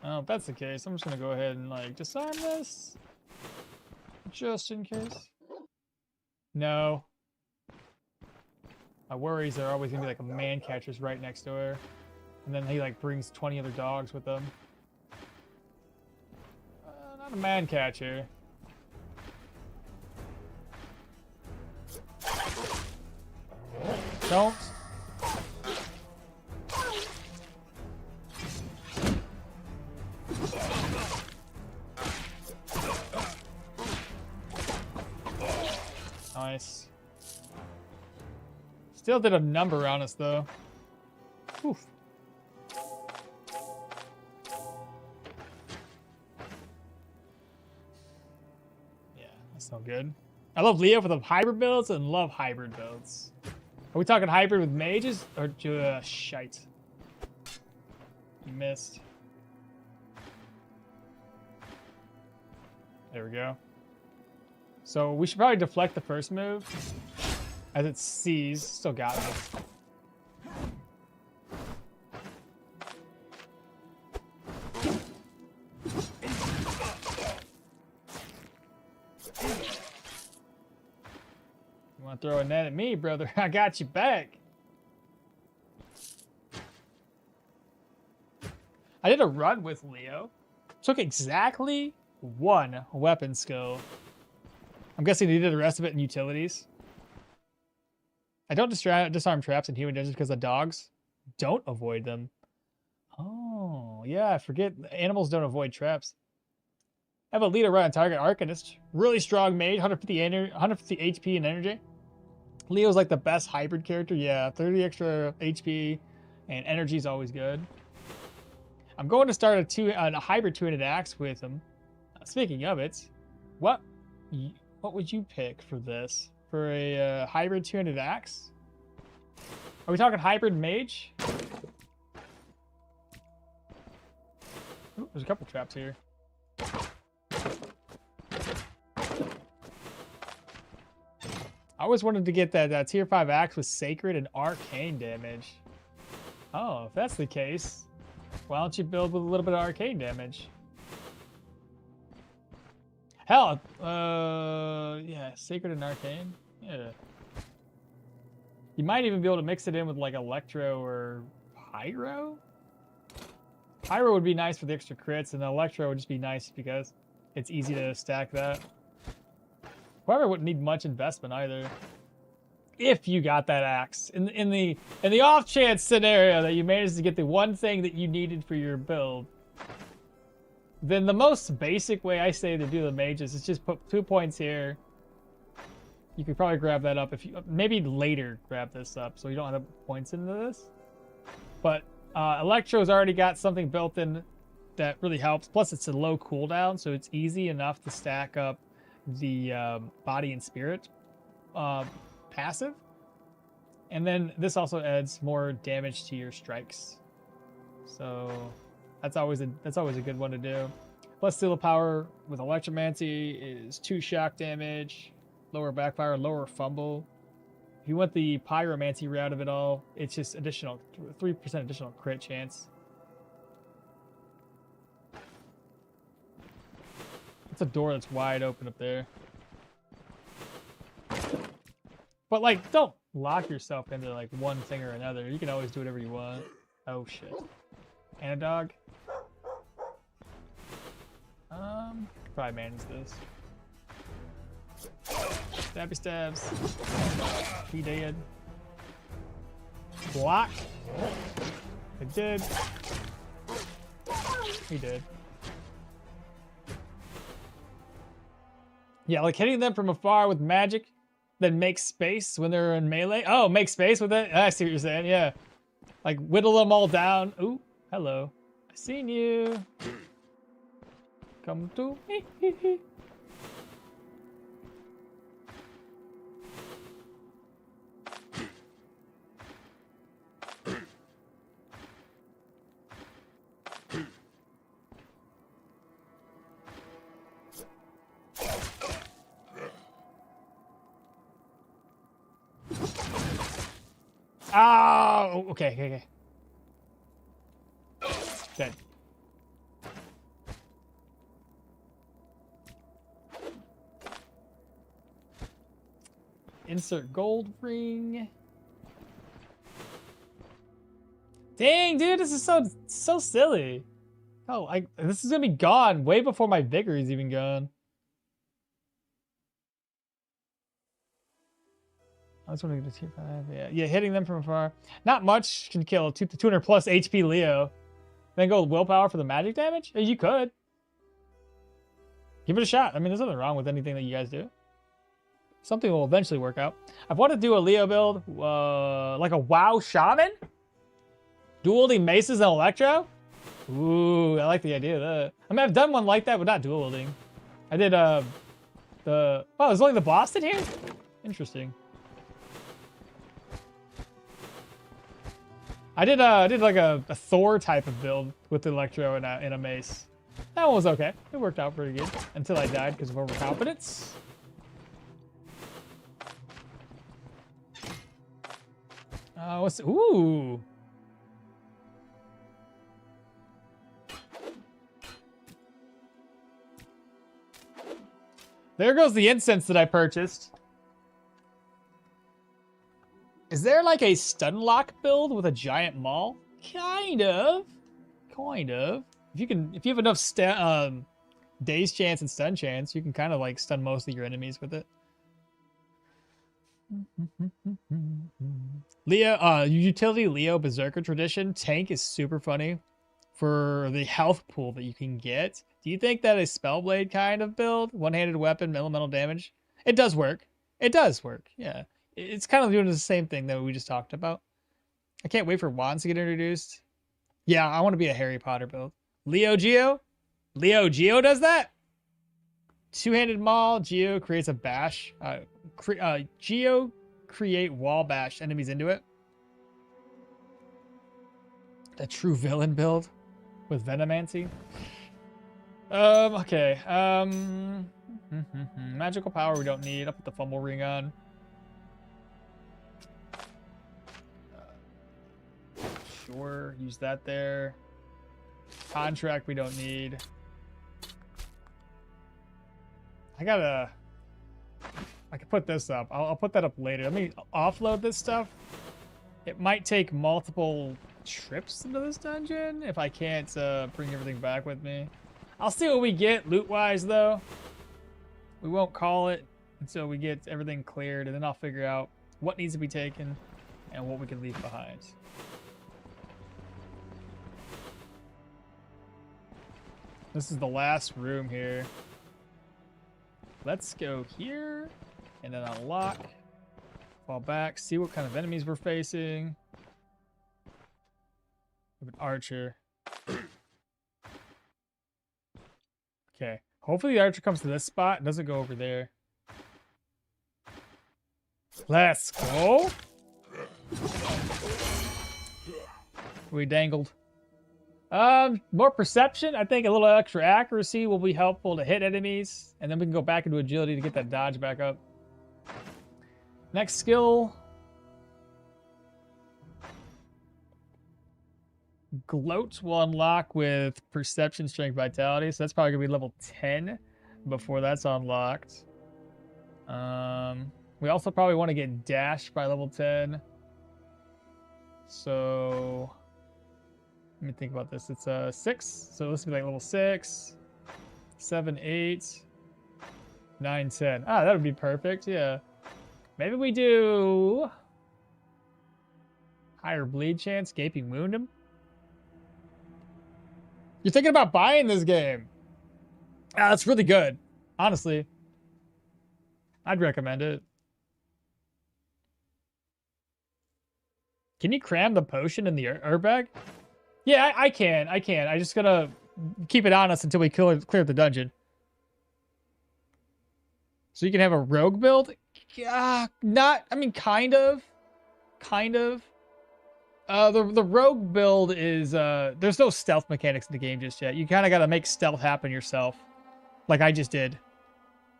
S2: Oh, if that's the case, I'm just gonna go ahead and like disarm this. Just in case. No. My worries are always gonna be like a man catcher's right next door. And then he like brings 20 other dogs with him. Not a man catcher. Don't. Nice. Still did a number on us though. Oof. Yeah, that's no good. I love Leo for the hybrid builds and love hybrid builds. Are we talking hybrid with mages or shite? You missed. There we go. So we should probably deflect the first move as it sees. Still got me. You want to throw a net at me, brother? I got you back. I did a run with Leo. Took exactly 1 weapon skill. I'm guessing he did the rest of it in utilities. I don't disarm traps in human dungeons because the dogs don't avoid them. Oh, yeah, I forget. Animals don't avoid traps. I have a leader right on target, Arcanist. Really strong mage, 150 HP and energy. Leo's like the best hybrid character. Yeah, 30 extra HP and energy is always good. I'm going to start a hybrid two-handed axe with him. Speaking of it, what would you pick for this? For a hybrid two-handed axe? Are we talking hybrid mage? Ooh, there's a couple traps here. I always wanted to get that tier 5 axe with sacred and arcane damage. Oh, if that's the case, why don't you build with a little bit of arcane damage? Hell, yeah, sacred and arcane. Yeah. You might even be able to mix it in with like electro or pyro. Pyro would be nice for the extra crits, and electro would just be nice because it's easy to stack that. However, wouldn't need much investment either. If you got that axe, in the off chance scenario that you managed to get the one thing that you needed for your build, then the most basic way I say to do the mages is just put 2 points here. You could probably grab that up if you maybe later grab this up, so you don't have to put points into this. But Electro's already got something built in that really helps. Plus, it's a low cooldown, so it's easy enough to stack up the body and spirit passive. And then this also adds more damage to your strikes. So that's always a good one to do. Plus, Seal of Power with Electromancy is 2 shock damage, lower backfire, lower fumble. If you want the Pyromancy route of it all, it's just additional 3% additional crit chance. It's a door that's wide open up there. But like, don't lock yourself into like one thing or another. You can always do whatever you want. Oh shit. And a dog. Probably manage this. Stabby stabs. He dead. Block. It did. He did. Yeah, like hitting them from afar with magic, then make space when they're in melee. Oh, make space with it? I see what you're saying, yeah. Like whittle them all down. Ooh, hello. I seen you. Come to me. Oh, okay. Dead. Insert gold ring. Dang, dude, this is so silly. Oh, this is gonna be gone way before my vigor is even gone. I just want to get a tier 5. Yeah, hitting them from afar. Not much can kill a 200 plus HP Leo. Then go with willpower for the magic damage? You could. Give it a shot. I mean, there's nothing wrong with anything that you guys do. Something will eventually work out. I've wanted to do a Leo build, like a WoW Shaman? Dual-wielding maces and electro? Ooh, I like the idea of that. I mean, I've done one like that, but not dual-wielding. I did Oh, there's only the boss in here? Interesting. I did like a Thor type of build with Electro and a mace. That one was okay. It worked out pretty good until I died because of overconfidence. Ooh. There goes the incense that I purchased. Is there like a stun lock build with a giant maul? Kind of. If you have enough daze chance and stun chance, you can kind of like stun most of your enemies with it. Utility Leo Berserker Tradition tank is super funny for the health pool that you can get. Do you think that a Spellblade kind of build, one-handed weapon, elemental damage? It does work. Yeah. It's kind of doing the same thing that we just talked about. I can't wait for wands to get introduced. Yeah, I want to be a Harry Potter build. Leo Geo does that? Two-handed maul. Geo creates a bash. Geo create wall bash enemies into it. The true villain build with Venomancy. Okay. Magical power we don't need. I'll put the fumble ring on. Sure, use that there. Contract we don't need. I can put this up. I'll put that up later. Let me offload this stuff. It might take multiple trips into this dungeon if I can't bring everything back with me. I'll see what we get loot-wise, though. We won't call it until we get everything cleared, and then I'll figure out what needs to be taken and what we can leave behind. This is the last room here. Let's go here, and then unlock. Fall back, see what kind of enemies we're facing. We have an archer. Okay, hopefully the archer comes to this spot and doesn't go over there. Let's go. We dangled. More perception. I think a little extra accuracy will be helpful to hit enemies, and then we can go back into agility to get that dodge back up. Next skill. Gloat will unlock with perception, strength, vitality. So that's probably gonna be level 10 before that's unlocked. We also probably want to get dash by level 10. So let me think about this. It's 6. So this would be like level 6, 7, 8, 9, 10. Ah, that would be perfect. Yeah. Maybe we do higher bleed chance, gaping wound him. You're thinking about buying this game. Ah, that's really good. Honestly, I'd recommend it. Can you cram the potion in the herb bag? Yeah, I can. I just gotta keep it on us until we clear the dungeon. So you can have a rogue build? I mean, kind of. The rogue build is, there's no stealth mechanics in the game just yet. You kind of got to make stealth happen yourself. Like I just did.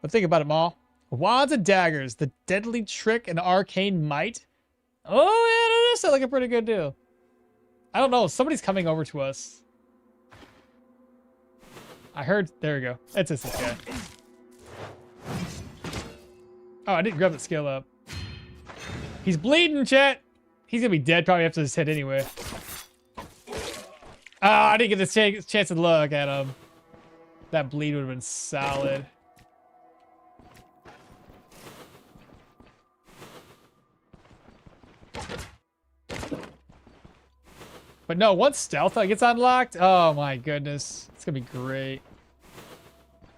S2: But think about it, Maul. Wands and daggers, the deadly trick and arcane might. Oh, yeah, that does sound like a pretty good deal. I don't know. Somebody's coming over to us. I heard, there we go. It's this guy. Oh, I didn't grab the skill up. He's bleeding, chat. He's gonna be dead probably after this hit anyway. Oh, I didn't get the chance to look at him. That bleed would have been solid. But no, once stealth gets unlocked, oh my goodness. It's gonna be great.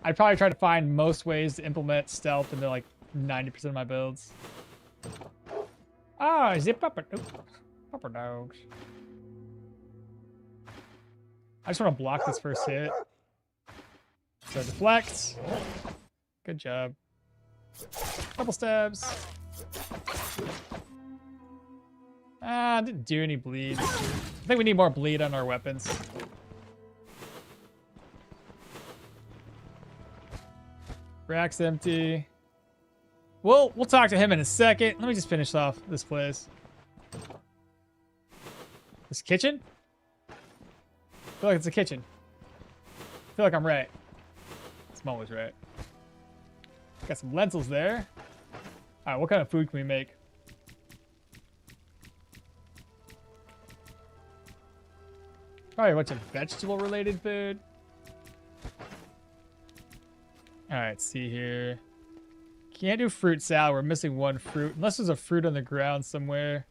S2: I'd probably try to find most ways to implement stealth into like 90% of my builds. Ah, zip up it. Pupper dogs. I just want to block this first hit. So deflect. Good job. Couple stabs. Ah, didn't do any bleed. I think we need more bleed on our weapons. Rack's empty. We'll talk to him in a second. Let me just finish off this place. This kitchen? I feel like it's a kitchen. I feel like I'm right. I'm always right. Got some lentils there. All right, what kind of food can we make? Probably a bunch of vegetable-related food. All right, see here. Can't do fruit salad. We're missing one fruit. Unless there's a fruit on the ground somewhere.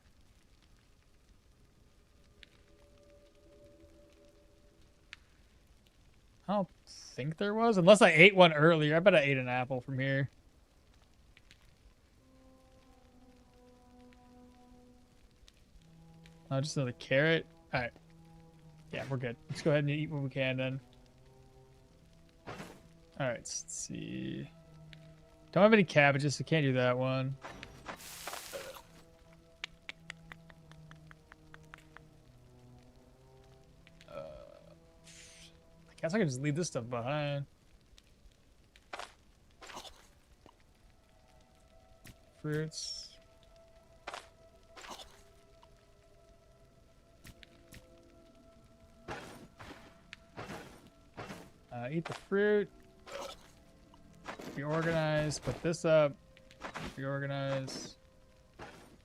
S2: I don't think there was. Unless I ate one earlier. I bet I ate an apple from here. Oh, just another carrot. All right. Yeah, we're good. Let's go ahead and eat what we can then. All right, let's see. Don't have any cabbages, so can't do that one. I guess I can just leave this stuff behind. Fruits. Eat the fruit. Reorganize. Put this up. Reorganize.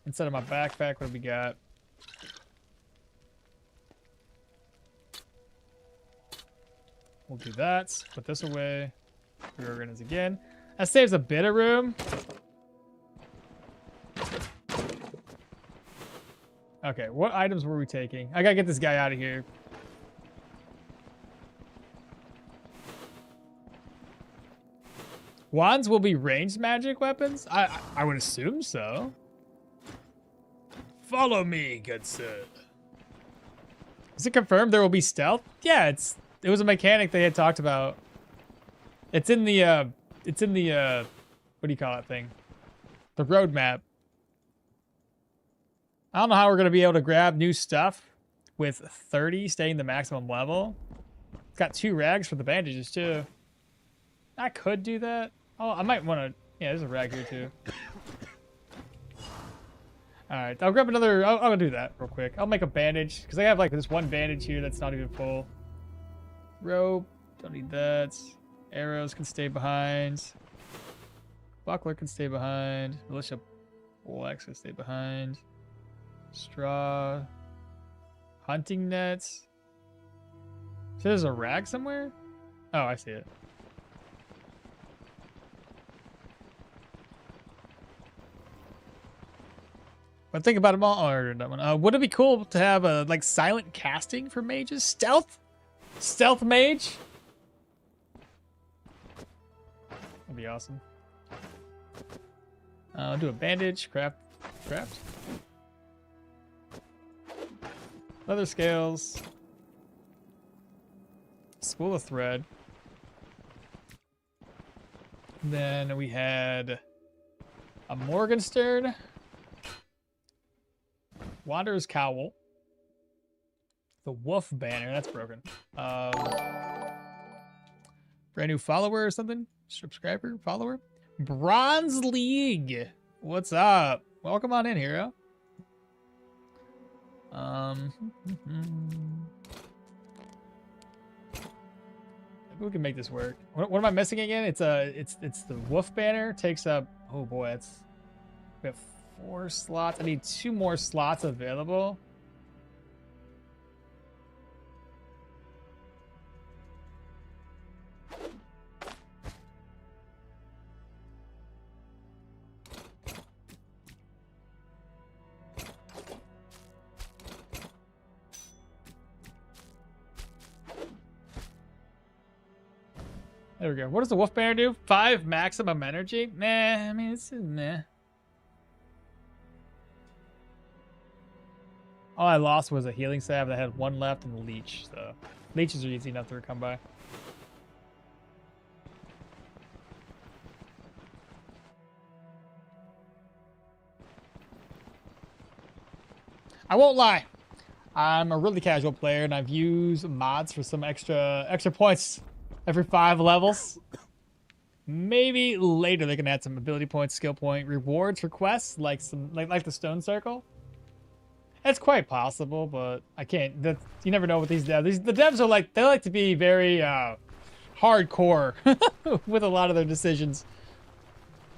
S2: Inside of my backpack, what do we got? We'll do that. Put this away. Reorganize again. That saves a bit of room. Okay, what items were we taking? I gotta get this guy out of here. Wands will be ranged magic weapons? I would assume so. Follow me, good sir. Is it confirmed there will be stealth? Yeah, it was a mechanic they had talked about. It's in the what do you call that thing? The roadmap. I don't know how we're gonna be able to grab new stuff with 30 staying the maximum level. It's got 2 rags for the bandages too. I could do that. Oh, I might want to. Yeah, there's a rag here too. All right, I'll grab another. I'll do that real quick. I'll make a bandage because I have like this one bandage here that's not even full. Rope, don't need that. Arrows can stay behind. Buckler can stay behind. Militia Black can stay behind. Straw. Hunting nets. So there's a rag somewhere? Oh, I see it. But think about them all. Oh, that one. Would it be cool to have a like silent casting for mages? Stealth mage. That'd be awesome. I'll do a bandage. Craft. Leather scales. Spool of thread. Then we had a Morgenstern. Wanderer's Cowl. The Wolf Banner. That's broken. Brand new follower or something? Subscriber? Follower? Bronze League. What's up? Welcome on in, hero. Maybe we can make this work. What am I missing again? It's the Wolf Banner. Takes up. Oh boy, we have 4 slots. I need 2 more slots available. There we go. What does the Wolf Banner do? 5 maximum energy? Nah, I mean, it's meh. All I lost was a healing salve that had 1 left and a leech, so leeches are easy enough to come by. I won't lie. I'm a really casual player, and I've used mods for some extra points every 5 levels. Maybe later they can add some ability points, skill point, rewards for quests, like the Stone Circle. It's quite possible, but I can't. You never know with these devs. The devs are like, they like to be very hardcore with a lot of their decisions.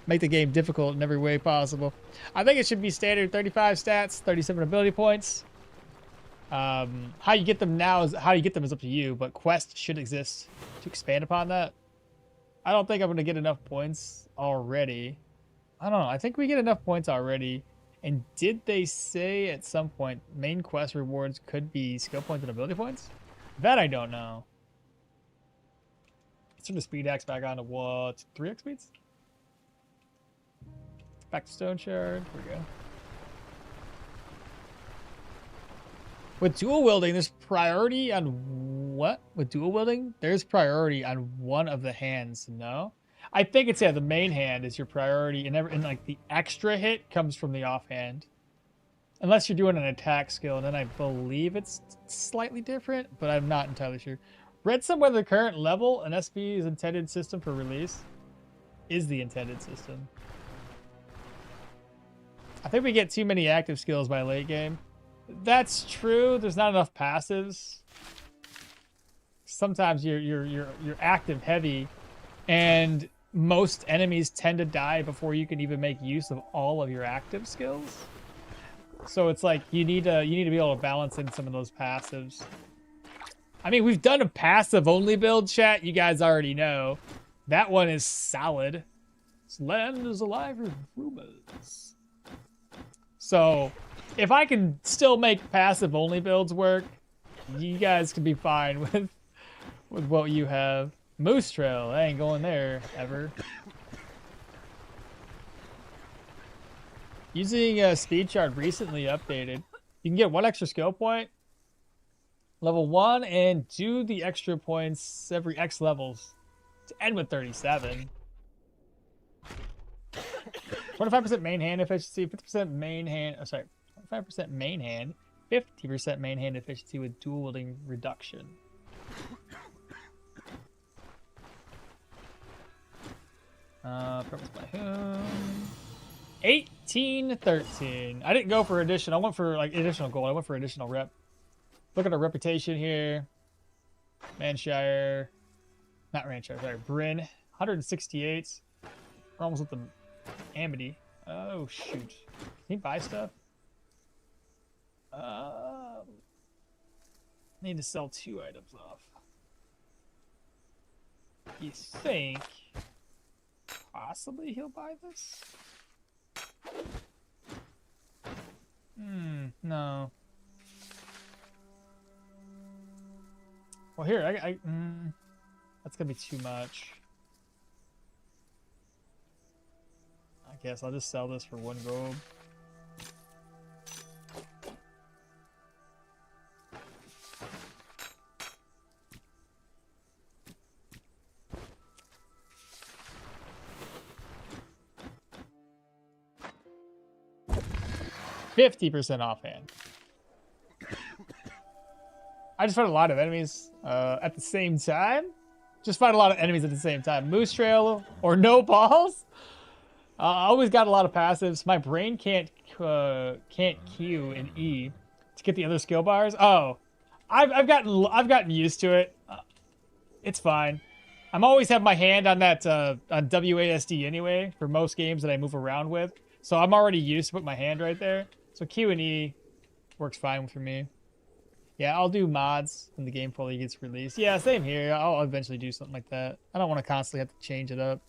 S2: Make the game difficult in every way possible. I think it should be standard 35 stats, 37 ability points. How you get them now is up to you, but quests should exist to expand upon that. I don't think I'm gonna get enough points already. I don't know. I think we get enough points already. And did they say at some point main quest rewards could be skill points and ability points? That I don't know. Let's turn the speed axe back on to what? 3x speeds? Back to Stoneshard. Here we go. With dual wielding, there's priority on what? With dual wielding, there's priority on one of the hands. No, I think it's the main hand is your priority, and like the extra hit comes from the offhand, unless you're doing an attack skill, and then I believe it's slightly different, but I'm not entirely sure. Read somewhere the current level an SP's intended system for release is the intended system. I think we get too many active skills by late game. That's true. There's not enough passives. Sometimes you're active heavy, and most enemies tend to die before you can even make use of all of your active skills. So it's like you need to be able to balance in some of those passives. I mean, we've done a passive only build, chat. You guys already know that one is solid. This land is alive with rumors. So if I can still make passive only builds work, you guys can be fine with what you have. Moose Trail, I ain't going there ever. Using Speed Shard recently updated. You can get 1 extra skill point, level 1, and do the extra points every X levels to end with 37. 25% main hand efficiency, 50% main hand. Oh, sorry. 25% main hand, 50% main hand efficiency with dual wielding reduction. Purpose by whom? 1813. I didn't go for additional. I went for like additional gold. I went for additional rep. Look at our reputation here. Manshire. Not Ranshire, sorry. Brynn. 168. We're almost with the Amity. Oh, shoot. Can he buy stuff? Need to sell 2 items off. You think possibly he'll buy this? No. Well, here, that's gonna be too much. I guess I'll just sell this for 1 gold. %50 offhand. I just fight a lot of enemies at the same time. Just fight a lot of enemies at the same time. Moose Trail or no balls. I always got a lot of passives. My brain can't Q and E to get the other skill bars. Oh, I've gotten used to it. It's fine. I'm always have my hand on that on WASD anyway for most games that I move around with. So I'm already used to put my hand right there. So Q and E works fine for me. Yeah, I'll do mods when the game fully gets released. Yeah, same here. I'll eventually do something like that. I don't want to constantly have to change it up.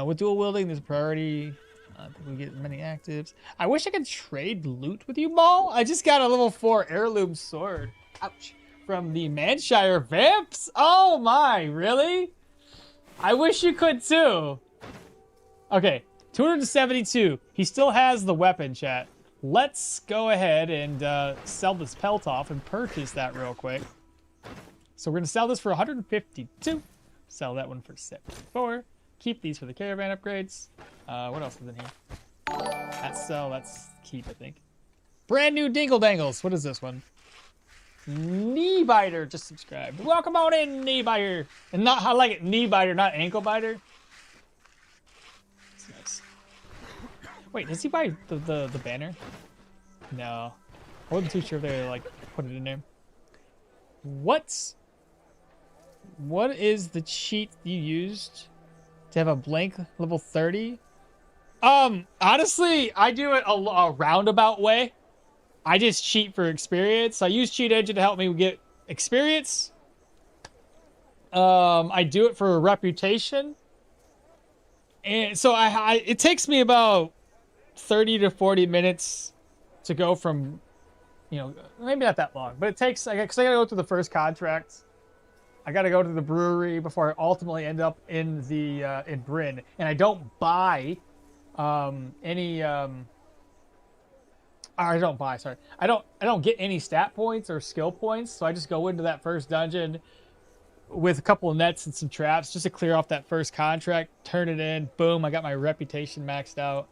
S2: With dual wielding, there's a priority. I think we get many actives. I wish I could trade loot with you, Maul. I just got a level 4 heirloom sword. Ouch. From the Manshire Vamps? Oh my, really? I wish you could too. Okay, 272. He still has the weapon, chat. Let's go ahead and sell this pelt off and purchase that real quick. So we're going to sell this for 152. Sell that one for 74. Keep these for the caravan upgrades. What else is in here? That's sell. That's keep, I think. Brand new dingle dangles. What is this one? Knee biter just subscribed. Welcome on in, knee biter. And not, I like it, knee biter, not ankle biter. That's nice. Wait, does he buy the banner? No. I wasn't too sure if they like put it in there. What is the cheat you used to have a blank level 30? Honestly, I do it a roundabout way. I just cheat for experience. I use Cheat Engine to help me get experience. I do it for reputation. And so it takes me about 30 to 40 minutes to go from, you know, maybe not that long, but it takes, because I gotta go through the first contract. I gotta go to the brewery before I ultimately end up in the, in Brynn. And I don't buy, any, I don't get any stat points or skill points, so I just go into that first dungeon with a couple of nets and some traps just to clear off that first contract, turn it in, boom, I got my reputation maxed out.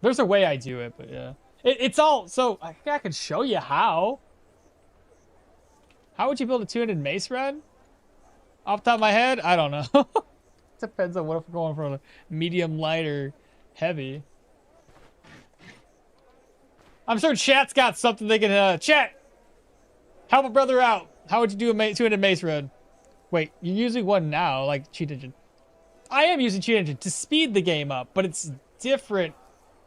S2: There's a way I do it, but yeah. It's all, so I think I could show you how. How would you build a 2-handed mace run? Off the top of my head, I don't know. Depends on what if we're going for a medium, light, or heavy. I'm sure chat's got something they can, chat! Help a brother out. How would you do a 2-handed mace run? Wait, you're using one now, like Cheat Engine. I am using Cheat Engine to speed the game up, but it's different.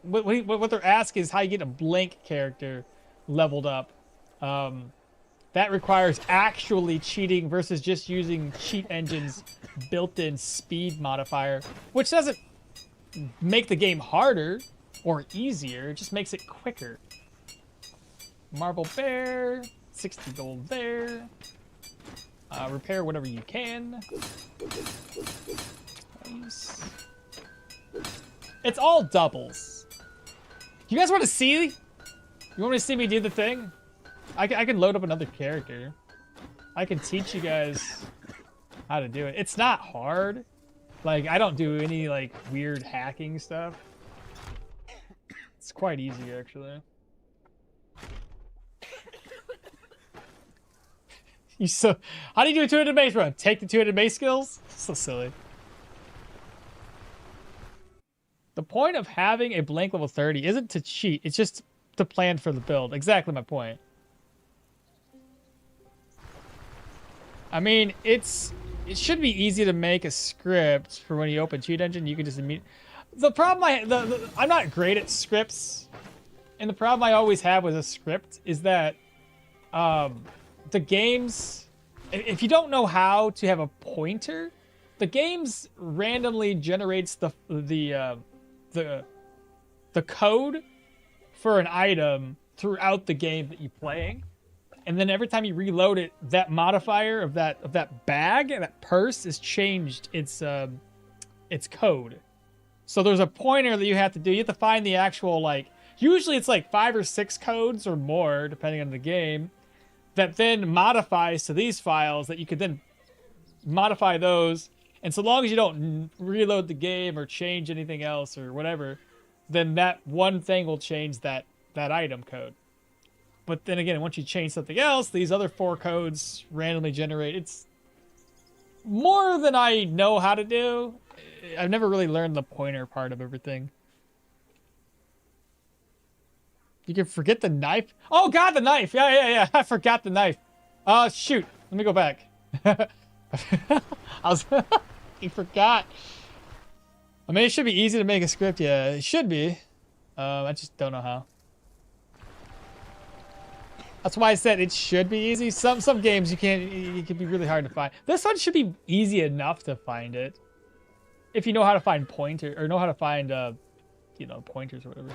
S2: What they're asking is how you get a blank character leveled up. That requires actually cheating versus just using Cheat Engine's built-in speed modifier, which doesn't make the game harder or easier, it just makes it quicker. Marble bear, 60 gold there. Repair whatever you can. Nice. It's all doubles. You guys want to see? You want me to see me do the thing? I can load up another character. I can teach you guys how to do it. It's not hard. Like, I don't do any, like, weird hacking stuff. It's quite easy, actually. How do you do a 2-handed mace run? Take the 2-handed mace skills? So silly. The point of having a blank level 30 isn't to cheat, it's just to plan for the build. Exactly my point. I mean, it should be easy to make a script for when you open Cheat Engine. You can just the problem I'm not great at scripts, and the problem I always have with a script is that the games, if you don't know how to have a pointer, the games randomly generates the code for an item throughout the game that you're playing. And then every time you reload it, that modifier of that bag, that purse, is changed its code. So there's a pointer that you have to do. You have to find the actual, like, usually it's like 5 or 6 codes or more, depending on the game, that then modifies to these files that you could then modify those. And so long as you don't reload the game or change anything else or whatever, then that one thing will change that item code. But then again, once you change something else, these other 4 codes randomly generate. It's more than I know how to do. I've never really learned the pointer part of everything. You can forget the knife. Oh god, the knife! Yeah. I forgot the knife. Shoot. Let me go back. I forgot. I mean, it should be easy to make a script. Yeah, it should be. I just don't know how. That's why I said it should be easy. Some games it can be really hard to find. This one should be easy enough to find it. If you know how to find pointer, or know how to find, you know, pointers or whatever.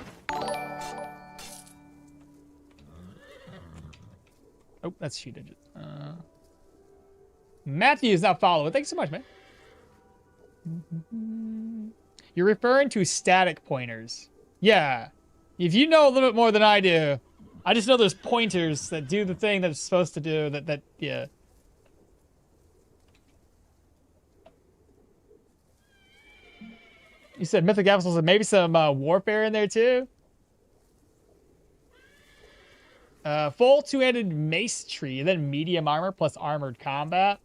S2: Oh, that's Cheat Engine. Matthew is now following. Thanks so much, man. You're referring to static pointers. Yeah. If you know a little bit more than I do, I just know there's pointers that do the thing that it's supposed to do. Yeah. You said Mythic Apples and maybe some Warfare in there too? Full two-handed mace tree, and then medium armor plus armored combat.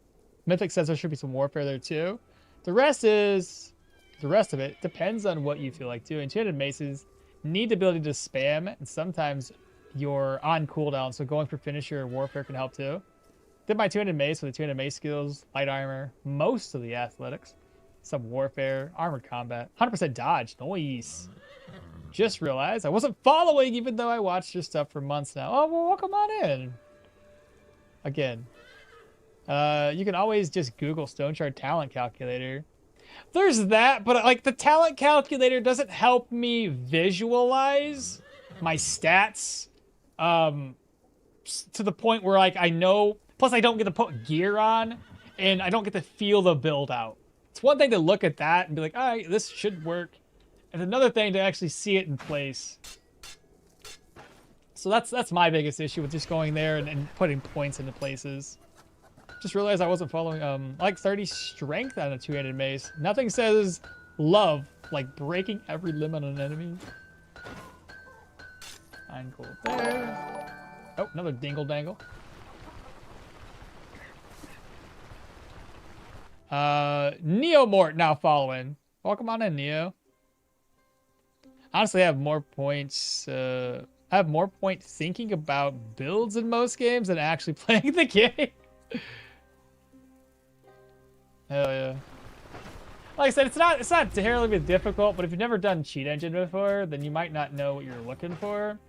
S2: Mythic says there should be some Warfare there too. The rest of it depends on what you feel like doing. Two-handed maces need the ability to spam, and sometimes you're on cooldown, so going for finisher or Warfare can help too. Did my two-handed mace with the two-handed mace skills, light armor, most of the athletics, some Warfare, armored combat, 100% dodge, nice. Just realized I wasn't following even though I watched your stuff for months now. Oh, well, welcome on in. Again. You can always just Google Stoneshard talent calculator. There's that, but like the talent calculator doesn't help me visualize my stats to the point where like I know, plus I don't get to put gear on and I don't get to feel the build out. It's one thing to look at that and be like, all right, this should work. It's another thing to actually see it in place. So that's my biggest issue with just going there and putting points into places. Just realized I wasn't following, like 30 strength on a two-handed mace. Nothing says love like breaking every limb on an enemy. Fine, cool there. Oh, another dingle dangle. Neomort now following. Welcome on in, Neo. Honestly, I have more points. I have more point thinking about builds in most games than actually playing the game. Hell yeah. Like I said, it's not terribly difficult, but if you've never done cheat engine before, then you might not know what you're looking for.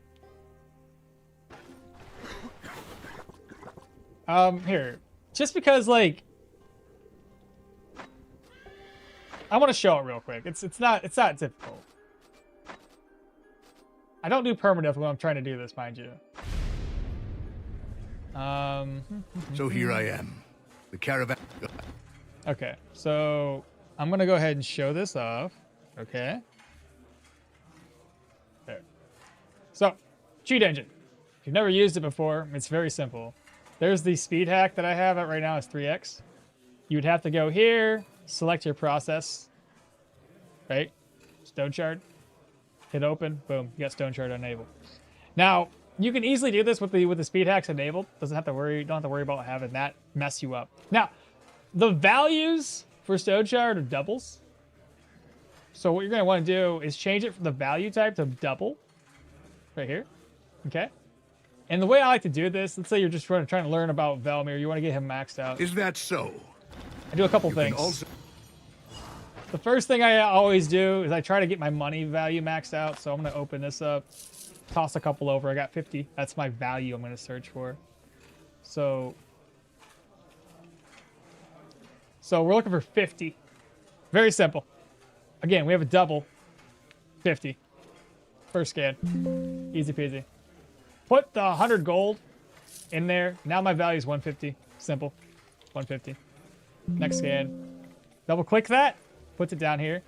S2: Here, just because like I want to show it real quick. It's not difficult. I don't do permadeath when I'm trying to do this, mind you.
S3: So here I am, the caravan.
S2: Okay, so I'm gonna go ahead and show this off. Okay. There. So, cheat engine. If you've never used it before, it's very simple. There's the speed hack that I have at right now is 3x. You would have to go here, select your process, right? Stoneshard. Hit open, boom, you got Stoneshard enabled. Now, you can easily do this with the speed hacks enabled. Don't have to worry about having that mess you up. Now, the values for Stoneshard are doubles. So what you're going to want to do is change it from the value type to double. Right here. Okay. And the way I like to do this, let's say you're just trying to learn about Velmir. You want to get him maxed out.
S3: Is that so?
S2: I do a couple things. The first thing I always do is I try to get my money value maxed out. So I'm going to open this up, toss a couple over. I got 50. That's my value I'm going to search for. So we're looking for 50. Very simple. Again, we have a double. 50. First scan. Easy peasy. Put the 100 gold in there. Now my value is 150. Simple. 150. Next scan. Double click that. Puts it down here.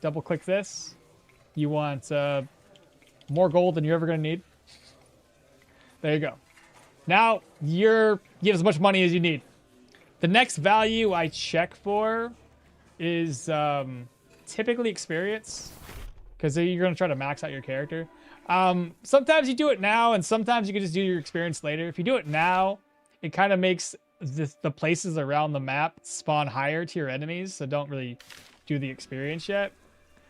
S2: Double click this. You want more gold than you're ever going to need. There you go. Now you have as much money as you need. The next value I check for is typically experience, because you're going to try to max out your character. Sometimes you do it now, and sometimes you can just do your experience later. If you do it now, it kind of makes the places around the map spawn higher to your enemies, so don't really do the experience yet.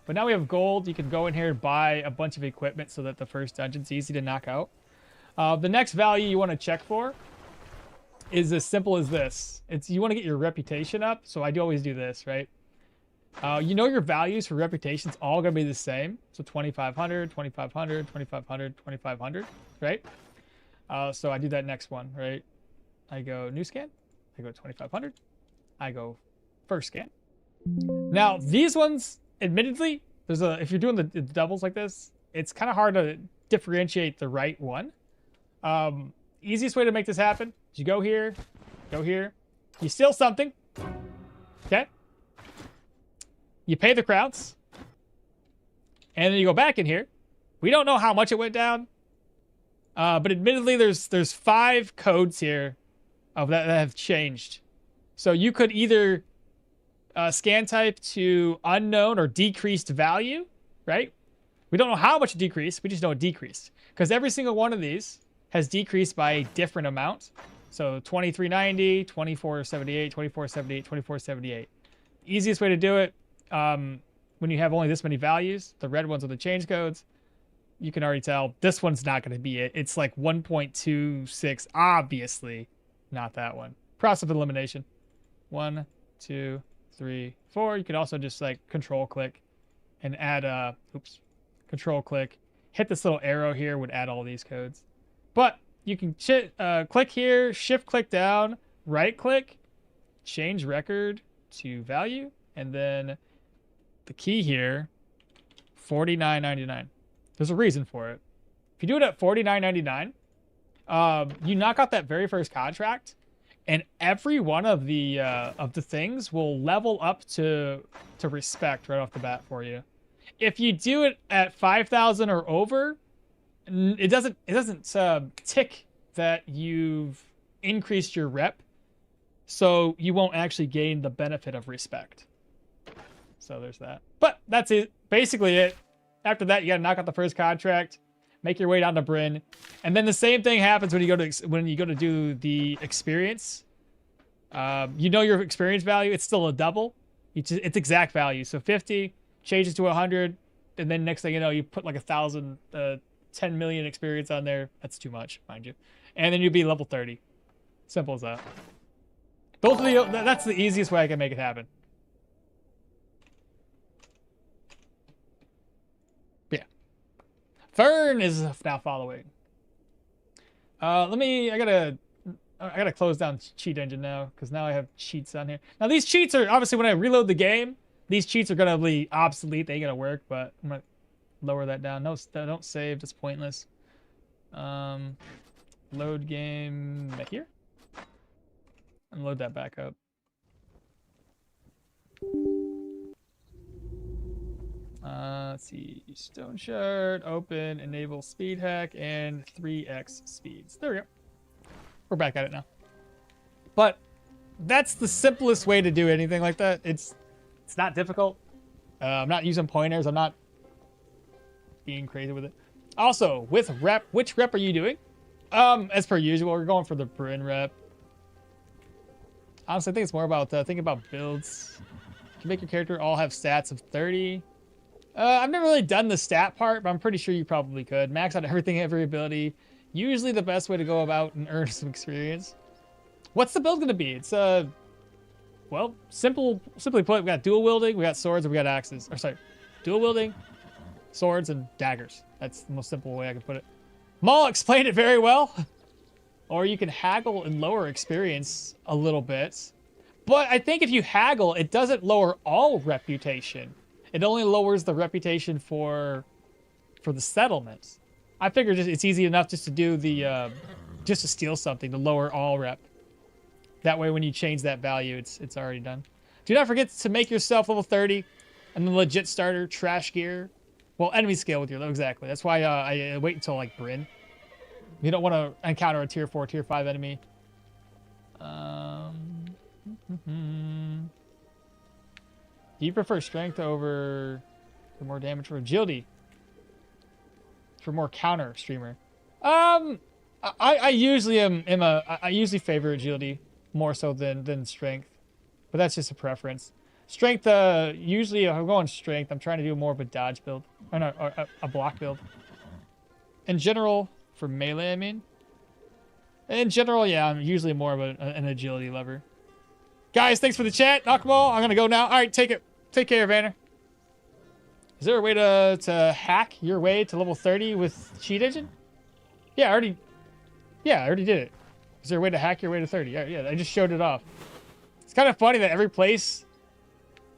S2: But now we have gold. You can go in here and buy a bunch of equipment so that the first dungeon's easy to knock out. The next value you want to check for is as simple as this. You want to get your reputation up, so I do always do this, right? You know your values for reputation's all going to be the same. So 2,500, 2,500, 2,500, 2,500, right? So I do that next one, right? I go new scan. I go 2,500. I go first scan. Now, these ones, admittedly, if you're doing the doubles like this, it's kind of hard to differentiate the right one. Easiest way to make this happen is you go here, you steal something, okay? You pay the crowns, and then you go back in here. We don't know how much it went down, but admittedly, there's 5 codes here of that have changed. So you could either Scan type to unknown or decreased value, right? We don't know how much it decreased. We just know it decreased. Because every single one of these has decreased by a different amount. So 2390, 2478, 2478, 2478. Easiest way to do it, when you have only this many values, the red ones are the change codes. You can already tell this one's not going to be it. It's like 1.26, obviously not that one. Process of elimination. 1, 2, 3, 4. You can also just like control click and add control click. Hit this little arrow here would add all these codes. But you can click here, shift click down, right click, change record to value, and then the key here, $49.99. There's a reason for it. If you do it at $49.99, you knock out that very first contract, and every one of the things will level up to respect right off the bat for you. If you do it at 5,000 or over, it doesn't tick that you've increased your rep, so you won't actually gain the benefit of respect. So there's that. But that's it. Basically it. After that, you gotta knock out the first contract, make your way down to Brynn, and then the same thing happens when you go to do the experience. You know your experience value. It's still a double. It's exact value. So 50 changes to 100, and then next thing you know, you put like 1,000, 10 million experience on there. That's too much, mind you. And then you'd be level 30. Simple as that. That's the easiest way I can make it happen. Yeah. Fern is now following. I gotta close down cheat engine now, because now I have cheats on here. Now these cheats are obviously when I reload the game, these cheats are gonna be obsolete. They ain't gonna work, but I'm gonna lower that down. No, don't save. It's pointless. Load game here, and load that back up. Let's see. Stoneshard, open, enable speed hack, and 3x speeds. There we go. We're back at it now. But that's the simplest way to do anything like that. It's not difficult. I'm not using pointers. I'm not being crazy with it. Also, with rep, which rep are you doing? As per usual, we're going for the Brynn rep. Honestly, I think it's more about thinking about builds. You can make your character all have stats of 30. I've never really done the stat part, but I'm pretty sure you probably could. Max out everything, every ability. Usually the best way to go about and earn some experience. What's the build going to be? It's, well, simply put, we got dual wielding, we got swords, and we got axes. Or sorry, dual wielding, swords, and daggers. That's the most simple way I can put it. Maul explained it very well. Or you can haggle and lower experience a little bit. But I think if you haggle, it doesn't lower all reputation. It only lowers the reputation for the settlements. I figured it's easy enough just to do the, just to steal something to lower all rep. That way when you change that value, it's already done. Do not forget to make yourself level 30 and the legit starter trash gear. Well, enemy scale with your low, exactly. That's why I wait until like Brynn. You don't want to encounter a tier 4, tier 5 enemy. Do you prefer strength over for more damage for agility? For more counter streamer. I usually I usually favor agility more so than strength, but that's just a preference. Strength, usually if I'm going strength, I'm trying to do more of a dodge build, or no, a block build. In general, for melee, I mean. In general, yeah, I'm usually more of an agility lover. Guys, thanks for the chat. Okmall, I'm gonna go now. All right, take it. Take care, Vanner. Is there a way to hack your way to level 30 with cheat engine? Yeah, I already did it. Is there a way to hack your way to 30? Yeah, I just showed it off. It's kind of funny that every place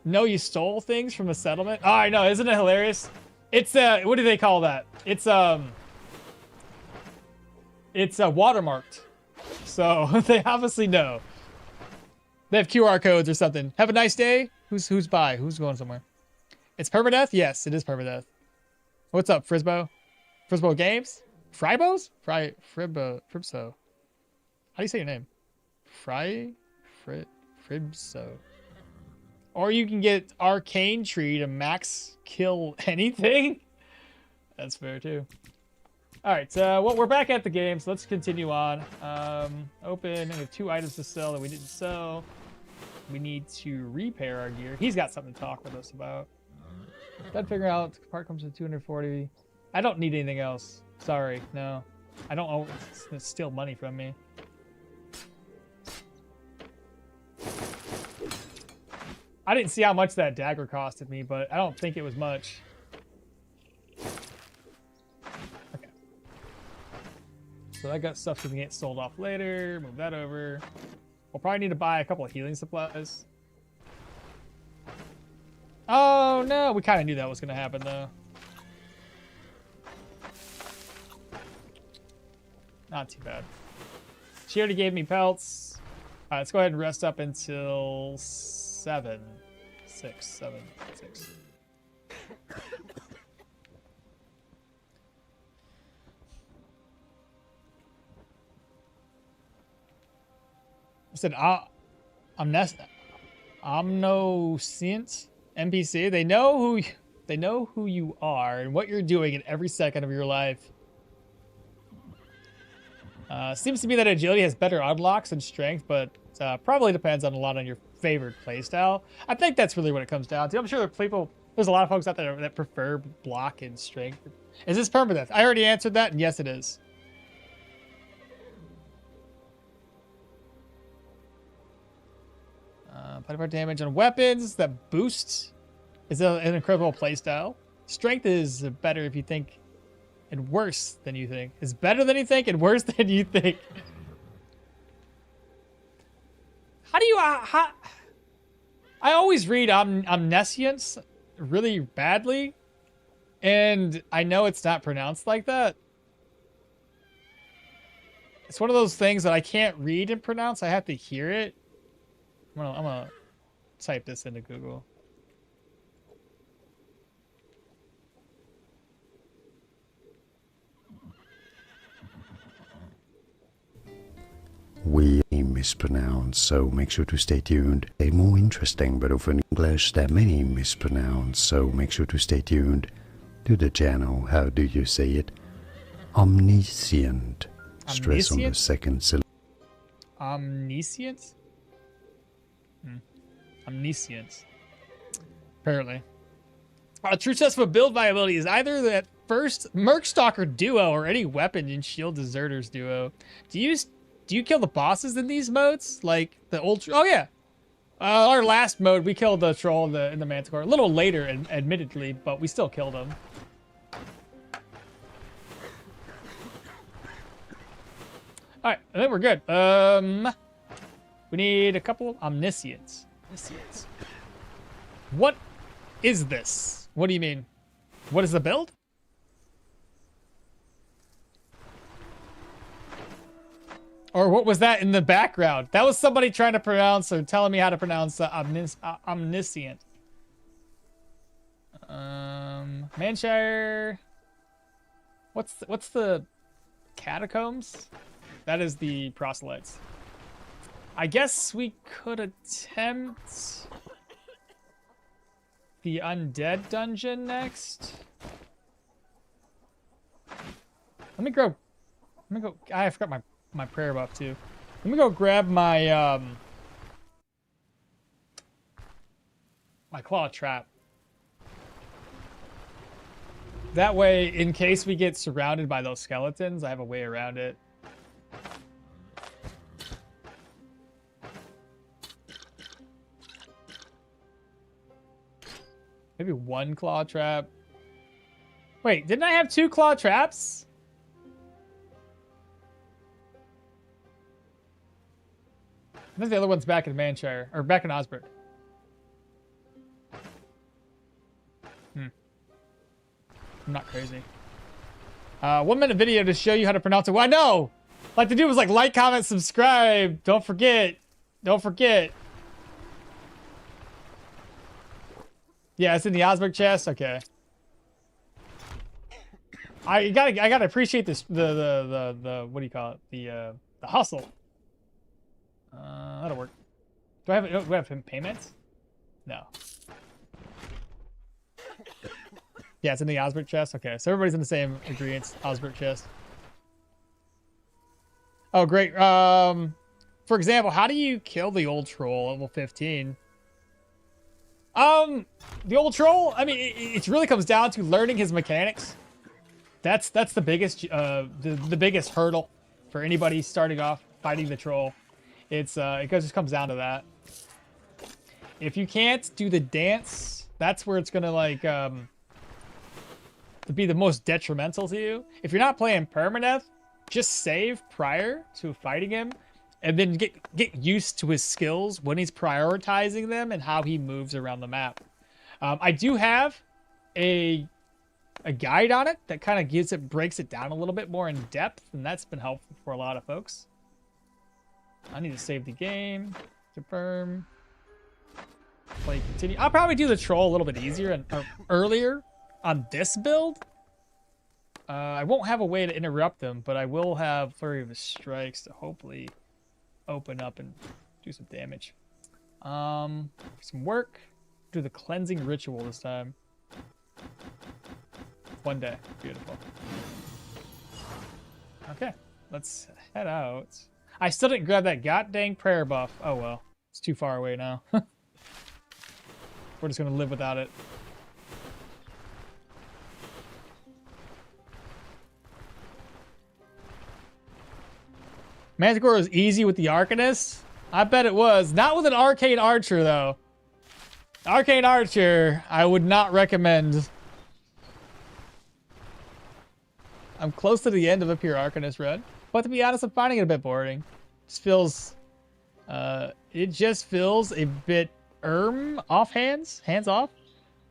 S2: know you stole things from a settlement. Oh, I know, isn't it hilarious? It's what do they call that? It's watermarked. So they obviously know. They have QR codes or something. Have a nice day. Who's by? Who's going somewhere? It's Permadeath? Yes, it is Permadeath. What's up, Frisbo? Frisbo Games? Fribos? Fribso. How do you say your name? Fribso. Or you can get Arcane Tree to max kill anything. That's fair too. All right, well, we're back at the game, so let's continue on. Open. We have 2 items to sell that we didn't sell. We need to repair our gear. He's got something to talk with us about. Gotta figure out the part comes to 240. I don't need anything else. Sorry, no. I don't owe. It's steal money from me. I didn't see how much that dagger costed me, but I don't think it was much. Okay. So that got stuff that can get sold off later. Move that over. We'll probably need to buy a couple of healing supplies. Oh, no. We kind of knew that was going to happen, though. Not too bad. She already gave me pelts. All right, let's go ahead and rest up until 7. 6, 7, 6. I said, omniscient NPC. They know who you are and what you're doing in every second of your life. Seems to be that agility has better unlocks and strength, but probably depends on a lot on your favorite playstyle. I think that's really what it comes down to. I'm sure there's a lot of folks out there that prefer block and strength. Is this permadeath? I already answered that, and yes, it is. Apply damage on weapons that boost is an incredible playstyle. Strength is better if you think, and worse than you think. Is better than you think and worse than you think. How do you... I always read omniscience really badly, and I know it's not pronounced like that. It's one of those things that I can't read and pronounce. I have to hear it. I'm gonna type this into Google.
S4: We mispronounce, so make sure to stay tuned. They're more interesting, but often English there are many mispronounced, so make sure to stay tuned to the channel. How do you say it? Omniscient. Stress on the second syllable.
S2: Omniscient? Omniscient. Apparently. A true test of build viability is either that first Mercstalker duo or any weapon in Shield Deserters duo. Do you kill the bosses in these modes? Like the old... Oh, yeah. Our last mode, we killed the troll in the Manticore. A little later, admittedly, but we still killed him. All right, I think we're good. We need a couple of omniscients. What is this? What do you mean? What is the build? Or what was that in the background? That was somebody trying to pronounce or telling me how to pronounce omniscient. Manshire. What's the catacombs? That is the proselytes. I guess we could attempt the undead dungeon next. Let me go. I forgot my prayer buff too. Let me go grab my my claw trap. That way, in case we get surrounded by those skeletons, I have a way around it. Maybe one claw trap. Wait, didn't I have 2 claw traps? I think the other one's back in Manshire, or back in Osberg. I'm not crazy. 1 minute video to show you how to pronounce it. Well, I know! Like the dude was like, comment, subscribe. Don't forget. Don't forget. Yeah, it's in the Osberg chest. Okay. I gotta appreciate this. The what do you call it? The hustle. That'll work. Do I have payments? No. Yeah, it's in the Osbert chest. Okay, so everybody's in the same agreement. Osbert chest. Oh, great. For example, how do you kill the old troll at level 15? The old troll, I mean, it really comes down to learning his mechanics. That's the biggest the biggest hurdle for anybody starting off fighting the troll. It just comes down to that. If you can't do the dance, that's where it's gonna like to be the most detrimental to you. If you're not playing Permadeath, just save prior to fighting him, and then get used to his skills when he's prioritizing them and how he moves around the map. I do have a guide on it that kind of breaks it down a little bit more in depth, and that's been helpful for a lot of folks. I need to save the game, confirm, play, continue. I'll probably do the troll a little bit easier and earlier on this build. I won't have a way to interrupt them, but I will have Flurry of the Strikes to hopefully open up and do some damage. Some work. Do the cleansing ritual this time. One day. Beautiful. Okay, let's head out. I still didn't grab that goddamn prayer buff. Oh well, it's too far away now. We're just gonna live without it. Manticore was easy with the Arcanist. I bet it was. Not with an Arcane Archer, though. Arcane Archer, I would not recommend. I'm close to the end of a pure Arcanist run. But to be honest, I'm finding it a bit boring. It just feels a bit off hands? Hands off?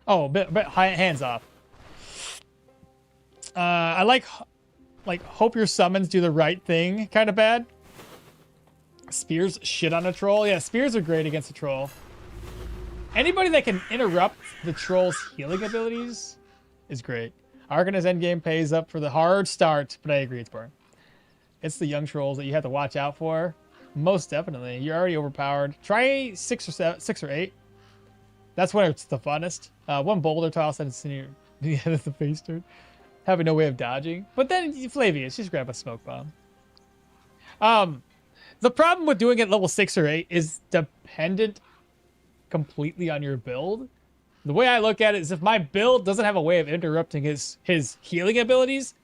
S2: Oh, a bit hands off. I like hope your summons do the right thing kind of bad. Spears shit on a troll. Yeah, spears are great against a troll. Anybody that can interrupt the troll's healing abilities is great. Arcanist endgame pays up for the hard start, but I agree it's boring. It's the young trolls that you have to watch out for. Most definitely. You're already overpowered. Try 6 or 8. That's when it's the funnest. One boulder toss and it's in the end of the face turn. Having no way of dodging. But then Flavius, just grab a smoke bomb. The problem with doing it level 6 or 8 is dependent completely on your build. The way I look at it is if my build doesn't have a way of interrupting his healing abilities,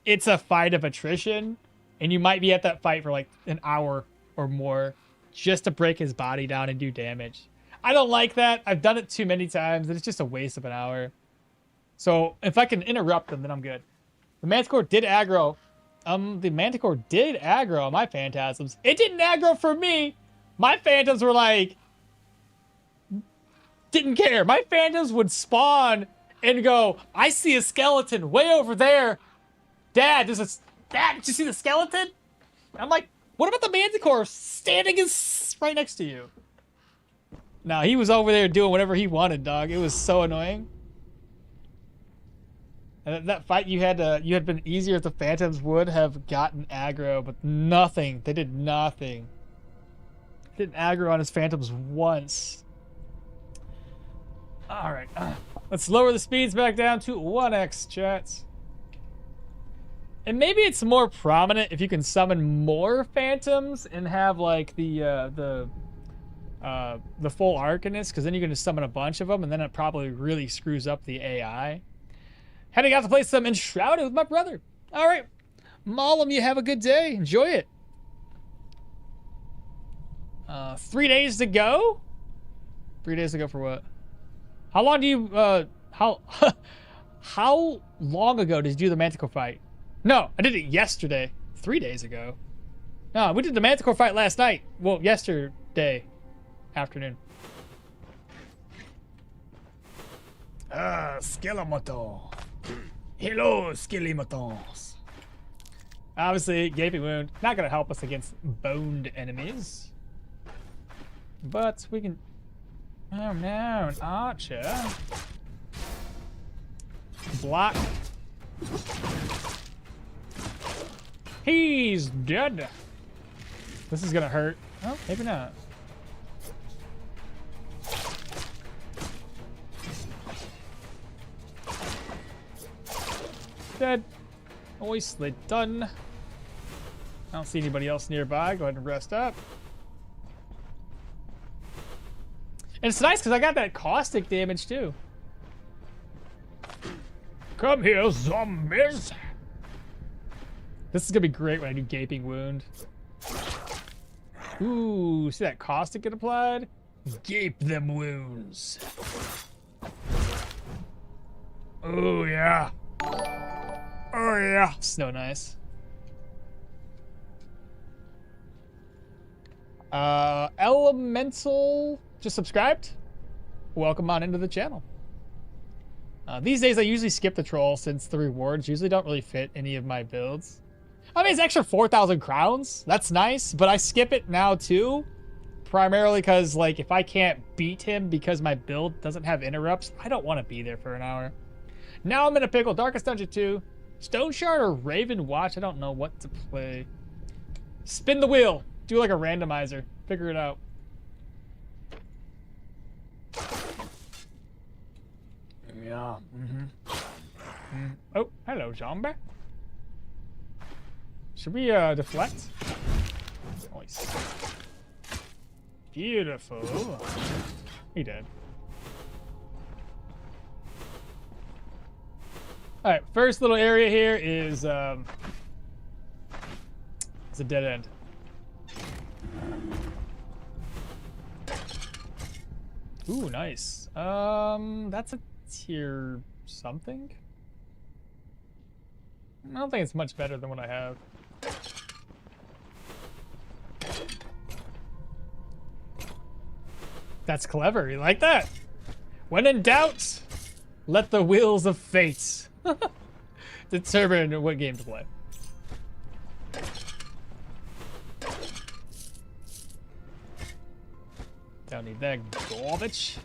S2: it's a fight of attrition, and you might be at that fight for like an hour or more just to break his body down and do damage. I don't like that. I've done it too many times, and it's just a waste of an hour. So if I can interrupt them, then I'm good. The Manticore did aggro. The Manticore did aggro on my Phantasms. It didn't aggro for me. My Phantoms were like, didn't care. My Phantoms would spawn and go, I see a skeleton way over there. Dad, did you see the skeleton? I'm like, what about the Manticore standing right next to you? No, he was over there doing whatever he wanted, dog. It was so annoying. And that fight you had been easier if the Phantoms would have gotten aggro, but nothing. They did nothing. Didn't aggro on his Phantoms once. All right, let's lower the speeds back down to 1x, chats. And maybe it's more prominent if you can summon more Phantoms and have like the full Arcanist, because then you can just summon a bunch of them, and then it probably really screws up the AI. Heading out to play some Enshrouded with my brother. All right, Maulum, you have a good day. Enjoy it. 3 days to go. 3 days to go for what? How long do you how long ago did you do the Manticore fight? No, I did it yesterday. 3 days ago. No, we did the Manticore fight last night. Well, yesterday afternoon. Skeleton. Hello, Skeletons. Obviously, Gaping Wound, not gonna help us against boned enemies. But we can... Oh no, an archer. Block. He's dead. This is gonna hurt. Oh, maybe not. Dead. Nicely done. I don't see anybody else nearby. Go ahead and rest up. And it's nice because I got that caustic damage too. Come here, zombies. This is gonna be great when I do Gaping Wound. Ooh, see that caustic get applied? Gape them wounds. Oh yeah. Oh yeah. Snow nice. Elemental just subscribed. Welcome on into the channel. These days I usually skip the troll since the rewards usually don't really fit any of my builds. I mean, it's extra 4,000 crowns. That's nice, but I skip it now too. Primarily because, like, if I can't beat him because my build doesn't have interrupts, I don't want to be there for an hour. Now I'm in a pickle. Darkest Dungeon 2. Stoneshard or Raven Watch? I don't know what to play. Spin the wheel. Do like a randomizer. Figure it out. Yeah. Oh, hello, zombie. Should we deflect? Nice. Beautiful. He did. All right, first little area here is it's a dead end. Ooh, nice. That's a tier something. I don't think it's much better than what I have. That's clever. You like that? When in doubt, let the wheels of fate determine what game to play. Don't need that garbage.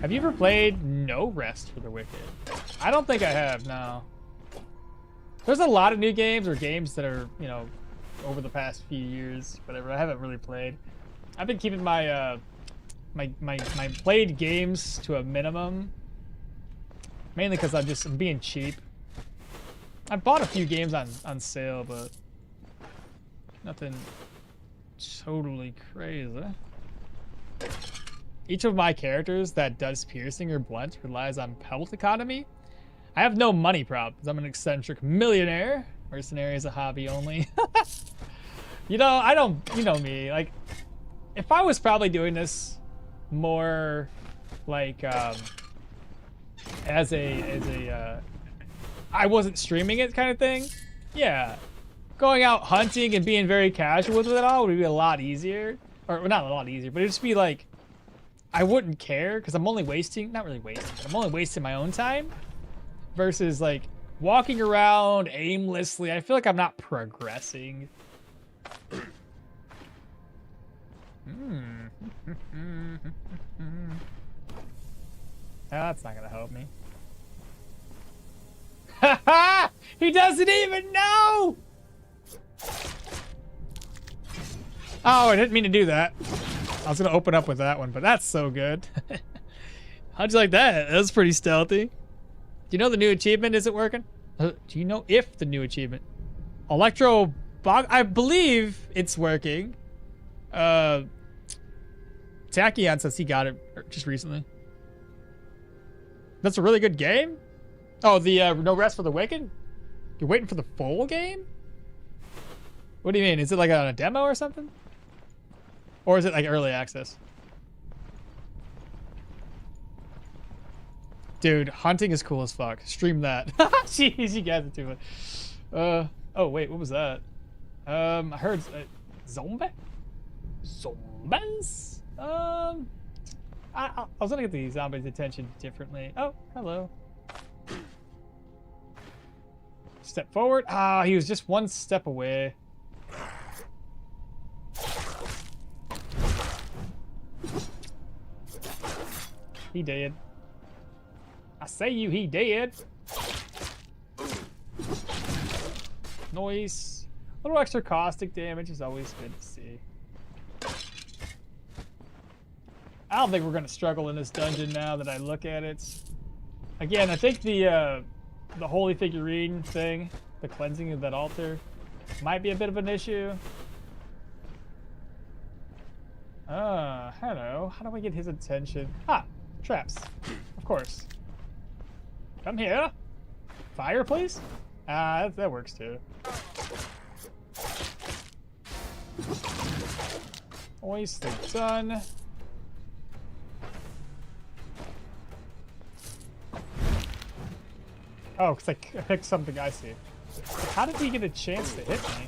S2: Have you ever played No Rest for the Wicked? I don't think I have, no. There's a lot of new games or games that are, you know, over the past few years, whatever, I haven't really played. I've been keeping my my played games to a minimum, mainly because I'm being cheap. I bought a few games on sale, but nothing totally crazy. Each of my characters that does piercing or blunt relies on pelt economy. I have no money problems. I'm an eccentric millionaire. Mercenary is a hobby only. You know, I don't, you know me, like, if I was probably doing this more like as a I wasn't streaming it kind of thing, yeah, going out hunting and being very casual with it all would be a lot easier, or not a lot easier, but it'd just be like I wouldn't care because I'm only wasting, not really wasting, but I'm only wasting my own time versus like walking around aimlessly. I feel like I'm not progressing. That's not gonna help me. He doesn't even know! Oh, I didn't mean to do that. I was gonna open up with that one, but that's so good. How'd you like that? That was pretty stealthy. Do you know the new achievement isn't working? Do you know if the new achievement? Electro Bog, I believe it's working. Tachyon says he got it just recently. That's a really good game? Oh, the No Rest for the Wicked? You're waiting for the full game? What do you mean? Is it like on a demo or something? Or is it like early access? Dude, hunting is cool as fuck. Stream that. Jeez, you guys are too much. Oh wait, what was that? I heard zombie? Zombies? I was gonna get the zombies' attention differently. Oh, hello. Step forward. Ah, he was just one step away. He did. I say he did. Noise. A little extra caustic damage is always good to see. I don't think we're gonna struggle in this dungeon now that I look at it. Again, I think the the holy figurine thing, the cleansing of that altar, might be a bit of an issue. Hello. How do I get his attention? Ah, traps. Of course. Come here. Fire, please? That works too. Hoist done. Oh, because I picked something, I see. How did he get a chance to hit me?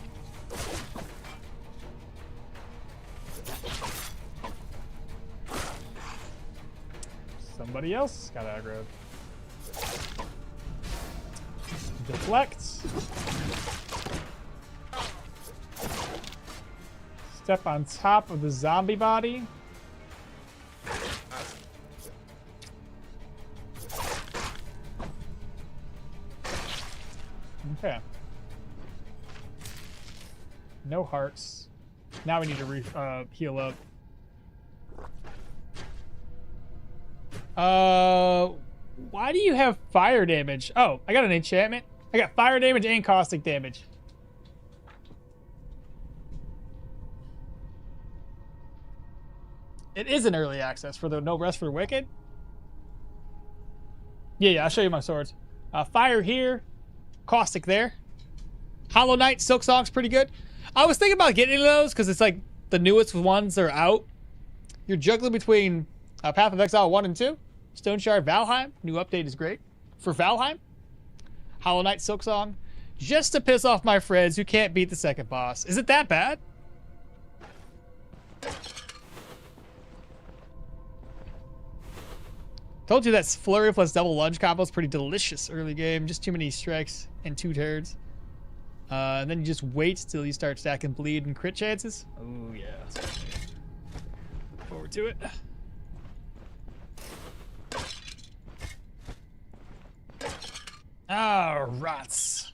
S2: Somebody else got aggroed. Deflect. Step on top of the zombie body. Okay. No hearts. Now we need to heal up. Why do you have fire damage? Oh, I got an enchantment. I got fire damage and caustic damage. It is an early access for the No Rest for the Wicked. Yeah, I'll show you my swords. Fire here, caustic there. Hollow Knight, Silk Song's pretty good. I was thinking about getting those because it's like the newest ones that are out. You're juggling between Path of Exile 1 and 2. Stoneshard, Valheim. New update is great. For Valheim, Hollow Knight, Silk Song. Just to piss off my friends who can't beat the second boss. Is it that bad? Told you that flurry plus double lunge combo is pretty delicious early game. Just too many strikes and 2 turds. And then you just wait till you start stacking bleed and crit chances. Oh, yeah. Look forward to it. Ah, rats.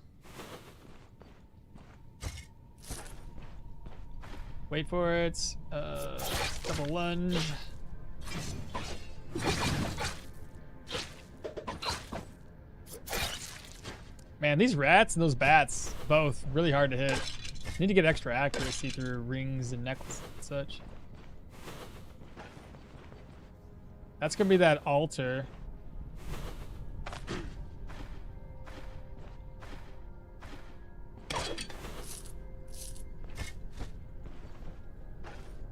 S2: Wait for it. Double lunge. Man, these rats and those bats, both really hard to hit. Need to get extra accuracy through rings and necklaces and such. That's gonna be that altar.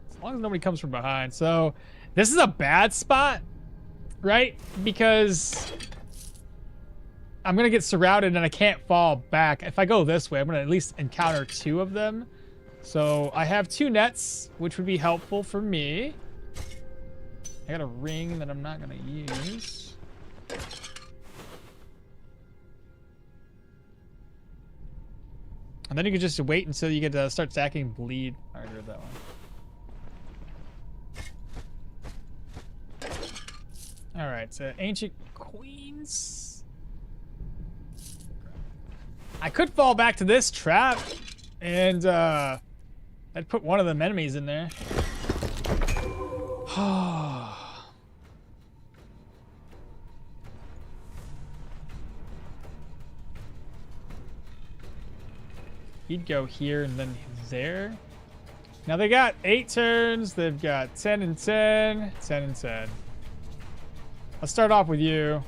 S2: As long as nobody comes from behind. So this is a bad spot, right? Because I'm gonna get surrounded and I can't fall back. If I go this way, I'm gonna at least encounter 2 of them. So I have 2 nets, which would be helpful for me. I got a ring that I'm not gonna use. And then you can just wait until you get to start stacking bleed. I already read that one. All right, so Ancient Queens. I could fall back to this trap, and I'd put one of them enemies in there. He'd go here and then there. Now they got 8 turns. They've got 10 and 10, 10 and 10. Let's start off with you.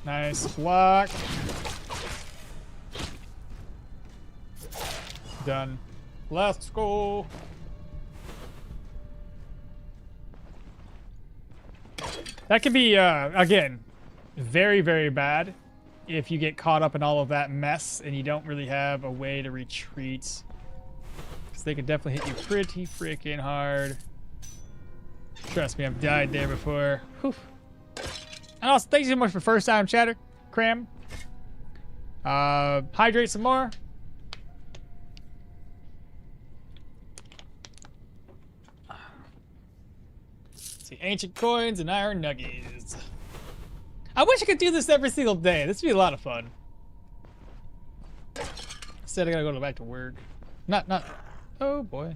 S2: Nice block. Done. Let's go. That could be, again, very, very bad if you get caught up in all of that mess and you don't really have a way to retreat. Because they could definitely hit you pretty freaking hard. Trust me, I've died there before. Whew. And also, thank you so much for first time chatter, Cram. Hydrate some more. Let's see, ancient coins and iron nuggets. I wish I could do this every single day. This would be a lot of fun. Instead, I gotta go back to work. Not. Oh boy.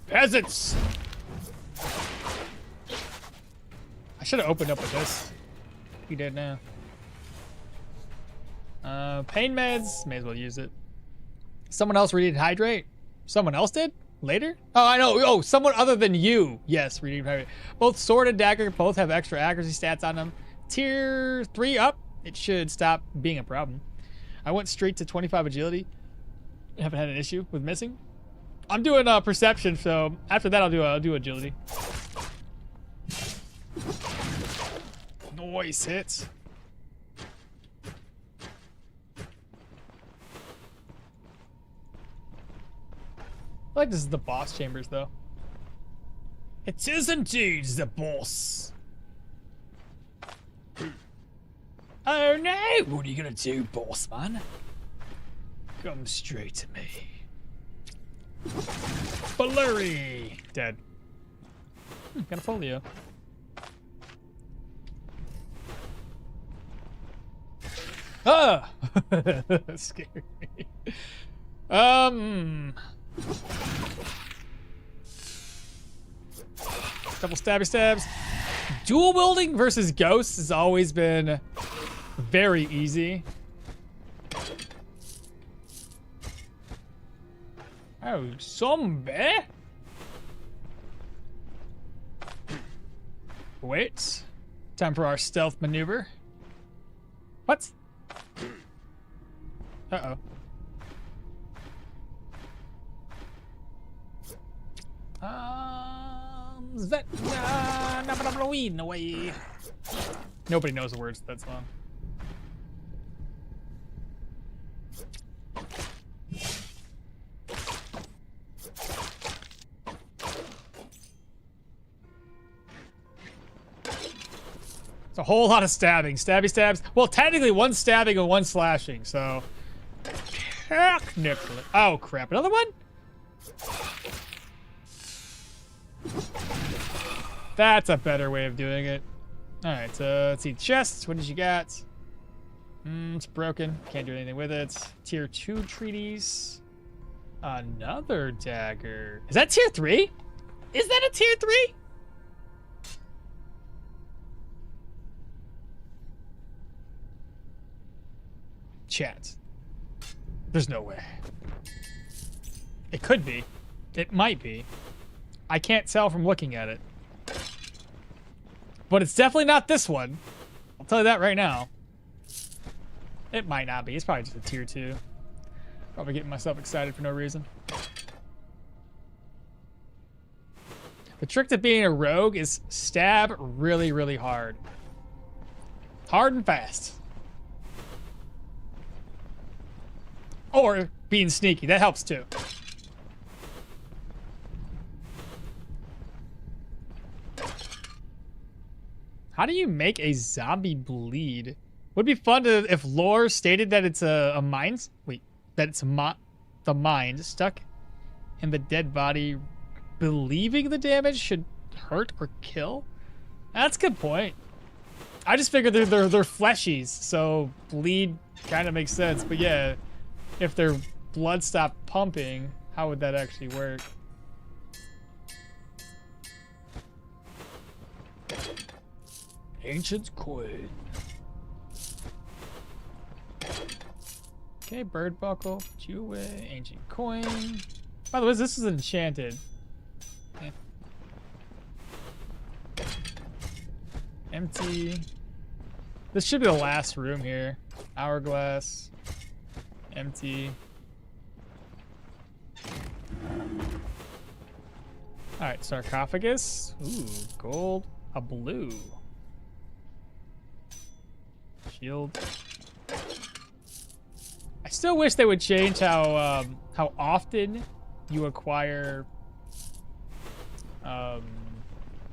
S2: Peasants! I should have opened up with this. You did now. Pain meds. May as well use it. Someone else redeemed hydrate? Someone else did? Later? Oh, I know. Oh, someone other than you. Yes, redeemed hydrate. Both sword and dagger both have extra accuracy stats on them. Tier 3 up. It should stop being a problem. I went straight to 25 agility. Haven't had an issue with missing. I'm doing perception, so after that I'll do agility. Noise hits. I like this is the boss chambers though. It is indeed the boss. Oh no! What are you gonna do, boss man? Come straight to me. Blurry! Dead. Got a folio. Ah! Scary. Couple stabby stabs. Dual wielding versus ghosts has always been very easy. Oh, zombie. Wait. Time for our stealth maneuver. What? Uh-oh. Away. Nobody knows the words to that song. It's a whole lot of stabbing. Stabby stabs. Well, technically one stabbing and one slashing, so. Technically. Oh, crap. Another one? That's a better way of doing it. Alright, so let's see. Chest. What did you got? It's broken. Can't do anything with it. Tier 2 treaties. Another dagger. Is that tier 3? Is that a tier 3? Chat. There's no way. It could be. It might be. I can't tell from looking at it. But it's definitely not this one. I'll tell you that right now. It might not be. It's probably just a tier 2. Probably getting myself excited for no reason. The trick to being a rogue is stab really, really hard. Hard and fast. Or being sneaky. That helps too. How do you make a zombie bleed? Would be fun to if lore stated that it's a mind. Wait, that it's the mind stuck in the dead body, believing the damage should hurt or kill. That's a good point. I just figured they're fleshies, so bleed kind of makes sense. But yeah, if their blood stopped pumping, how would that actually work? Ancient coin. Okay, bird buckle. Put you away. Ancient coin. By the way, this is enchanted. Okay. Empty. This should be the last room here. Hourglass. Empty. All right, sarcophagus. Ooh, gold, a blue. Shield. I still wish they would change how often you acquire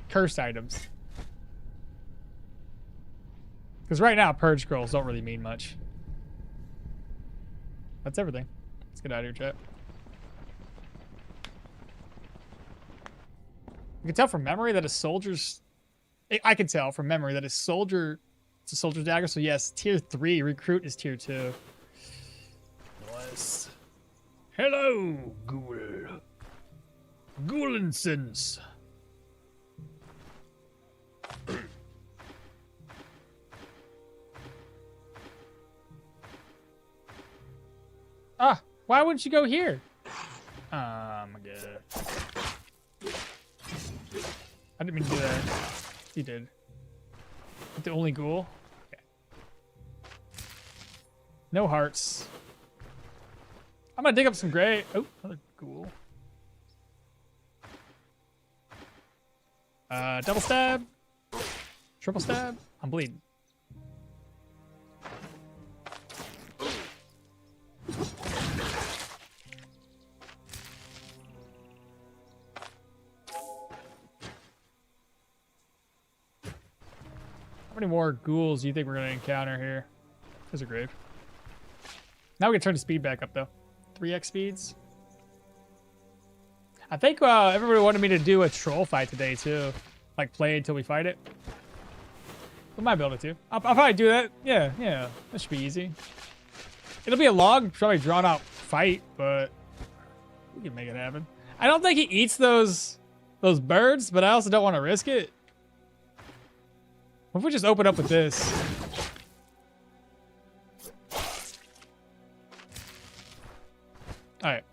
S2: cursed items. Because right now, purge scrolls don't really mean much. That's everything. Let's get out of here, chat. You can tell from memory that a soldier's... I can tell from memory that a soldier... It's a soldier's dagger, so yes, tier 3. Recruit is tier 2. Nice. Hello, Ghoul. Ghoulinsons. Ah, why wouldn't you go here? My god. I didn't mean to do that. You did. The only ghoul? Okay. No hearts. I'm gonna dig up some gray. Oh, another ghoul. Double stab. Triple stab. I'm bleeding. How many more ghouls do you think we're gonna encounter here? There's a grave. Now we can turn the speed back up though. 3x speeds. I think everybody wanted me to do a troll fight today too. Like play until we fight it. We might be able to. I'll probably do that. Yeah, that should be easy. It'll be a long, probably drawn out fight, but we can make it happen. I don't think he eats those birds, but I also don't want to risk it. What if we just open up with this? Alright,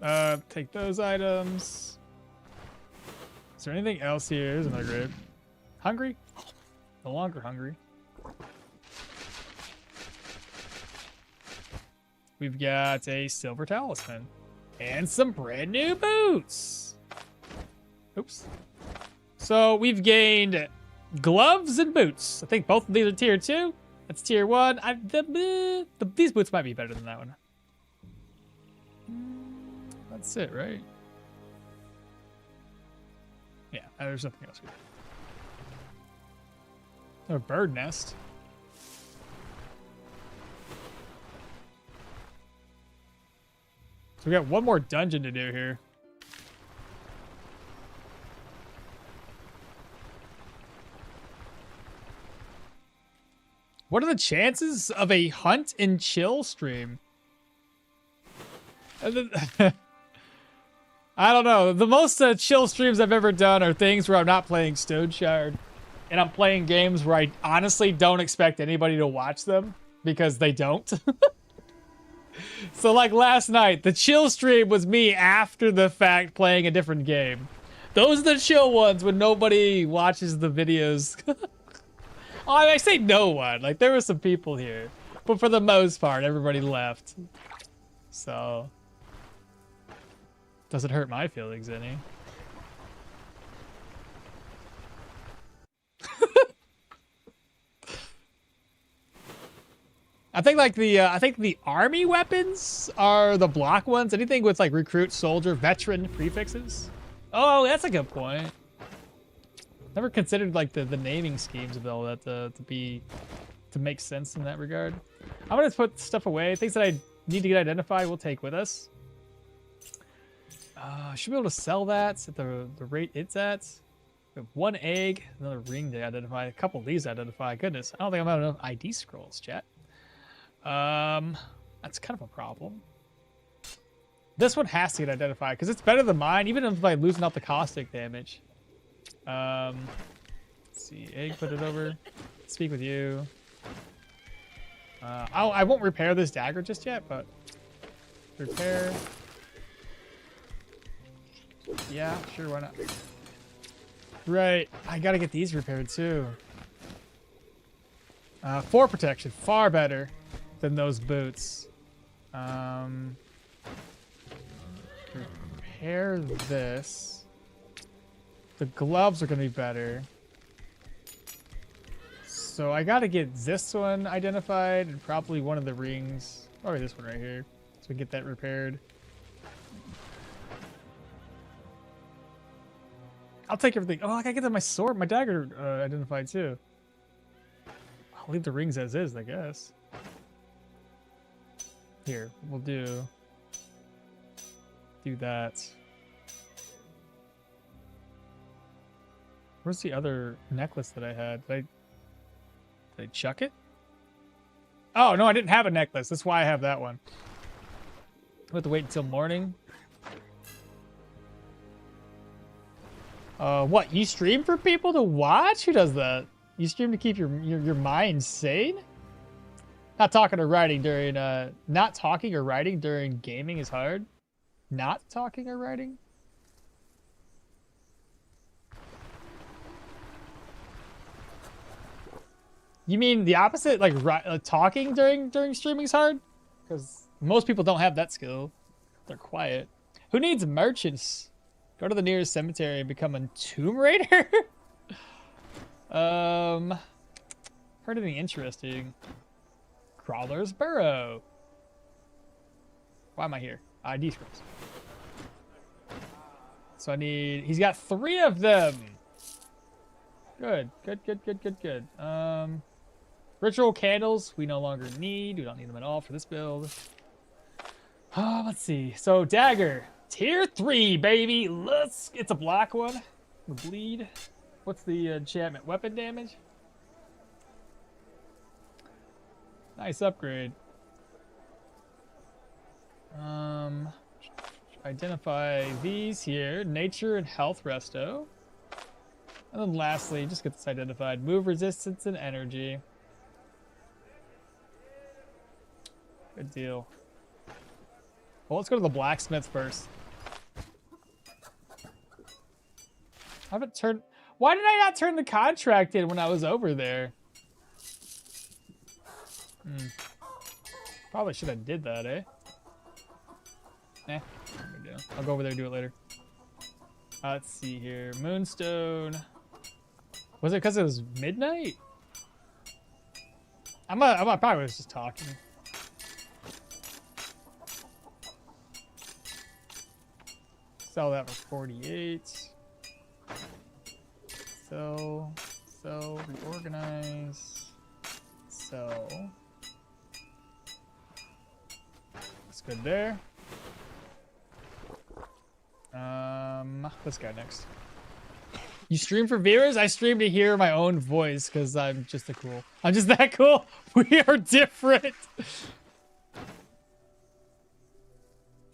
S2: take those items. Is there anything else here? There's another grave. Hungry? No longer hungry. We've got a silver talisman. And some brand new boots. Oops. So we've gained gloves and boots. I think both of these are tier 2. That's tier 1. These boots might be better than that one. That's it, right? Yeah, there's nothing else here. A bird nest. So we got one more dungeon to do here. What are the chances of a hunt and chill stream? I don't know. The most chill streams I've ever done are things where I'm not playing Stoneshard. And I'm playing games where I honestly don't expect anybody to watch them. Because they don't. So like last night, the chill stream was me after the fact playing a different game. Those are the chill ones when nobody watches the videos. Oh, I say no one. Like, there were some people here. But for the most part, everybody left. So... doesn't hurt my feelings any. I think like the army weapons are the block ones. Anything with like recruit, soldier, veteran prefixes. Oh, that's a good point. Never considered like the naming schemes of all that to make sense in that regard. I'm gonna put stuff away. Things that I need to get identified, we'll take with us. Should be able to sell that at the rate it's at. We have 1 egg, another ring to identify, a couple of these to identify. Goodness, I don't think I'm having enough ID scrolls, chat. That's kind of a problem. This one has to get identified because it's better than mine, even if I'm losing out the caustic damage. Let's see, egg, put it over. Speak with you. I won't repair this dagger just yet, but repair. Yeah, sure, why not? Right, I gotta get these repaired too. 4 protection, far better than those boots. Repair this. The gloves are gonna be better. So I gotta get this one identified and probably one of the rings. Probably this one right here. So we get that repaired. I'll take everything. Oh, I gotta get my sword, my dagger identified too. I'll leave the rings as is, I guess. Here, we'll do that. Where's the other necklace that I had? Did I chuck it? Oh, no, I didn't have a necklace. That's why I have that one. We'll have to wait until morning. What? You stream for people to watch? Who does that? You stream to keep your mind sane? Not talking or writing during, not talking or writing during gaming is hard. Not talking or writing? You mean the opposite? Like talking during streaming is hard? Because most people don't have that skill. They're quiet. Who needs merchants? Go to the nearest cemetery and become a tomb raider? Heard anything interesting? Crawler's Burrow. Why am I here? ID scrolls. So I need... He's got 3 of them. Good. Good. Ritual candles we no longer need. We don't need them at all for this build. Let's see. So Dagger. Tier 3, baby. It's a black one. The bleed. What's the enchantment? Weapon damage? Nice upgrade. Identify these here. Nature and health resto. And then lastly, just get this identified. Move resistance and energy. Good deal. Well, let's go to the blacksmith first. I haven't turned... Why did I not turn the contract in when I was over there? Probably should have did that, eh? Nah, I'll go over there and do it later. Let's see here. Moonstone. Was it because it was midnight? I probably was just talking. Sell that for 48. Sell, reorganize, sell. That's good there. This guy next. You stream for viewers? I stream to hear my own voice because I'm just I'm just that cool. We are different.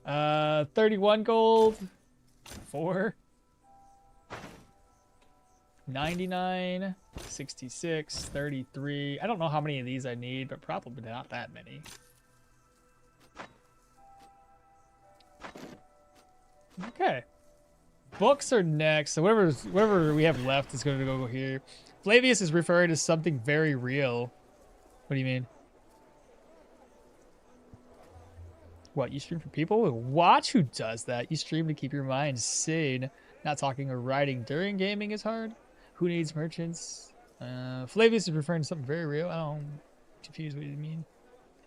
S2: 31 gold. 4. 99, 66, 33. I don't know how many of these I need, but probably not that many. Okay. Books are next. So whatever we have left is going to go here. Flavius is referring to something very real. What do you mean? What, you stream for people? Watch who does that. You stream to keep your mind sane. Not talking or writing during gaming is hard. Who needs merchants? Flavius is referring to something very real. I don't confused what you mean.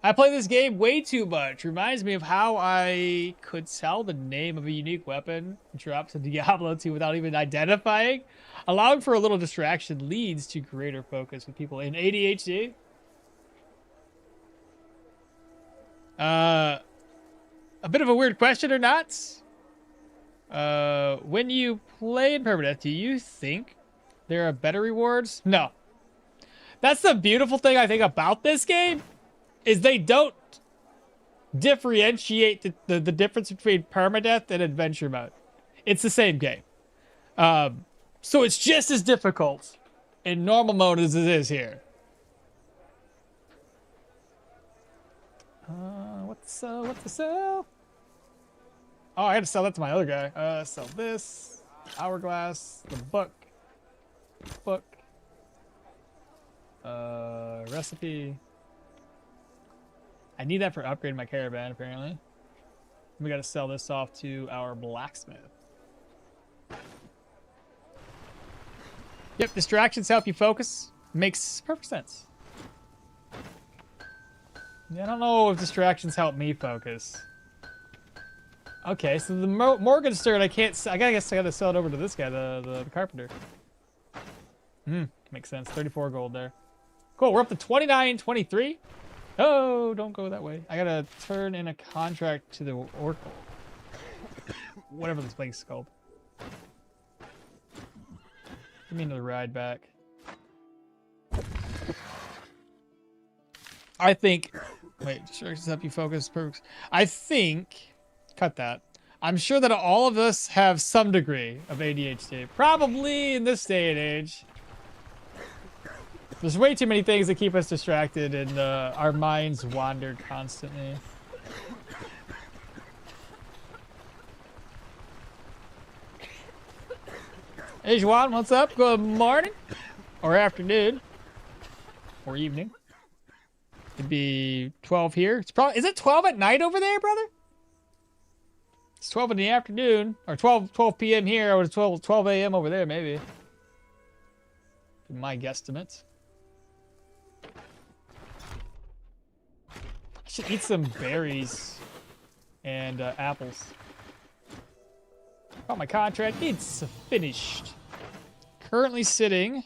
S2: I play this game way too much. Reminds me of how I could tell the name of a unique weapon dropped in Diablo 2 without even identifying. Allowing for a little distraction leads to greater focus with people in ADHD. A bit of a weird question or not? When you play in Permadeath, do you think there are better rewards? No. That's the beautiful thing I think about this game, is they don't differentiate the difference between Permadeath and Adventure Mode. It's the same game. So it's just as difficult in normal mode as it is here. What to sell? Oh, I had to sell that to my other guy. Sell this. Hourglass. The book. Recipe. I need that for upgrading my caravan, apparently. We gotta sell this off to our blacksmith. Yep, distractions help you focus. Makes perfect sense. Yeah, I don't know if distractions help me focus. Okay, so the Morgenstern, I guess I gotta sell it over to this guy, the carpenter. Makes sense. 34 gold there. Cool, we're up to 29.23. Oh, don't go that way. I gotta turn in a contract to the Oracle. Whatever this place is called. Give me another ride back. I think... Wait, distractions help you focus. Perks. I think... Cut that. I'm sure that all of us have some degree of ADHD. Probably in this day and age. There's way too many things that keep us distracted and our minds wander constantly. Hey Juan, what's up? Good morning. Or afternoon. Or evening. It'd be 12 here. It's probably, is it 12 at night over there, brother? It's 12 in the afternoon. Or 12 p.m. here, or 12 a.m. over there, maybe. My guesstimate. I should eat some berries and apples. Oh, my contract is finished. Currently sitting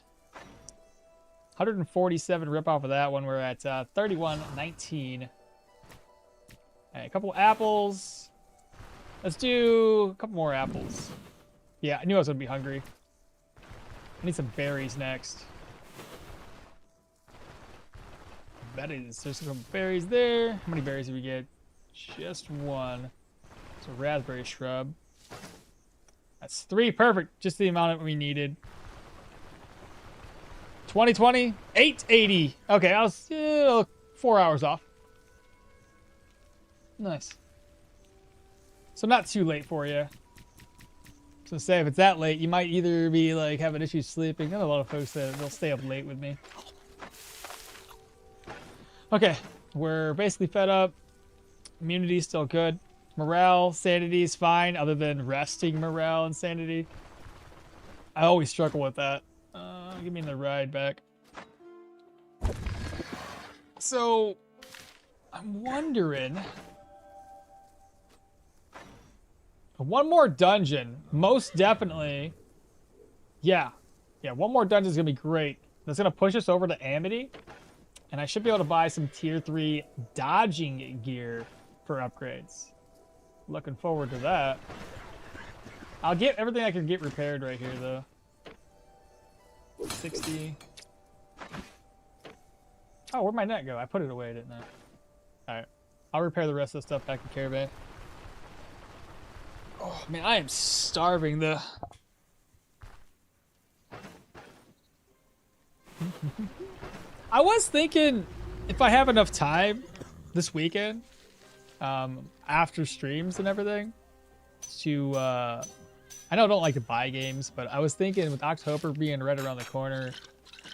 S2: 147 rip off of that one. We're at 31.19. Right, a couple apples. Let's do a couple more apples. Yeah, I knew I was gonna be hungry. I need some berries next. Berries. There's some berries there. How many berries did we get? Just one. It's a raspberry shrub. That's 3. Perfect. Just the amount that we needed. 2020, 880. Okay, I was 4 hours off. Nice. So not too late for you. So say if it's that late, you might either be like having issues sleeping. I know a lot of folks that they'll stay up late with me. Okay, we're basically fed up. Immunity's still good. Morale, sanity is fine, other than resting morale and sanity. I always struggle with that. Give me the ride back. So, I'm wondering... One more dungeon, most definitely. Yeah, one more dungeon is going to be great. That's going to push us over to Amity. And I should be able to buy some tier 3 dodging gear for upgrades. Looking forward to that. I'll get everything I can get repaired right here, though. 60. Oh, where'd my net go? I put it away, didn't I? Alright. I'll repair the rest of the stuff back in caravan. Oh, man, I am starving, though. I was thinking if I have enough time this weekend, after streams and everything, to, I know I don't like to buy games, but I was thinking with October being right around the corner,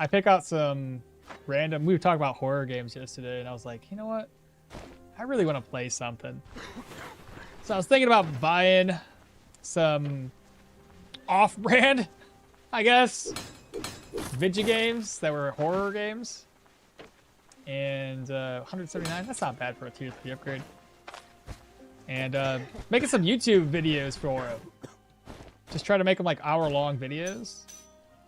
S2: I pick out some random, we were talking about horror games yesterday, and I was like, you know what? I really want to play something. So I was thinking about buying some off-brand, I guess, video games that were horror games. And 179, that's not bad for a tier 3 upgrade. And making some YouTube videos for them. Just try to make them like hour-long videos.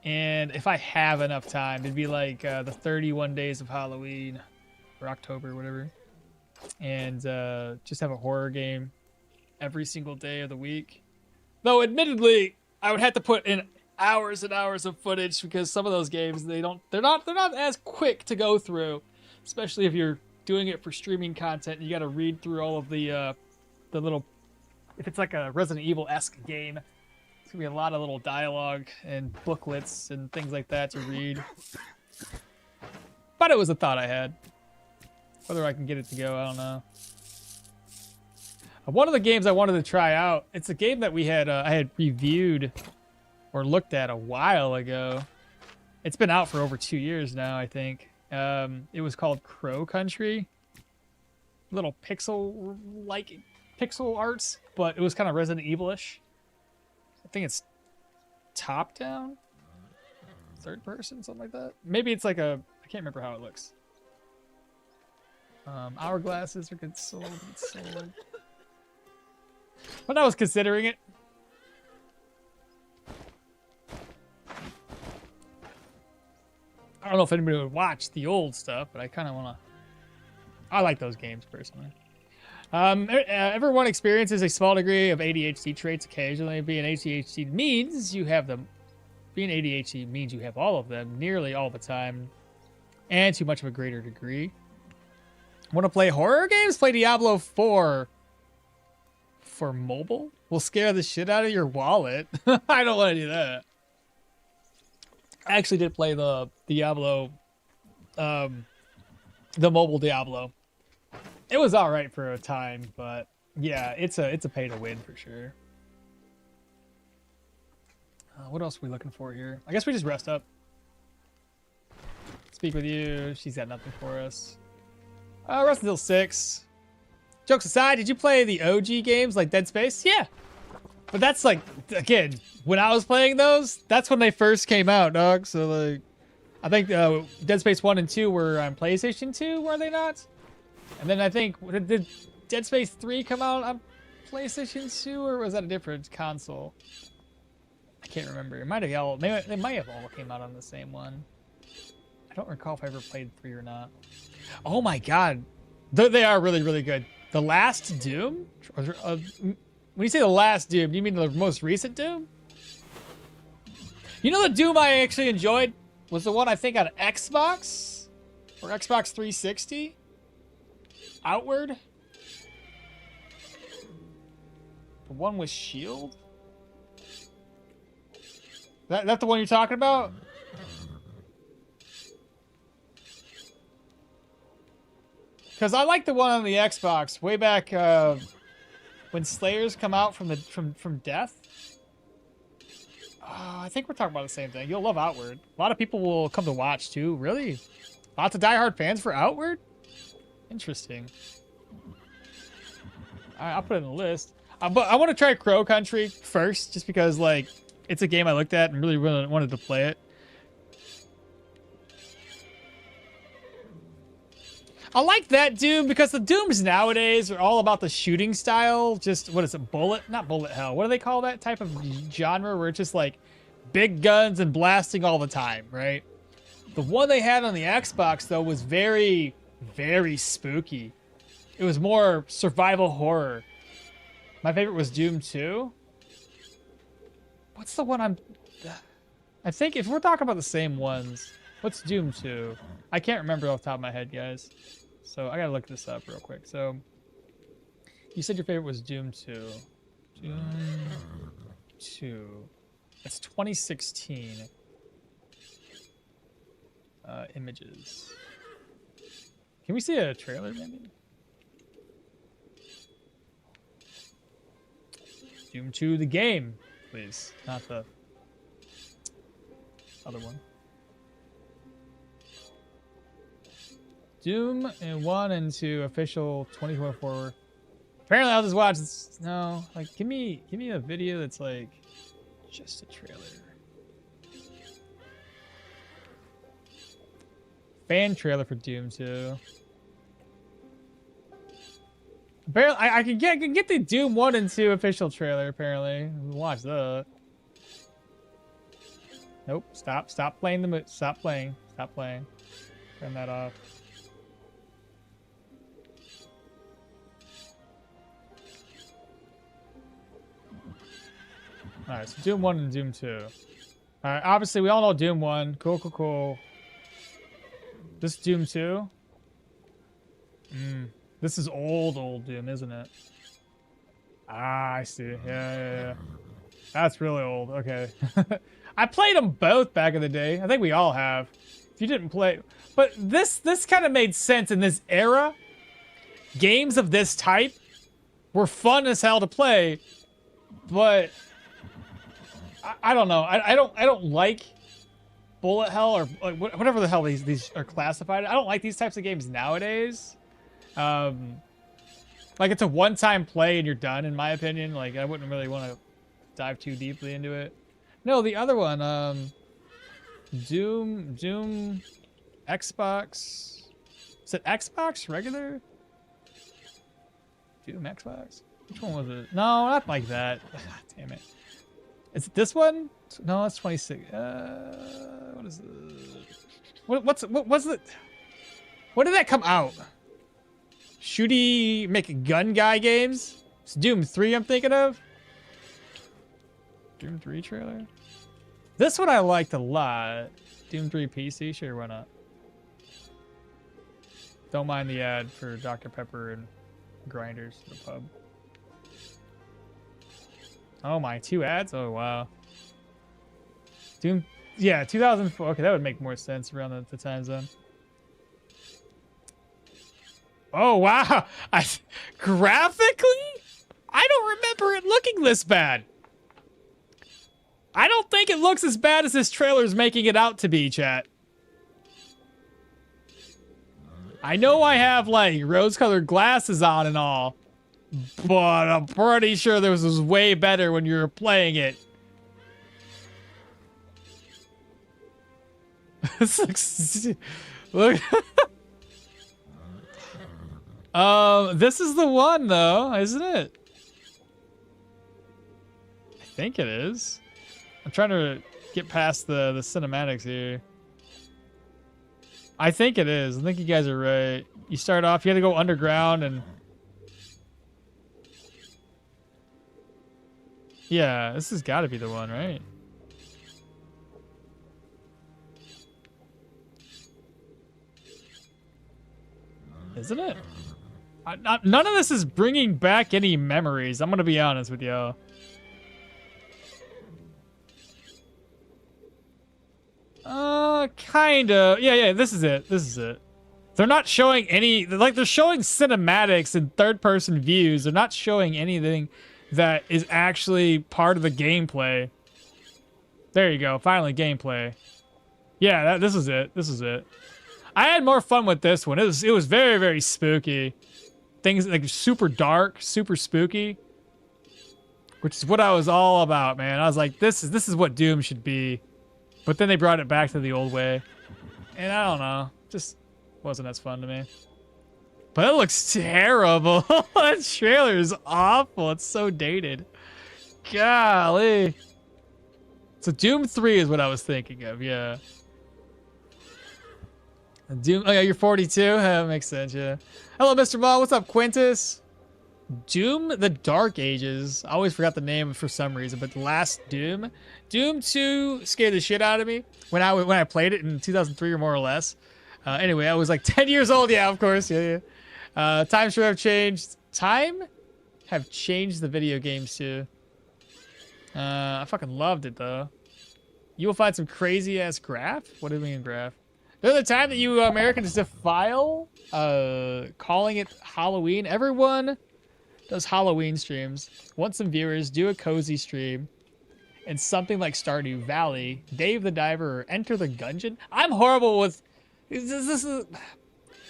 S2: And if I have enough time, it'd be like the 31 days of Halloween or October, whatever. And just have a horror game every single day of the week. Though, admittedly, I would have to put in hours and hours of footage because some of those games they're not as quick to go through, especially if you're doing it for streaming content. You got to read through all of the little, if it's like a Resident Evil-esque game, it's gonna be a lot of little dialogue and booklets and things like that to read. But it was a thought I had. Whether I can get it to go, I don't know. One of the games I wanted to try out, it's a game that we had I had reviewed or looked at a while ago. It's been out for over 2 years now, I think. It was called Crow Country. Little pixel arts, but it was kind of Resident Evil-ish. I think it's top-down. third person, something like that. Maybe it's like a, I can't remember how it looks. Hourglasses are good sold. But I was considering it. I don't know if anybody would watch the old stuff, but I kind of want to. I like those games personally. Everyone experiences a small degree of ADHD traits occasionally. Being ADHD means you have them. Being ADHD means you have all of them nearly all the time, and to much of a greater degree. Want to play horror games? Play Diablo 4 for mobile. Will scare the shit out of your wallet. I don't want to do that. I actually did play the Diablo, the mobile Diablo. It was all right for a time, but yeah, it's a pay to win for sure. What else are we looking for here? I guess we just rest up. Speak with you. She's got nothing for us. Rest until 6. Jokes aside, did you play the OG games like Dead Space? Yeah. But that's like, again, when I was playing those, that's when they first came out, dog. So like, I think Dead Space 1 and 2 were on PlayStation 2, were they not? And then I think, did Dead Space 3 come out on PlayStation 2, or was that a different console? I can't remember. It might have all, they might have all came out on the same one. I don't recall if I ever played 3 or not. Oh my god. They are really, really good. The last Doom? When you say the last Doom, do you mean the most recent Doom? You know the Doom I actually enjoyed? Was the one I think on Xbox? Or Xbox 360? Outward? The one with Shield? That the one you're talking about? Because I like the one on the Xbox way back when Slayers come out from death. I think we're talking about the same thing. You'll love Outward. A lot of people will come to watch too. Really? Lots of diehard fans for Outward? Interesting. All right, I'll put it in the list. But I want to try Crow Country first, just because like it's a game I looked at and really wanted to play it. I like that Doom because the Dooms nowadays are all about the shooting style. Just, what is it, not bullet hell. What do they call that type of genre where it's just like big guns and blasting all the time, right? The one they had on the Xbox, though, was very, very spooky. It was more survival horror. My favorite was Doom 2. What's the one I think if we're talking about the same ones, what's Doom 2? I can't remember off the top of my head, guys. So I gotta look this up real quick. So you said your favorite was Doom 2. Doom 2. That's 2016. Images. Can we see a trailer, maybe? Doom 2, the game, please. Not the other one. Doom 1 and 2 official 2024. Apparently, I'll just watch this. No, like give me a video that's like just a trailer. Fan trailer for Doom 2. Apparently, I can get the Doom 1 and 2 official trailer. Apparently, watch that. Nope. Stop playing the Stop playing. Turn that off. Alright, so Doom 1 and Doom 2. Alright, obviously we all know Doom 1. Cool. This Doom 2? This is old Doom, isn't it? Ah, I see. Yeah. That's really old. Okay. I played them both back in the day. I think we all have. If you didn't play... But this kind of made sense in this era. Games of this type were fun as hell to play, but... I don't know. I don't like bullet hell or like whatever the hell these are classified. I don't like these types of games nowadays. Like it's a one-time play and you're done, in my opinion. Like I wouldn't really want to dive too deeply into it. No, the other one, Doom, Xbox. Is it Xbox regular? Doom Xbox. Which one was it? No, not like that. Damn it. Is it this one? No, that's 26. What is it? What's it? When did that come out? Shooty make gun guy games? It's Doom 3 I'm thinking of. Doom 3 trailer. This one I liked a lot. Doom 3 PC, sure, why not? Don't mind the ad for Dr. Pepper and grinders in the pub. Oh my, 2 ads? Oh wow. Doom, yeah, 2004. Okay, that would make more sense around the time zone. Oh wow, graphically, I don't remember it looking this bad. I don't think it looks as bad as this trailer's making it out to be, chat. I know I have like rose-colored glasses on and all, but I'm pretty sure this was way better when you were playing it. This looks... Look. This is the one though, isn't it? I think it is. I'm trying to get past the cinematics here. I think it is. I think you guys are right. You start off, you have to go underground and... Yeah, this has got to be the one, right? Isn't it? None of this is bringing back any memories. I'm going to be honest with y'all. Kinda. Yeah, this is it. This is it. They're not showing any... Like, they're showing cinematics and third-person views. They're not showing anything that is actually part of the gameplay. There you go. Finally, gameplay. Yeah, this is it. This is it. I had more fun with this one. It was very, very spooky. Things like super dark, super spooky. Which is what I was all about, man. I was like, this is what Doom should be. But then they brought it back to the old way. And I don't know. Just wasn't as fun to me. But it looks terrible. That trailer is awful. It's so dated. Golly. So Doom 3 is what I was thinking of, yeah. Doom, oh yeah, you're 42? That makes sense, yeah. Hello, Mr. Maul. What's up, Quintus? Doom the Dark Ages. I always forgot the name for some reason, but the last Doom. Doom 2 scared the shit out of me when I played it in 2003 or more or less. Anyway, I was like 10 years old. Yeah, of course. Yeah. Times sure have changed. Time have changed the video games too. I fucking loved it though. You will find some crazy ass graph. What do you mean graph? There's the time that you Americans defile calling it Halloween. Everyone does Halloween streams. Want some viewers, do a cozy stream. And something like Stardew Valley, Dave the Diver, or Enter the Gungeon. I'm horrible with... This is...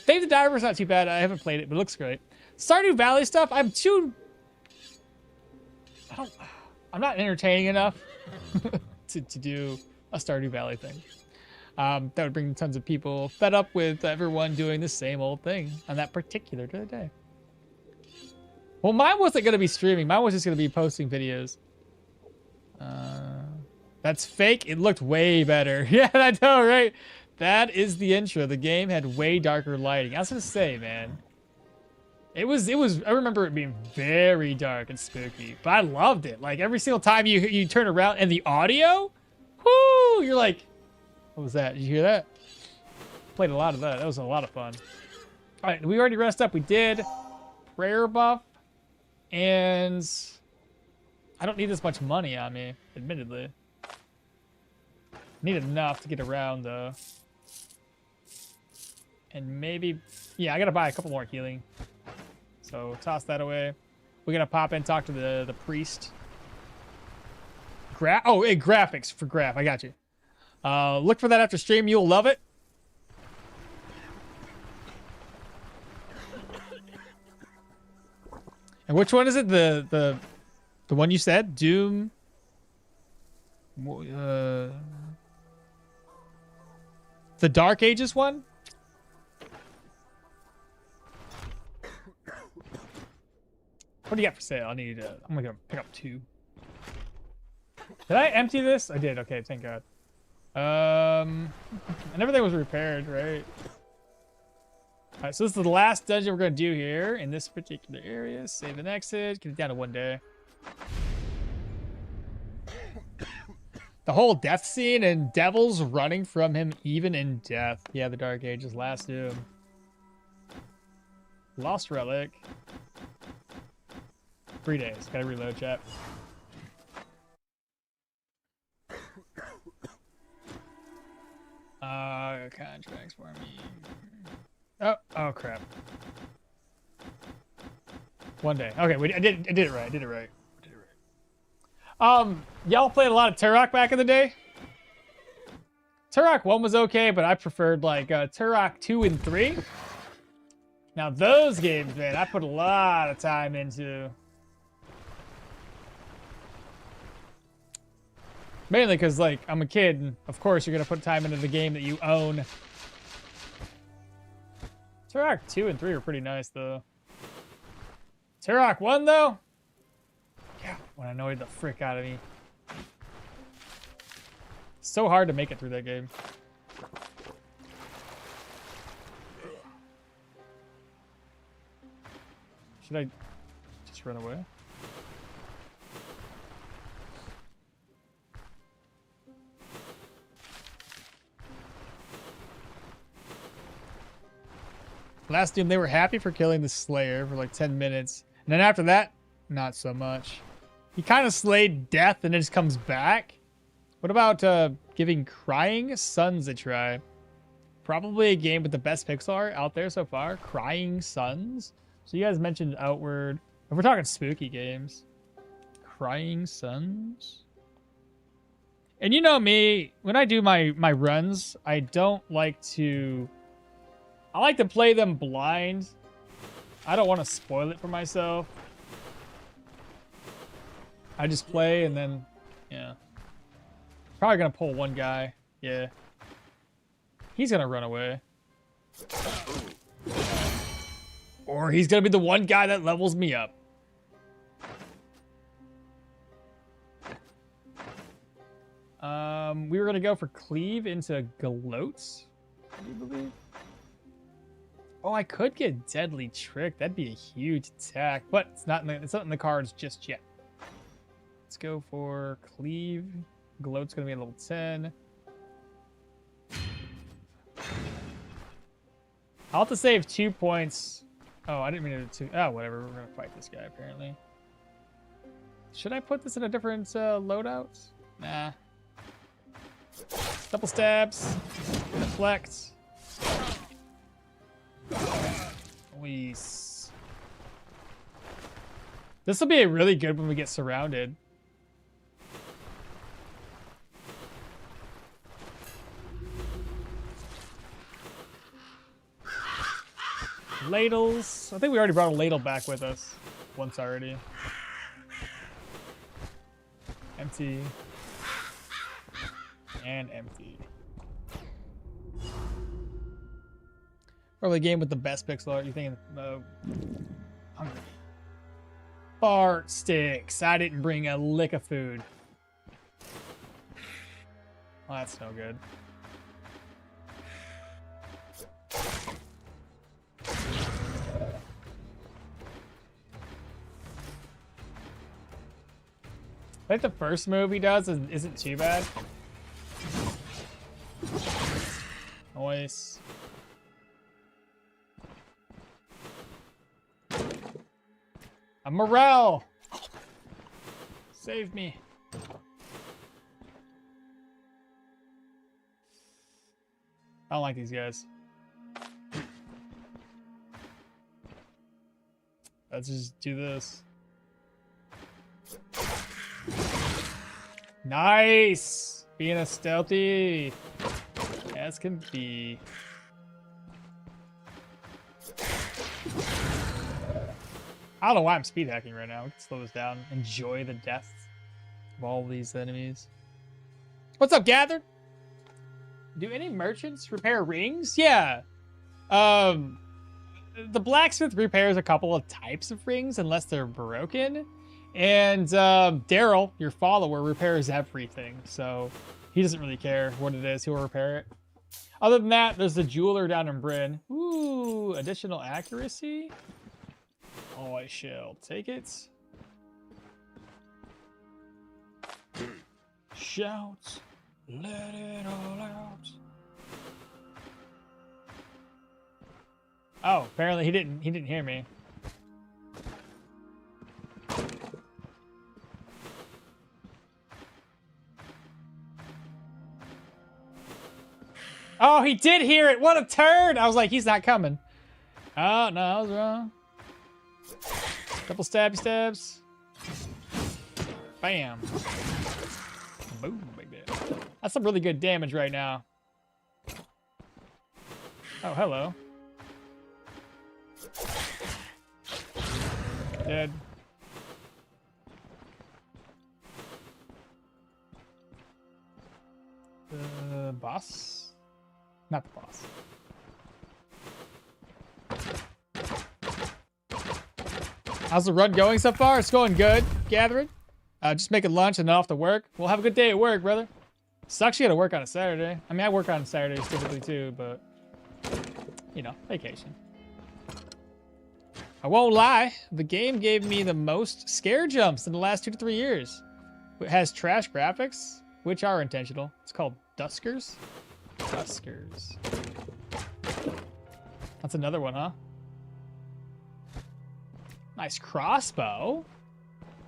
S2: Dave the Diver's not too bad. I haven't played it, but it looks great. Stardew Valley stuff, I'm not entertaining enough to do a Stardew Valley thing. That would bring tons of people fed up with everyone doing the same old thing on that particular day. Well, mine wasn't going to be streaming. Mine was just going to be posting videos. That's fake. It looked way better. Yeah, I know, right? That is the intro. The game had way darker lighting. I was going to say, man. It was, I remember it being very dark and spooky, but I loved it. Like, every single time you turn around and the audio, whoo, you're like, what was that? Did you hear that? Played a lot of that. That was a lot of fun. All right, we already rest up. We did prayer buff, and I don't need this much money on me, admittedly. Need enough to get around, though. And maybe, yeah, I gotta buy a couple more healing. So toss that away. We're gonna pop in, talk to the priest. Oh, hey, graphics for graph. I got you. Look for that after stream. You'll love it. And which one is it? The one you said? Doom. The Dark Ages one? What do you got for sale? I'm gonna pick up 2. Did I empty this? I did. Okay, thank God. And everything was repaired, right? All right, so this is the last dungeon we're gonna do here in this particular area. Save and exit. Get it down to 1 day. The whole death scene and devils running from him even in death. Yeah, the Dark Ages, last doom. Lost relic. 3 days. Gotta reload, chat. Contracts for me. Oh crap. 1 day. Okay, I did it right. I did it right. Y'all played a lot of Turok back in the day? Turok 1 was okay, but I preferred like Turok 2 and 3. Now those games, man, I put a lot of time into. Mainly because, like, I'm a kid, and of course you're going to put time into the game that you own. Turok 2 and 3 are pretty nice, though. Turok 1, though? Yeah, when annoyed the frick out of me. So hard to make it through that game. Should I just run away? Last Doom, they were happy for killing the Slayer for like 10 minutes. And then after that, not so much. He kind of slayed Death and then just comes back. What about giving Crying Suns a try? Probably a game with the best pixel art out there so far. Crying Suns. So you guys mentioned Outward. If we're talking spooky games. Crying Suns. And you know me, when I do my runs, I don't like to... I like to play them blind. I don't want to spoil it for myself. I just play and then, yeah. Probably gonna pull one guy. Yeah. He's gonna run away. Or he's gonna be the one guy that levels me up. We were gonna go for Cleave into Gloats, do you believe? Oh, I could get Deadly Trick. That'd be a huge attack, but it's not in the cards just yet. Let's go for Cleave. Gloat's gonna be a level 10. I'll have to save 2 points. Oh, I didn't mean to. Oh, whatever. We're gonna fight this guy apparently. Should I put this in a different loadout? Nah. Double stabs. Deflect. This will be really good when we get surrounded. Ladles. I think we already brought a ladle back with us once already. Empty. And empty. Probably a game with the best pixel art. You thinking? Hungry. Fart sticks. I didn't bring a lick of food. Well, that's no good. I think the first move he does isn't too bad. Nice. A Morel! Save me. I don't like these guys. Let's just do this. Nice! Being a stealthy as can be. I don't know why I'm speed hacking right now. We can slow this down. Enjoy the death of all these enemies. What's up, Gathered? Do any merchants repair rings? Yeah. The blacksmith repairs a couple of types of rings unless they're broken. And Daryl, your follower, repairs everything. So he doesn't really care what it is. He'll repair it. Other than that, there's the jeweler down in Brynn. Ooh, additional accuracy. Oh, I shall take it. Shout, let it all out. Oh, apparently he didn't hear me. Oh, he did hear it. What a turd. I was like, he's not coming. Oh, no, I was wrong. Couple stabby stabs. Bam. Boom, baby. That's some really good damage right now. Oh, hello. Dead. The boss? Not the boss. How's the run going so far? It's going good, Gathering. Just making lunch and then off to work. Well, have a good day at work, brother. Sucks you gotta work on a Saturday. I mean, I work on Saturdays typically too, but, you know, vacation. I won't lie, the game gave me the most scare jumps in the last 2 to 3 years. It has trash graphics, which are intentional. It's called Duskers. Duskers. That's another one, huh? Nice crossbow.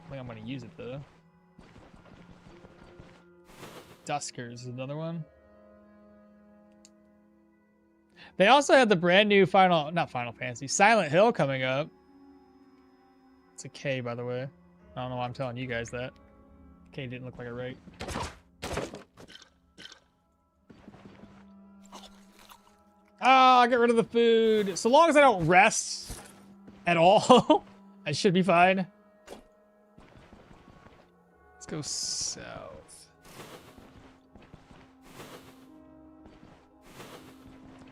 S2: I think I'm gonna use it though. Duskers is another one. They also had the brand new not Final Fantasy, Silent Hill coming up. It's a K, by the way. I don't know why I'm telling you guys that. K didn't look like it right. Oh, get rid of the food. So long as I don't rest at all, I should be fine. Let's go south.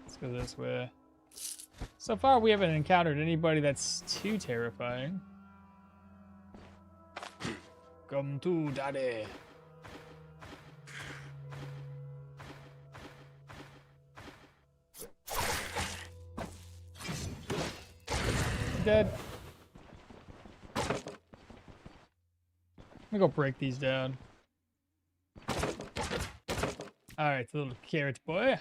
S2: Let's go this way. So far, we haven't encountered anybody that's too terrifying. Come to daddy. Dead. Let me go break these down. Alright, the little carrot boy.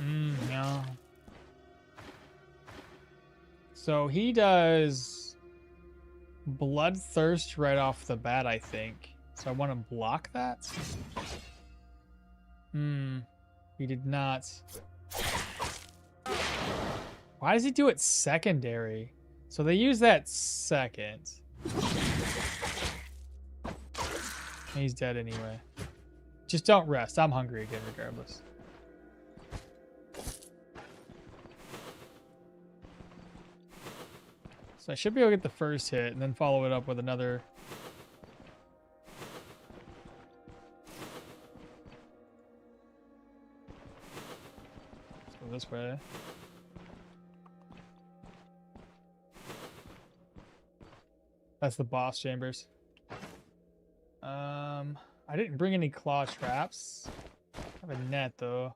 S2: No. So he does bloodthirst right off the bat, I think. So I want to block that. He did not. Why does he do it secondary? So they use that second. He's dead anyway. Just don't rest. I'm hungry again regardless. So I should be able to get the first hit and then follow it up with another. Let's go this way. That's the boss chambers. I didn't bring any claw traps. I have a net though.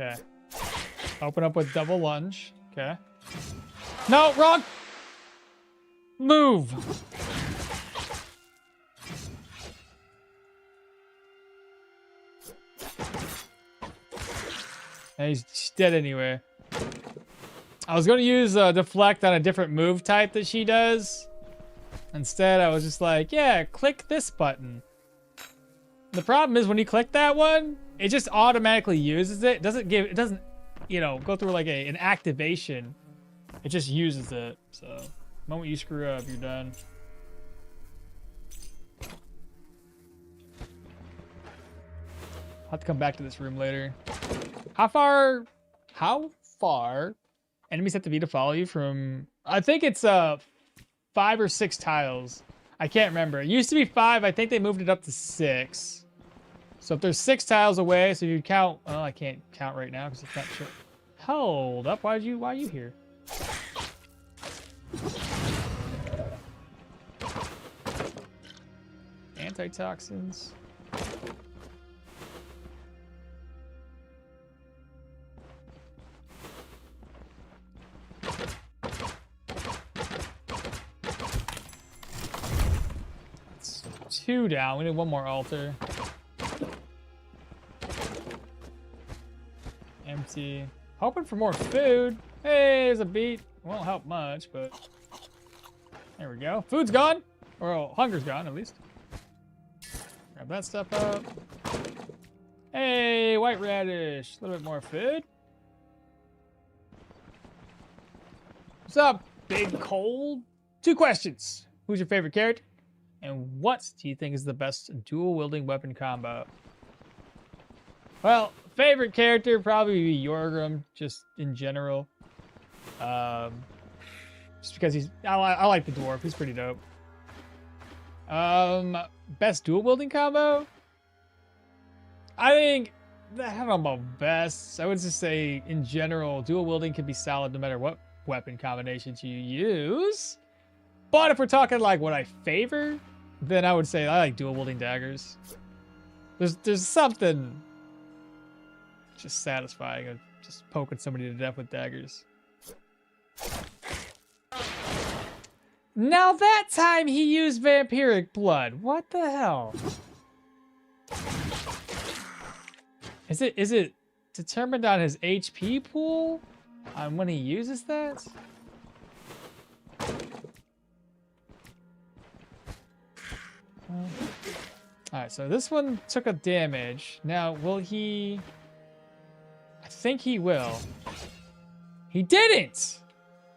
S2: Okay. Open up with double lunge. Okay. No, wrong. Move. And he's dead anyway. I was going to use deflect on a different move type that she does. Instead, I was just like, yeah, click this button. The problem is when you click that one, it just automatically uses it. It doesn't, you know, go through like an activation. It just uses it. So, the moment you screw up, you're done. have to come back to this room later. How far enemies have to be to follow you from... I think it's 5 or 6 tiles. I can't remember. It used to be 5. I think they moved it up to 6. So if there's 6 tiles away, so you count... Oh, I can't count right now because it's not sure. Hold up. Why are you here? Antitoxins. That's 2 down. We need 1 more altar. Empty. Hoping for more food. Hey, there's a beet. Won't help much, but there we go. Food's gone. Or hunger's gone, at least. Grab that stuff up. Hey, white radish. A little bit more food. What's up, big cold? 2 questions. Who's your favorite character? And what do you think is the best dual wielding weapon combo? Well, favorite character probably be Yorgrim, just in general. Just because I like the dwarf. He's pretty dope. Best dual wielding combo? I think, I don't know about best. I would just say, in general, dual wielding can be solid no matter what weapon combinations you use. But if we're talking like what I favor, then I would say I like dual wielding daggers. There's something just satisfying of just poking somebody to death with daggers. Now that time he used vampiric blood. What the hell? Is it determined on his HP pool? On when he uses that? Alright, so this one took a damage. Now, will he... I think he will. He didn't!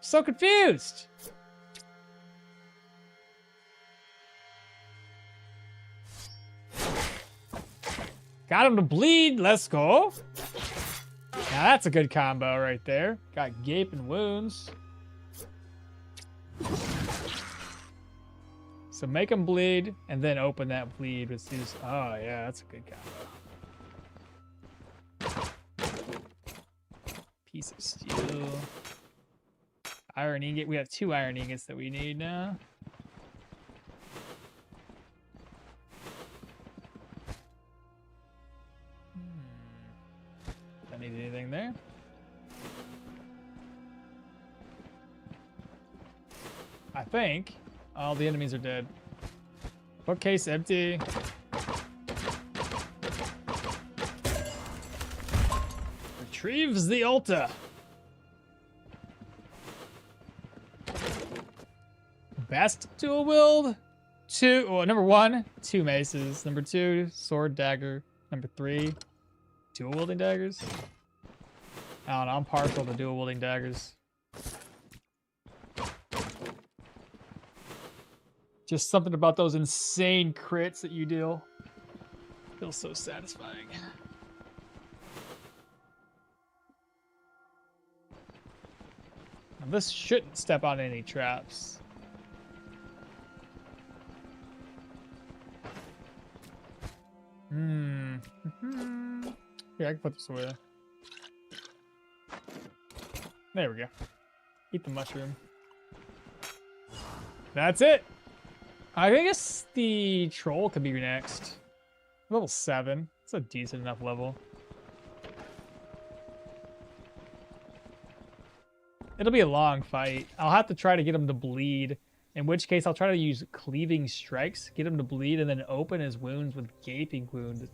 S2: So confused! Got him to bleed. Let's go. Now that's a good combo right there. Got gaping wounds. So make him bleed and then open that bleed with his... Oh yeah, that's a good combo. Piece of steel. Iron ingot. We have 2 iron ingots that we need now. Don't need anything there. I think all the enemies are dead. Bookcase empty. Retrieves the Ulta. Best dual wield? Number 1, 2 maces. Number 2, sword, dagger. Number 3, dual wielding daggers. I don't know, I'm partial to dual wielding daggers. Just something about those insane crits that you deal. Feels so satisfying. Now this shouldn't step on any traps. Yeah, I can put this away. There we go. Eat the mushroom. That's it. I guess the troll could be next. Level 7. It's a decent enough level. It'll be a long fight. I'll have to try to get him to bleed. In which case, I'll try to use cleaving strikes, get him to bleed, and then open his wounds with gaping wounds.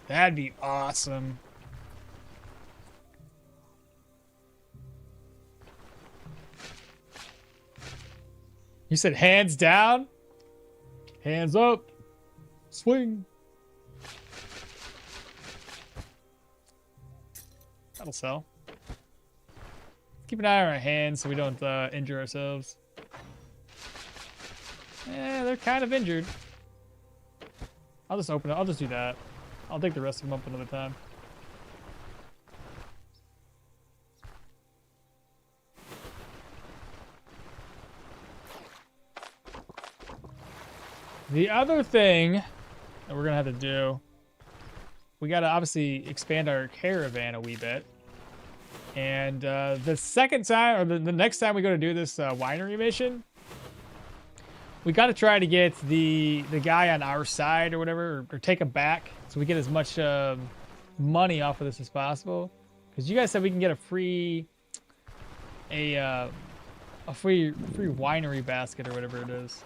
S2: That'd be awesome. You said hands down? Hands up. Swing. That'll sell. Keep an eye on our hands so we don't injure ourselves. Yeah, they're kind of injured. I'll just open it. I'll just do that. I'll take the rest of them up another time. The other thing that we're gonna have to do, we gotta obviously expand our caravan a wee bit. And the second time, or the next time we go to do this winery mission, we gotta try to get the guy on our side or whatever, or take him back, so we get as much money off of this as possible. Because you guys said we can get a free winery basket or whatever it is.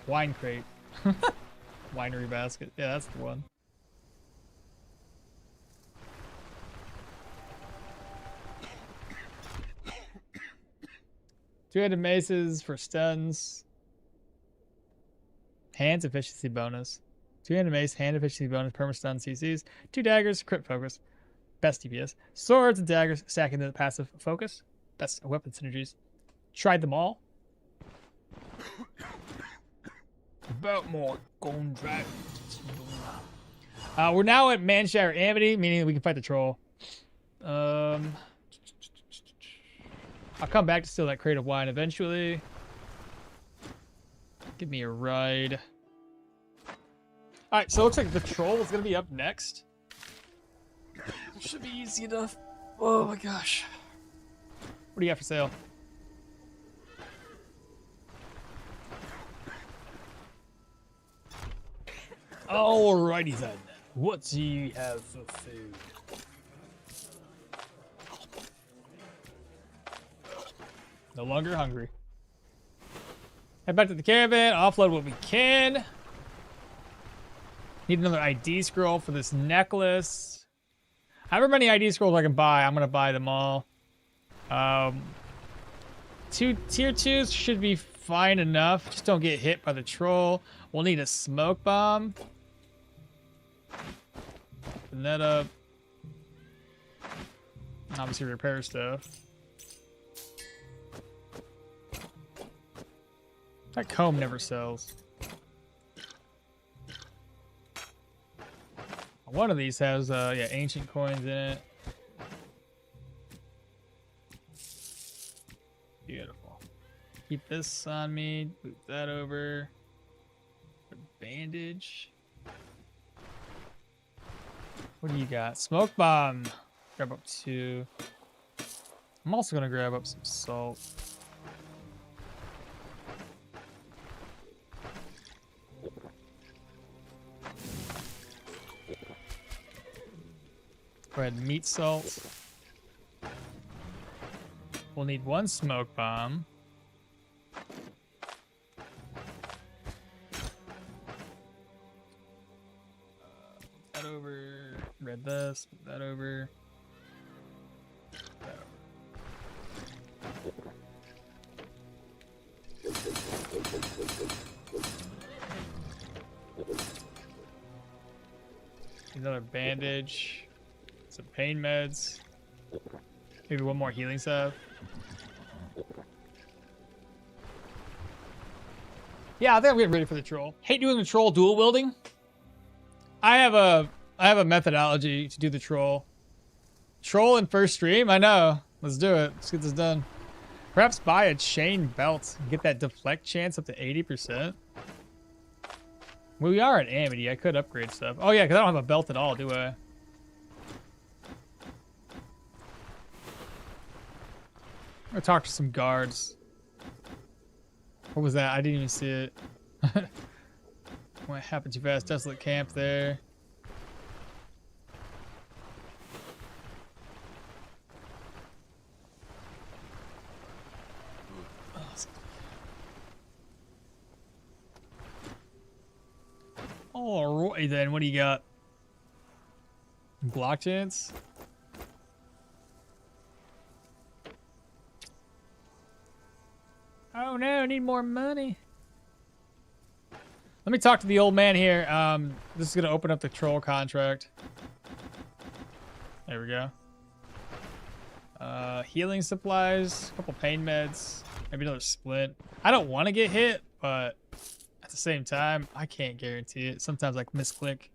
S2: Wine crate. Winery basket. Yeah, that's the one. Two-handed maces for stuns. Hands efficiency bonus. Two-handed mace, hand efficiency bonus, perma stun CCs. 2 daggers, crit focus. Best DPS. Swords and daggers, stacking the passive focus. Best weapon synergies. Tried them all. About more. Going drive. We're now at Manshire Amity, meaning we can fight the troll. I'll come back to steal that crate of wine eventually. Give me a ride. Alright, so it looks like the troll is going to be up next. It should be easy enough. Oh my gosh. What do you got for sale? Alrighty then. What do you have for food? No longer hungry. Head back to the caravan, offload what we can. Need another ID scroll for this necklace. However many ID scrolls I can buy, I'm gonna buy them all. 2 tier 2s should be fine enough. Just don't get hit by the troll. We'll need a smoke bomb. Open that up. Obviously repair stuff. That comb never sells. One of these has yeah, ancient coins in it. Beautiful. Keep this on me. Move that over. Bandage. What do you got? Smoke bomb. Grab up 2. I'm also gonna grab up some salt. Go ahead and meat salt. We'll need 1 smoke bomb. That over. Read this. Put that over. That over. Another bandage. Some pain meds. Maybe 1 more healing salve. Yeah, I think I'm getting ready for the troll. Hate doing the troll dual wielding. I have a methodology to do the troll. Troll in first stream? I know. Let's do it. Let's get this done. Perhaps buy a chain belt and get that deflect chance up to 80%. Well, we are at Amity. I could upgrade stuff. Oh yeah, because I don't have a belt at all, do I? I'm gonna talk to some guards. What was that? I didn't even see it. What happened too fast? Desolate camp there. Alright then, what do you got? Block chance? Oh no, I need more money. Let me talk to the old man here. This is gonna open up the troll contract. There we go. Healing supplies, a couple pain meds, maybe another splint. I don't want to get hit, but at the same time, I can't guarantee it. Sometimes I misclick.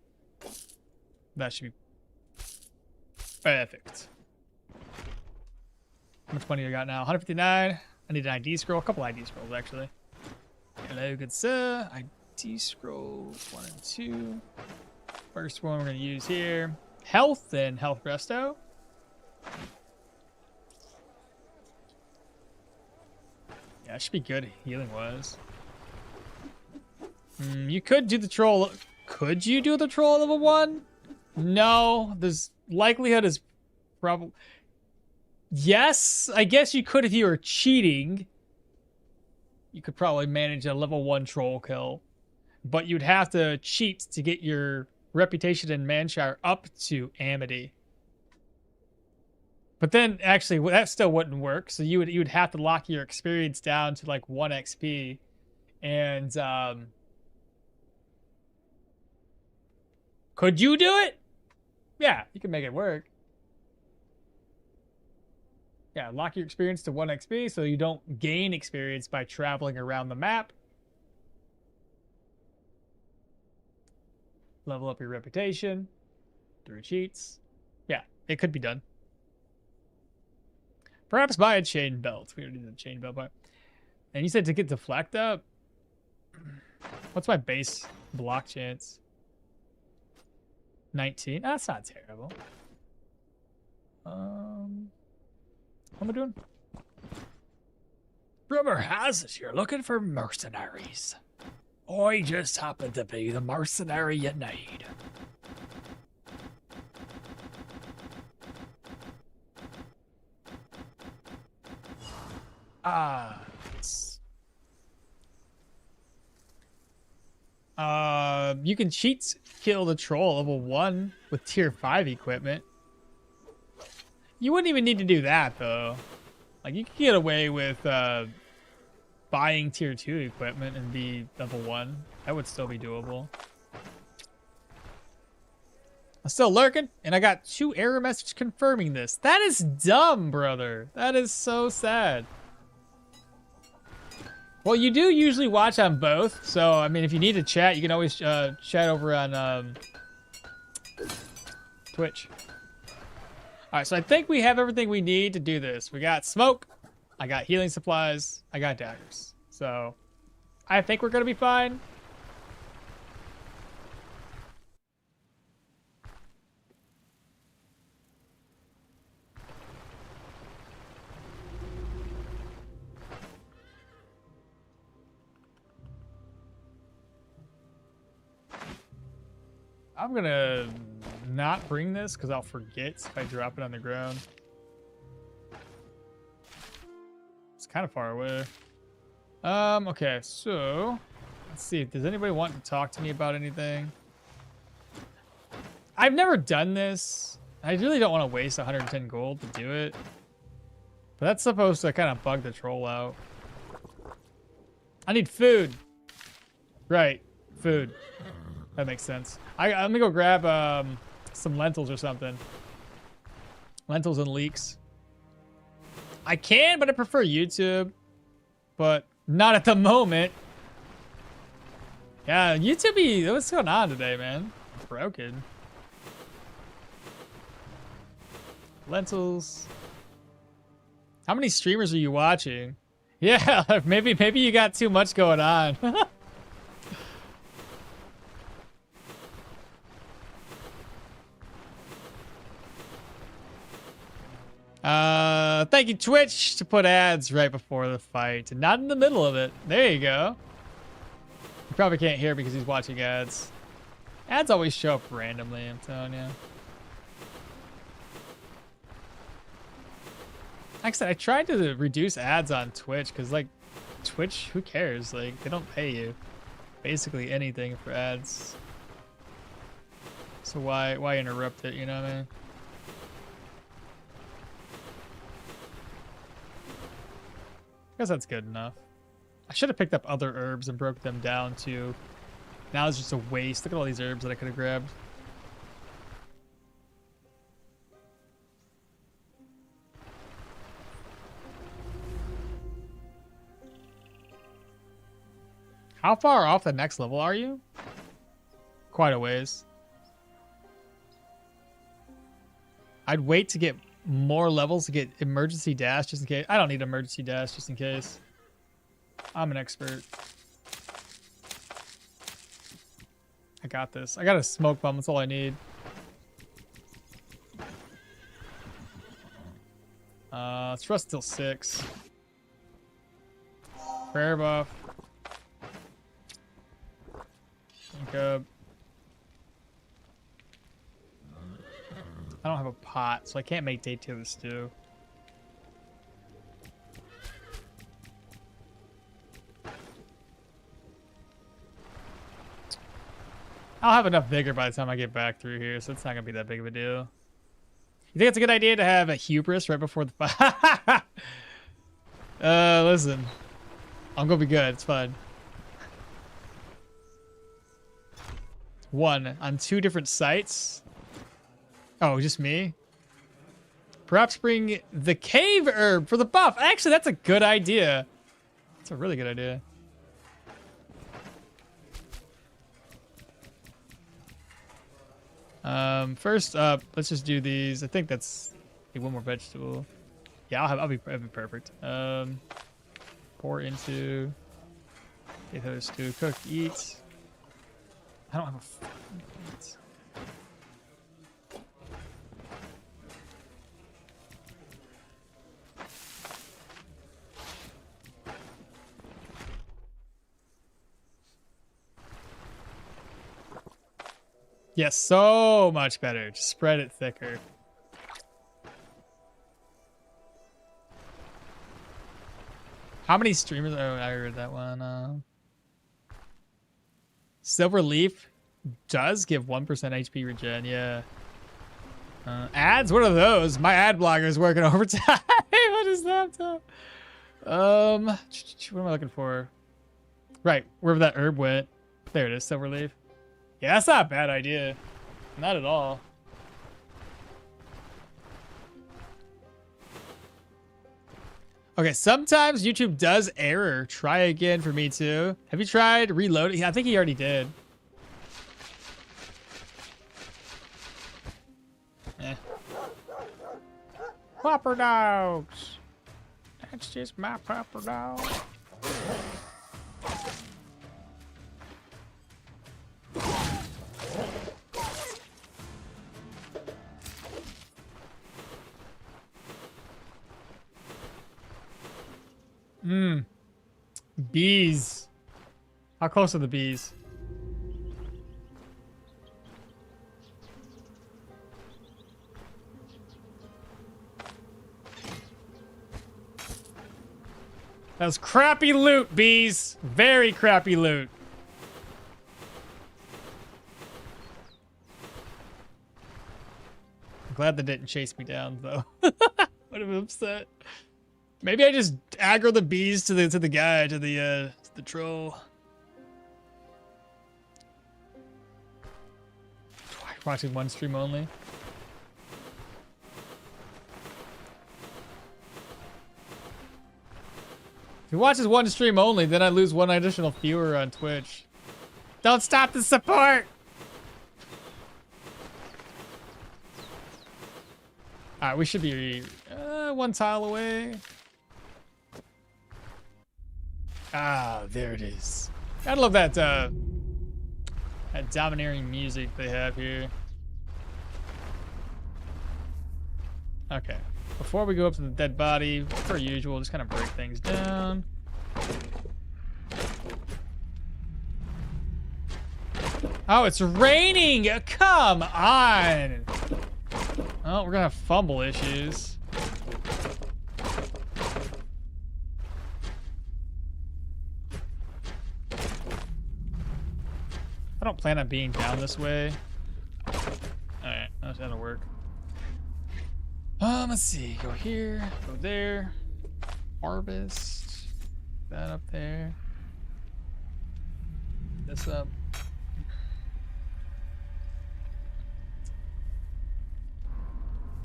S2: That should be perfect. How much money I got now? 159. I need an ID scroll. A couple ID scrolls, actually. Hello, good sir. ID scroll 1 and 2. First one we're going to use here. Health and health resto. Yeah, it should be good healing wise. You could do the troll. Could you do the troll level 1? No. There's likelihood is probably. Yes, I guess you could if you were cheating. You could probably manage a level 1 troll kill. But you'd have to cheat to get your reputation in Manshire up to Amity. But then, actually, that still wouldn't work. So you would have to lock your experience down to like 1 XP. And, could you do it? Yeah, you can make it work. Yeah, lock your experience to 1 XP so you don't gain experience by traveling around the map. Level up your reputation through cheats. Yeah, it could be done. Perhaps buy a chain belt. We don't need a chain belt, but. And you said to get deflect up? What's my base block chance? 19. That's not terrible. What am I doing? Rumor has it you're looking for mercenaries. I just happen to be the mercenary you need. You can cheat kill the troll level 1 with tier 5 equipment. You wouldn't even need to do that though. Like you could get away with buying tier 2 equipment and be level 1. That would still be doable. I'm still lurking, and I got 2 error messages confirming this. That is dumb, brother. That is so sad. Well, you do usually watch on both, so I mean, if you need to chat, you can always chat over on Twitch. All right, so I think we have everything we need to do this. We got smoke, I got healing supplies, I got daggers. So I think we're gonna be fine. I'm gonna not bring this because I'll forget if I drop it on the ground. It's kind of far away. Okay, so let's see. Does anybody want to talk to me about anything? I've never done this. I really don't want to waste 110 gold to do it. But that's supposed to kind of bug the troll out. I need food. Right, food. That makes sense. I'm gonna go grab some lentils or something. Lentils and leeks. I can, but I prefer YouTube. But not at the moment. Yeah, YouTube, what's going on today, man? It's broken. Lentils. How many streamers are you watching? Yeah, maybe you got too much going on. Thank you, Twitch, to put ads right before the fight and not in the middle of it. There you go. You probably can't hear because he's watching ads. Ads always show up randomly, I'm telling you. Like I said, I tried to reduce ads on Twitch because, like, Twitch, who cares? Like, they don't pay you basically anything for ads. So why interrupt it, you know what I mean? I guess that's good enough. I should have picked up other herbs and broke them down too. Now it's just a waste. Look at all these herbs that I could have grabbed. How far off the next level are you? Quite a ways. I'd wait to get more levels to get emergency dash just in case. I don't need emergency dash just in case. I'm an expert. I got this. I got a smoke bomb. That's all I need. It's rust till 6. Prayer buff. Okay. I don't have a pot, so I can't make day 2 of the stew. I'll have enough vigor by the time I get back through here, so it's not gonna be that big of a deal. You think it's a good idea to have a hubris right before the fight? Listen. I'm gonna be good, it's fine. 1 on 2 different sites. Oh, just me? Perhaps bring the cave herb for the buff. Actually, that's a good idea. That's a really good idea. First up, let's just do these. I think that's one more vegetable. Yeah, I'll be perfect. Pour into. Get those 2. Cook, eat. I don't have a. Yes, so much better. Just spread it thicker. How many streamers? Oh, I heard that one. Silver Leaf does give 1% HP regen. Yeah. Ads? What are those? My ad blogger is working overtime. What is that? What am I looking for? Right, wherever that herb went. There it is, Silver Leaf. Yeah, that's not a bad idea. Not at all. Okay, sometimes YouTube does error. Try again for me too. Have you tried reloading? I think he already did. Pupper dogs. That's just my pupper dog. Bees. How close are the bees? That was crappy loot, bees. Very crappy loot. I'm glad they didn't chase me down, though. Would have been upset. Maybe I just aggro the bees to the guy, to the troll. Watching one stream only. If he watches one stream only, then I lose 1 additional viewer on Twitch. Don't stop the support! Alright, we should be 1 tile away. Ah, there it is. Gotta love that, that domineering music they have here. Okay. Before we go up to the dead body, per usual, just kind of break things down. Oh, it's raining! Come on! Oh, we're gonna have fumble issues. I don't plan on being down this way. Alright, that'll work. Let's see. Go here, go there. Harvest. That up there. This up.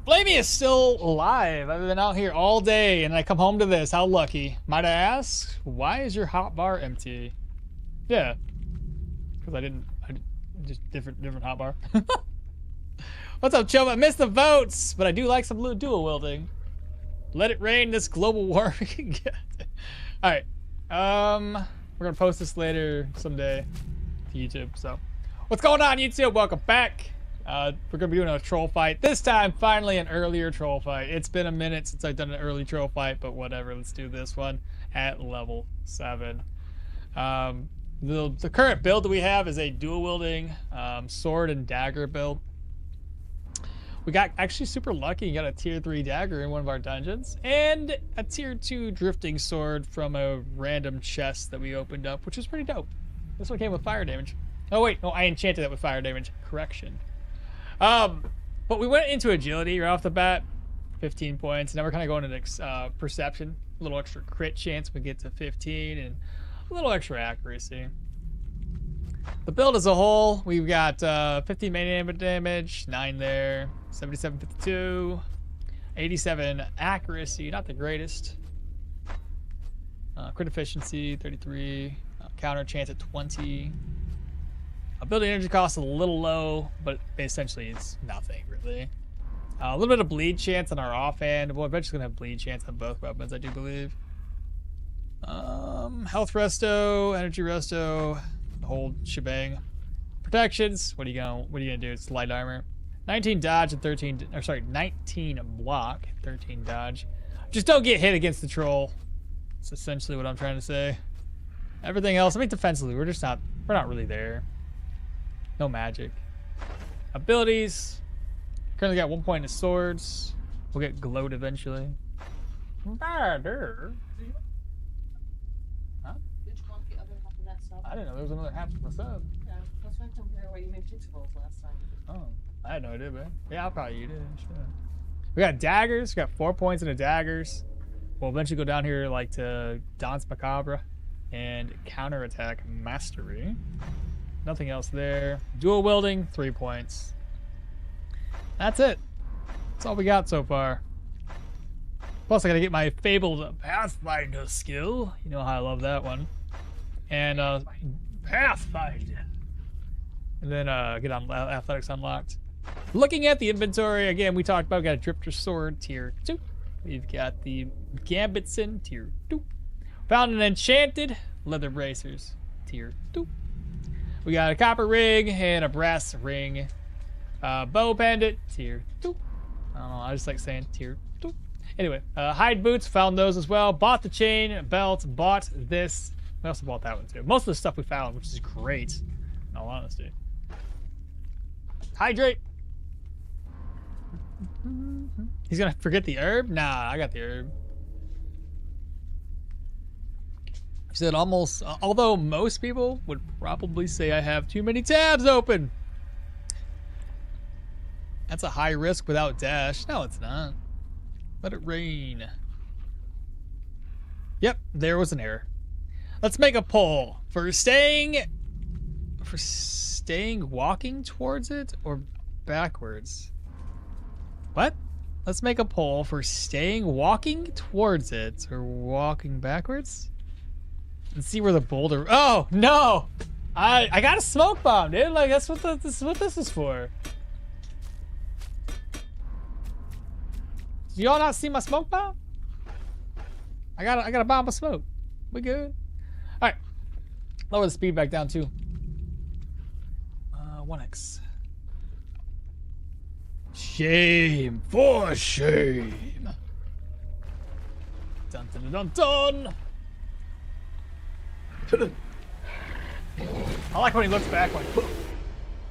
S2: Flamey is still alive. I've been out here all day and I come home to this. How lucky. Might I ask, why is your hot bar empty? Yeah. Because I just different hot bar. What's up, Chum? I missed the votes, but I do like some dual wielding. Let it rain this global warming. All right. We're gonna post this later someday to YouTube. So, what's going on, YouTube? Welcome back. We're gonna be doing a troll fight this time. Finally, an earlier troll fight. It's been a minute since I've done an early troll fight, but whatever. Let's do this one at level 7. The current build that we have is a dual wielding sword and dagger build. We got actually super lucky and got a tier 3 dagger in one of our dungeons and a tier 2 drifting sword from a random chest that we opened up, which was pretty dope. This one came with fire damage. Oh wait, no, I enchanted that with fire damage. Correction. But we went into agility right off the bat, 15 points. Now we're kind of going into perception, a little extra crit chance we get to 15, and a little extra accuracy. The build as a whole, we've got 15 melee damage, 9 there, 77, 52, 87 accuracy, not the greatest. Crit efficiency, 33, counter chance at 20. Ability energy cost a little low, but essentially it's nothing really. A little bit of bleed chance on our offhand. We're eventually gonna have bleed chance on both weapons, I do believe. Health resto, energy resto, the whole shebang. Protections. What are you gonna do? It's light armor. 19 dodge and 13. Or sorry, 19 block, 13 dodge. Just don't get hit against the troll. That's essentially what I'm trying to say. Everything else, I mean, defensively, we're not really there. No magic. Abilities. Currently got 1 point in swords. We'll get glowed eventually. Dagger. Huh?
S5: Did you want the other half of that stuff?
S2: I didn't know there was another half of the sub.
S5: Yeah, that's why I come here where you made pizza rolls last time.
S2: Oh, I had no idea, man. Yeah, I'll probably eat it. Sure. We got daggers. We got 4 points into daggers. We'll eventually go down here like to Danse Macabre and counterattack mastery. Nothing else there. Dual wielding, 3 points. That's it. That's all we got so far. Plus, I gotta get my fabled Pathfinder skill. You know how I love that one. And Pathfinder. And then get on athletics unlocked. Looking at the inventory, again, we talked about, we got a Drifter Sword, tier 2. We've got the Gambitson, tier 2. Found an enchanted leather bracers, tier 2. We got a copper ring and a brass ring. Bow pendant, tier 2. I don't know, I just like saying tier 2. Anyway, hide boots, found those as well. Bought the chain, belt, bought this. We also bought that one too. Most of the stuff we found, which is great, in all honesty. Hydrate. He's gonna forget the herb? Nah, I got the herb. He said almost, although most people would probably say I have too many tabs open. That's a high risk without dash. No, it's not. Let it rain. Yep, there was an error. Let's make a poll for staying walking towards it or backwards. What? Let's make a poll for staying walking towards it or walking backwards. Let's see where the boulder. Oh no! I got a smoke bomb, dude. Like that's what this is what this is for. Do y'all not see my smoke bomb? I got a bomb of smoke. We good? All right. Lower the speed back down too. 1x. Shame for shame. Dun dun dun dun. I like when he looks back like,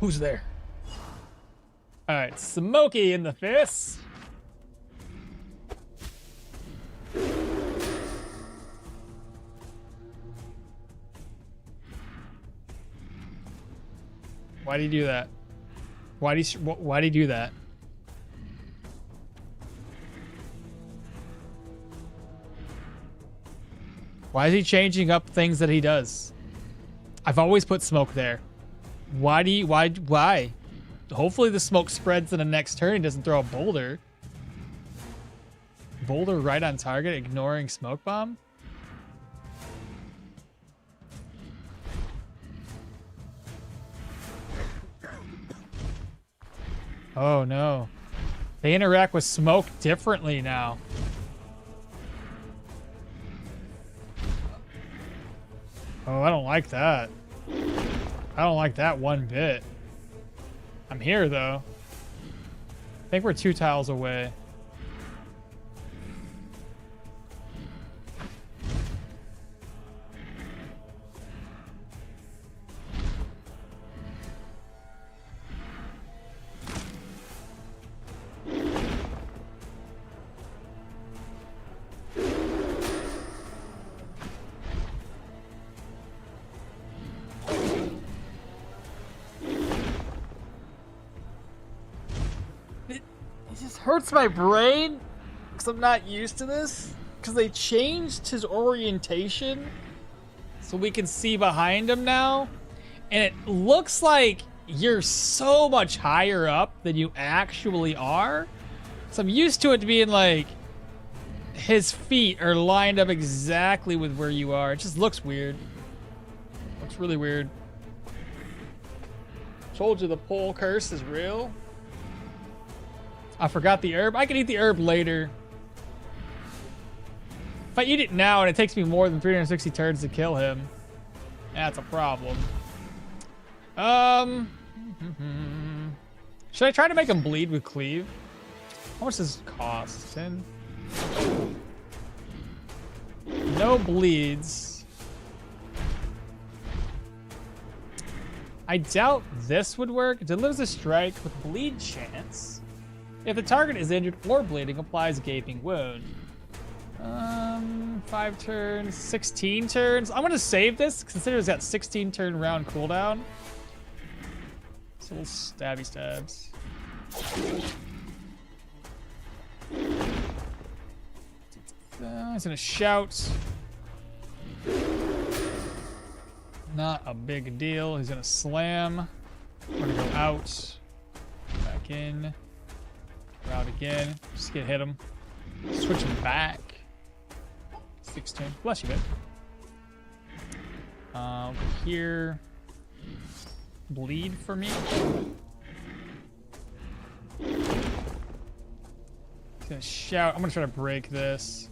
S2: who's there? All right, Smokey in the face. Why did he do that? Why did he do that? Why is he changing up things that he does? I've always put smoke there. Why? Hopefully the smoke spreads in the next turn. He doesn't throw a boulder. Boulder right on target, ignoring smoke bomb. Oh no. They interact with smoke differently now. Oh, I don't like that. I don't like that one bit. I'm here though. I think we're 2 tiles away. It just hurts my brain because I'm not used to this. Because they changed his orientation so we can see behind him now. And it looks like you're so much higher up than you actually are. So I'm used to it being like his feet are lined up exactly with where you are. It just looks weird. Looks really weird. Told you the pole curse is real. I forgot the herb. I can eat the herb later. If I eat it now and it takes me more than 360 turns to kill him, that's a problem. Should I try to make him bleed with cleave? How much does it cost? 10? No bleeds. I doubt this would work. It delivers a strike with bleed chance. If the target is injured or bleeding, applies a gaping wound. 5 turns, 16 turns. I'm gonna save this, consider it's got 16 turn round cooldown. So little stabby stabs. He's gonna shout. Not a big deal. He's gonna slam. We're gonna go out. Back in. Out again. Just get hit him. Switch him back. 16. Bless you, babe. Over here. Bleed for me. He's gonna shout. I'm gonna try to break this.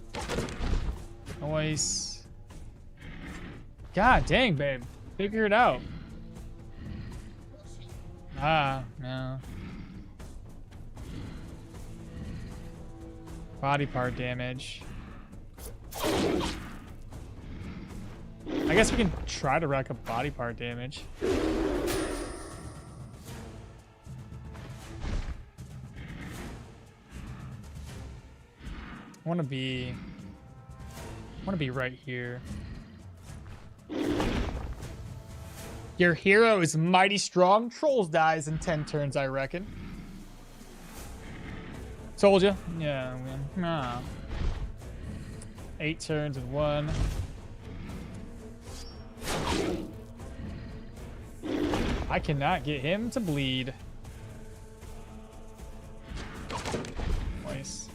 S2: Noise. God dang, babe. Figure it out. Ah, no. Body part damage. I guess we can try to rack up body part damage. I want to be right here. Your hero is mighty strong. Trolls dies in 10 turns, I reckon. Told you. Yeah, man. Nah. 8 turns in 1. I cannot get him to bleed. Nice.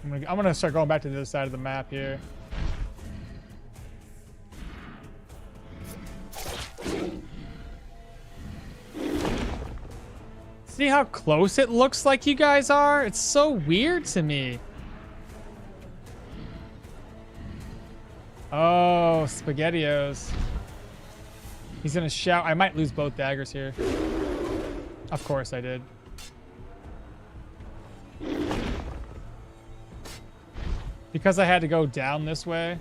S2: I'm gonna start going back to the other side of the map here. See how close it looks like you guys are? It's so weird to me. Oh, SpaghettiOs. He's gonna shout. I might lose both daggers here. Of course I did. Because I had to go down this way.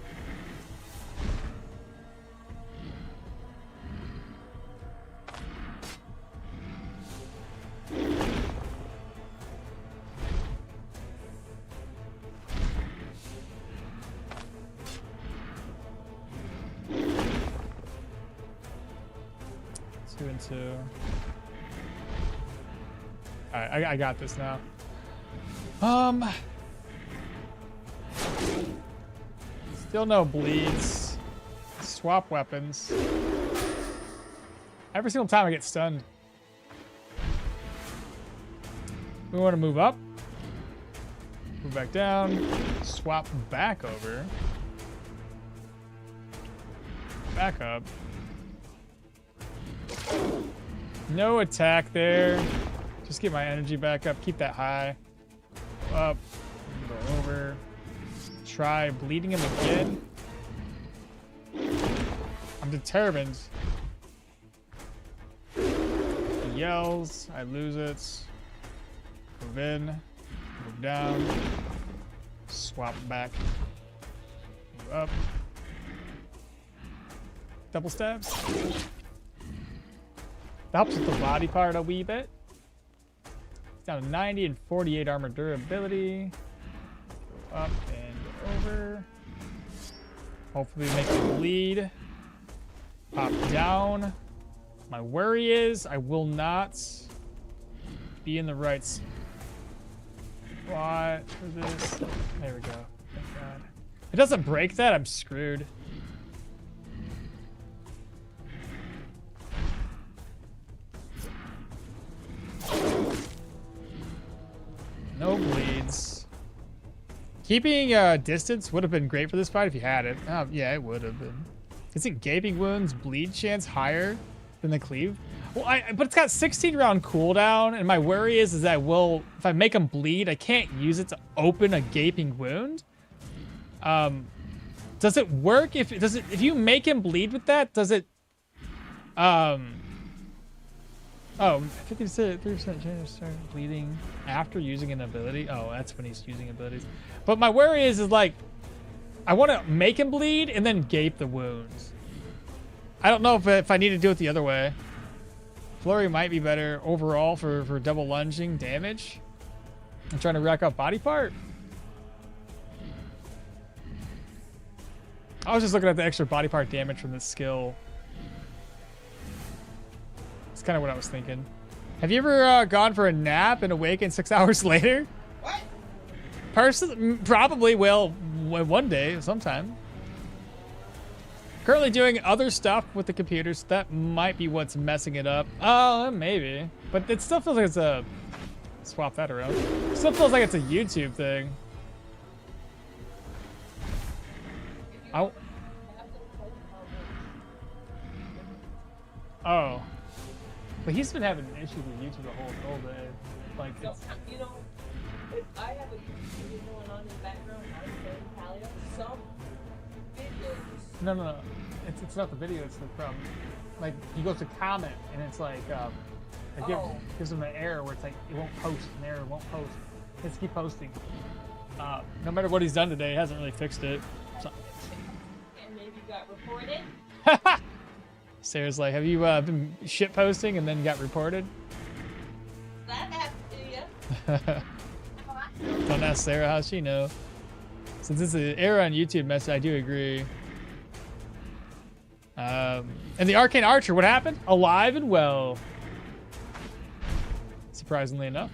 S2: 2 and 2. Alright, I got this now. Still no bleeds. Swap weapons. Every single time I get stunned. We want to move up. Move back down. Swap back over. Back up. No attack there. Just get my energy back up. Keep that high. Go up. Go over. Try bleeding him again. I'm determined. He yells. I lose it. Move in. Move down. Swap back. Move up. Double stabs. That helps with the body part a wee bit. Down to 90 and 48 armor durability. Go up and over. Hopefully make it bleed. Pop down. My worry is I will not be in the right spot for this. There we go. Thank God. If it doesn't break that, I'm screwed. No bleeds. Keeping distance would have been great for this fight if you had it. Yeah, it would have been. Isn't Gaping Wounds bleed chance higher than the cleave? Well, but it's got 16 round cooldown, and my worry is that if I make him bleed, I can't use it to open a Gaping Wound. Does it work if you make him bleed with that? Does it? Oh, 50%, 3% chance to start bleeding after using an ability. Oh, that's when he's using abilities. But my worry is like, I want to make him bleed and then gape the wounds. I don't know if I need to do it the other way. Flurry might be better overall for double lunging damage. I'm trying to rack up body part. I was just looking at the extra body part damage from this skill. That's kind of what I was thinking. Have you ever gone for a nap and awakened 6 hours later?
S5: What?
S2: Probably will one day, sometime. Currently doing other stuff with the computers. That might be what's messing it up. Oh, maybe. But it still feels like it's a... Swap that around. It still feels like it's a YouTube thing. Oh. But he's been having issues with YouTube the whole day. Like,
S5: So, you know, if I have a video going on in the background, I'm playing Palio, some videos.
S2: No. It's not the video, it's the from. Like, he goes to comment, and it's like, it gives him an error where it's like, it won't post, an error won't post. He has to keep posting. No matter what he's done today, he hasn't really fixed it. So.
S5: And maybe got reported.
S2: Sarah's like, have you been shit posting and then got reported?
S5: That happened to you.
S2: Don't ask Sarah how she know. Since it's an error on YouTube message, I do agree. And the Arcane Archer, what happened? Alive and well. Surprisingly enough.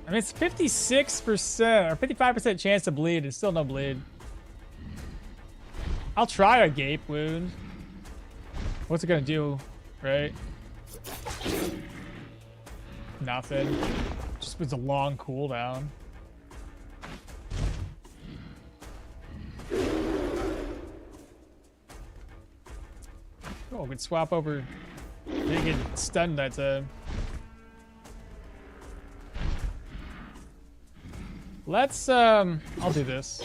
S2: I mean, it's 56% or 55% chance to bleed. It's still no bleed. I'll try a gape wound. What's it gonna do, right? Nothing. Just was a long cooldown. Oh, we could swap over. Didn't get stunned that time. Let's, I'll do this.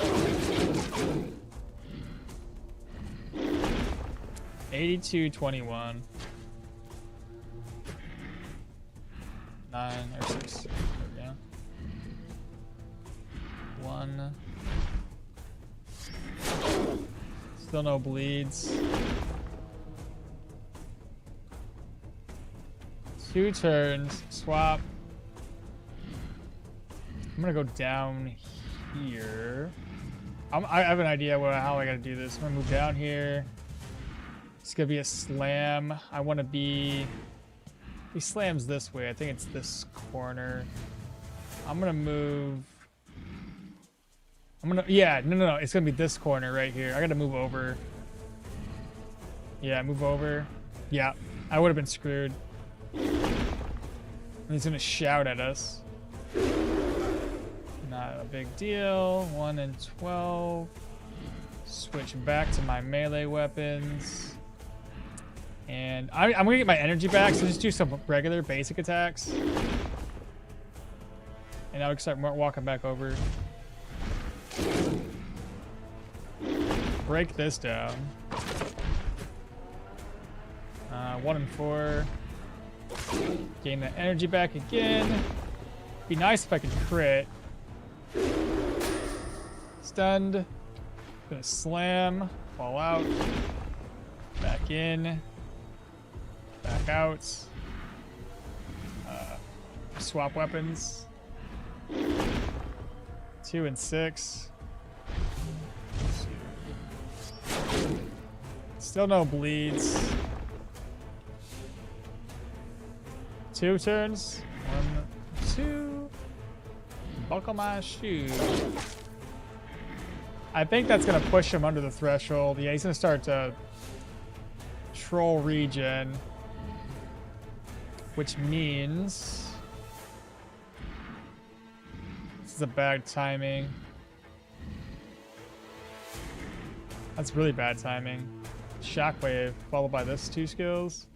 S2: 82-21. 9 or 6. There we go. 1. Still no bleeds. 2 turns. Swap. I'm gonna go down here. I have an idea how I gotta do this. I'm gonna move down here. It's gonna be a slam. I want to be. He slams this way. I think it's this corner. I'm gonna move. Yeah, no. It's gonna be this corner right here. I gotta move over. Yeah, move over. Yeah, I would have been screwed. And he's gonna shout at us. Not a big deal. 1 and 12. Switch back to my melee weapons. And I'm gonna get my energy back, so just do some regular basic attacks. And I'll start walking back over. Break this down. 1 and 4. Gain that energy back again. Be nice if I could crit. Stunned. Gonna slam. Fall out. Back in. Back out. Swap weapons. 2 and 6. Still no bleeds. 2 turns. 1, 2. Buckle my shoe. I think that's gonna push him under the threshold. Yeah, he's gonna start to troll regen, which means this is a bad timing. That's really bad timing. Shockwave followed by this 2 skills.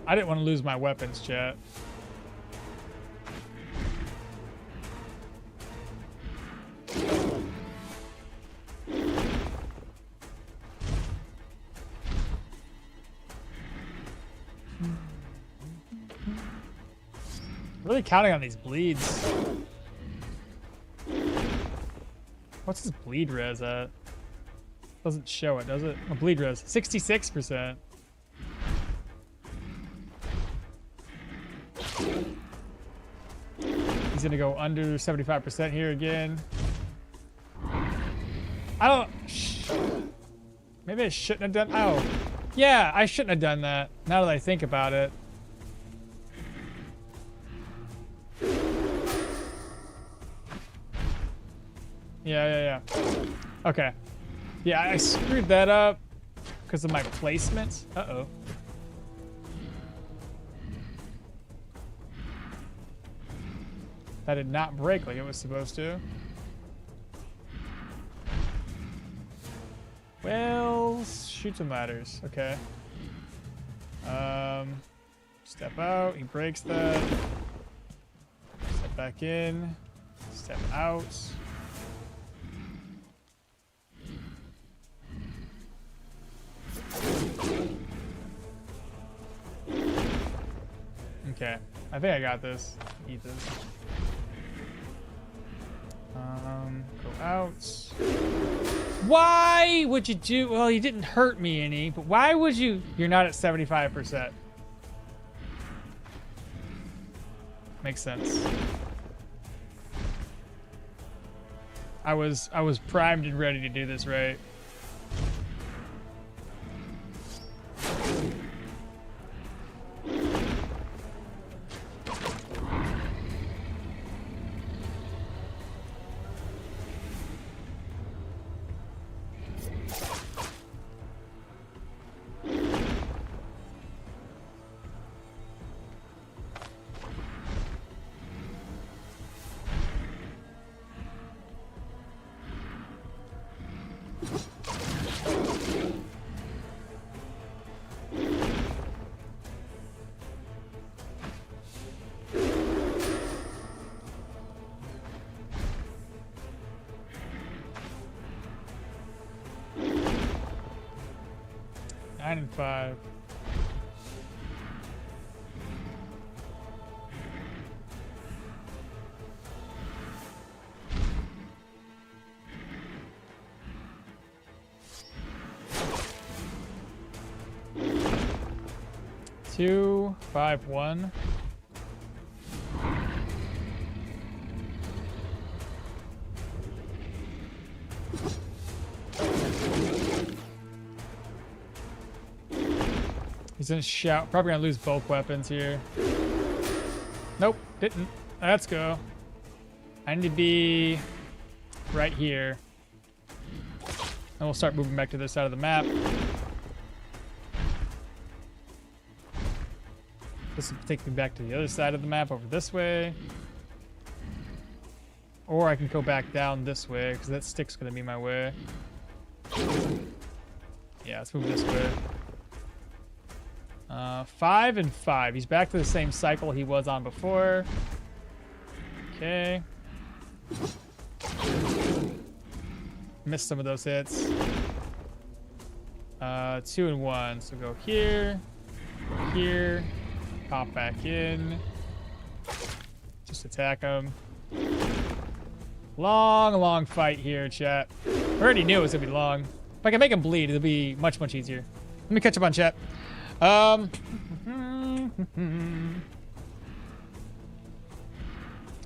S2: I didn't want to lose my weapons, chat. Really counting on these bleeds. What's his bleed res at? Doesn't show it, does it? Oh, bleed res, 66%. He's gonna go under 75% here again. I don't. Maybe I shouldn't have done. Oh, yeah, I shouldn't have done that. Now that I think about it. Yeah. Okay. Yeah, I screwed that up because of my placement. Uh-oh. That did not break like it was supposed to. Well, shoot some ladders. Okay. Step out. He breaks that. Step back in. Step out. Okay. I think I got this. Eat this. Go out. Why would you do? Well, you didn't hurt me any, but why would you? You're not at 75%. Makes sense. I was primed and ready to do this right. And 5. Two, 5, 1. He's gonna shout. Probably gonna lose both weapons here. Nope, didn't. Let's go. I need to be right here. And we'll start moving back to this side of the map. This will take me back to the other side of the map over this way. Or I can go back down this way because that stick's going to be my way. Yeah, let's move this way. 5 and 5. He's back to the same cycle he was on before. Okay. Missed some of those hits. 2 and 1. So go here, here, pop back in. Just attack him. Long fight here, chat. I already knew it was gonna be long. If I can make him bleed, it'll be much easier. Let me catch up on chat.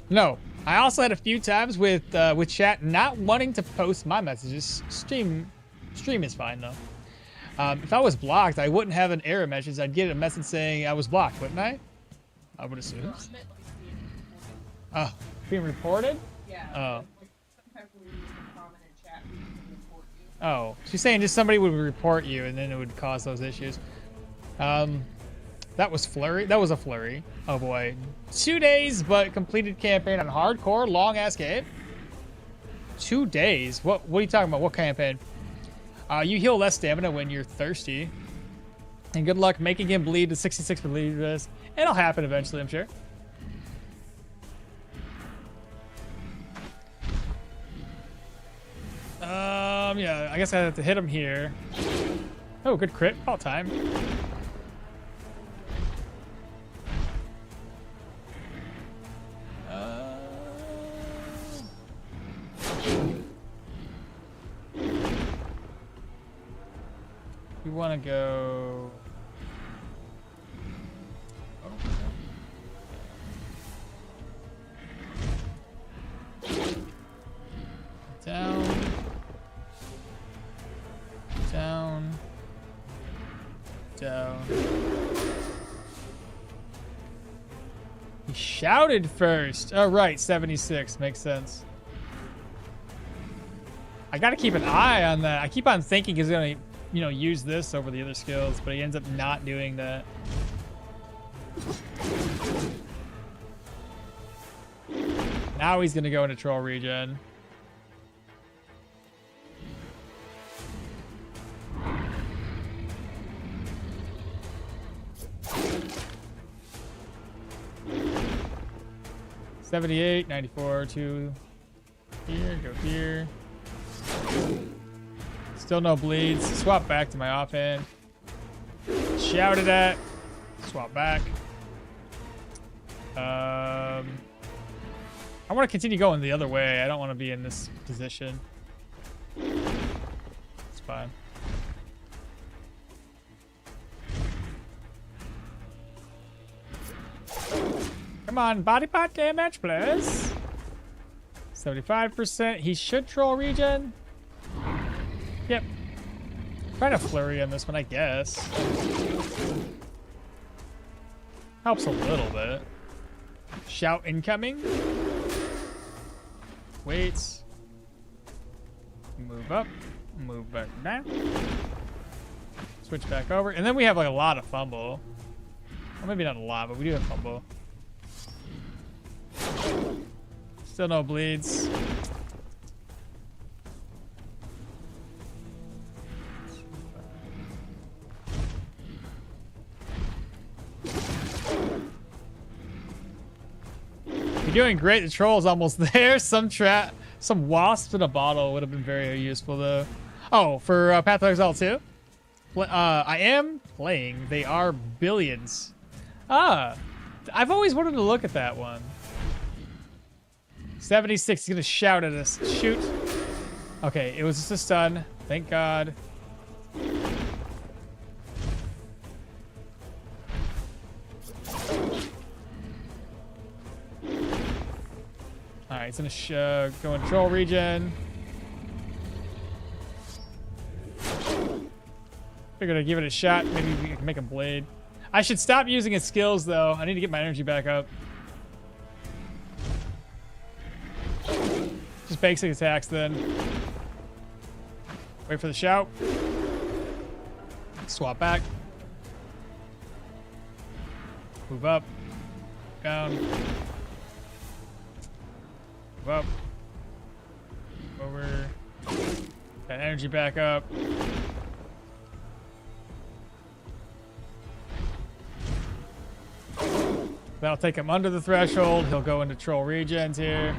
S2: No, I also had a few times with chat not wanting to post my messages. Stream is fine though. If I was blocked, I wouldn't have an error message. I'd get a message saying I was blocked, wouldn't I? I would assume. Oh, being reported?
S5: Yeah.
S2: Oh.
S5: Like, sometimes when you use a comment in chat, we can report you.
S2: Oh, she's saying just somebody would report you and then it would cause those issues. That was flurry. That was a flurry. Oh boy. 2 days, but completed campaign on hardcore, long ass game. 2 days. What are you talking about? What campaign? You heal less stamina when you're thirsty. And good luck making him bleed to 66 for bleed this. It'll happen eventually, I'm sure. Yeah, I guess I have to hit him here. Oh, good crit. All time. We want to go... Down. Down. Down. He shouted first. Oh, right. 76. Makes sense. I got to keep an eye on that. I keep on thinking he's going to, you know, use this over the other skills, but he ends up not doing that. Now he's going to go into troll regen. $78, $94, 2. Here, go here. Still no bleeds. Swap back to my offhand. Shouted at. Swap back. I want to continue going the other way. I don't want to be in this position. It's fine. Come on, body part damage, please. 75%. He should troll regen. Yep. Trying to flurry on this one, I guess. Helps a little bit. Shout incoming. Waits. Move up. Move back down. Switch back over. And then we have like a lot of fumble. Well, maybe not a lot, but we do have fumble. Still no bleeds. You're doing great. The troll's almost there. Some wasps in a bottle would have been very useful though. Oh, for Path of Exile 2? I am playing. They are billions. I've always wanted to look at that one. 76 is gonna shout at us. Shoot. Okay, it was just a stun. Thank God. Alright, it's gonna go in troll regen. Figured I'd give it a shot. Maybe we can make a blade. I should stop using his skills though. I need to get my energy back up. Just basic attacks then. Wait for the shout. Swap back. Move up. Down. Move up. Over. That energy back up. That'll take him under the threshold. He'll go into troll regens here.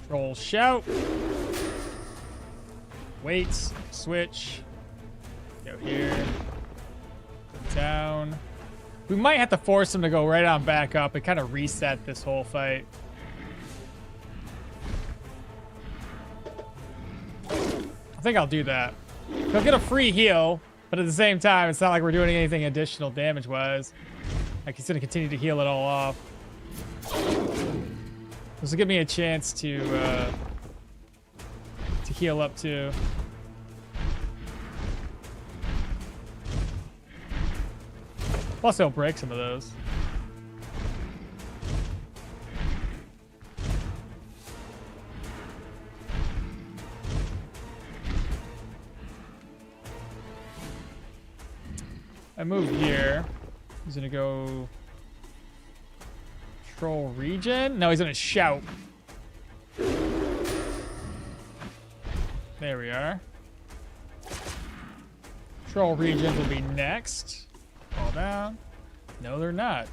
S2: Troll shout. Wait. Switch. Go here. Go down. We might have to force him to go right on back up and kind of reset this whole fight. I think I'll do that. He'll get a free heal, but at the same time, it's not like we're doing anything additional damage-wise. Like, he's going to continue to heal it all off. This will give me a chance to heal up, too. Plus, he'll break some of those. I move here. He's gonna go troll regen. No, he's gonna shout. There we are. Troll regen will be next. Fall down. No, they're not.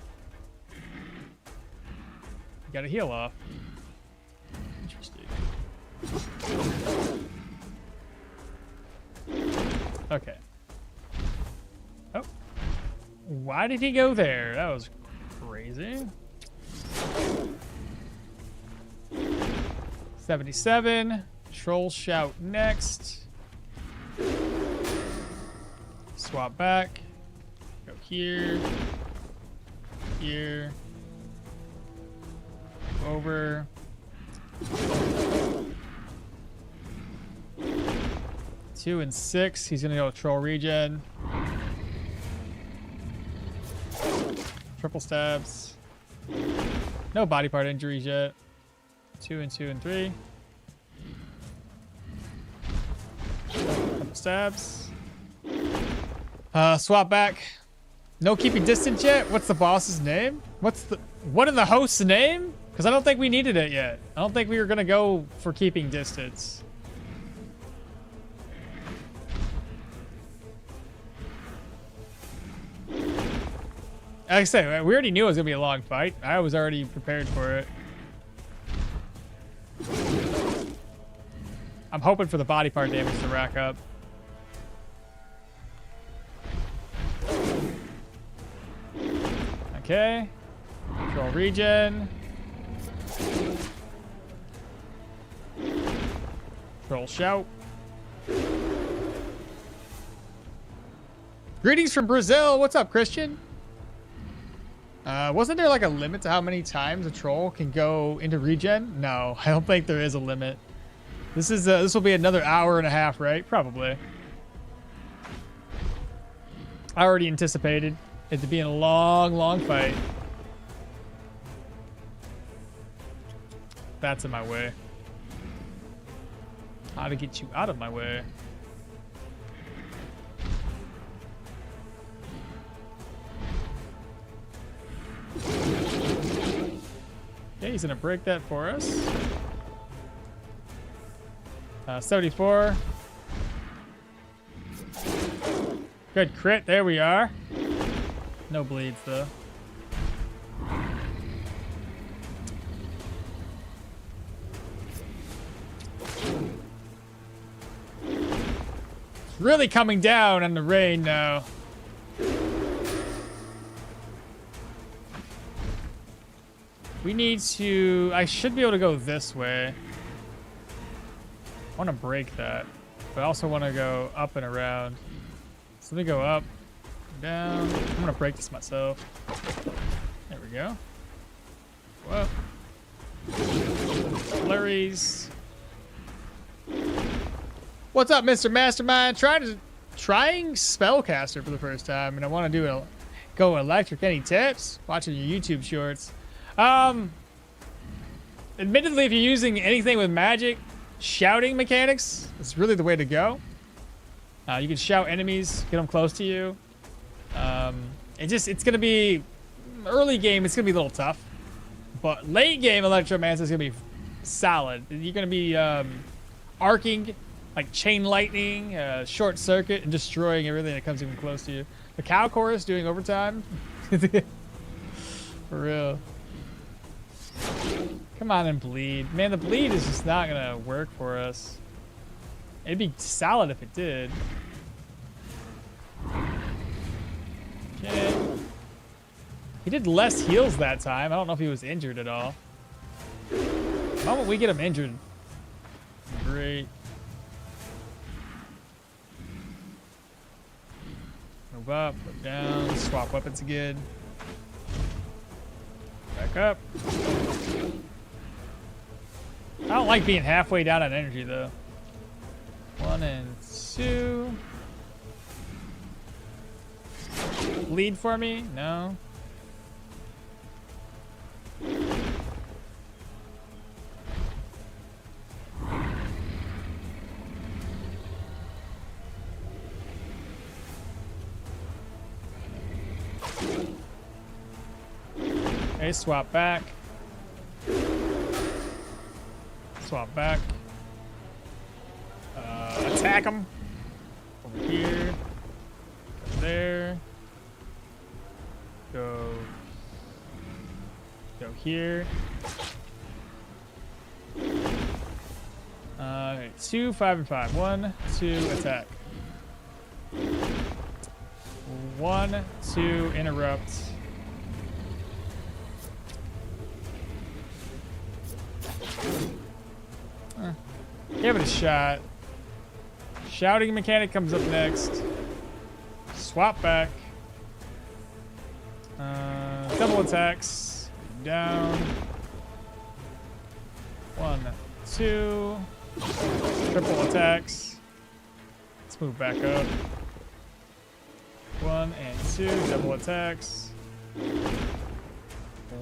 S2: You gotta heal off. Interesting. Okay. Oh. Why did he go there? That was crazy. 77. Troll shout next. Swap back. Go here. Here. Over. Two and 6. He's gonna go troll regen. Triple stabs. No body part injuries yet. 2 and 2 and 3. Triple stabs. Swap back. No keeping distance yet. What's the boss's name? What in the host's name? Because I don't think we needed it yet. I don't think we were gonna go for keeping distance. Like I say, we already knew it was gonna be a long fight. I was already prepared for it. I'm hoping for the body part damage to rack up. Okay. Troll regen. Troll shout. Greetings from Brazil. What's up, Christian? Wasn't there like a limit to how many times a troll can go into regen? No, I don't think there is a limit. This will be another hour and a half, right? Probably. I already anticipated it to be a long, long fight. That's in my way. How to get you out of my way. Okay, he's gonna break that for us. 74. Good crit, there we are. No bleeds though. It's really coming down on the rain now. We need to... I should be able to go this way. I want to break that. But I also want to go up and around. So let me go up, down. I'm going to break this myself. There we go. Whoa. Flurries. What's up, Mr. Mastermind? Trying Spellcaster for the first time, and I want to do go electric. Any tips? Watching your YouTube shorts. Admittedly, if you're using anything with magic, shouting mechanics is really the way to go. You can shout enemies, get them close to you. It's gonna be early game. It's gonna be a little tough, but late game Electromancer is gonna be solid. You're gonna be arcing like chain lightning, short circuit, and destroying everything that comes even close to you. The cow chorus doing overtime. For real. Come on and bleed. Man, the bleed is just not gonna work for us. It'd be solid if it did. Okay. He did less heals that time. I don't know if he was injured at all. The moment we get him injured, great. Move up, put down, swap weapons again. Back up. I don't like being halfway down on energy though. 1 and 2. Bleed for me? No. Okay, swap back. Swap back. Attack him. Over here. Go there. Go here. 2, 5, and 5. 1, 2, attack. 1, 2, interrupt. Give it a shot. Shouting mechanic comes up next. Swap back. Double attacks. Down. 1, 2. Triple attacks. Let's move back up. 1 and 2. Double attacks.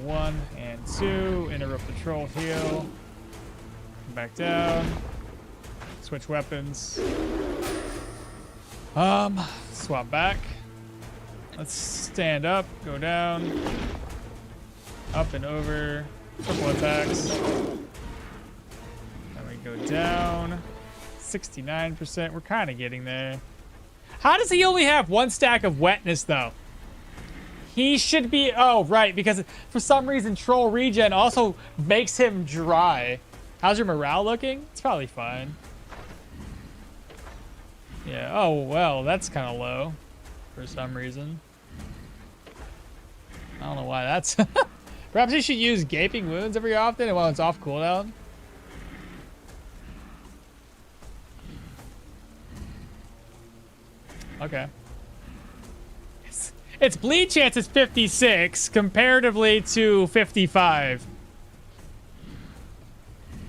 S2: 1 and 2. Interrupt the troll heal. Back down. Switch weapons. Swap back. Let's stand up, go down, up and over, triple attacks. Then we go down, 69%. We're kind of getting there. How does he only have 1 stack of wetness though? He should be, oh right, because for some reason troll regen also makes him dry. How's your morale looking? It's probably fine. Yeah, oh well, that's kind of low for some reason. I don't know why that's... Perhaps you should use Gaping Wounds every often and while it's off cooldown. Okay. Its bleed chance is 56 comparatively to 55.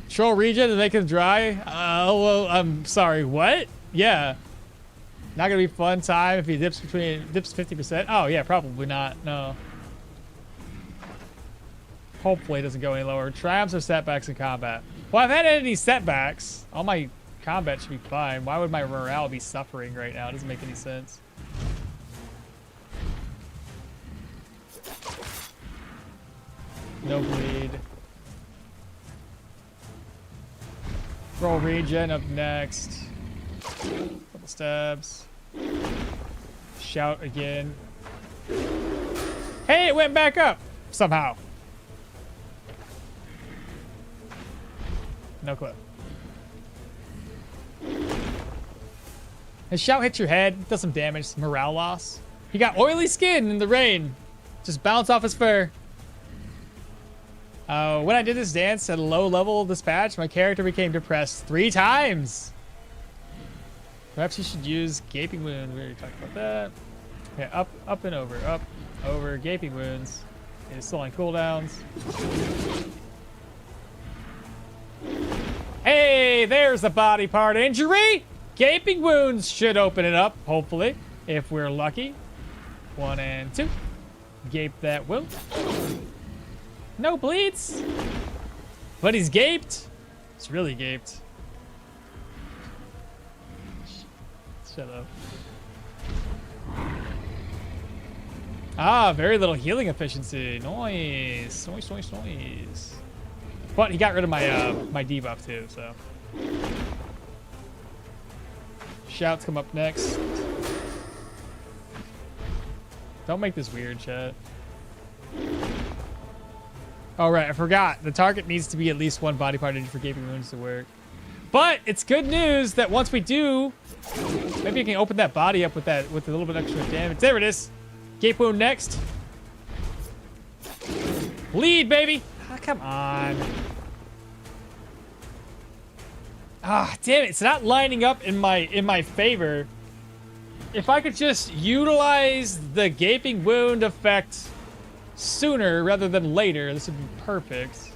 S2: Troll regen to make him dry? Well, I'm sorry, what? Yeah. Not gonna be fun time if he dips 50%. Oh yeah, probably not. No. Hopefully it doesn't go any lower. Triumphs or setbacks in combat. Well, I've had any setbacks. All my combat should be fine. Why would my morale be suffering right now? It doesn't make any sense. No bleed. Roll regen up next. Couple stabs. Shout again. Hey, it went back up somehow. No clue. His shout hits your head, does some damage, some morale loss. He got oily skin in the rain. Just bounce off his fur. When I did this dance at a low level dispatch, my character became depressed 3 times. Perhaps you should use Gaping Wound. We already talked about that. Yeah, up and over, up, over, Gaping Wounds. It is still on cooldowns. Hey, there's a body part injury. Gaping Wounds should open it up, hopefully, if we're lucky. 1 and 2. Gape that wound. No bleeds. But he's gaped. It's really gaped. Shut up. Ah, very little healing efficiency. Nice. Nice, nice, nice. But he got rid of my my debuff too, so. Shouts come up next. Don't make this weird, chat. Oh, right, I forgot. The target needs to be at least one body part injured for gaping wounds to work. But it's good news that once we do, maybe you can open that body up with that with a little bit extra damage. There it is. Gape wound next. Bleed, baby. Ah, come on. Ah, damn it. It's not lining up in my favor. If I could just utilize the gaping wound effect sooner rather than later, this would be perfect.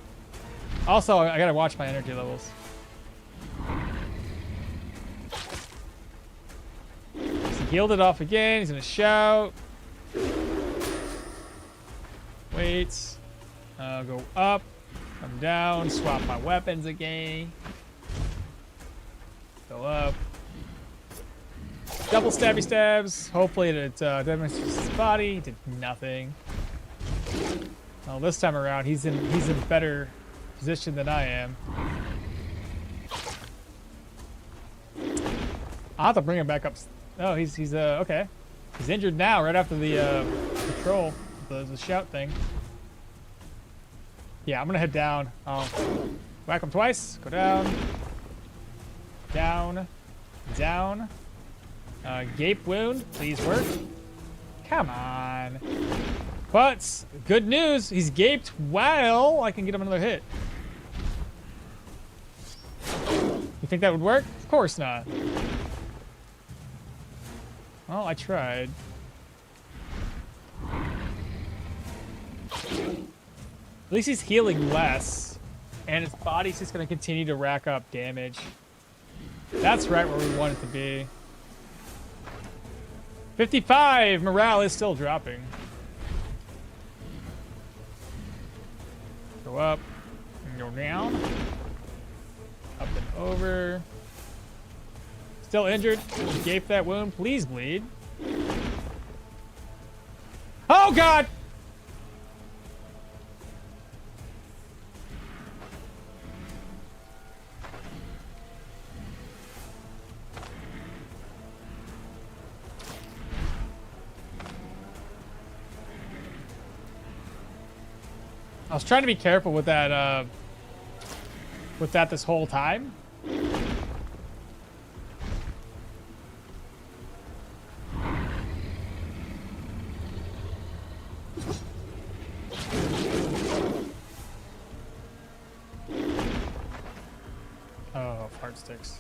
S2: Also, I gotta watch my energy levels. He healed it off again. He's gonna shout. Wait. Go up. Come down. Swap my weapons again. Go up. Double stabby stabs. Hopefully it demonstrates his body. Did nothing. Well, this time around he's in better position than I am. I'll have to bring him back up. Oh, he's okay. He's injured now, right after the patrol, the shout thing. Yeah, I'm gonna head down. I'll whack him twice. Go down. Down. Down. Gape wound, please work. Come on. But good news, he's gaped while I can get him another hit. You think that would work? Of course not. Well, I tried. At least he's healing less, and his body's just gonna continue to rack up damage. That's right where we want it to be. 55, morale is still dropping. Go up, and go down. Up and over. Still injured. Gape that wound, please bleed. Oh God! I was trying to be careful with that this whole time. Oh, fart sticks.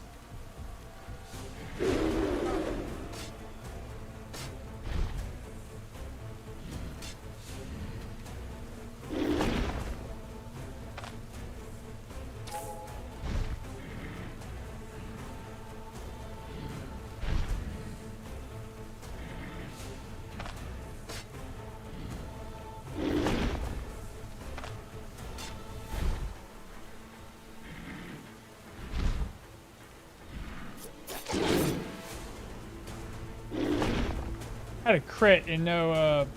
S2: Had a crit and no,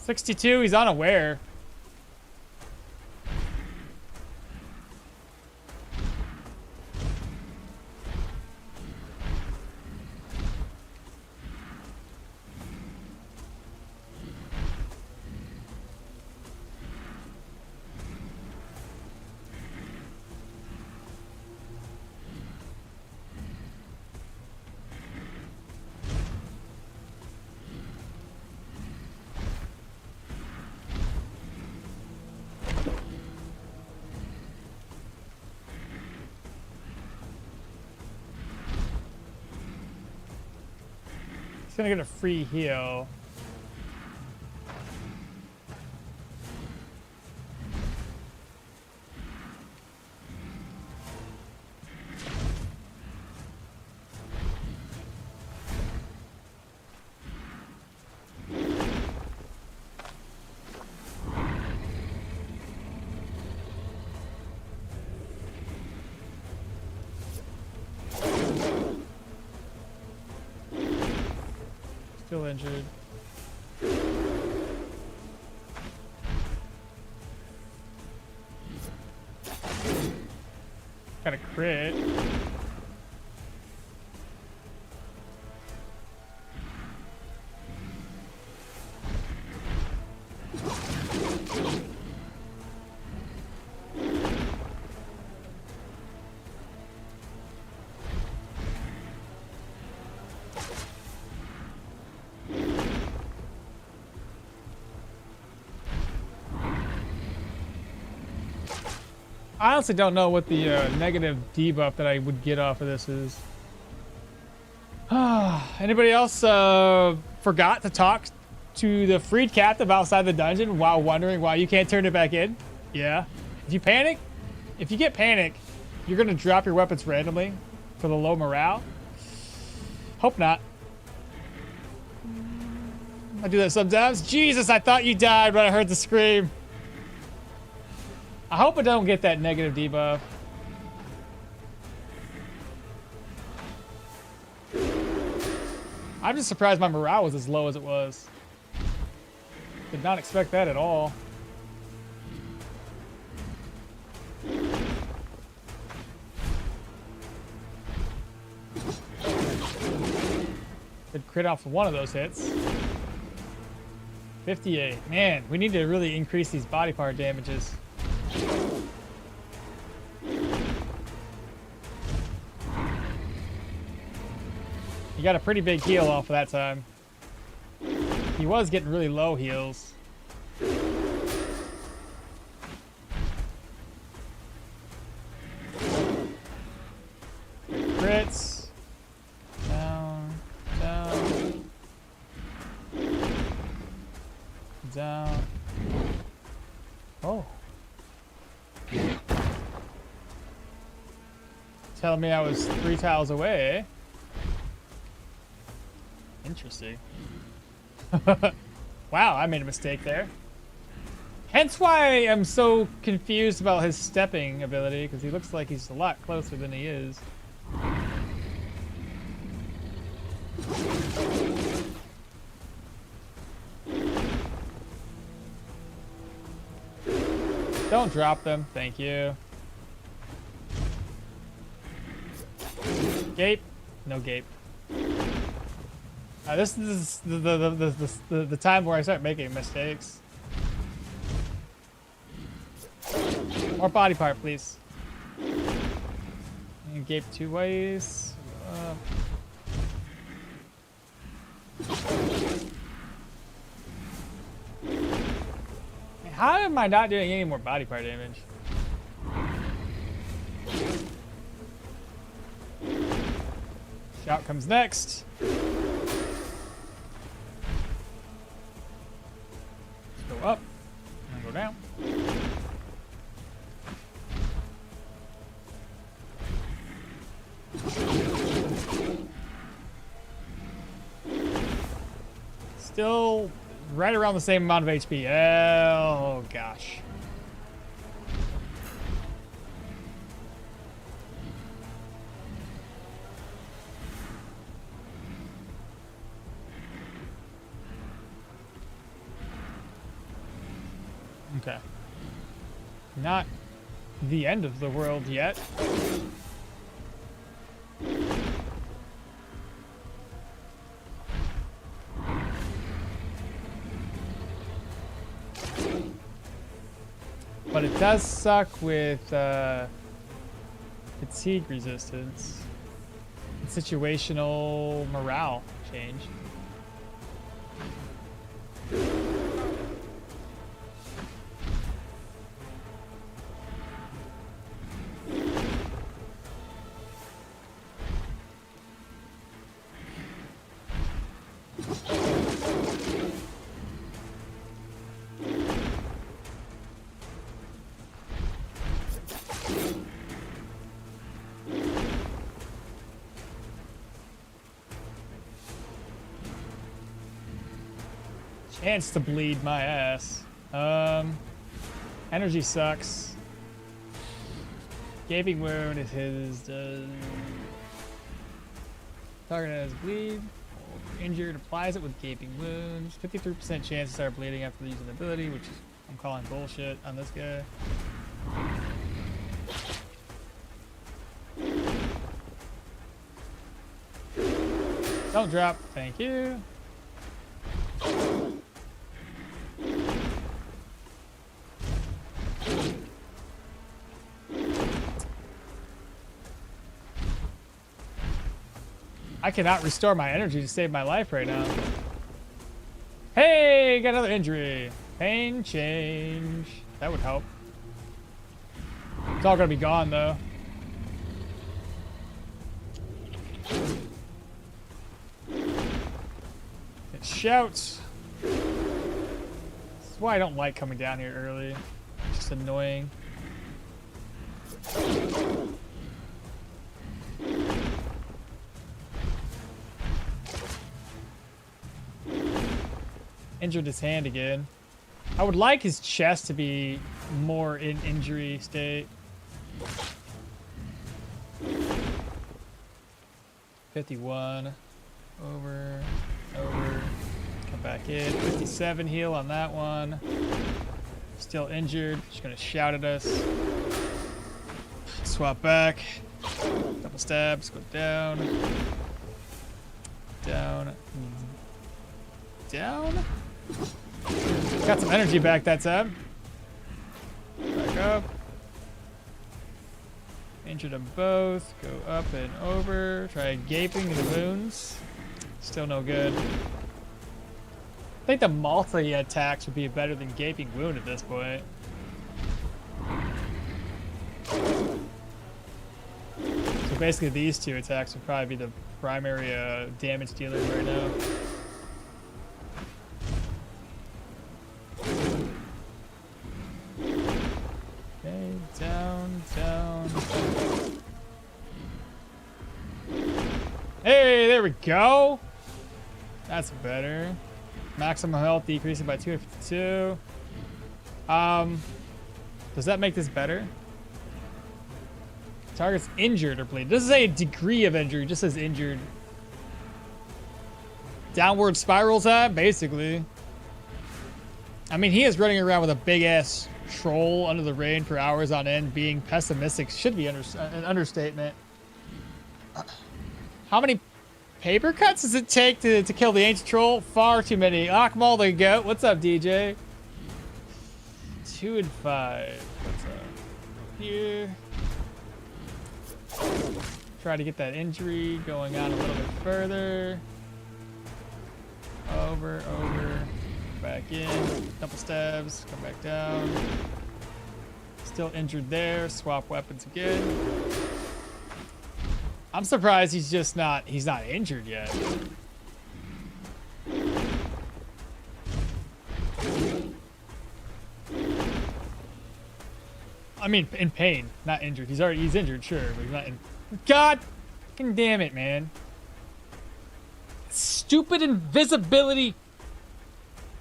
S2: 62, he's unaware. He's gonna get a free heal. Still injured. Got a crit. I honestly don't know what the negative debuff that I would get off of this is. Anybody else forgot to talk to the freed captive outside the dungeon while wondering why you can't turn it back in? Yeah. If you panic, if you get panic, you're gonna drop your weapons randomly for the low morale. Hope not. I do that sometimes. Jesus, I thought you died when I heard the scream. I hope I don't get that negative debuff. I'm just surprised my morale was as low as it was. Did not expect that at all. Did crit off one of those hits. 58. Man, we need to really increase these body part damages. He got a pretty big heal off of that time. He was getting really low heals. Crits. Down. Down. Down. Oh. Telling me I was 3 tiles away, eh? Interesting. Wow, I made a mistake there. Hence why I'm so confused about his stepping ability, because he looks like he's a lot closer than he is. Don't drop them, thank you. Gape? No gape. This is the time where I start making mistakes. More body part, please. And gape 2 ways. How am I not doing any more body part damage? Shout comes next. Let's go up and go down. Still right around the same amount of HP. Oh gosh. Okay. Not the end of the world yet. But it does suck with fatigue resistance and situational morale change. Ants to bleed my ass. Energy sucks. Gaping wound is his. Target has bleed. Injured applies it with gaping wounds. 53% chance to start bleeding after using the ability, which I'm calling bullshit on this guy. Don't drop. Thank you. I cannot restore my energy to save my life right now. Hey, got another injury. Pain change. That would help. It's all gonna be gone though. It shouts. This is why I don't like coming down here early. It's just annoying. Injured his hand again. I would like his chest to be more in injury state. 51. Over. Come back in. 57 heal on that one. Still injured. Just gonna shout at us. Swap back. Double stabs. Go down. Down. Down. Got some energy back that time. Back up. Injured them both. Go up and over. Try gaping in the wounds. Still no good. I think the multi-attacks would be better than gaping wound at this point. So basically these two attacks would probably be the primary damage dealers right now. Okay, down. Hey, there we go. That's better. Maximum health decreasing by 252. Does that make this better? Target's injured or bleed. Doesn't say a degree of injury, just says injured. Downward spirals at, basically. I mean, he is running around with a big ass troll under the rain for hours on end. Being pessimistic should be an understatement. How many paper cuts does it take to kill the ancient troll? Far too many. Okmall the goat. What's up, DJ? 2 and 5. What's up here? Try to get that injury going on a little bit further. Over. Back in. Couple stabs. Come back down. Still injured there. Swap weapons again. I'm surprised he's not injured yet. I mean, in pain, not injured. He's injured, sure, but he's not in. God fucking damn it, man. Stupid invisibility.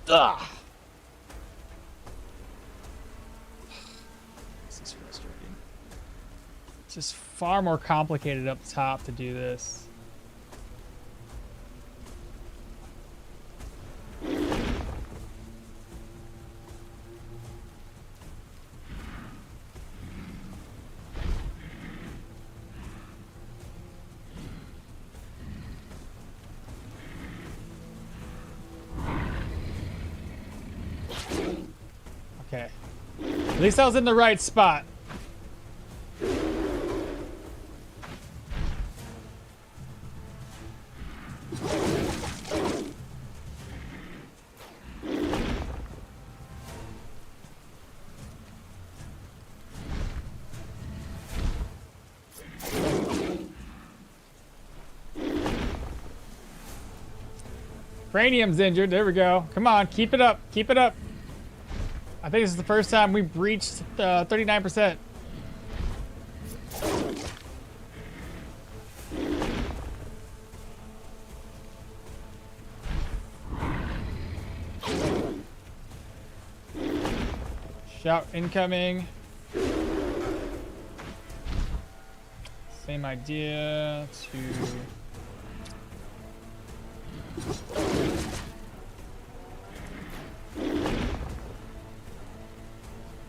S2: Ugh. This is frustrating. It's just far more complicated up top to do this. Okay. At least I was in the right spot. Cranium's injured. There we go. Come on, keep it up. Keep it up. I think this is the first time we've reached 39%. Shout incoming. Same idea to...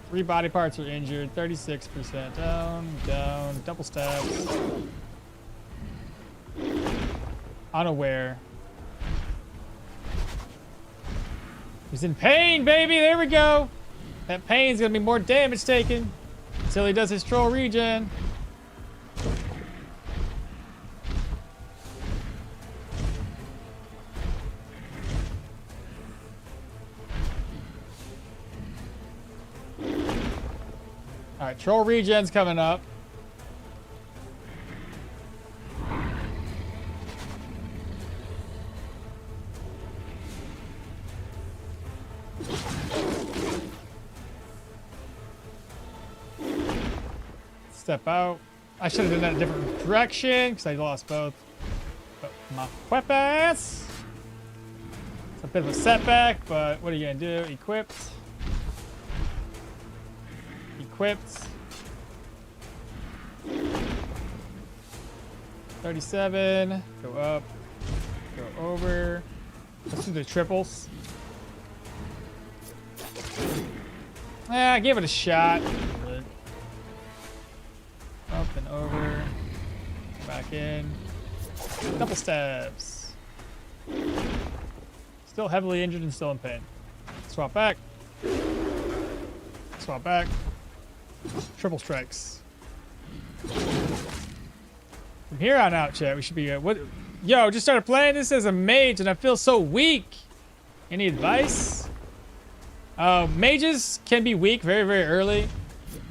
S2: 3 body parts are injured, 36% down, double stabs. Unaware. He's in pain, baby, there we go. That pain's gonna be more damage taken until he does his troll regen. Alright, troll regen's coming up. Step out. I should have done that a different direction because I lost both. But my weapons. It's a bit of a setback, but what are you gonna do? Equipped. Equipped. 37. Go up. Go over. Let's do the triples. Yeah, I gave it a shot. Up and over. Back in. Double stabs. Still heavily injured and still in pain. Swap back. Swap back. Triple strikes. From here on out, chat, we should be what? Yo, just started playing this as a mage and I feel so weak. Any advice? Mages can be weak very, very early.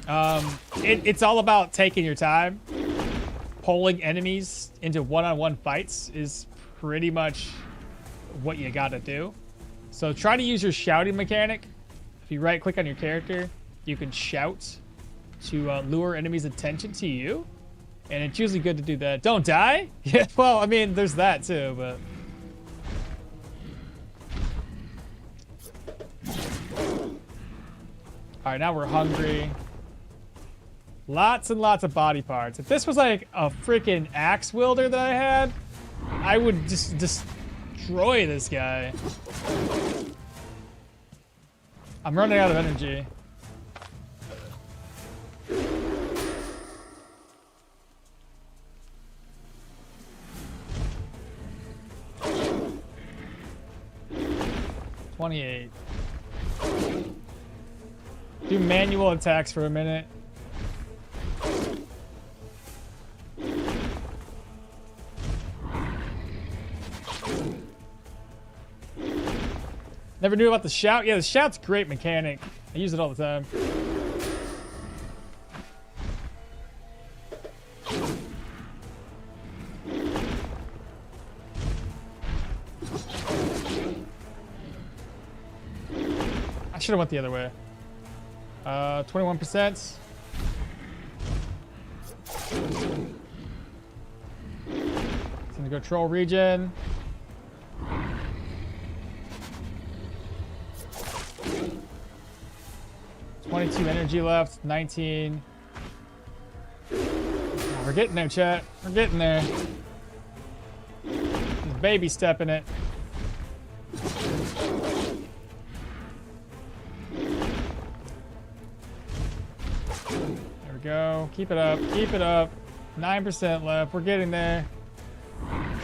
S2: It's all about taking your time. Pulling enemies into one-on-one fights is pretty much what you gotta do. So try to use your shouting mechanic. If you right-click on your character, you can shout to lure enemies' attention to you. And it's usually good to do that. Don't die? Yeah, well, I mean, there's that too, but... Alright, now we're hungry. Lots and lots of body parts. If this was like a freaking axe wielder that I had, I would just destroy this guy. I'm running out of energy. $28. Do manual attacks for a minute. Never knew about the shout. Yeah, the shout's a great mechanic. I use it all the time. I should have went the other way. 21%. It's gonna go troll regen. $22 energy left, 19. Oh, we're getting there, chat. We're getting there. There's baby step in it. There we go. Keep it up. Keep it up. 9% left. We're getting there.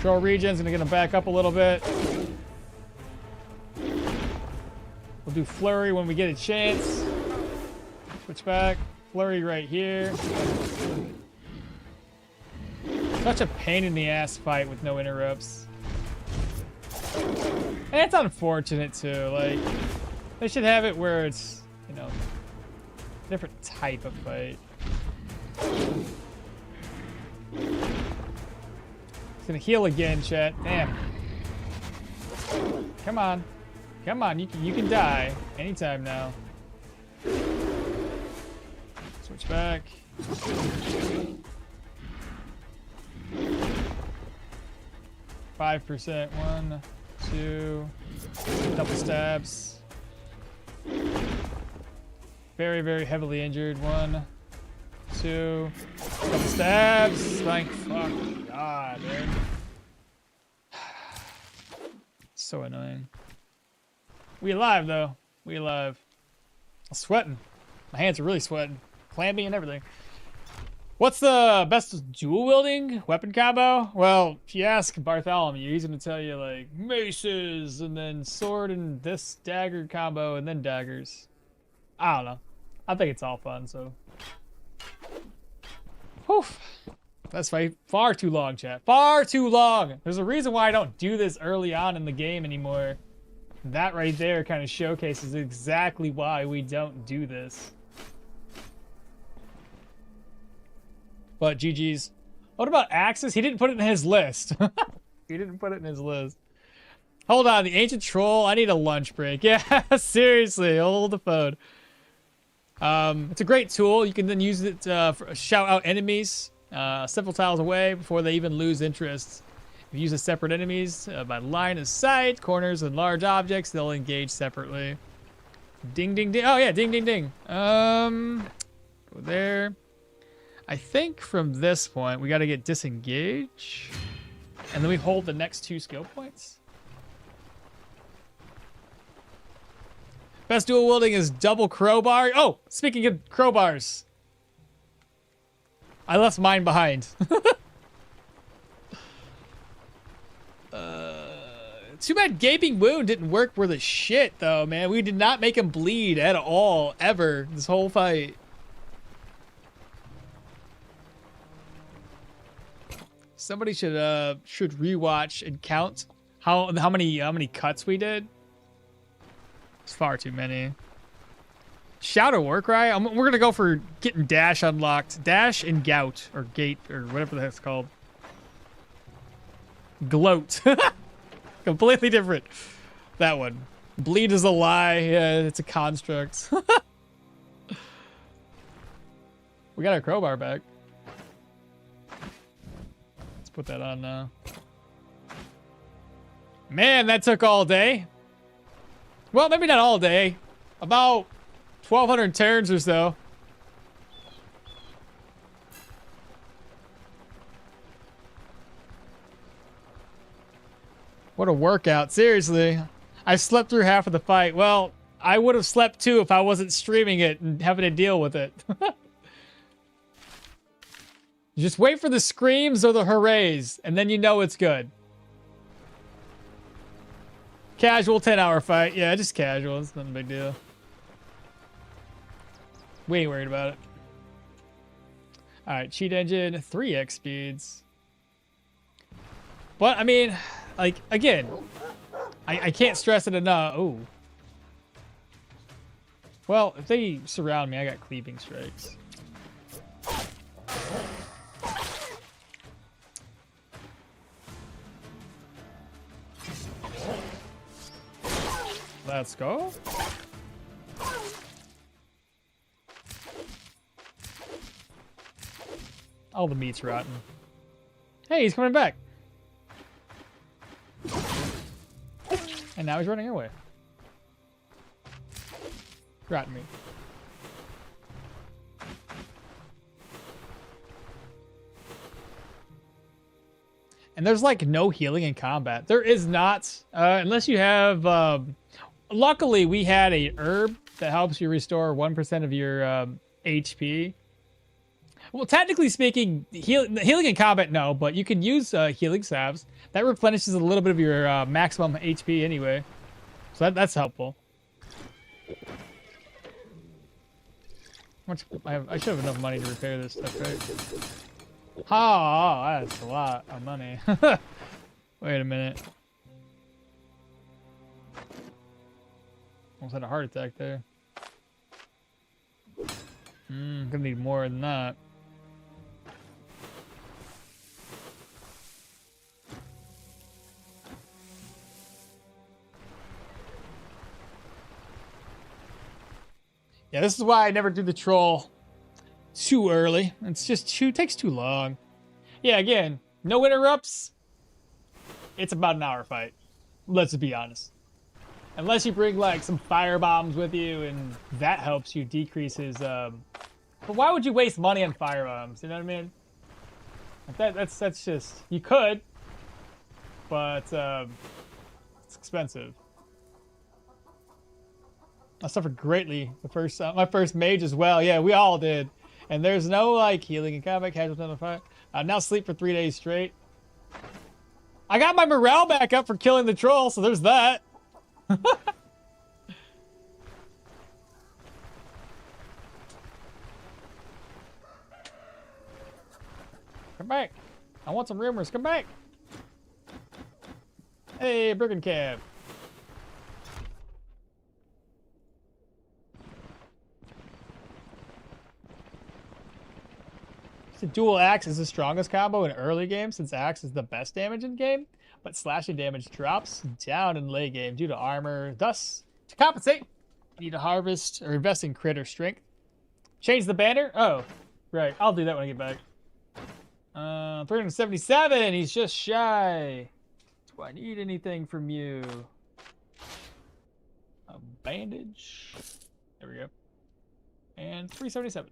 S2: Troll regen's gonna back up a little bit. We'll do flurry when we get a chance. Switch back. Flurry right here. Such a pain in the ass fight with no interrupts. And it's unfortunate too. Like, they should have it where it's, you know, different type of fight. It's gonna heal again, chat. Damn. Come on. Come on, you can die anytime now. Switch back. %. 1, 2. Double stabs. very, very heavily injured. 1, 2, couple stabs. Thank fuck God, dude. So annoying. We alive though. We alive. I'm sweating. My hands are really sweating. Clammy and everything. What's the best dual wielding weapon combo? Well, if you ask Bartholomew, he's gonna tell you like maces and then sword and this dagger combo and then daggers. I don't know. I think it's all fun, so. Whew. That's far too long, chat. Far too long. There's a reason why I don't do this early on in the game anymore. That right there kind of showcases exactly why we don't do this. But GG's. What about Axis? He didn't put it in his list. He didn't put it in his list. Hold on, the Ancient Troll. I need a lunch break. Yeah, seriously, hold the phone. It's a great tool. You can then use it for shout out enemies several tiles away before they even lose interest. If you use a separate enemies by line of sight, corners, and large objects, they'll engage separately. Ding, ding, ding. Oh, yeah, ding, ding, ding. Go there. I think from this point, we got to get disengage. And then we hold the next 2 skill points. Best dual wielding is double crowbar. Oh, speaking of crowbars. I left mine behind. Too bad Gaping Wound didn't work worth a shit, though, man. We did not make him bleed at all, ever, this whole fight. Somebody should rewatch and count how many cuts we did. It's far too many. Shout or Warcry? We're gonna go for getting Dash unlocked. Dash and Gout or Gate or whatever the heck's called. Gloat. Completely different. That one. Bleed is a lie. Yeah, it's a construct. We got our crowbar back. Put that on now. Man, that took all day. Well, maybe not all day. About 1,200 turns or so. What a workout, seriously. I slept through half of the fight. Well, I would have slept too if I wasn't streaming it and having to deal with it. Just wait for the screams or the hoorays, and then you know it's good. Casual 10-hour fight. Yeah, just casual. It's not a big deal. We ain't worried about it. Alright, cheat engine, 3x speeds. But, I mean, like, again, I can't stress it enough. Ooh. Well, if they surround me, I got cleaving strikes. Let's go. All the meat's rotten. Hey, he's coming back. And now he's running away. Rotten meat. And there's like no healing in combat. There is not, unless you have, luckily we had a herb that helps you restore 1% of your HP. Well, technically speaking, healing in combat, no, but you can use healing salves. That replenishes a little bit of your maximum HP anyway. So that's helpful. I should have enough money to repair this stuff, right? Oh, that's a lot of money. Wait a minute. Almost had a heart attack there. Gonna need more than that. Yeah, this is why I never do the troll too early. It's just takes too long. Yeah, again, no interrupts. It's about an hour fight. Let's be honest. Unless you bring like some fire bombs with you, and that helps you decrease his. But why would you waste money on fire bombs? You know what I mean? Like that's just you could, but it's expensive. I suffered greatly the first my first mage as well. Yeah, we all did. And there's no like healing in combat, casualty on the fire. Now sleep for 3 days straight. I got my morale back up for killing the troll, so there's that. Come back. I want some rumors. Come back. Hey, Brigand Cab. So dual axe is the strongest combo in early game since axe is the best damage in game, but slashing damage drops down in late game due to armor. Thus, to compensate, you need to harvest or invest in crit or strength. Change the banner? Oh, right. I'll do that when I get back. 377. He's just shy. Do I need anything from you? A bandage. There we go. And 377.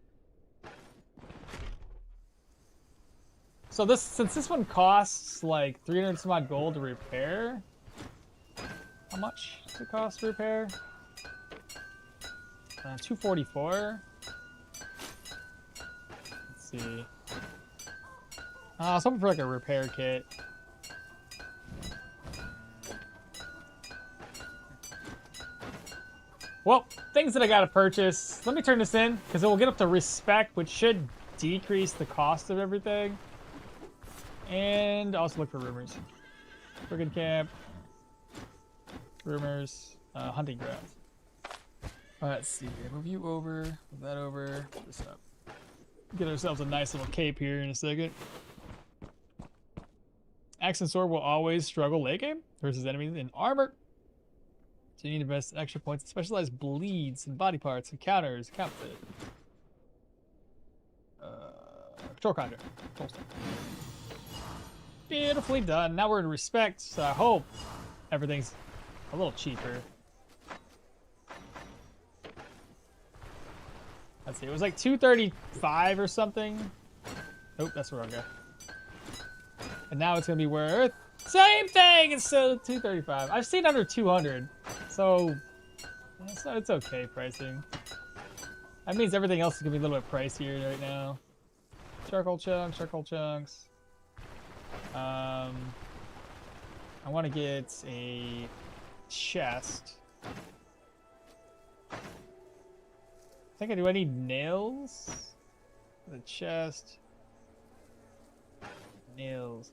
S2: So since this one costs like 300 some odd gold to repair, how much does it cost to repair? 244. Let's see. I was hoping for like a repair kit. Well, things that I gotta purchase. Let me turn this in because it will get up to respect, which should decrease the cost of everything. And also look for rumors. Brigand camp. Rumors. Hunting grounds. Let's see. Move you over. Move that over. Put this up. Get ourselves a nice little cape here in a second. Axe and sword will always struggle late game versus enemies in armor. So you need to invest extra points in specialized bleeds and body parts and counters. Counterfeit. Control conjure. Control beautifully done. Now we're in respect, so I hope everything's a little cheaper. Let's see, it was like 235 or something. Oh, that's the wrong guy. And now it's gonna be worth same thing instead of 235. I've seen under 200, so it's okay pricing. That means everything else is gonna be a little bit pricier right now. Charcoal chunks, charcoal chunks. I want to get a chest. I need nails? The chest. Nails.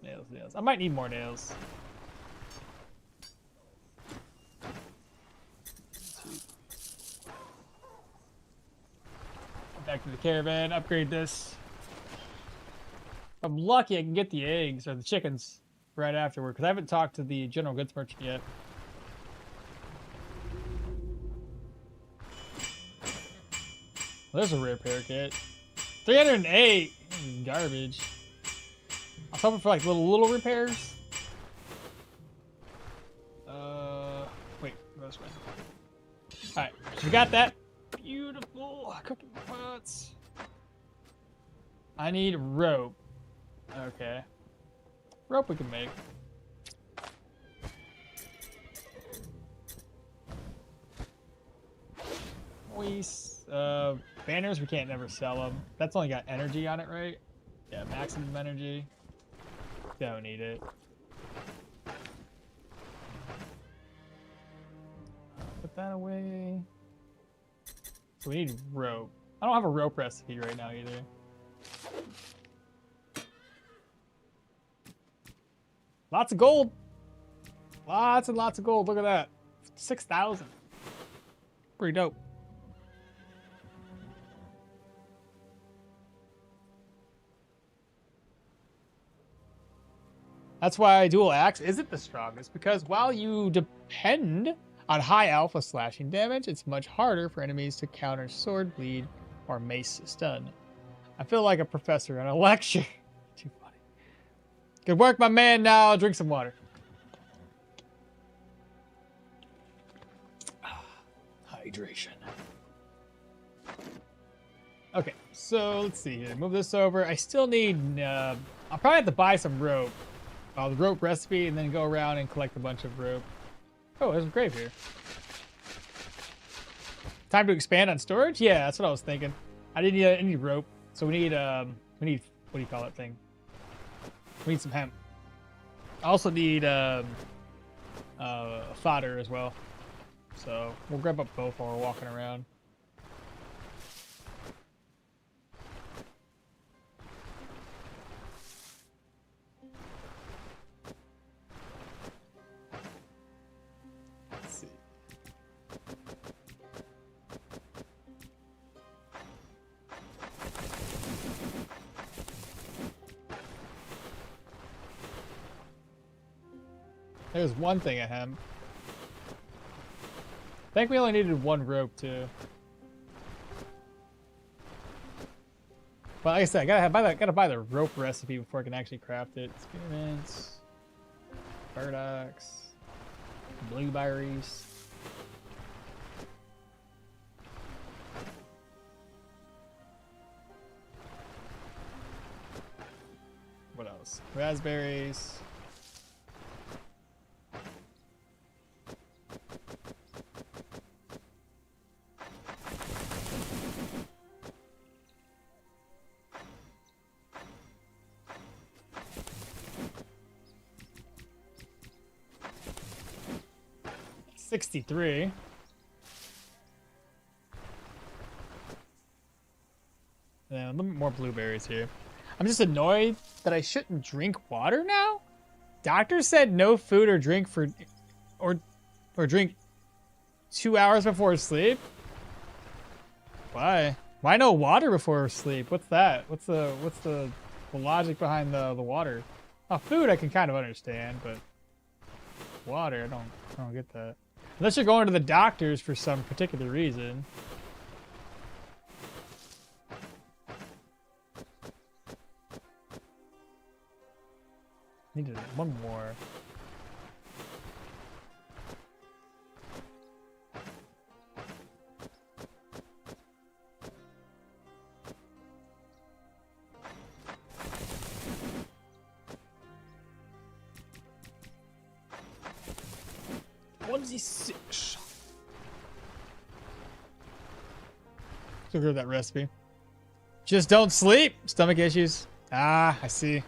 S2: I might need more nails. Back to the caravan, upgrade this. If I'm lucky, I can get the eggs or the chickens right afterward because I haven't talked to the general goods merchant yet. Well, there's a repair kit. 308. Garbage. I was hoping for like little repairs. Wait, this way. All right, so we got that. Beautiful cooking pots. I need rope. Okay. Rope we can make. Banners, we can't never sell them. That's only got energy on it, right? Yeah, maximum energy. Don't need it. Put that away. So we need rope. I don't have a rope recipe right now either. Lots of gold. Lots and lots of gold. Look at that. 6,000. Pretty dope. That's why dual axe isn't the strongest, because while you depend on high alpha slashing damage, it's much harder for enemies to counter sword bleed or mace stun. I feel like a professor on a lecture. Too funny. Good work, my man. Now drink some water. hydration. Okay, so let's see here. Move this over. I still need, I'll probably have to buy some rope. The rope recipe, and then go around and collect a bunch of rope. Oh, there's a grave here. Time to expand on storage? Yeah, that's what I was thinking. I didn't need rope, so we need, what do you call that thing? We need some hemp. I also need, fodder as well. So we'll grab up both while we're walking around. Let's see. There's one thing of hemp. I think we only needed one rope too. But like I said, I gotta buy the rope recipe before I can actually craft it. Experiments, burdocks, blueberries. What else? Raspberries. $63. And a little bit more blueberries here. I'm just annoyed that I shouldn't drink water now. Doctor said no food or drink or drink 2 hours before sleep. Why? Why no water before sleep? What's that? What's the logic behind the water? Food I can kind of understand, but water I don't get that. Unless you're going to the doctors for some particular reason. Needed one more. $106. Still heard that recipe. Just don't sleep. Stomach issues. Ah, I see.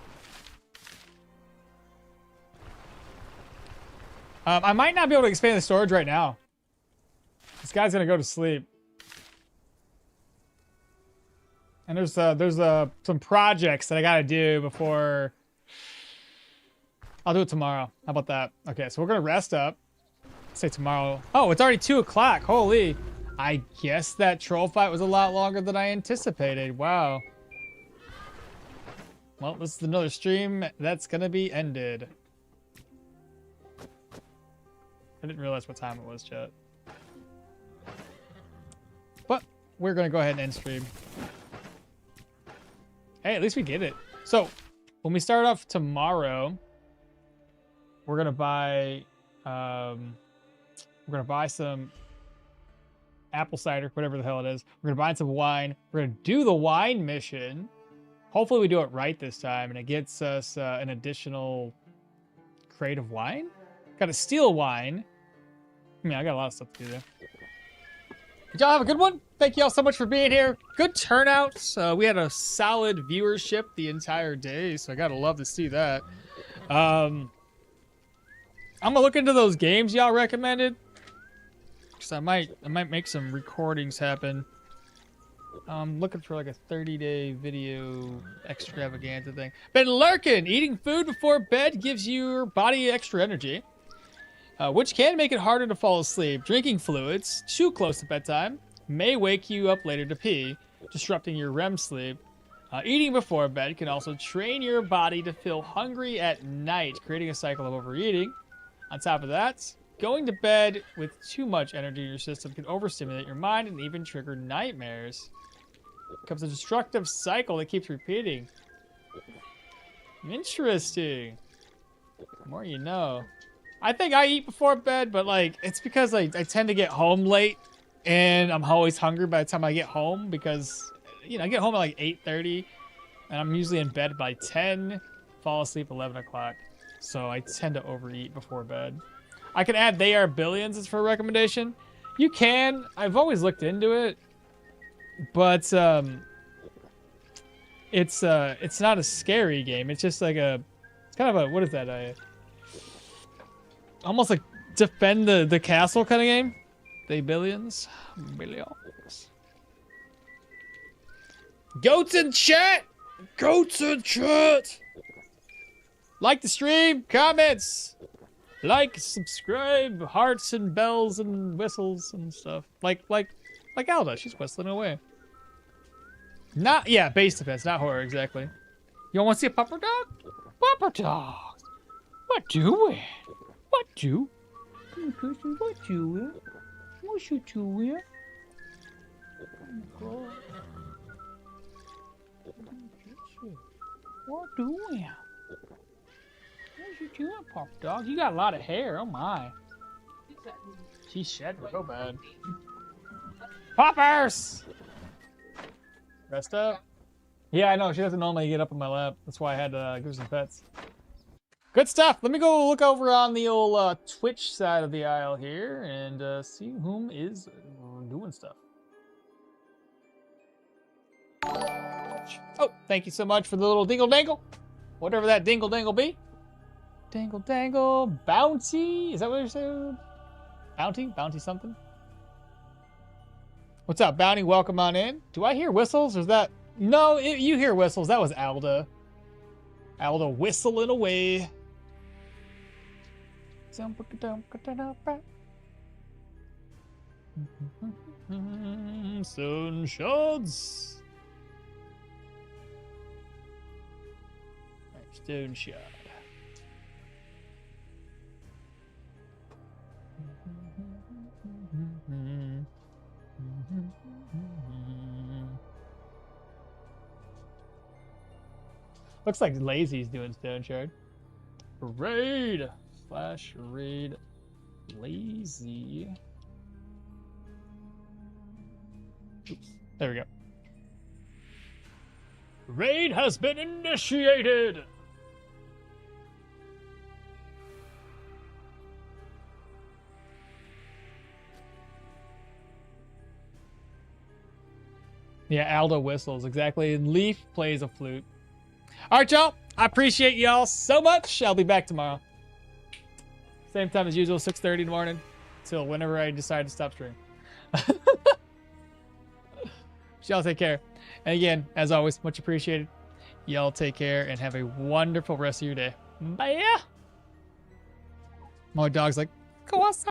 S2: I might not be able to expand the storage right now. This guy's gonna go to sleep. And there's some projects that I gotta do before. I'll do it tomorrow. How about that? Okay, so we're gonna rest up. Say tomorrow. Oh, it's already 2 o'clock. Holy. I guess that troll fight was a lot longer than I anticipated. Wow. Well, this is another stream that's gonna be ended. I didn't realize what time it was, chat. But we're gonna go ahead and end stream. Hey, at least we get it. So when we start off tomorrow, we're gonna buy some apple cider, whatever the hell it is. We're gonna buy some wine. We're gonna do the wine mission. Hopefully we do it right this time, and it gets us an additional crate of wine. Got to steal wine. I mean, I got a lot of stuff to do there. Did y'all have a good one? Thank y'all so much for being here. Good turnout. We had a solid viewership the entire day, so I gotta love to see that. I'm gonna look into those games y'all recommended, because I might make some recordings happen. I'm looking for like a 30-day video extravaganza thing. Been lurking. Eating food before bed gives your body extra energy, which can make it harder to fall asleep. Drinking fluids too close to bedtime may wake you up later to pee, disrupting your REM sleep. Eating before bed can also train your body to feel hungry at night, creating a cycle of overeating. On top of that, going to bed with too much energy in your system can overstimulate your mind and even trigger nightmares. It becomes a destructive cycle that keeps repeating. Interesting. The more you know. I think I eat before bed, but like it's because I tend to get home late And I'm always hungry by the time I get home because, you know, I get home at like 8:30 and I'm usually in bed by 10, fall asleep 11 o'clock. So I tend to overeat before bed. I can add They Are Billions as for a recommendation. You can. I've always looked into it. But it's not a scary game. It's just like it's kind of a, what is that? Almost like defend the castle kind of game. They billions. Goats in chat! Goats in chat! Like the stream, comments! Like, subscribe, hearts and bells and whistles and stuff. Like Alda, she's whistling away. Not, yeah, base defense, not horror, exactly. You want to see a pupper dog? Pupper dog! What doing? What do? What doing? What you doing? What doing? What you doing, pupper dog? You got a lot of hair, oh my. She's shedding so bad. Poppers! Rest up. Yeah, I know. She doesn't normally get up on my lap. That's why I had to give her some pets. Good stuff. Let me go look over on the old Twitch side of the aisle here and see whom is doing stuff. Oh, thank you so much for the little dingle dangle. Whatever that dingle dangle be. Dangle dangle. Bounty. Is that what you're saying? Bounty? Bounty something? What's up, Bounty? Welcome on in. Do I hear whistles? Or is that... No, you hear whistles. That was Alda. Alda whistling away. Stoneshards. Stoneshard. Looks like Lazy's doing Stoneshard. Raid / raid Lazy. Oops. There we go. Raid has been initiated. Yeah, Aldo whistles, exactly. And Leaf plays a flute. All right, y'all. I appreciate y'all so much. I'll be back tomorrow. Same time as usual, 6:30 in the morning. Till whenever I decide to stop streaming. Y'all take care. And again, as always, much appreciated. Y'all take care and have a wonderful rest of your day. Bye. My dog's like, go outside.